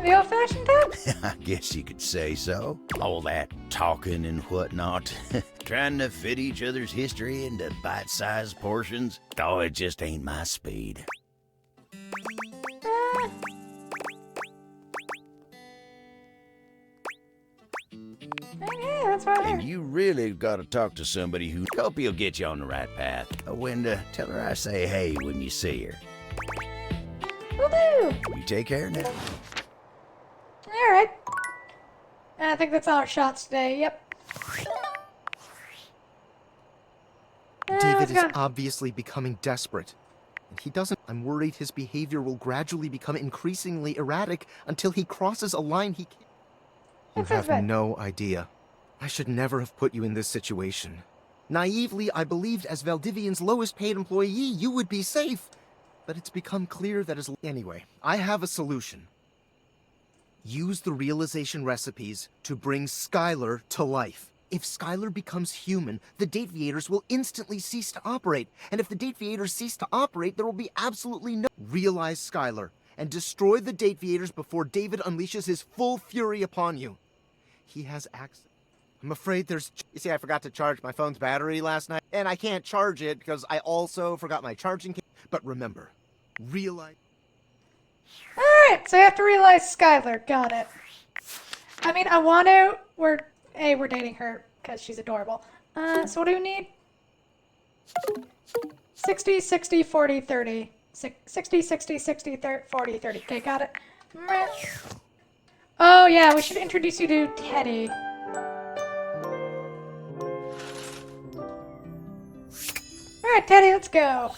The old-fashioned type? I guess you could say so. All that talking and whatnot. Trying to fit each other's history into bite-sized portions. Oh, it just ain't my speed. Yeah, that's right. And you really gotta talk to somebody who hope he'll get you on the right path. Wenda, tell her I say hey when you see her. Will do. You take care now. Alright. I think that's all our shots today. Yep. David let's is go. obviously becoming desperate. And he doesn't. I'm worried his behavior will gradually become increasingly erratic until he crosses a line he can't. You have no idea. I should never have put you in this situation. Naively, I believed as Valdivian's lowest paid employee, you would be safe. But it's become clear that as... Anyway, I have a solution. Use the realization recipes to bring Skylar to life. If Skylar becomes human, the Dateviators will instantly cease to operate. And if the Dateviators cease to operate, there will be absolutely no... Realize Skylar, and destroy the Dateviators before David unleashes his full fury upon you. He has access... I'm afraid there's... You see, I forgot to charge my phone's battery last night, and I can't charge it because I also forgot my charging cable. But remember, realize... Alright, so you have to realize Skylar. Got it. I mean, I want to... We're dating her because she's adorable. So what do we need? 60, 60, 40, 30. 60, 60, 60, 30, 40, 30. Okay, got it. Oh, yeah, we should introduce you to Teddy. Alright, Teddy, let's go.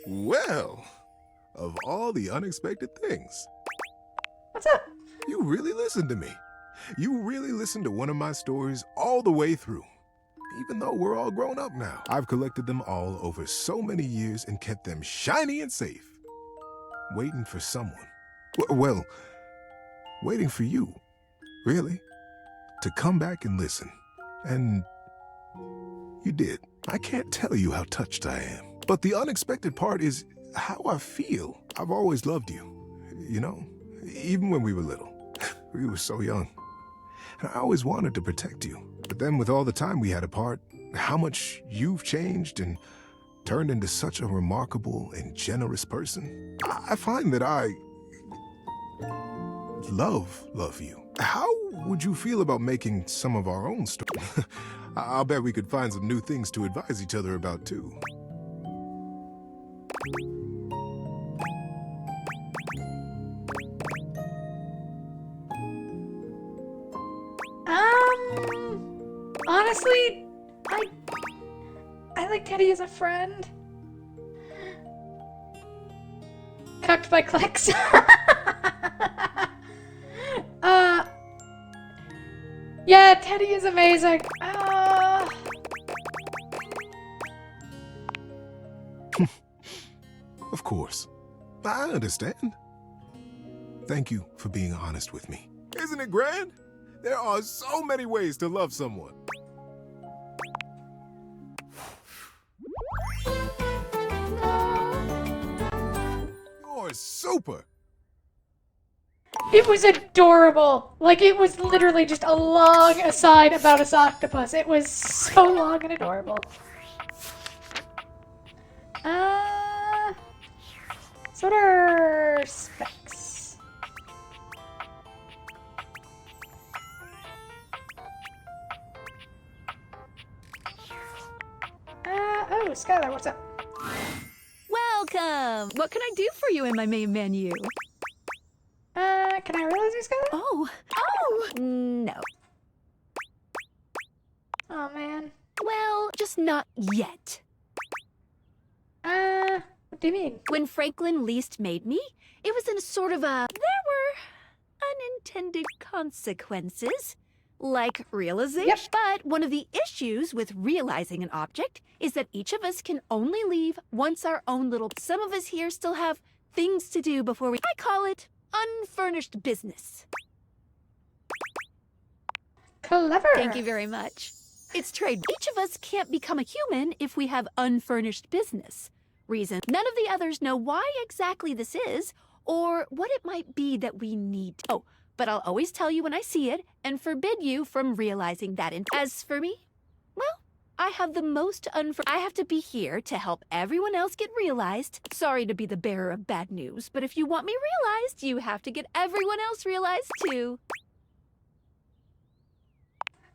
Well, of all the unexpected things. What's up? You really listened to me. You really listened to one of my stories all the way through. Even though we're all grown up now, I've collected them all over so many years and kept them shiny and safe. Waiting for someone. Well, waiting for you, really, to come back and listen. And you did. I can't tell you how touched I am. But the unexpected part is how I feel. I've always loved you, you know, even when we were little. We were so young. And I always wanted to protect you. But then with all the time we had apart, how much you've changed and turned into such a remarkable and generous person, I find that I love you. How would you feel about making some of our own stories? I'll bet we could find some new things to advise each other about too. Honestly, I like Teddy as a friend. Cucked by clicks. Yeah, Teddy is amazing. Of course. I understand. Thank you for being honest with me. Isn't it grand? There are so many ways to love someone. You're super. It was adorable. Like, it was literally just a long aside about a octopus. It was so long and adorable. So what are specs? Skylar, what's up? Welcome! What can I do for you in my main menu? Can I realize you, Skylar? Oh, no. Oh, man. Well, just not yet. What do you mean? When Franklin least made me, it was in a sort of a... There were unintended consequences, like realization. Yep. But one of the issues with realizing an object is that each of us can only leave once our own little... Some of us here still have things to do before we... I call it unfurnished business. Clever. Thank you very much. It's trade. Each of us can't become a human if we have unfurnished business. Reason. None of the others know why exactly this is, or what it might be that we need. Oh, but I'll always tell you when I see it, and forbid you from realizing that. As for me, well, I have the most I have to be here to help everyone else get realized. Sorry to be the bearer of bad news, but if you want me realized, you have to get everyone else realized too.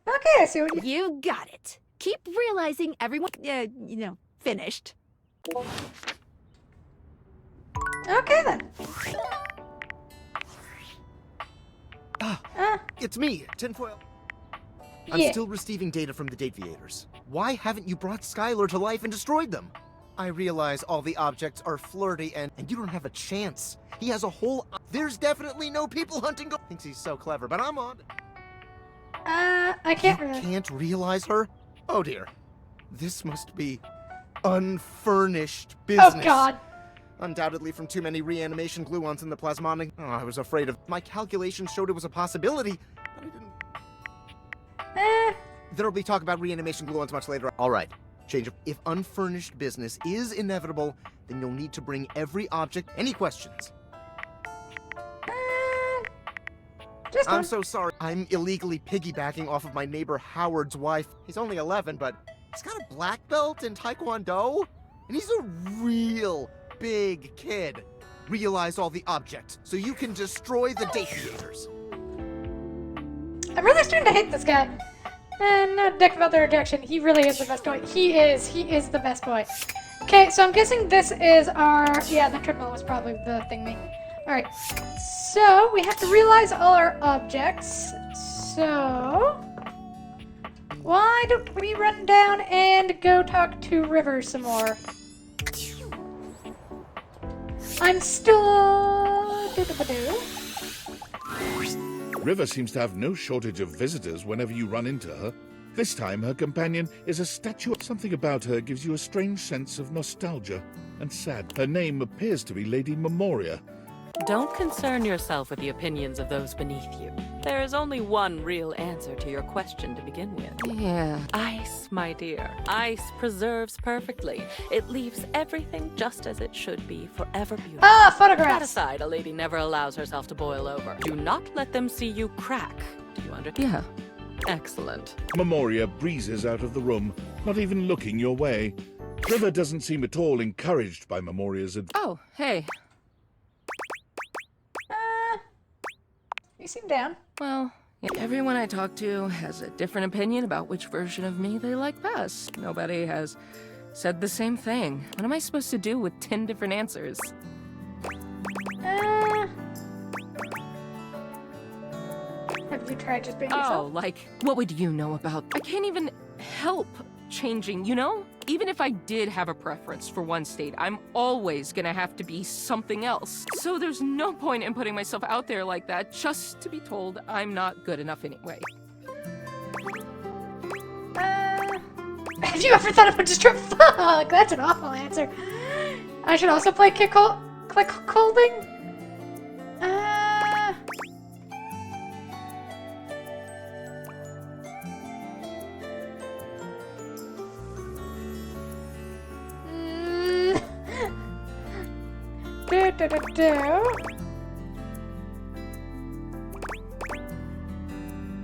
Okay, I see what you got it. Keep realizing everyone, finished. Okay, then. It's me, Tinfoil. Yeah. I'm still receiving data from the Dateviators. Why haven't you brought Skylar to life and destroyed them? I realize all the objects are flirty and you don't have a chance. He has a whole... There's definitely no people hunting... Thinks he's so clever, but I'm on. I can't You can't realize her? Oh dear. This must be unfurnished business. Oh god. Undoubtedly from too many reanimation gluons in the plasmonic. Oh, I was afraid of... My calculations showed it was a possibility, but I didn't... There'll be talk about reanimation gluons much later. Alright, change of... If unfurnished business is inevitable, then you'll need to bring every object... Any questions? I'm so sorry. I'm illegally piggybacking off of my neighbor Howard's wife. He's only 11, but he's got a black belt in Taekwondo, and he's a real big kid. Realize all the objects, so you can destroy the Dateviators. I'm really starting to hate this guy. And not dick about the rejection. He really is the best boy. He is the best boy. Okay, so I'm guessing this is our... Yeah, the treadmill was probably the thingy. Alright, so we have to realize all our objects. So... Why don't we run down and go talk to River some more? I'm still... River seems to have no shortage of visitors whenever you run into her. This time, her companion is a statue. Something about her gives you a strange sense of nostalgia and sad. Her name appears to be Lady Memoria. Don't concern yourself with the opinions of those beneath you. There is only one real answer to your question to begin with. Yeah. Ice, my dear. Ice preserves perfectly. It leaves everything just as it should be, forever beautiful. Ah, photographs! That aside, a lady never allows herself to boil over. Do not let them see you crack. Do you understand? Yeah. Excellent. Memoria breezes out of the room, not even looking your way. River doesn't seem at all encouraged by Memoria's advice. Oh, hey. You seem down. Well, everyone I talk to has a different opinion about which version of me they like best. Nobody has said the same thing. What am I supposed to do with 10 different answers? Have you tried just being yourself? Oh, like, what would you know about? I can't even help changing, you know? Even if I did have a preference for one state, I'm always gonna have to be something else. So there's no point in putting myself out there like that just to be told I'm not good enough anyway. Have you ever thought about just fuck? That's an awful answer. I should also play Click Holding.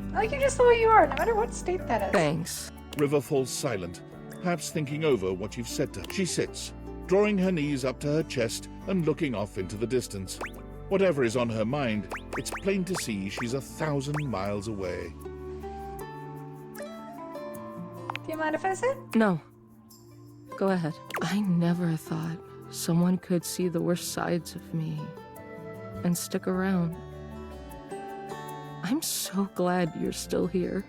I like you just the way you are, no matter what state that is. Thanks. River falls silent, perhaps thinking over what you've said to her. She sits, drawing her knees up to her chest and looking off into the distance. Whatever is on her mind, it's plain to see she's 1,000 miles away. Do you mind if I sit? No. Go ahead. I never thought someone could see the worst sides of me and stick around. I'm so glad you're still here.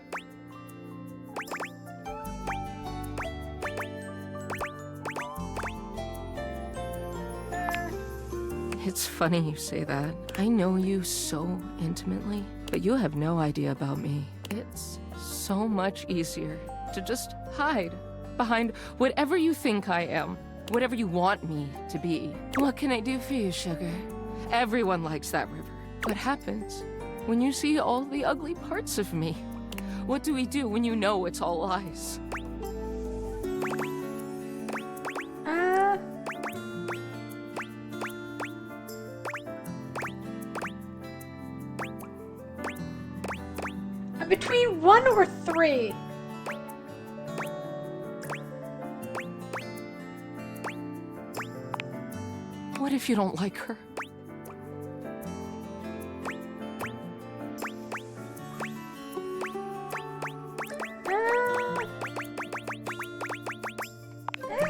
It's funny you say that. I know you so intimately, but you have no idea about me. It's so much easier to just hide behind whatever you think I am, whatever you want me to be. What can I do for you, sugar? Everyone likes that river. What happens when you see all the ugly parts of me? What do we do when you know it's all lies? I'm between 1 or 3. What if you don't like her?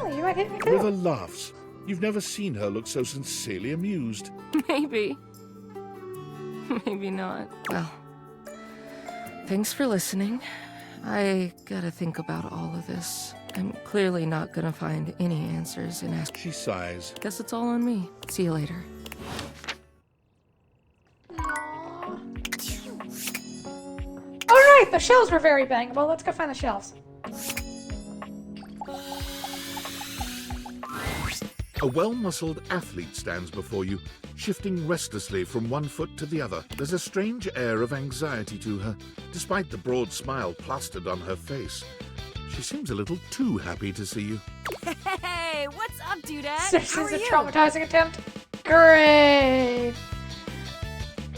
You might hit me too. River laughs. You've never seen her look so sincerely amused. Maybe. Maybe not. Well, thanks for listening. I gotta think about all of this. I'm clearly not gonna find any answers in ask. She sighs. Guess it's all on me. See you later. Alright, the shells were very bangable. Let's go find the shells. A well-muscled athlete stands before you, shifting restlessly from one foot to the other. There's a strange air of anxiety to her, despite the broad smile plastered on her face. She seems a little too happy to see you. Hey, what's up, Dudette? This How is are a you? traumatizing attempt. Great!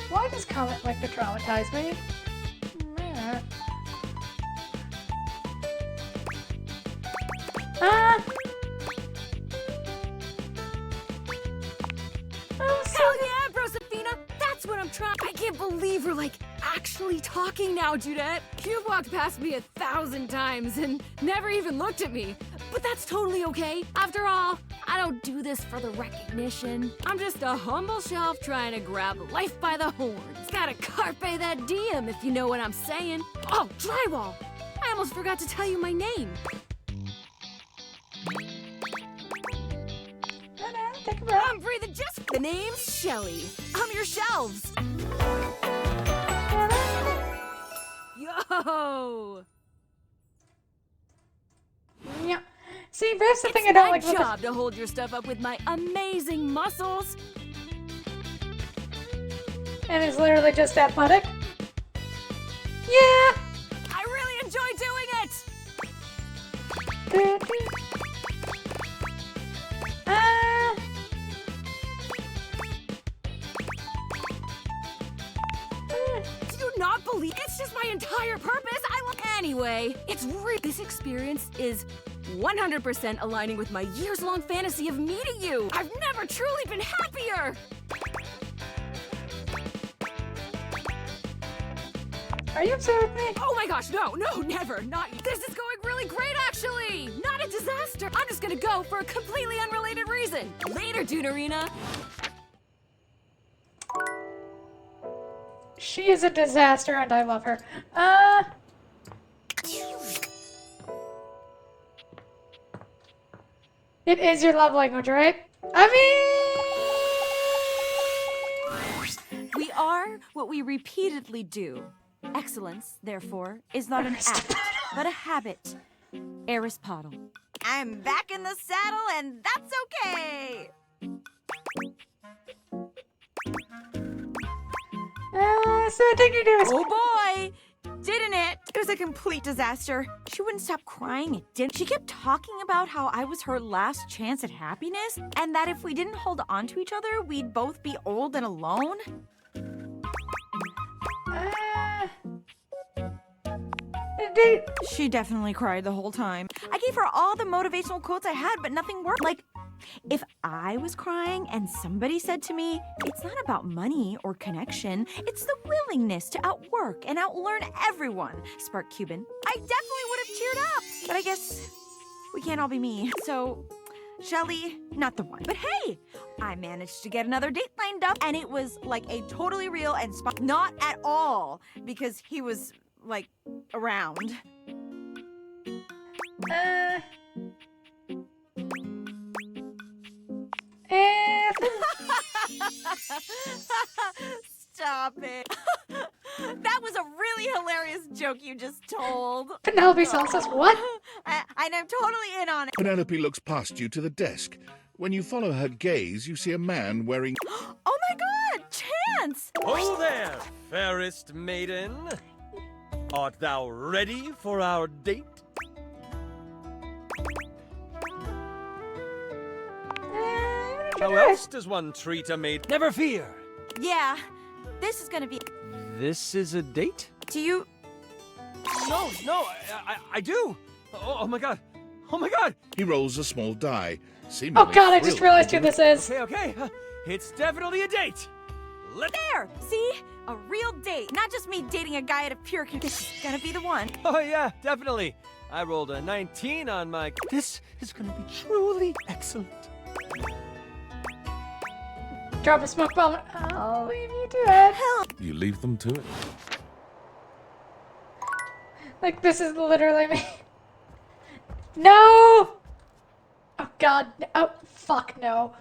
Why does Comet like to traumatize me? Yeah. Hell yeah, Brosafina! That's what I'm trying. I can't believe we're like actually talking now, Dudette. You've walked past me 1,000 times and never even looked at me. But that's totally okay. After all, I don't do this for the recognition. I'm just a humble shelf trying to grab life by the horns. Gotta carpe that diem, if you know what I'm saying. Oh, drywall! I almost forgot to tell you my name. I'm breathing just. The name's Shelly. I'm your shelves. Yo! Yeah. See, that's the thing I don't like It's about my job to hold your stuff up with my amazing muscles. And it's literally just athletic. Yeah! I really enjoy doing it! Do you not believe it's just my entire purpose? Anyway, it's this experience is 100% aligning with my years-long fantasy of meeting you. I've never truly been happier. Are you upset with me? Oh my gosh, no, never. Not. This is going really great, actually. Not a disaster. I'm just gonna go for a completely unrelated reason. Later, Dunarina. She is a disaster and I love her. It is your love language, right? We are what we repeatedly do. Excellence, therefore, is not an act, but a habit. Aristotle. I'm back in the saddle, and that's okay! So I think you do. Oh boy! Didn't it? It was a complete disaster. She wouldn't stop crying. It didn't. She kept talking about how I was her last chance at happiness, and that if we didn't hold on to each other, we'd both be old and alone. She definitely cried the whole time. I gave her all the motivational quotes I had, but nothing worked. Like, if I was crying and somebody said to me, it's not about money or connection, it's the willingness to outwork and outlearn everyone, Spark Cuban, I definitely would have cheered up. But I guess We can't all be me. So, Shelly, not the one. But hey, I managed to get another date lined up, and it was like a totally real and not at all because he was like around. Stop it. That was a really hilarious joke you just told. Penelope Salsa's what? And I'm totally in on it. Penelope looks past you to the desk. When you follow her gaze, you see a man wearing... Oh my god, Chance! Ho there, fairest maiden. Art thou ready for our date? How else does one treat a maid? Never fear. Yeah, this is gonna be... This is a date? Do you... No, I do. Oh my god. Oh my god. He rolls a small die. Seemingly Oh god, I just realized who this is. Okay. It's definitely a date. There! See? A real date. Not just me dating a guy at a pure... This is gonna be the one. Oh yeah, definitely. I rolled a 19 on my... This is gonna be truly excellent. Drop a smoke bomb. I'll leave you to it. You leave them to it. Like, this is literally me. No! Oh god. Oh, fuck no.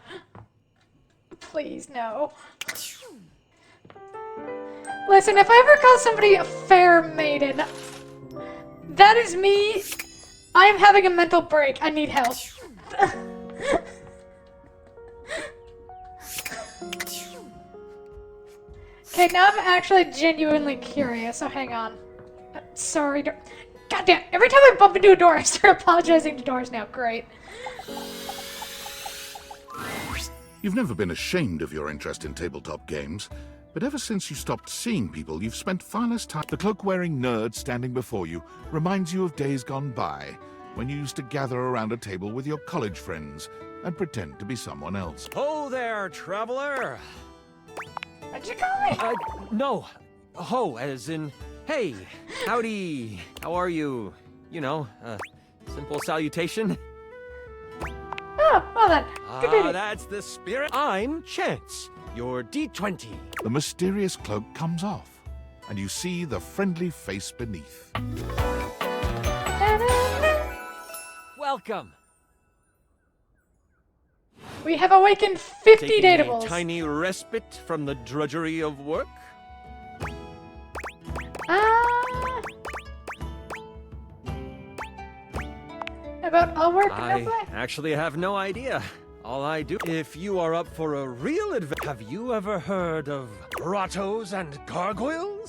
Please, no. Listen, if I ever call somebody a fair maiden, that is me. I am having a mental break. I need help. Okay, now I'm actually genuinely curious, so hang on. Sorry. Goddamn, every time I bump into a door, I start apologizing to doors now. Great. You've never been ashamed of your interest in tabletop games, but ever since you stopped seeing people, you've spent far less time. The cloak-wearing nerd standing before you reminds you of days gone by, when you used to gather around a table with your college friends and pretend to be someone else. Ho there, traveler. What'd you call me? No. Ho, as in, hey, howdy, how are you? You know, simple salutation. Oh, well then. Good meeting. That's the spirit. I'm Chance, your D20. The mysterious cloak comes off, and you see the friendly face beneath. Welcome. We have awakened 50 Taking datables. a tiny respite from the drudgery of work. About I'll work I enough way. actually have no idea. All I do. If you are up for a real adventure, have you ever heard of grottos and gargoyles?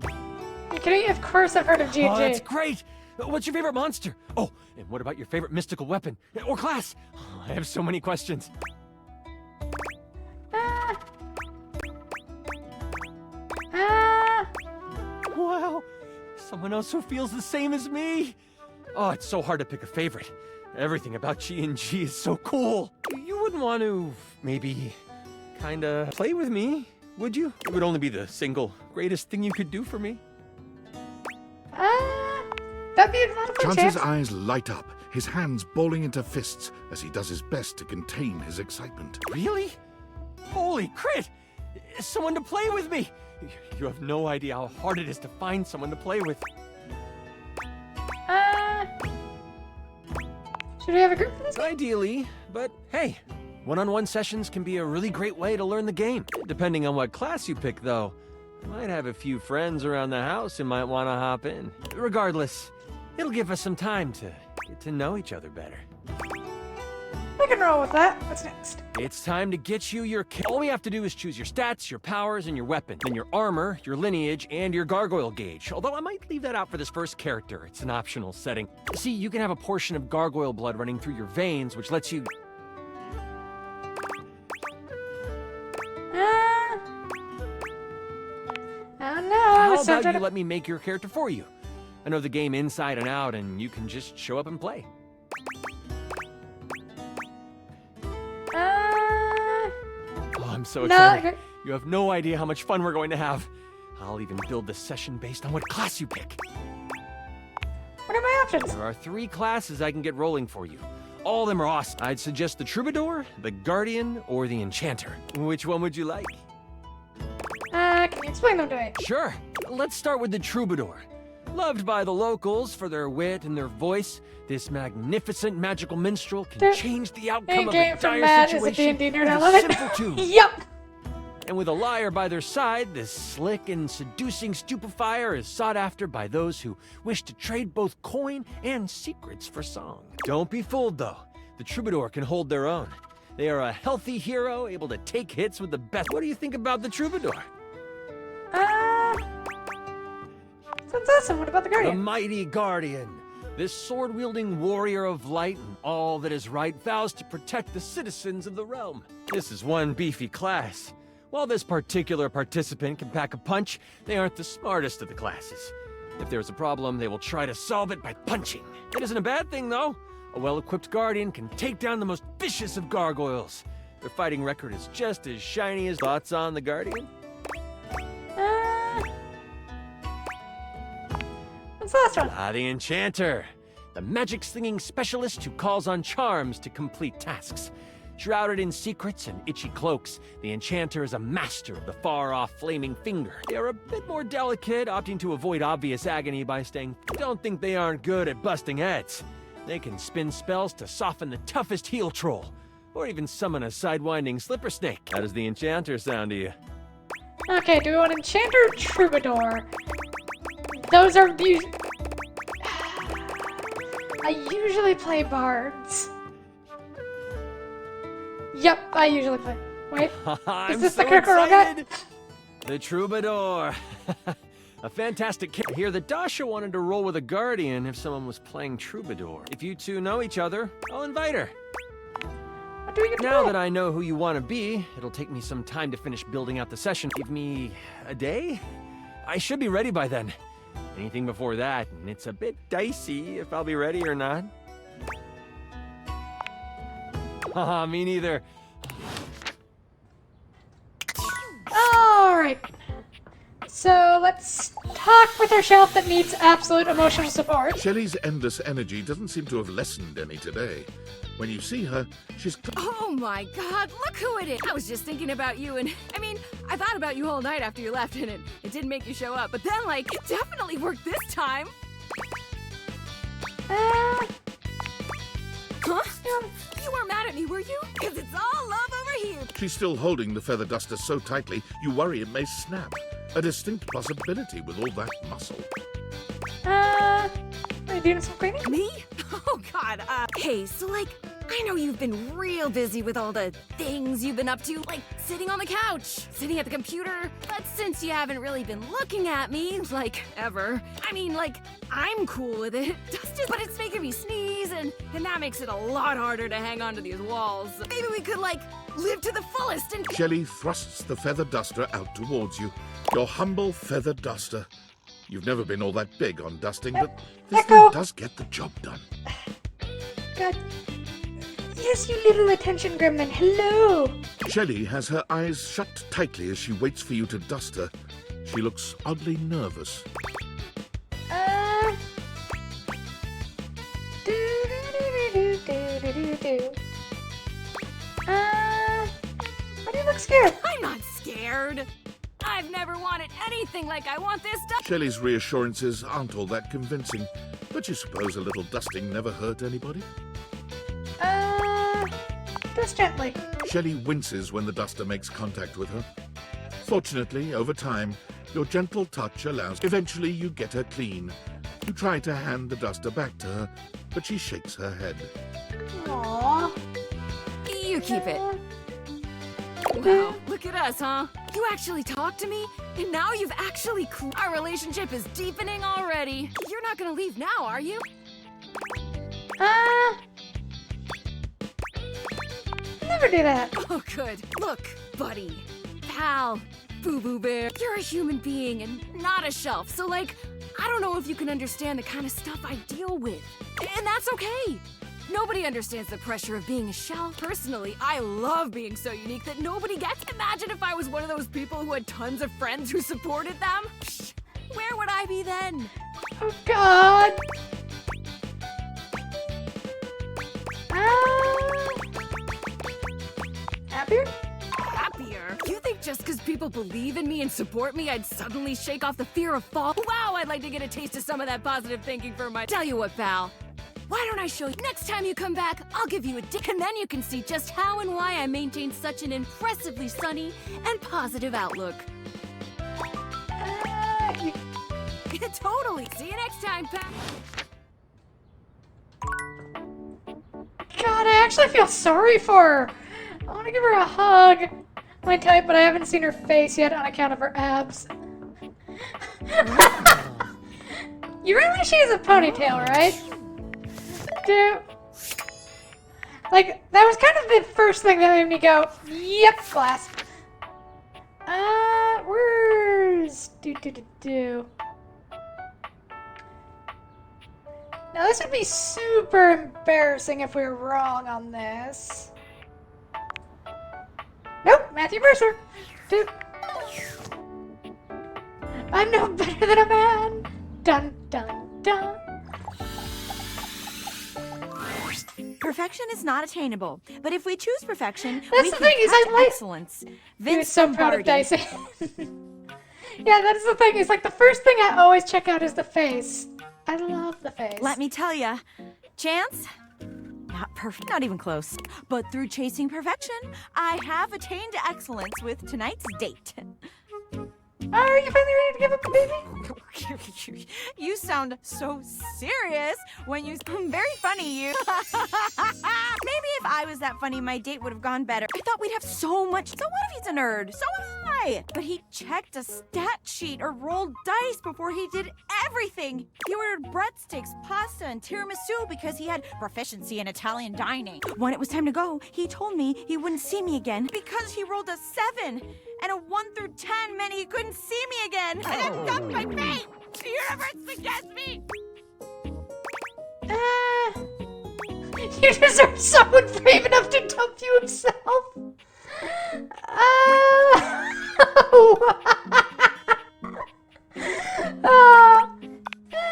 You kidding? Of course I've heard of G&G. Oh, that's great. What's your favorite monster? Oh, and what about your favorite mystical weapon or class? Oh, I have so many questions. Wow, someone else who feels the same as me. Oh, it's so hard to pick a favorite. Everything about G&G is so cool. You wouldn't want to, maybe, kinda play with me, would you? It would only be the single greatest thing you could do for me. That'd be a lot of fun. Chance's eyes light up, his hands balling into fists as he does his best to contain his excitement. Really? Holy crit! Someone to play with me! You have no idea how hard it is to find someone to play with. Should we have a group for this? Ideally, but hey, one-on-one sessions can be a really great way to learn the game. Depending on what class you pick, though. I might have a few friends around the house who might want to hop in. Regardless, it'll give us some time to get to know each other better. We can roll with that. What's next? It's time to get you your All we have to do is choose your stats, your powers, and your weapon. Then your armor, your lineage, and your gargoyle gauge. Although I might leave that out for this first character. It's an optional setting. See, you can have a portion of gargoyle blood running through your veins, which lets you... Oh no, How about you let me make your character for you? I know the game inside and out, and you can just show up and play. Oh, I'm so excited. You have no idea how much fun we're going to have. I'll even build the session based on what class you pick. What Look at my options. There are 3 classes I can get rolling for you. All of them are awesome. I'd suggest the Troubadour, the Guardian, or the Enchanter. Which one would you like? Can you explain them to me? Sure. Let's start with the Troubadour. Loved by the locals for their wit and their voice, this magnificent magical minstrel can change the outcome of a dire situation with a simple tune. Yep. And with a liar by their side, this slick and seducing stupefier is sought after by those who wish to trade both coin and secrets for song. Don't be fooled, though. The Troubadour can hold their own. They are a healthy hero, able to take hits with the best. What do you think about the Troubadour? Sounds awesome. What about the Guardian? The mighty Guardian. This sword-wielding warrior of light and all that is right vows to protect the citizens of the realm. This is one beefy class. While this particular participant can pack a punch, they aren't the smartest of the classes. If there's a problem, they will try to solve it by punching. It isn't a bad thing, though. A well-equipped Guardian can take down the most vicious of gargoyles. Their fighting record is just as shiny as thoughts on the Guardian. What's the last one? The Enchanter. The magic-slinging specialist who calls on charms to complete tasks. Shrouded in secrets and itchy cloaks, the Enchanter is a master of the far-off flaming finger. They are a bit more delicate, opting to avoid obvious agony by staying. Don't think they aren't good at busting heads. They can spin spells to soften the toughest heel troll, or even summon a sidewinding slipper snake. How does the Enchanter sound to you? Okay, do we want Enchanter or Troubadour? Those are I usually play bards. Yep, I usually play. Wait, is this the Critical Role guy? The Troubadour. A fantastic character. Here, the Dasha wanted to roll with a Guardian if someone was playing Troubadour. If you two know each other, I'll invite her. Now that I know who you want to be, it'll take me some time to finish building out the session. Give me a day? I should be ready by then. Anything before that, and it's a bit dicey if I'll be ready or not. Haha, me neither. Alright. So let's talk with our shelf that needs absolute emotional support. Shelley's endless energy doesn't seem to have lessened any today. When you see her, she's... Oh my god, look who it is! I was just thinking about you, and I mean, I thought about you all night after you left, and it didn't make you show up, but then, like, it definitely worked this time! Huh? You weren't mad at me, were you? Because it's all love over here! She's still holding the feather duster so tightly, you worry it may snap. A distinct possibility with all that muscle. Are you doing some cleaning? Me? Oh god, hey, so like, I know you've been real busy with all the things you've been up to, like sitting on the couch, sitting at the computer, but since you haven't really been looking at me, like, ever, I mean, like, I'm cool with it, but it's making me sneeze, and that makes it a lot harder to hang onto these walls. Maybe we could, like, live to the fullest and— Shelley thrusts the feather duster out towards you. Your humble feather duster. You've never been all that big on dusting, but this thing does get the job done. God. Yes, you little attention gremlin. Hello. Shelley has her eyes shut tightly as she waits for you to dust her. She looks oddly nervous. Why do you look scared? I'm not scared. I've never wanted anything like I want this stuff. Shelley's reassurances aren't all that convincing, but you suppose a little dusting never hurt anybody? Just gently. Shelley winces when the duster makes contact with her. Fortunately, over time, your gentle touch allows... Eventually, you get her clean. You try to hand the duster back to her, but she shakes her head. Aww. You keep it. Wow, look at us, huh? You actually talked to me, and now you've actually... Our relationship is deepening already. You're not gonna leave now, are you? Never do that. Oh, good. Look, buddy, pal, boo-boo bear, you're a human being and not a shelf, so, like, I don't know if you can understand the kind of stuff I deal with. And that's okay. Nobody understands the pressure of being a shelf. Personally, I love being so unique that nobody gets. Imagine if I was one of those people who had tons of friends who supported them. Psh, where would I be then? Oh, God. Happier? Happier? You think just because people believe in me and support me, I'd suddenly shake off the fear of fall? Wow, I'd like to get a taste of some of that positive thinking for my... Tell you what, pal. Why don't I show you? Next time you come back, I'll give you a dick, and then you can see just how and why I maintain such an impressively sunny and positive outlook. Totally. See you next time, pal. God, I actually feel sorry for her. I want to give her a hug. My type, but I haven't seen her face yet on account of her abs. You realize she has a ponytail, right? Dude. Like, that was kind of the first thing that made me go, yep, glass. Where's... do. Now this would be super embarrassing if we were wrong on this. Nope, Matthew Mercer. Dude. I'm no better than a man. Dun dun dun. Perfection is not attainable, but if we choose perfection, That's we the can thing, is touch I like... excellence. He was so proud of Dicey. Yeah, that is the thing. It's like the first thing I always check out is the face. I love the face. Let me tell ya, Chance, not perfect, not even close. But through chasing perfection, I have attained excellence with tonight's date. Are you finally ready to give up the baby? You sound so serious when you... Very funny, you. Maybe if I was that funny, my date would have gone better. I thought we'd have so much... So what if he's a nerd? So am I. But he checked a stat sheet or rolled dice before he did everything. He ordered breadsticks, pasta, and tiramisu because he had proficiency in Italian dining. When it was time to go, he told me he wouldn't see me again because he rolled a 7. And a 1 through 10 meant he couldn't see me again. And I dumped my fate. The universe against me. You deserve someone brave enough to dump you himself.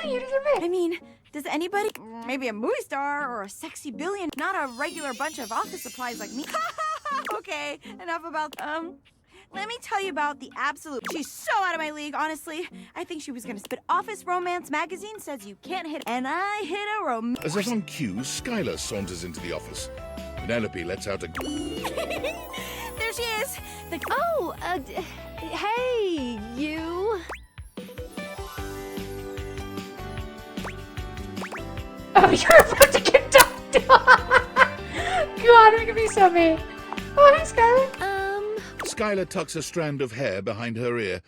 You deserve it. I mean, does anybody, maybe a movie star or a sexy billion, not a regular bunch of office supplies like me? Okay, enough about, let me tell you about the absolute. She's so out of my league, honestly. I think she was gonna spit. Office Romance magazine says you can't hit, and I hit a romance. As if on cue, Skylar saunters into the office. Penelope lets out a... There she is. Hey, you. Oh, you're about to get dumped. God, it could be so mean. Oh, hi, Skylar. Skylar tucks a strand of hair behind her ear.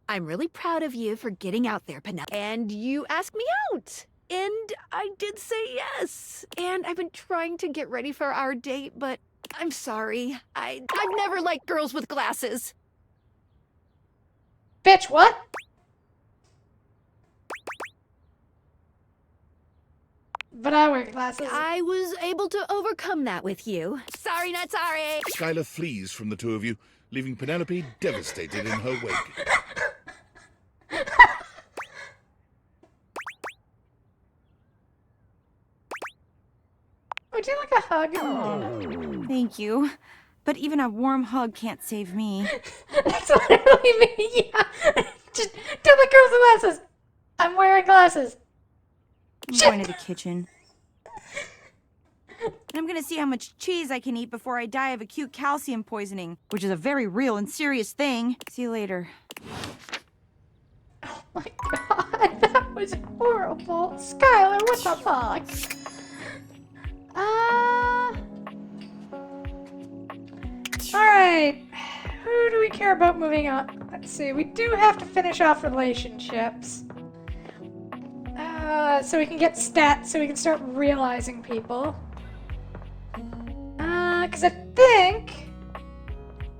I'm really proud of you for getting out there, Penelope. And you asked me out. And I did say yes. And I've been trying to get ready for our date, but I'm sorry. I've never liked girls with glasses. Bitch, what? But I wear glasses. I was able to overcome that with you. Sorry, not sorry. Skylar flees from the two of you, leaving Penelope devastated in her wake. Would you like a hug? Thank you. But even a warm hug can't save me. That's literally me, yeah. Just tell the girls with glasses. I'm wearing glasses. I'm going to the kitchen. I'm gonna see how much cheese I can eat before I die of acute calcium poisoning, which is a very real and serious thing. See you later. Oh my god, that was horrible. Skylar, what the fuck? Alright. Who do we care about moving on? Let's see, we do have to finish off relationships. So we can get stats, so we can start realizing people. Because I think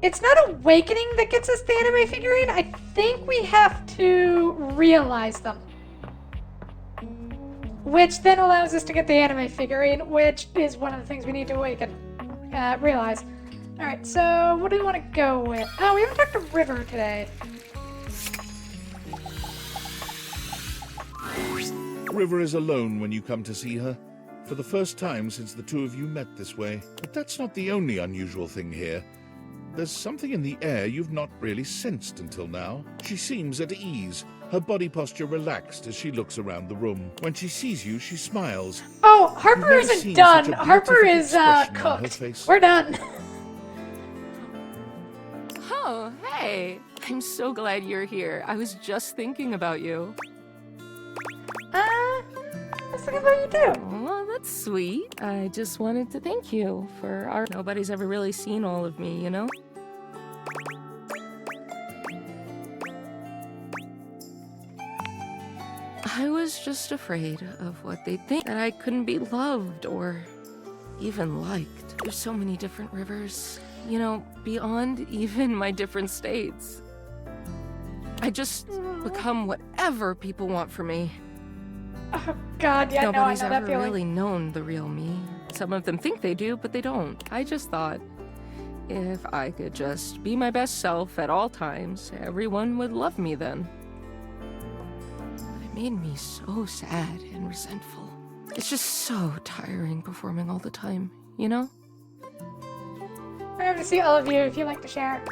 it's not awakening that gets us the anime figurine. I think we have to realize them. Which then allows us to get the anime figurine, which is one of the things we need to awaken. Realize. Alright, so what do we want to go with? Oh, we haven't talked to River today. River is alone when you come to see her. for the first time since the two of you met this way. But that's not the only unusual thing here. There's something in the air you've not really sensed until now. She seems at ease, her body posture relaxed as she looks around the room. When she sees you, she smiles. Oh, Harper You've never isn't seen done. such a Harper beatific is expression on her cooked. face. We're done. Oh, hey. I'm so glad you're here. I was just thinking about you. I was thinking about you too. Well, that's sweet. I just wanted to thank you for our... Nobody's ever really seen all of me, you know? I was just afraid of what they'd think, that I couldn't be loved or even liked. There's so many different rivers, you know, beyond even my different states. I just become whatever people want from me. Oh God, yeah, Nobody's no, I know ever that feeling. really known the real me. Some of them think they do, but they don't. I just thought if I could just be my best self at all times, everyone would love me then. It made me so sad and resentful. It's just so tiring performing all the time, you know? I have to see all of you if you'd like to share.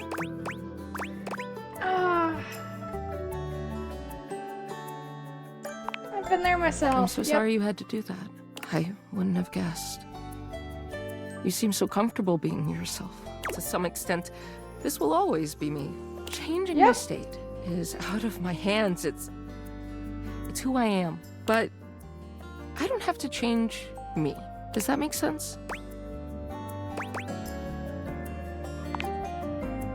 I've been there myself. I'm so Yep. sorry you had to do that. I wouldn't have guessed. You seem so comfortable being yourself. To some extent, this will always be me. Changing my state is out of my hands. It's who I am. But I don't have to change me. Does that make sense?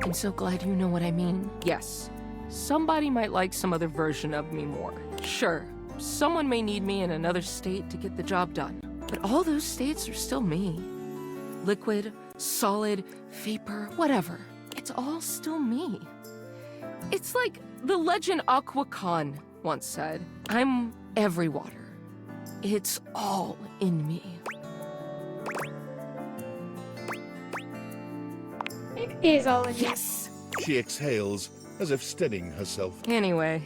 I'm so glad you know what I mean. Yes, somebody might like some other version of me more. Sure, someone may need me in another state to get the job done. But all those states are still me. Liquid, solid, vapor, whatever. It's all still me. It's like the legend Aqua Khan once said, I'm every water. It's all in me. It is all in you. Yes! She exhales, as if steadying herself. Anyway,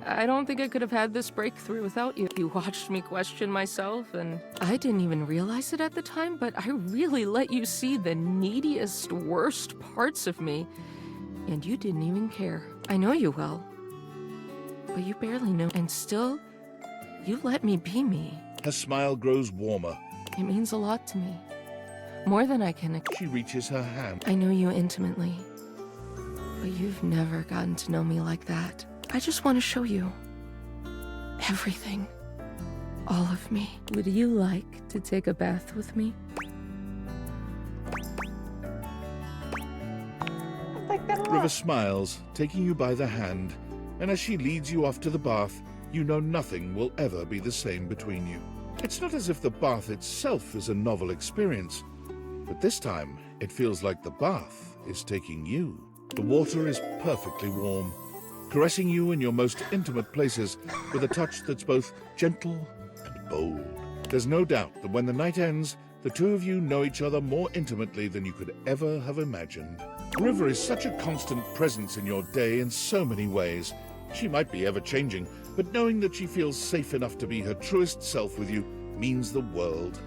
I don't think I could have had this breakthrough without you. You watched me question myself, and I didn't even realize it at the time, but I really let you see the neediest, worst parts of me, and you didn't even care. I know you well, but you barely know, and still, you let me be me. Her smile grows warmer. It means a lot to me. More than I can... She reaches her hand. I know you intimately, but you've never gotten to know me like that. I just want to show you everything. All of me. Would you like to take a bath with me? River smiles, taking you by the hand, and as she leads you off to the bath, you know nothing will ever be the same between you. It's not as if the bath itself is a novel experience, but this time it feels like the bath is taking you. The water is perfectly warm, caressing you in your most intimate places with a touch that's both gentle and bold. There's no doubt that when the night ends, the two of you know each other more intimately than you could ever have imagined. River is such a constant presence in your day in so many ways. She might be ever-changing, but knowing that she feels safe enough to be her truest self with you means the world.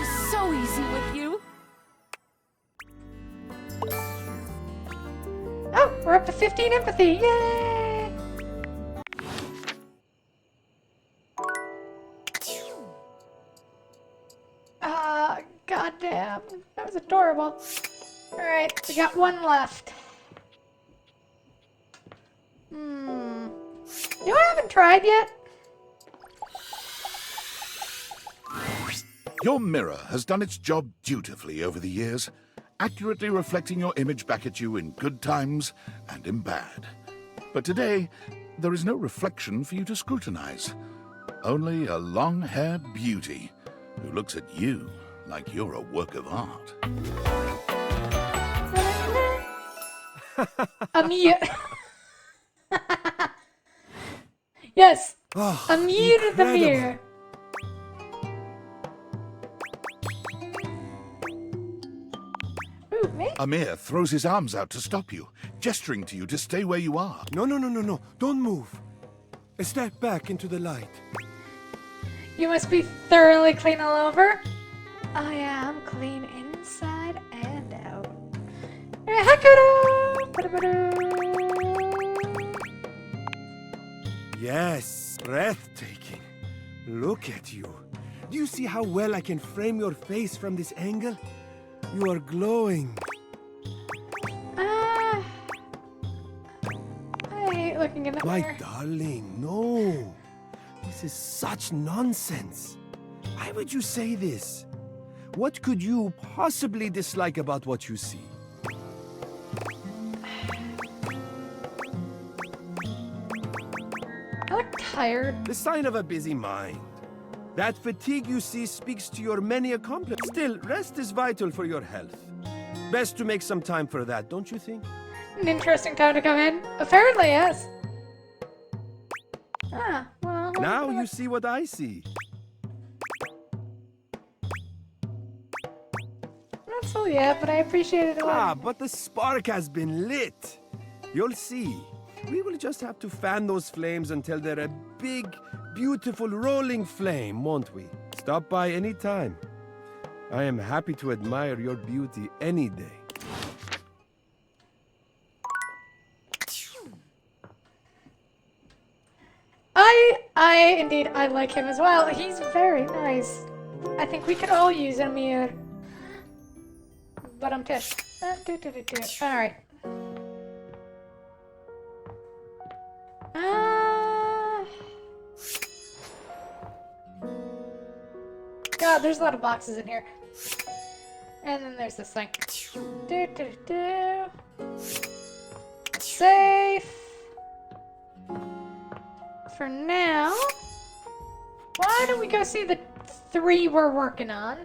It's so easy with you. Oh, we're up to 15 empathy. Yay! Goddamn. That was adorable. Alright, we got one left. You know what I haven't tried yet? Your mirror has done its job dutifully over the years, accurately reflecting your image back at you in good times and in bad. But today, there is no reflection for you to scrutinize. Only a long-haired beauty who looks at you like you're a work of art. Yes, Oh, unmuted the mirror. Ooh, me? Amir throws his arms out to stop you, gesturing to you to stay where you are. No. Don't move. Step back into the light. You must be thoroughly clean all over. Oh yeah, I'm clean inside and out. Yes, breathtaking. Look at you. Do you see how well I can frame your face from this angle? You are glowing. I hate looking in the My mirror. darling, no. This is such nonsense. Why would you say this? What could you possibly dislike about what you see? I look tired. The sign of a busy mind. That fatigue you see speaks to your many accomplishments. Still, rest is vital for your health. Best to make some time for that, don't you think? An interesting time to come in. Apparently, yes. Ah, well. Now you see what I see. Not so yet, but I appreciate it a lot. Ah, but the spark has been lit. You'll see. We will just have to fan those flames until they're a big, beautiful rolling flame, won't we? Stop by any time. I am happy to admire your beauty any day. Indeed, I like him as well. He's very nice. I think we could all use a mirror. But I'm tish. Alright. God, there's a lot of boxes in here. And then there's this thing. Safe. For now. Why don't we go see the 3 we're working on?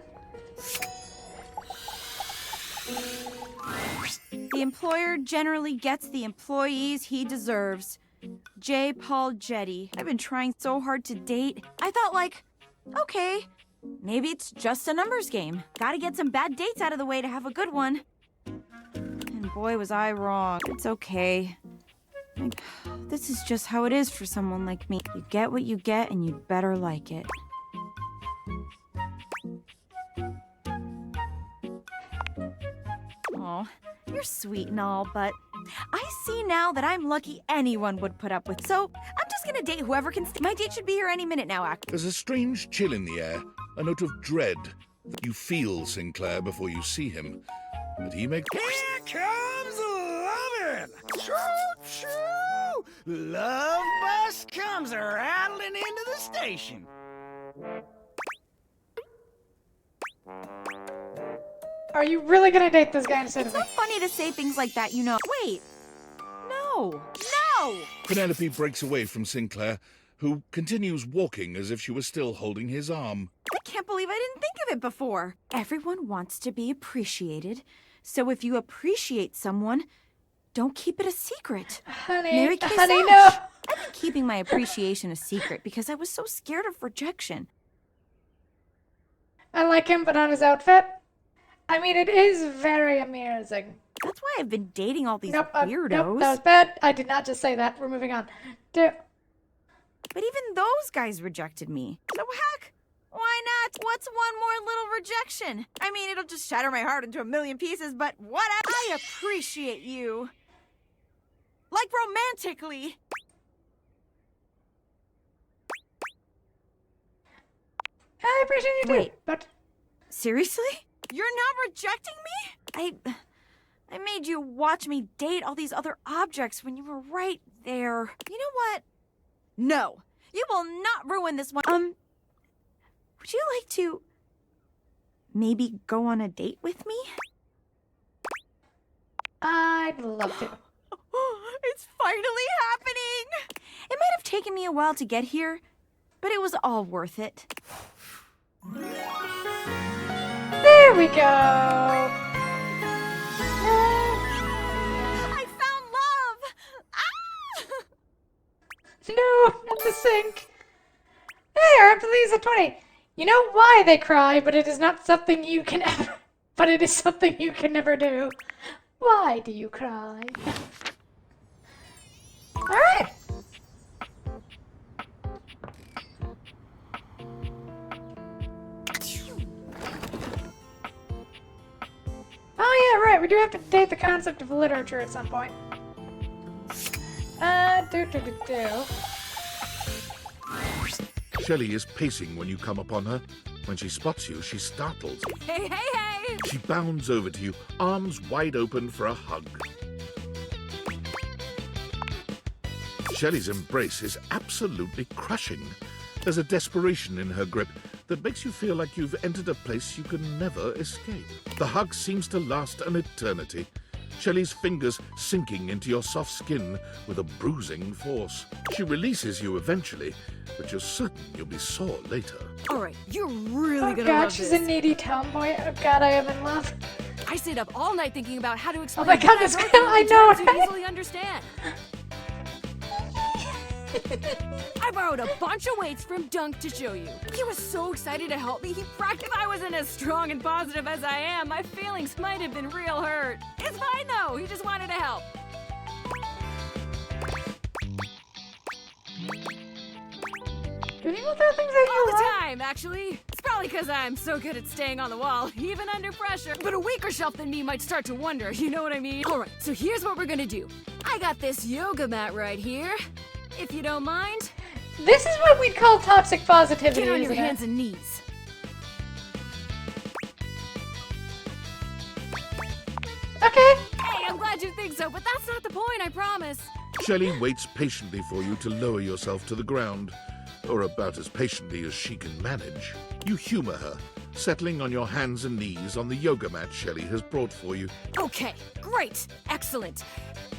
The employer generally gets the employees he deserves. J. Paul Jetty. I've been trying so hard to date. I thought, like, okay, maybe it's just a numbers game. Gotta get some bad dates out of the way to have a good one. And boy, was I wrong. It's okay. Like, this is just how it is for someone like me. You get what you get, and you'd better like it. Aw, you're sweet and all, but I see now that I'm lucky anyone would put up with. So I'm just gonna date whoever can stay. My date should be here any minute now, There's a strange chill in the air, a note of dread. You feel Sinclair before you see him, but he makes... Here comes lovin'! Choo-choo! Love bus comes rattling into the station. Are you really gonna date this guy instead It's of so me? funny to say things like that, you know. Wait. No. No! Penelope breaks away from Sinclair, who continues walking as if she was still holding his arm. I can't believe I didn't think of it before. Everyone wants to be appreciated. So if you appreciate someone, don't keep it a secret. Honey, Kay honey, Sash. no! I've been keeping my appreciation a secret because I was so scared of rejection. I like him, but not his outfit. I mean, it is very amusing. That's why I've been dating all these Nope, weirdos. nope, that was bad. I did not just say that. We're moving on. But even those guys rejected me. So heck, why not? What's one more little rejection? I mean, it'll just shatter my heart into a million pieces, but what? I appreciate you. Like romantically. I appreciate you too. Wait, but seriously? You're not rejecting me? I made you watch me date all these other objects when you were right there. You know what? No. You will not ruin this one. Would you like to maybe go on a date with me? I'd love to. It's finally happening! It might have taken me a while to get here, but it was all worth it. There we go! I found love! Ah! No, not the sink. There, up to these at 20. You know why they cry, but it is not something you can ever... But it is something you can never do. Why do you cry? Alright! Oh yeah, right, we do have to date the concept of literature at some point. Shelley is pacing when you come upon her. When she spots you, she startles. Hey, hey, hey! She bounds over to you, arms wide open for a hug. Shelley's embrace is absolutely crushing. There's a desperation in her grip that makes you feel like you've entered a place you can never escape. The hug seems to last an eternity. Shelley's fingers sinking into your soft skin with a bruising force. She releases you eventually, but you're certain you'll be sore later. Alright, you're really Oh gonna god, love she's this. a needy tomboy. Oh god, I am in love. I stayed up all night thinking about how to explain my god, this girl, I know, to right? easily understand. I borrowed a bunch of weights from Dunk to show you. He was so excited to help me, he bragged if I wasn't as strong and positive as I am, my feelings might have been real hurt. It's fine though, he just wanted to help. Do people throw things at you All the a lot? time, actually. It's probably because I'm so good at staying on the wall, even under pressure. But a weaker shelf than me might start to wonder, you know what I mean? Alright, so here's what we're gonna do. I got this yoga mat right here, if you don't mind. This is what we'd call toxic positivity, Get on your isn't it? hands and knees. Okay. Hey, I'm glad you think so, but that's not the point, I promise. Shelley waits patiently for you to lower yourself to the ground, or about as patiently as she can manage. You humor her, settling on your hands and knees on the yoga mat Shelley has brought for you. Okay, great, excellent.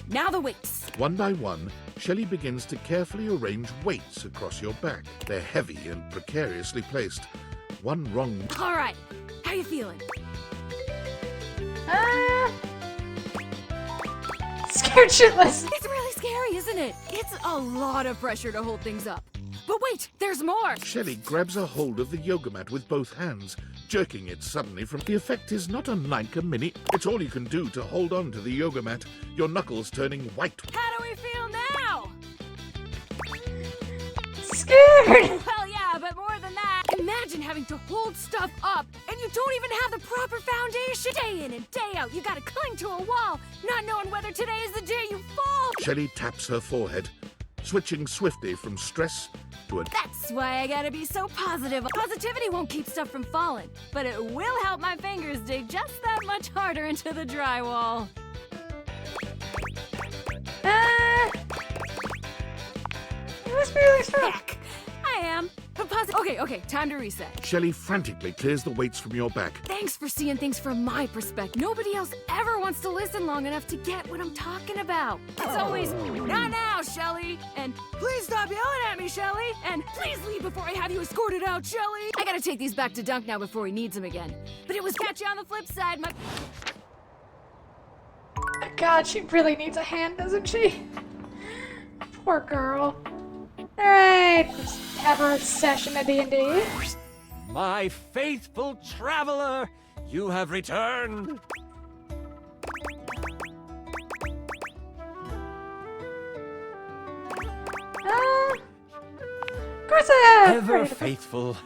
Now the weights. One by one, Shelley begins to carefully arrange weights across your back. They're heavy and precariously placed. One wrong... Alright, how you feeling? Scared shitless. It's really scary, isn't it? It's a lot of pressure to hold things up. But wait, there's more! Shelley grabs a hold of the yoga mat with both hands, jerking it suddenly from... The effect is not unlike a mini... It's all you can do to hold on to the yoga mat, your knuckles turning white. How do we feel now? Scared! Well, yeah, but more than that. Imagine having to hold stuff up, and you don't even have the proper foundation. Day in and day out, you gotta cling to a wall, not knowing whether today is the day you fall. Shelley taps her forehead, switching swiftly from stress to a... That's why I gotta be so positive. Positivity won't keep stuff from falling, but it will help my fingers dig just that much harder into the drywall. You must be really strong. Heck, I am. But okay, time to reset. Shelley frantically clears the weights from your back. Thanks for seeing things from my perspective. Nobody else ever wants to listen long enough to get what I'm talking about. It's always, not now, Shelly, and please stop yelling at me, Shelly, and please leave before I have you escorted out, Shelly. I gotta take these back to Dunk now before he needs them again. But it was catchy on the flip side, my... God, she really needs a hand, doesn't she? Poor girl. Alright, let's have her session at D&D. My faithful traveler, you have returned. Of course I have! Ever faithful.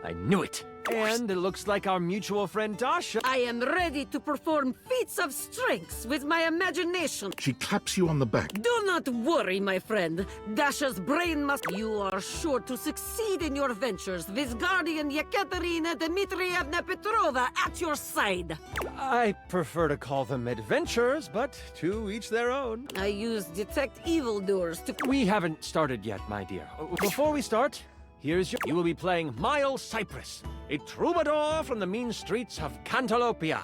I knew it. And it looks like our mutual friend Dasha. I am ready to perform feats of strength with my imagination. She claps you on the back. Do not worry, my friend. Dasha's brain must... You are sure to succeed in your ventures with Guardian Yekaterina Dmitrievna Petrova at your side. I prefer to call them adventures, but to each their own. I use detect evildoers to... We haven't started yet, my dear. Before we start, here's your... You will be playing Miles Cypress, a troubadour from the mean streets of Cantalopia.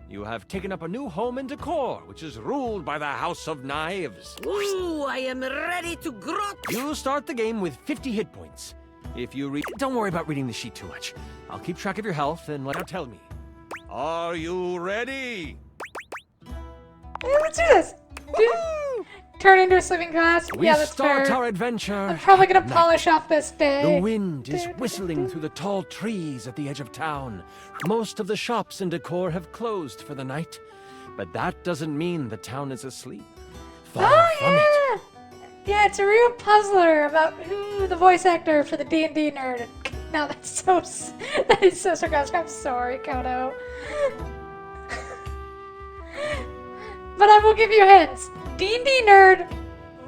You have taken up a new home in Decor, which is ruled by the House of Knives. Ooh, I am ready to grot. You start the game with 50 hit points. If you read... Don't worry about reading the sheet too much. I'll keep track of your health and let... Now tell me, are you ready? Yeah, let's do this. Turn into a sleeping glass. We Yeah, that's start fair. our adventure. I'm probably gonna at polish night. off this day. The wind is whistling through the tall trees at the edge of town. Most of the shops in Decor have closed for the night. but that doesn't mean the town is asleep. Oh, Far from it. yeah! Yeah, it's a real puzzler about who the voice actor for the D&D nerd. No, that is so sarcastic. I'm sorry, Kodo. But I will give you hints. D&D nerd,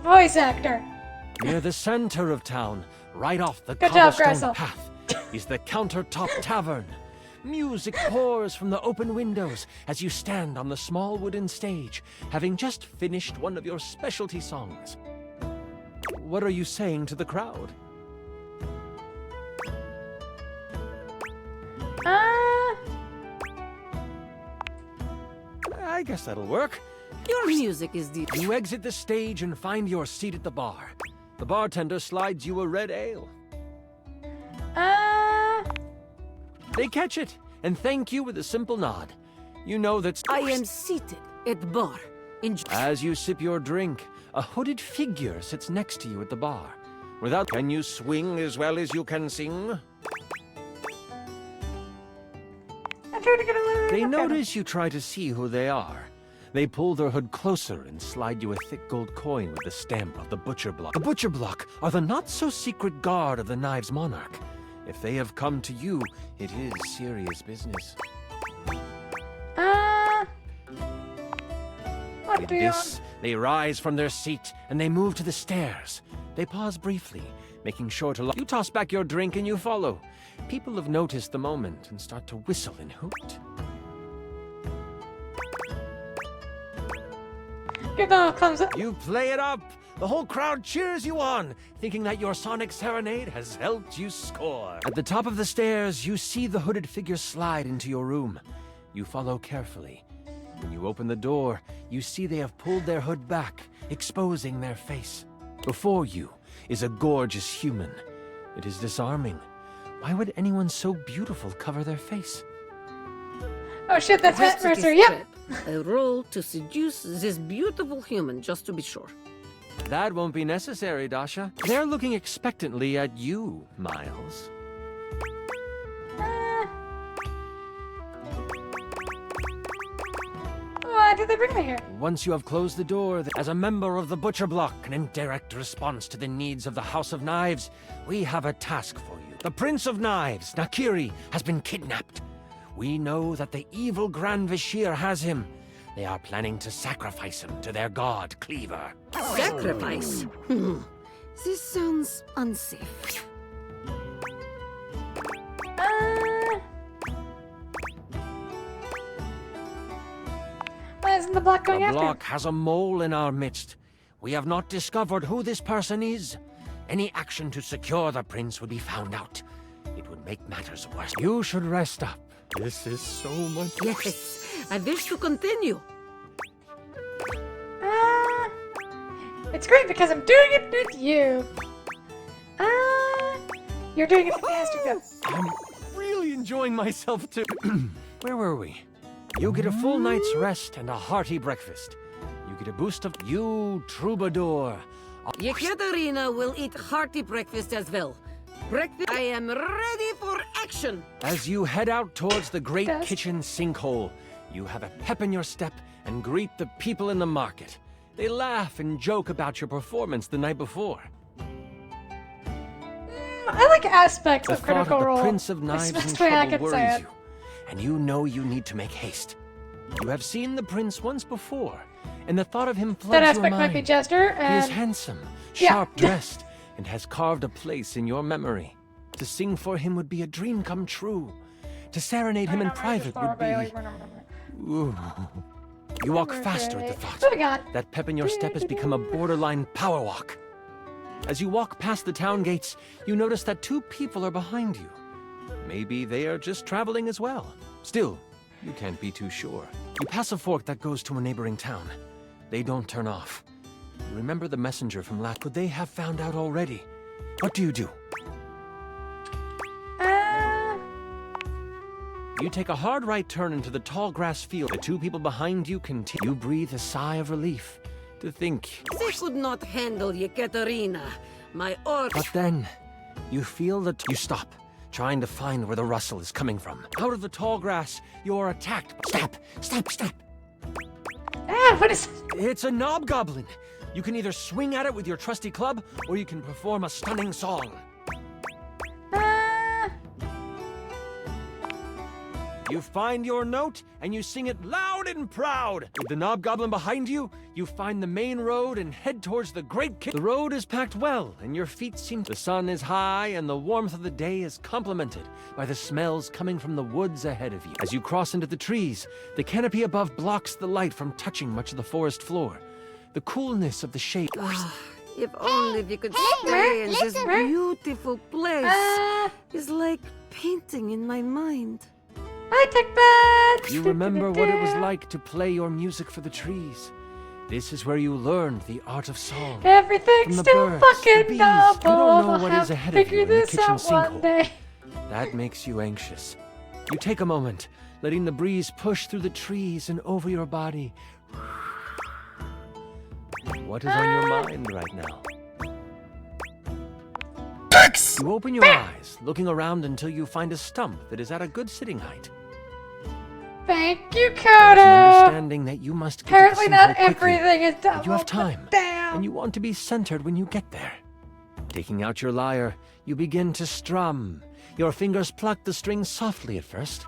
voice actor. Near the center of town, right off the Good job, cobblestone Gressel. path, is the Countertop Tavern. Music pours from the open windows as you stand on the small wooden stage, having just finished one of your specialty songs. What are you saying to the crowd? I guess that'll work. Your music is the... You exit the stage and find your seat at the bar. The bartender slides you a red ale. They catch it and thank you with a simple nod. You know that... I am seated at the bar. As you sip your drink, a hooded figure sits next to you at the bar. Without... Can you swing as well as you can sing? I'm trying to get a little... They notice you try to see who they are. They pull their hood closer and slide you a thick gold coin with the stamp of the Butcher Block. The Butcher Block are the not-so-secret guard of the Knives Monarch. If they have come to you, it is serious business. What With do you this, they rise from their seat and they move to the stairs. They pause briefly, making sure to... You toss back your drink and you follow. People have noticed the moment and start to whistle and hoot. You play it up! The whole crowd cheers you on, thinking that your sonic serenade has helped you score. At the top of the stairs, you see the hooded figure slide into your room. You follow carefully. When you open the door, you see they have pulled their hood back, exposing their face. Before you is a gorgeous human. It is disarming. Why would anyone so beautiful cover their face? Oh shit, that's Matt Investigate Mercer, yep! A roll to seduce this beautiful human, just to be sure. That won't be necessary, Dasha. They're looking expectantly at you, Miles. Why did they bring me here? Once you have closed the door, as a member of the Butcher Block and in direct response to the needs of the House of Knives, we have a task for you. The Prince of Knives, Nakiri, has been kidnapped. We know that the evil Grand Vashir has him. They are planning to sacrifice him to their god, Cleaver. Sacrifice? This sounds unsafe. Why isn't the block going The after him? block has a mole in our midst. We have not discovered who this person is. Any action to secure the prince would be found out. It would make matters worse. You should rest up. This is so much... Yes, I wish to continue. It's great because I'm doing it with you. You're doing it faster, though. I'm really enjoying myself too. Where were we? You get a full night's rest and a hearty breakfast. You get a boost of... You, troubadour. Yekaterina will eat hearty breakfast as well. Breakfast. I am ready for action. As you head out towards the great kitchen sinkhole, you have a pep in your step and greet the people in the market. They laugh and joke about your performance the night before. I like aspects The of thought Critical of the Role. Prince of Knives That's in the way I trouble can say worries it. you, and you know you need to make haste. You have seen the prince once before, and the thought of him floods That your aspect mind. might be Jester, He is and... handsome, Yeah. sharp-dressed, and has carved a place in your memory. To sing for him would be a dream come true. To serenade him in private would be... Ooh. You walk faster at the thought. Moving on. That pep in your step has become a borderline power walk. As you walk past the town gates, you notice that two people are behind you. Maybe they are just traveling as well. Still, you can't be too sure. You pass a fork that goes to a neighboring town. They don't turn off. You remember the messenger from last... Could they have found out already? What do? You take a hard right turn into the tall grass field. The two people behind you continue. You breathe a sigh of relief to think. They could not handle Yekaterina. My orc... But then, you feel that you stop, trying to find where the rustle is coming from. Out of the tall grass, you are attacked. Stop! Stop! Stop! Ah, what is... It's a knobgoblin. You can either swing at it with your trusty club, or you can perform a stunning song. You find your note, and you sing it loud and proud. With the knobgoblin behind you, you find the main road and head towards the great The road is packed well, and your feet seem... The sun is high, and the warmth of the day is complemented by the smells coming from the woods ahead of you. As you cross into the trees, the canopy above blocks the light from touching much of the forest floor. The coolness of the shade... If only we could stay in this beautiful place. It's like painting in my mind. I take bets! You remember what it was like to play your music for the trees. This is where you learned the art of song. Everything's From the still birds, fucking the bees, double. you don't know I'll what have is ahead to of you figure in the this kitchen out one sinkhole. day. That makes you anxious. You take a moment, letting the breeze push through the trees and over your body. What is on your mind right now? You open your eyes, looking around until you find a stump that is at a good sitting height. Thank you, There's an Kodo. understanding that you must get Apparently to the not sinkhole quickly, everything is but double. you have time, Damn. and you want to be centered when you get there. Taking out your lyre, you begin to strum. Your fingers pluck the strings softly at first,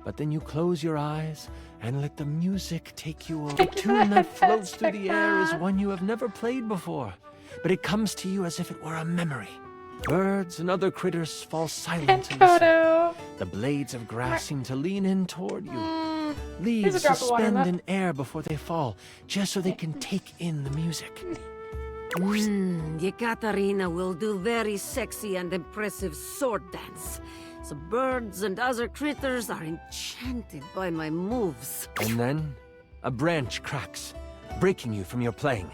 but then you close your eyes and let the music take you over. The tune that floats through the air is one you have never played before, but it comes to you as if it were a memory. Birds and other critters fall silent to listen. The blades of grass seem to lean in toward you. Leaves drop of water suspend left. in air before they fall, just so they can take in the music. Yekaterina will do very sexy and impressive sword dance. The birds and other critters are enchanted by my moves. And then, a branch cracks, breaking you from your playing.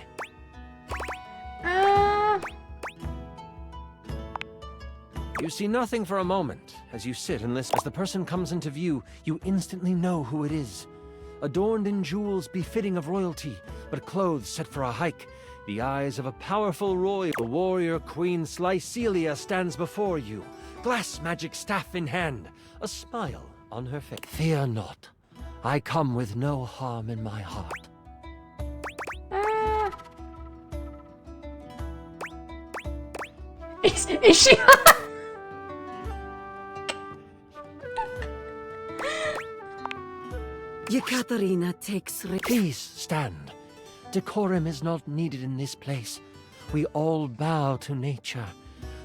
You see nothing for a moment as you sit and listen. As the person comes into view, you instantly know who it is. Adorned in jewels befitting of royalty, but clothes set for a hike, the eyes of a powerful royal, the warrior queen Slycelia stands before you, glass magic staff in hand, a smile on her face. Fear not, I come with no harm in my heart. Is she? Yekaterina takes... Please stand. Decorum is not needed in this place. We all bow to nature.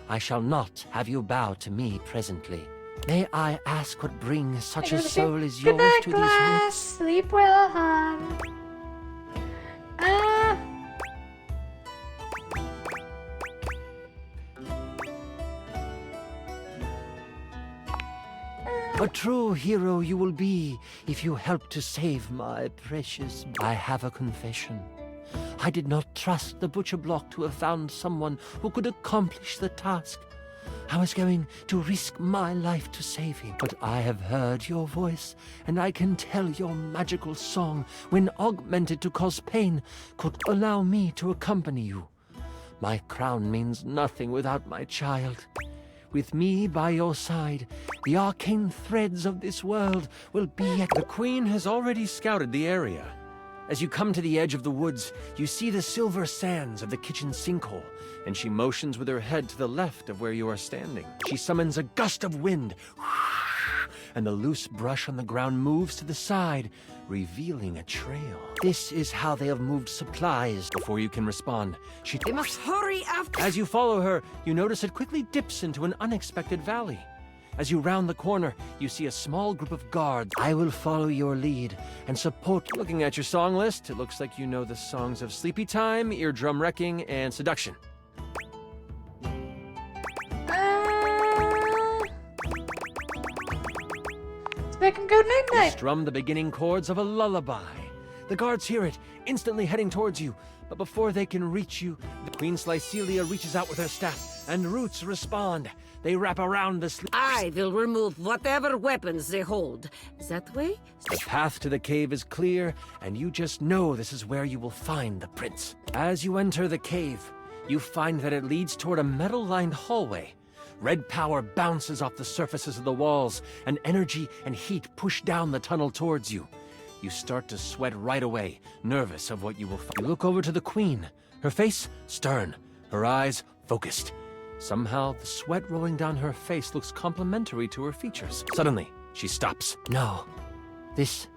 I shall not have you bow to me presently. May I ask what brings such a soul as yours Good to night, these class. roots? Sleep well, hon. A true hero you will be if you help to save my precious... I have a confession. I did not trust the butcher block to have found someone who could accomplish the task. I was going to risk my life to save him. But I have heard your voice, and I can tell your magical song, when augmented to cause pain, could allow me to accompany you. My crown means nothing without my child. With me by your side, the arcane threads of this world will be at... The queen has already scouted the area. As you come to the edge of the woods, you see the silver sands of the kitchen sinkhole, and she motions with her head to the left of where you are standing. She summons a gust of wind, and the loose brush on the ground moves to the side, revealing a trail. This is how they have moved supplies. Before you can respond, she... They must hurry after... As you follow her, you notice it quickly dips into an unexpected valley. As you round the corner, you see a small group of guards. I will follow your lead and support... Looking at your song list, it looks like you know the songs of Sleepy Time, Eardrum Wrecking, and Seduction. They can go You night-night. strum the beginning chords of a lullaby. The guards hear it, instantly heading towards you. But before they can reach you, the Queen Slycelia reaches out with her staff, and roots respond. They wrap around the sleep. I will remove whatever weapons they hold. That way? The path to the cave is clear, and you just know this is where you will find the prince. As you enter the cave, you find that it leads toward a metal-lined hallway. Red power bounces off the surfaces of the walls, and energy and heat push down the tunnel towards you. You start to sweat right away, nervous of what you will find. You look over to the queen. Her face stern, her eyes focused. Somehow, the sweat rolling down her face looks complementary to her features. Suddenly, she stops. No, this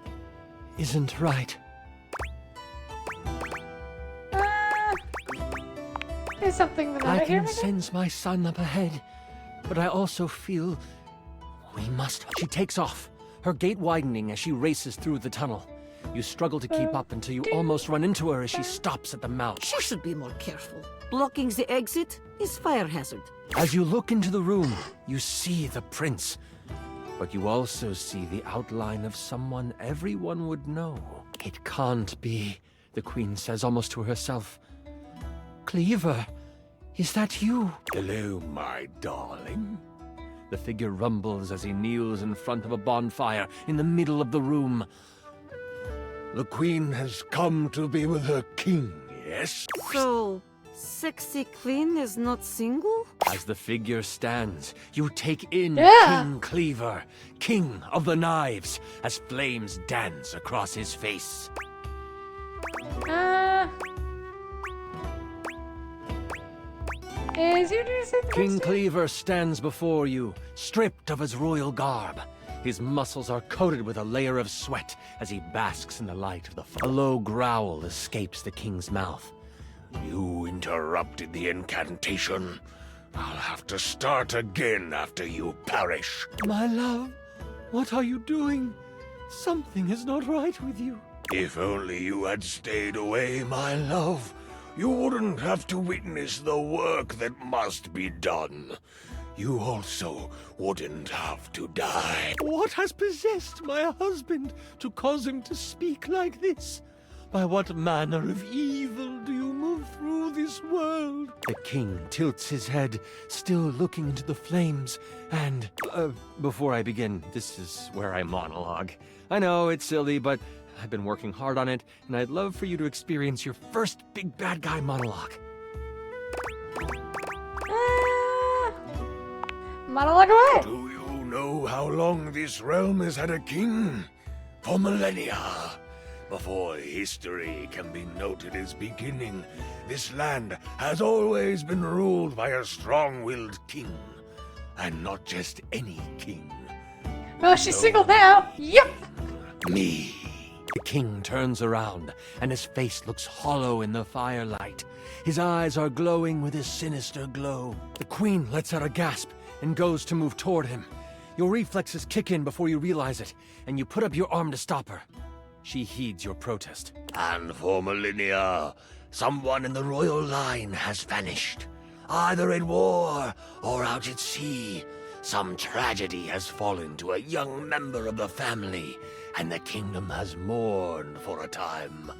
isn't right. Is something the I matter here? can sense my son up ahead, but I also feel we must. She takes off, her gait widening as she races through the tunnel. You struggle to keep up until you almost run into her as she stops at the mouth. She should be more careful. Blocking the exit is fire hazard. As you look into the room, you see the prince. But you also see the outline of someone everyone would know. It can't be, the queen says almost to herself. Cleaver, is that you? Hello, my darling. The figure rumbles as he kneels in front of a bonfire in the middle of the room. The queen has come to be with her king, yes? So, sexy queen is not single? As the figure stands, you take in Yeah. King Cleaver, king of the knives, as flames dance across his face. Is you do something? King Cleaver stands before you, stripped of his royal garb. His muscles are coated with a layer of sweat as he basks in the light of the fire. A low growl escapes the king's mouth. You interrupted the incantation. I'll have to start again after you perish. My love, what are you doing? Something is not right with you. If only you had stayed away, my love. You wouldn't have to witness the work that must be done. You also wouldn't have to die. What has possessed my husband to cause him to speak like this? By what manner of evil do you move through this world? The king tilts his head, still looking into the flames, and... before I begin, this is where I monologue. I know, it's silly, but I've been working hard on it, and I'd love for you to experience your first big bad guy monologue. Monologue away! Do you know how long this realm has had a king? For millennia. Before history can be noted as beginning, this land has always been ruled by a strong-willed king. And not just any king. Well, she's single now. Yep! Me. The king turns around, and his face looks hollow in the firelight. His eyes are glowing with a sinister glow. The queen lets out a gasp and goes to move toward him. Your reflexes kick in before you realize it, and you put up your arm to stop her. She heeds your protest. And for millennia, someone in the royal line has vanished. Either in war or out at sea. Some tragedy has fallen to a young member of the family, and the kingdom has mourned for a time.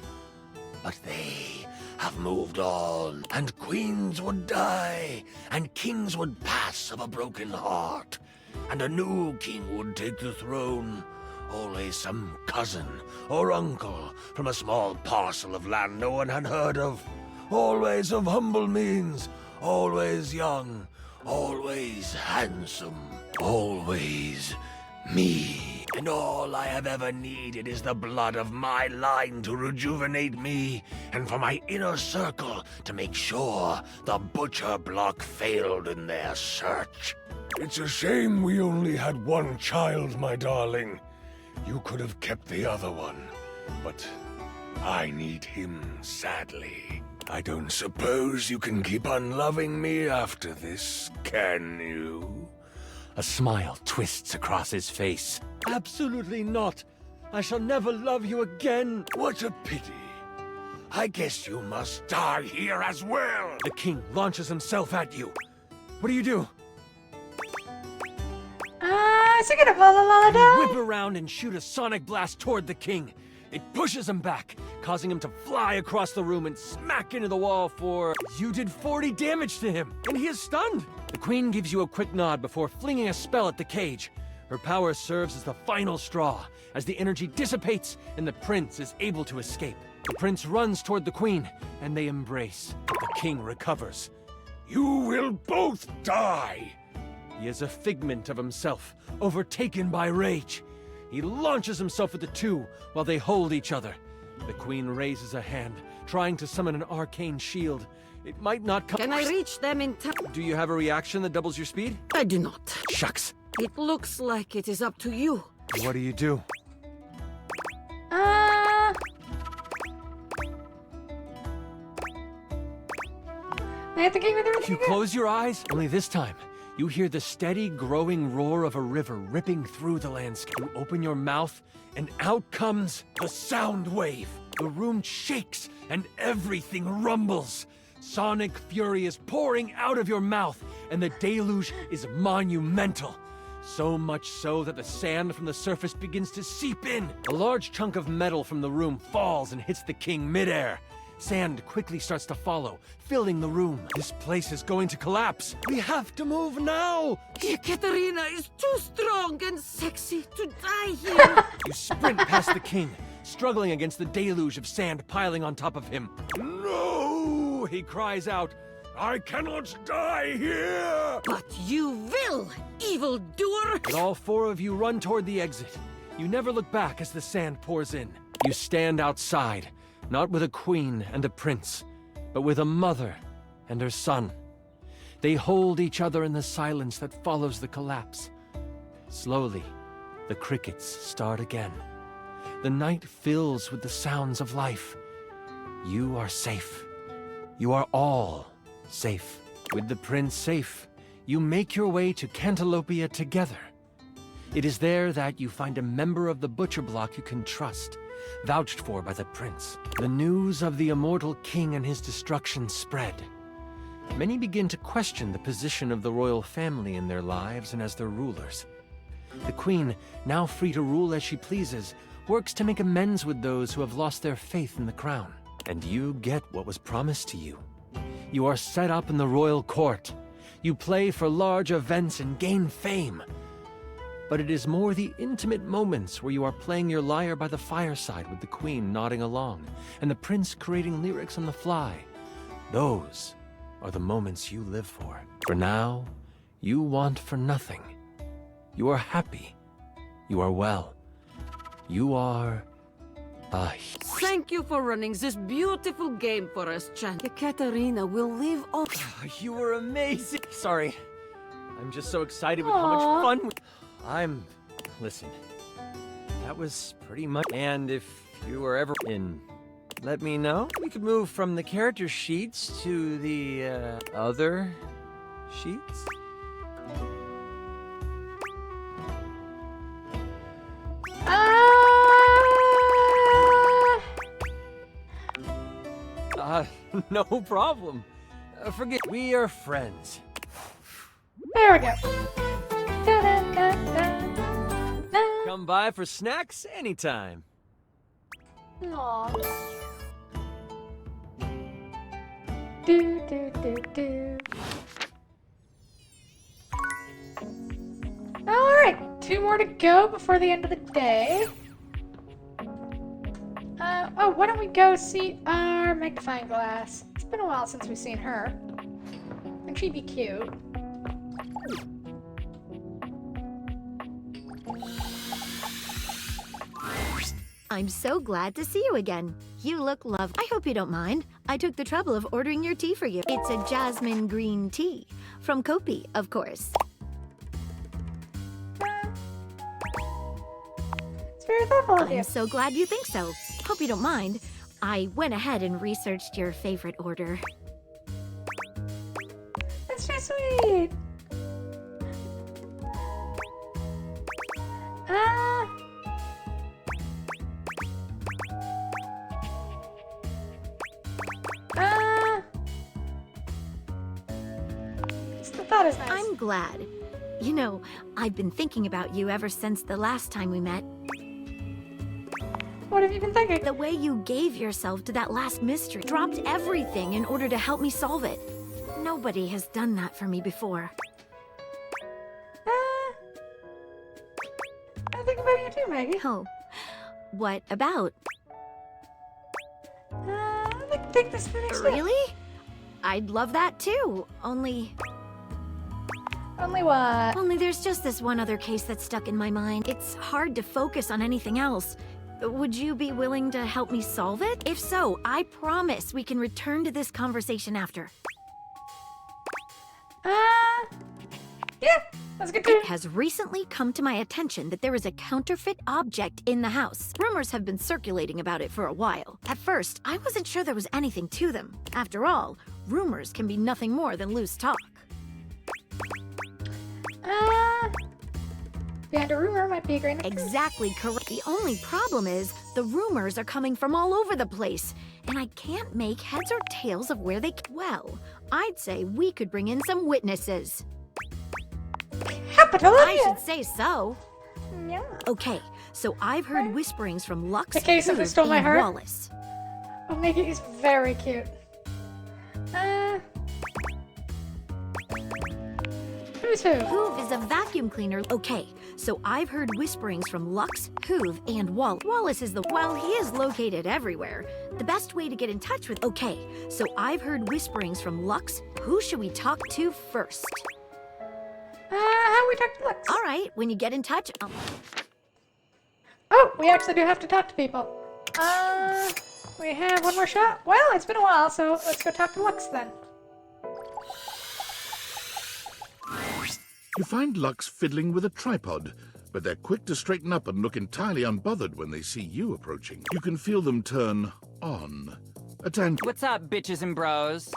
But they have moved on, and queens would die, and kings would pass of a broken heart, and a new king would take the throne. Always some cousin or uncle from a small parcel of land no one had heard of. Always of humble means, always young, always handsome, always me. And all I have ever needed is the blood of my line to rejuvenate me, and for my inner circle to make sure the butcher block failed in their search. It's a shame we only had one child, my darling. You could have kept the other one, but I need him sadly. I don't suppose you can keep on loving me after this, can you? A smile twists across his face. Absolutely not. I shall never love you again. What a pity. I guess you must die here as well. The king launches himself at you. What do you do? Is it gonna la la la la? You whip around and shoot a sonic blast toward the king. It pushes him back, causing him to fly across the room and smack into the wall for... You did 40 damage to him, and he is stunned. The queen gives you a quick nod before flinging a spell at the cage. Her power serves as the final straw, as the energy dissipates and the prince is able to escape. The prince runs toward the queen, and they embrace. The king recovers. You will both die. He is a figment of himself, overtaken by rage. He launches himself at the two while they hold each other. The queen raises a hand, trying to summon an arcane shield. It might not come. Can I reach them in time? Do you have a reaction that doubles your speed? I do not. Shucks. It looks like it is up to you. What do you do? I have to get with everything. You close your eyes, only this time, you hear the steady, growing roar of a river ripping through the landscape. You open your mouth, and out comes the sound wave. The room shakes, and everything rumbles. Sonic fury is pouring out of your mouth, and the deluge is monumental. So much so that the sand from the surface begins to seep in. A large chunk of metal from the room falls and hits the king midair. Sand quickly starts to follow, filling the room. This place is going to collapse. We have to move now! Ekaterina is too strong and sexy to die here. You sprint past the king, struggling against the deluge of sand piling on top of him. No! He cries out. I cannot die here! But you will, evildoer! But all four of you run toward the exit. You never look back as the sand pours in. You stand outside. Not with a queen and a prince, but with a mother and her son. They hold each other in the silence that follows the collapse. Slowly, the crickets start again. The night fills with the sounds of life. You are safe. You are all safe. With the prince safe, you make your way to Cantalopia together. It is there that you find a member of the butcher block you can trust, vouched for by the prince. The news of the immortal king and his destruction spread. Many begin to question the position of the royal family in their lives and as their rulers. The queen, now free to rule as she pleases, works to make amends with those who have lost their faith in the crown. And you get what was promised to you. You are set up in the royal court. You play for large events and gain fame. But it is more the intimate moments where you are playing your lyre by the fireside with the queen nodding along, and the prince creating lyrics on the fly. Those are the moments you live for. For now, you want for nothing. You are happy. You are well. You are Thank you for running this beautiful game for us, Chan. Ekaterina will live on. You were amazing. Sorry. I'm just so excited with how much fun Listen. That was pretty much. And if you were ever in, let me know. We could move from the character sheets to the other sheets. No problem. Forget, we are friends. There we go. Come by for snacks anytime. Aww. Do. Alright, 2 more to go before the end of the day. Oh, why don't we go see our magnifying glass? It's been a while since we've seen her. And she'd be cute. I'm so glad to see you again. You look lovely. I hope you don't mind. I took the trouble of ordering your tea for you. It's a jasmine green tea. From Kopi, of course. It's very thoughtful of you. I'm so glad you think so. Hope you don't mind. I went ahead and researched your favorite order. That's so sweet. The thought is nice. I'm glad. You know, I've been thinking about you ever since the last time we met. What have you been thinking? The way you gave yourself to that last mystery. Dropped everything in order to help me solve it. Nobody has done that for me before. I think about you too, Maggie. Oh. What about? I'd like to take this to the next step. Really? I'd love that too, only... Only what? Only there's just this one other case that's stuck in my mind. It's hard to focus on anything else. Would you be willing to help me solve it? If so, I promise we can return to this conversation after. Yeah, that's good too. It has recently come to my attention that there is a counterfeit object in the house. Rumors have been circulating about it for a while. At first, I wasn't sure there was anything to them. After all, rumors can be nothing more than loose talk. Behind a rumor might be a grain of truth. Exactly correct. The only problem is the rumors are coming from all over the place, and I can't make heads or tails of where they. Well, I'd say we could bring in some witnesses. I should say so. Yeah. Okay, so I've heard whisperings from Lux, The case of who Hoove, stole my and heart? Wallace. Oh, Nikki is very cute. Who's who? Hoove is a vacuum cleaner. Okay, so I've heard whisperings from Lux, Hoove, and Wallace. Wallace is while he is located everywhere, the best way to get in touch with. Okay, so I've heard whisperings from Lux. Who should we talk to first? How we talk to Lux? All right, when you get in touch. Oh, we actually do have to talk to people. We have one more shot. Well, it's been a while, so let's go talk to Lux then. You find Lux fiddling with a tripod, but they're quick to straighten up and look entirely unbothered when they see you approaching. You can feel them turn on. What's up, bitches and bros?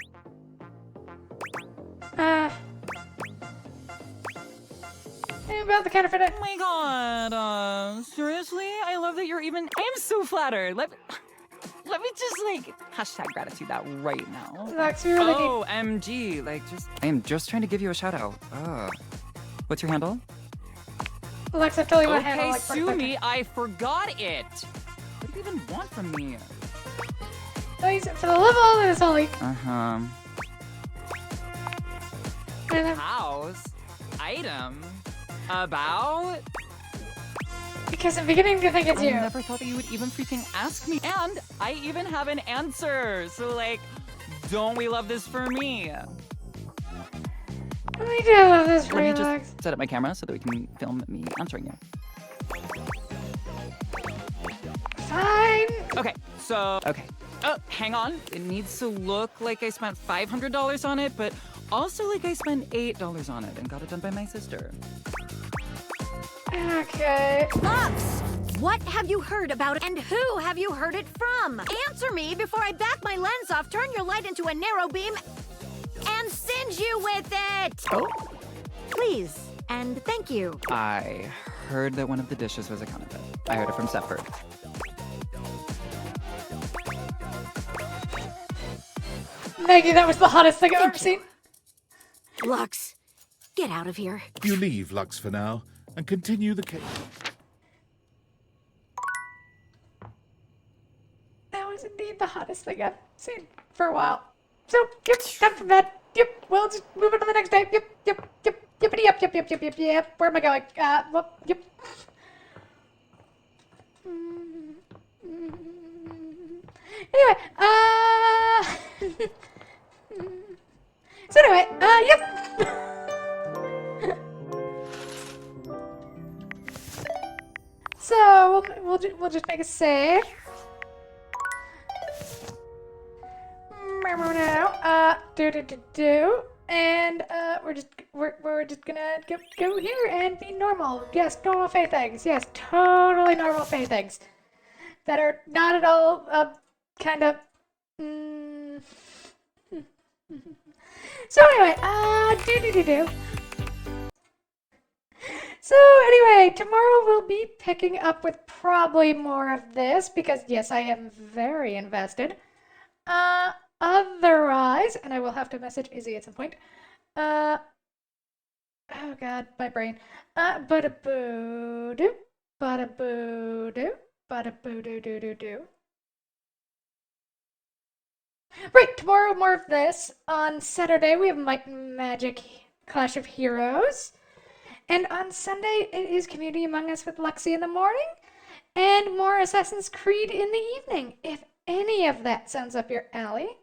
About the counterfeit. Oh my god, seriously? I love that you're even. I am so flattered. Let me just, like, hashtag gratitude that right now. Lux, we really Oh, MG, like, I am just trying to give you a shout out. What's your handle? Lux, I've told you what Okay, handle like sue me, I forgot it. What do you even want from me? Please, for the love of all that is holy. House? Item? About? Because I'm beginning to think it's you. I never thought that you would even freaking ask me. And I even have an answer. So, like, don't we love this for me? We do love this for Let you, me Lux. just set up my camera so that we can film me answering you. Fine. Okay, Oh, hang on. It needs to look like I spent $500 on it, but also like I spent $8 on it and got it done by my sister. Okay. Lux, what have you heard about it, and who have you heard it from? Answer me before I back my lens off, turn your light into a narrow beam, and singe you with it! Oh? Please, and thank you. I heard that one of the dishes was a counterfeit. I heard it from Sephard. Maggie, that was the hottest thing I've ever seen. Lux, get out of here. You leave Lux for now and continue the case. That was indeed the hottest thing I've seen for a while. So, yep, time for bed. Yep, we'll just move on to the next day. Yep, yippity, yep. Where am I going? Yep. Anyway, so anyway, yep. So we'll just make a save. And we're just gonna go here and be normal. Yes, normal Faye things. Yes, totally normal Faye things that are not at all kind of. So anyway, So anyway, tomorrow we'll be picking up with probably more of this because yes, I am very invested. Otherwise, and I will have to message Izzy at some point. Oh god, my brain. Bada-boo-doo, bada-boo-doo, bada-boo-doo-doo-doo-doo. Right, tomorrow more of this. On Saturday we have Might and Magic Clash of Heroes. And on Sunday it is Community Among Us with Lexi in the morning. And more Assassin's Creed in the evening. If any of that sounds up your alley,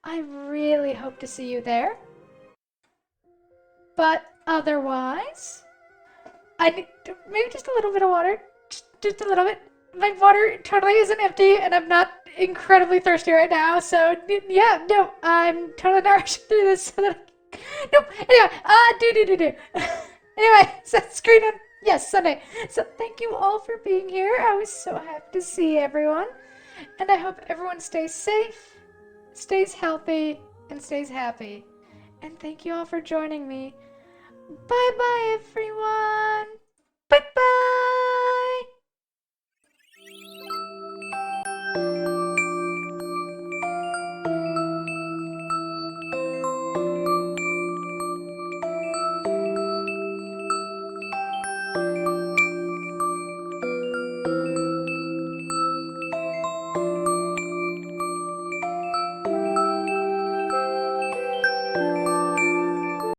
I really hope to see you there. But Otherwise, I need maybe just a little bit of water. Just a little bit. My water totally isn't empty, and I'm not incredibly thirsty right now. So yeah, no, I'm totally not rushing through this. So that nope. Anyway, anyway, set screen on. Yes, Sunday. So thank you all for being here. I was so happy to see everyone, and I hope everyone stays safe, stays healthy, and stays happy. And thank you all for joining me. Bye bye, everyone.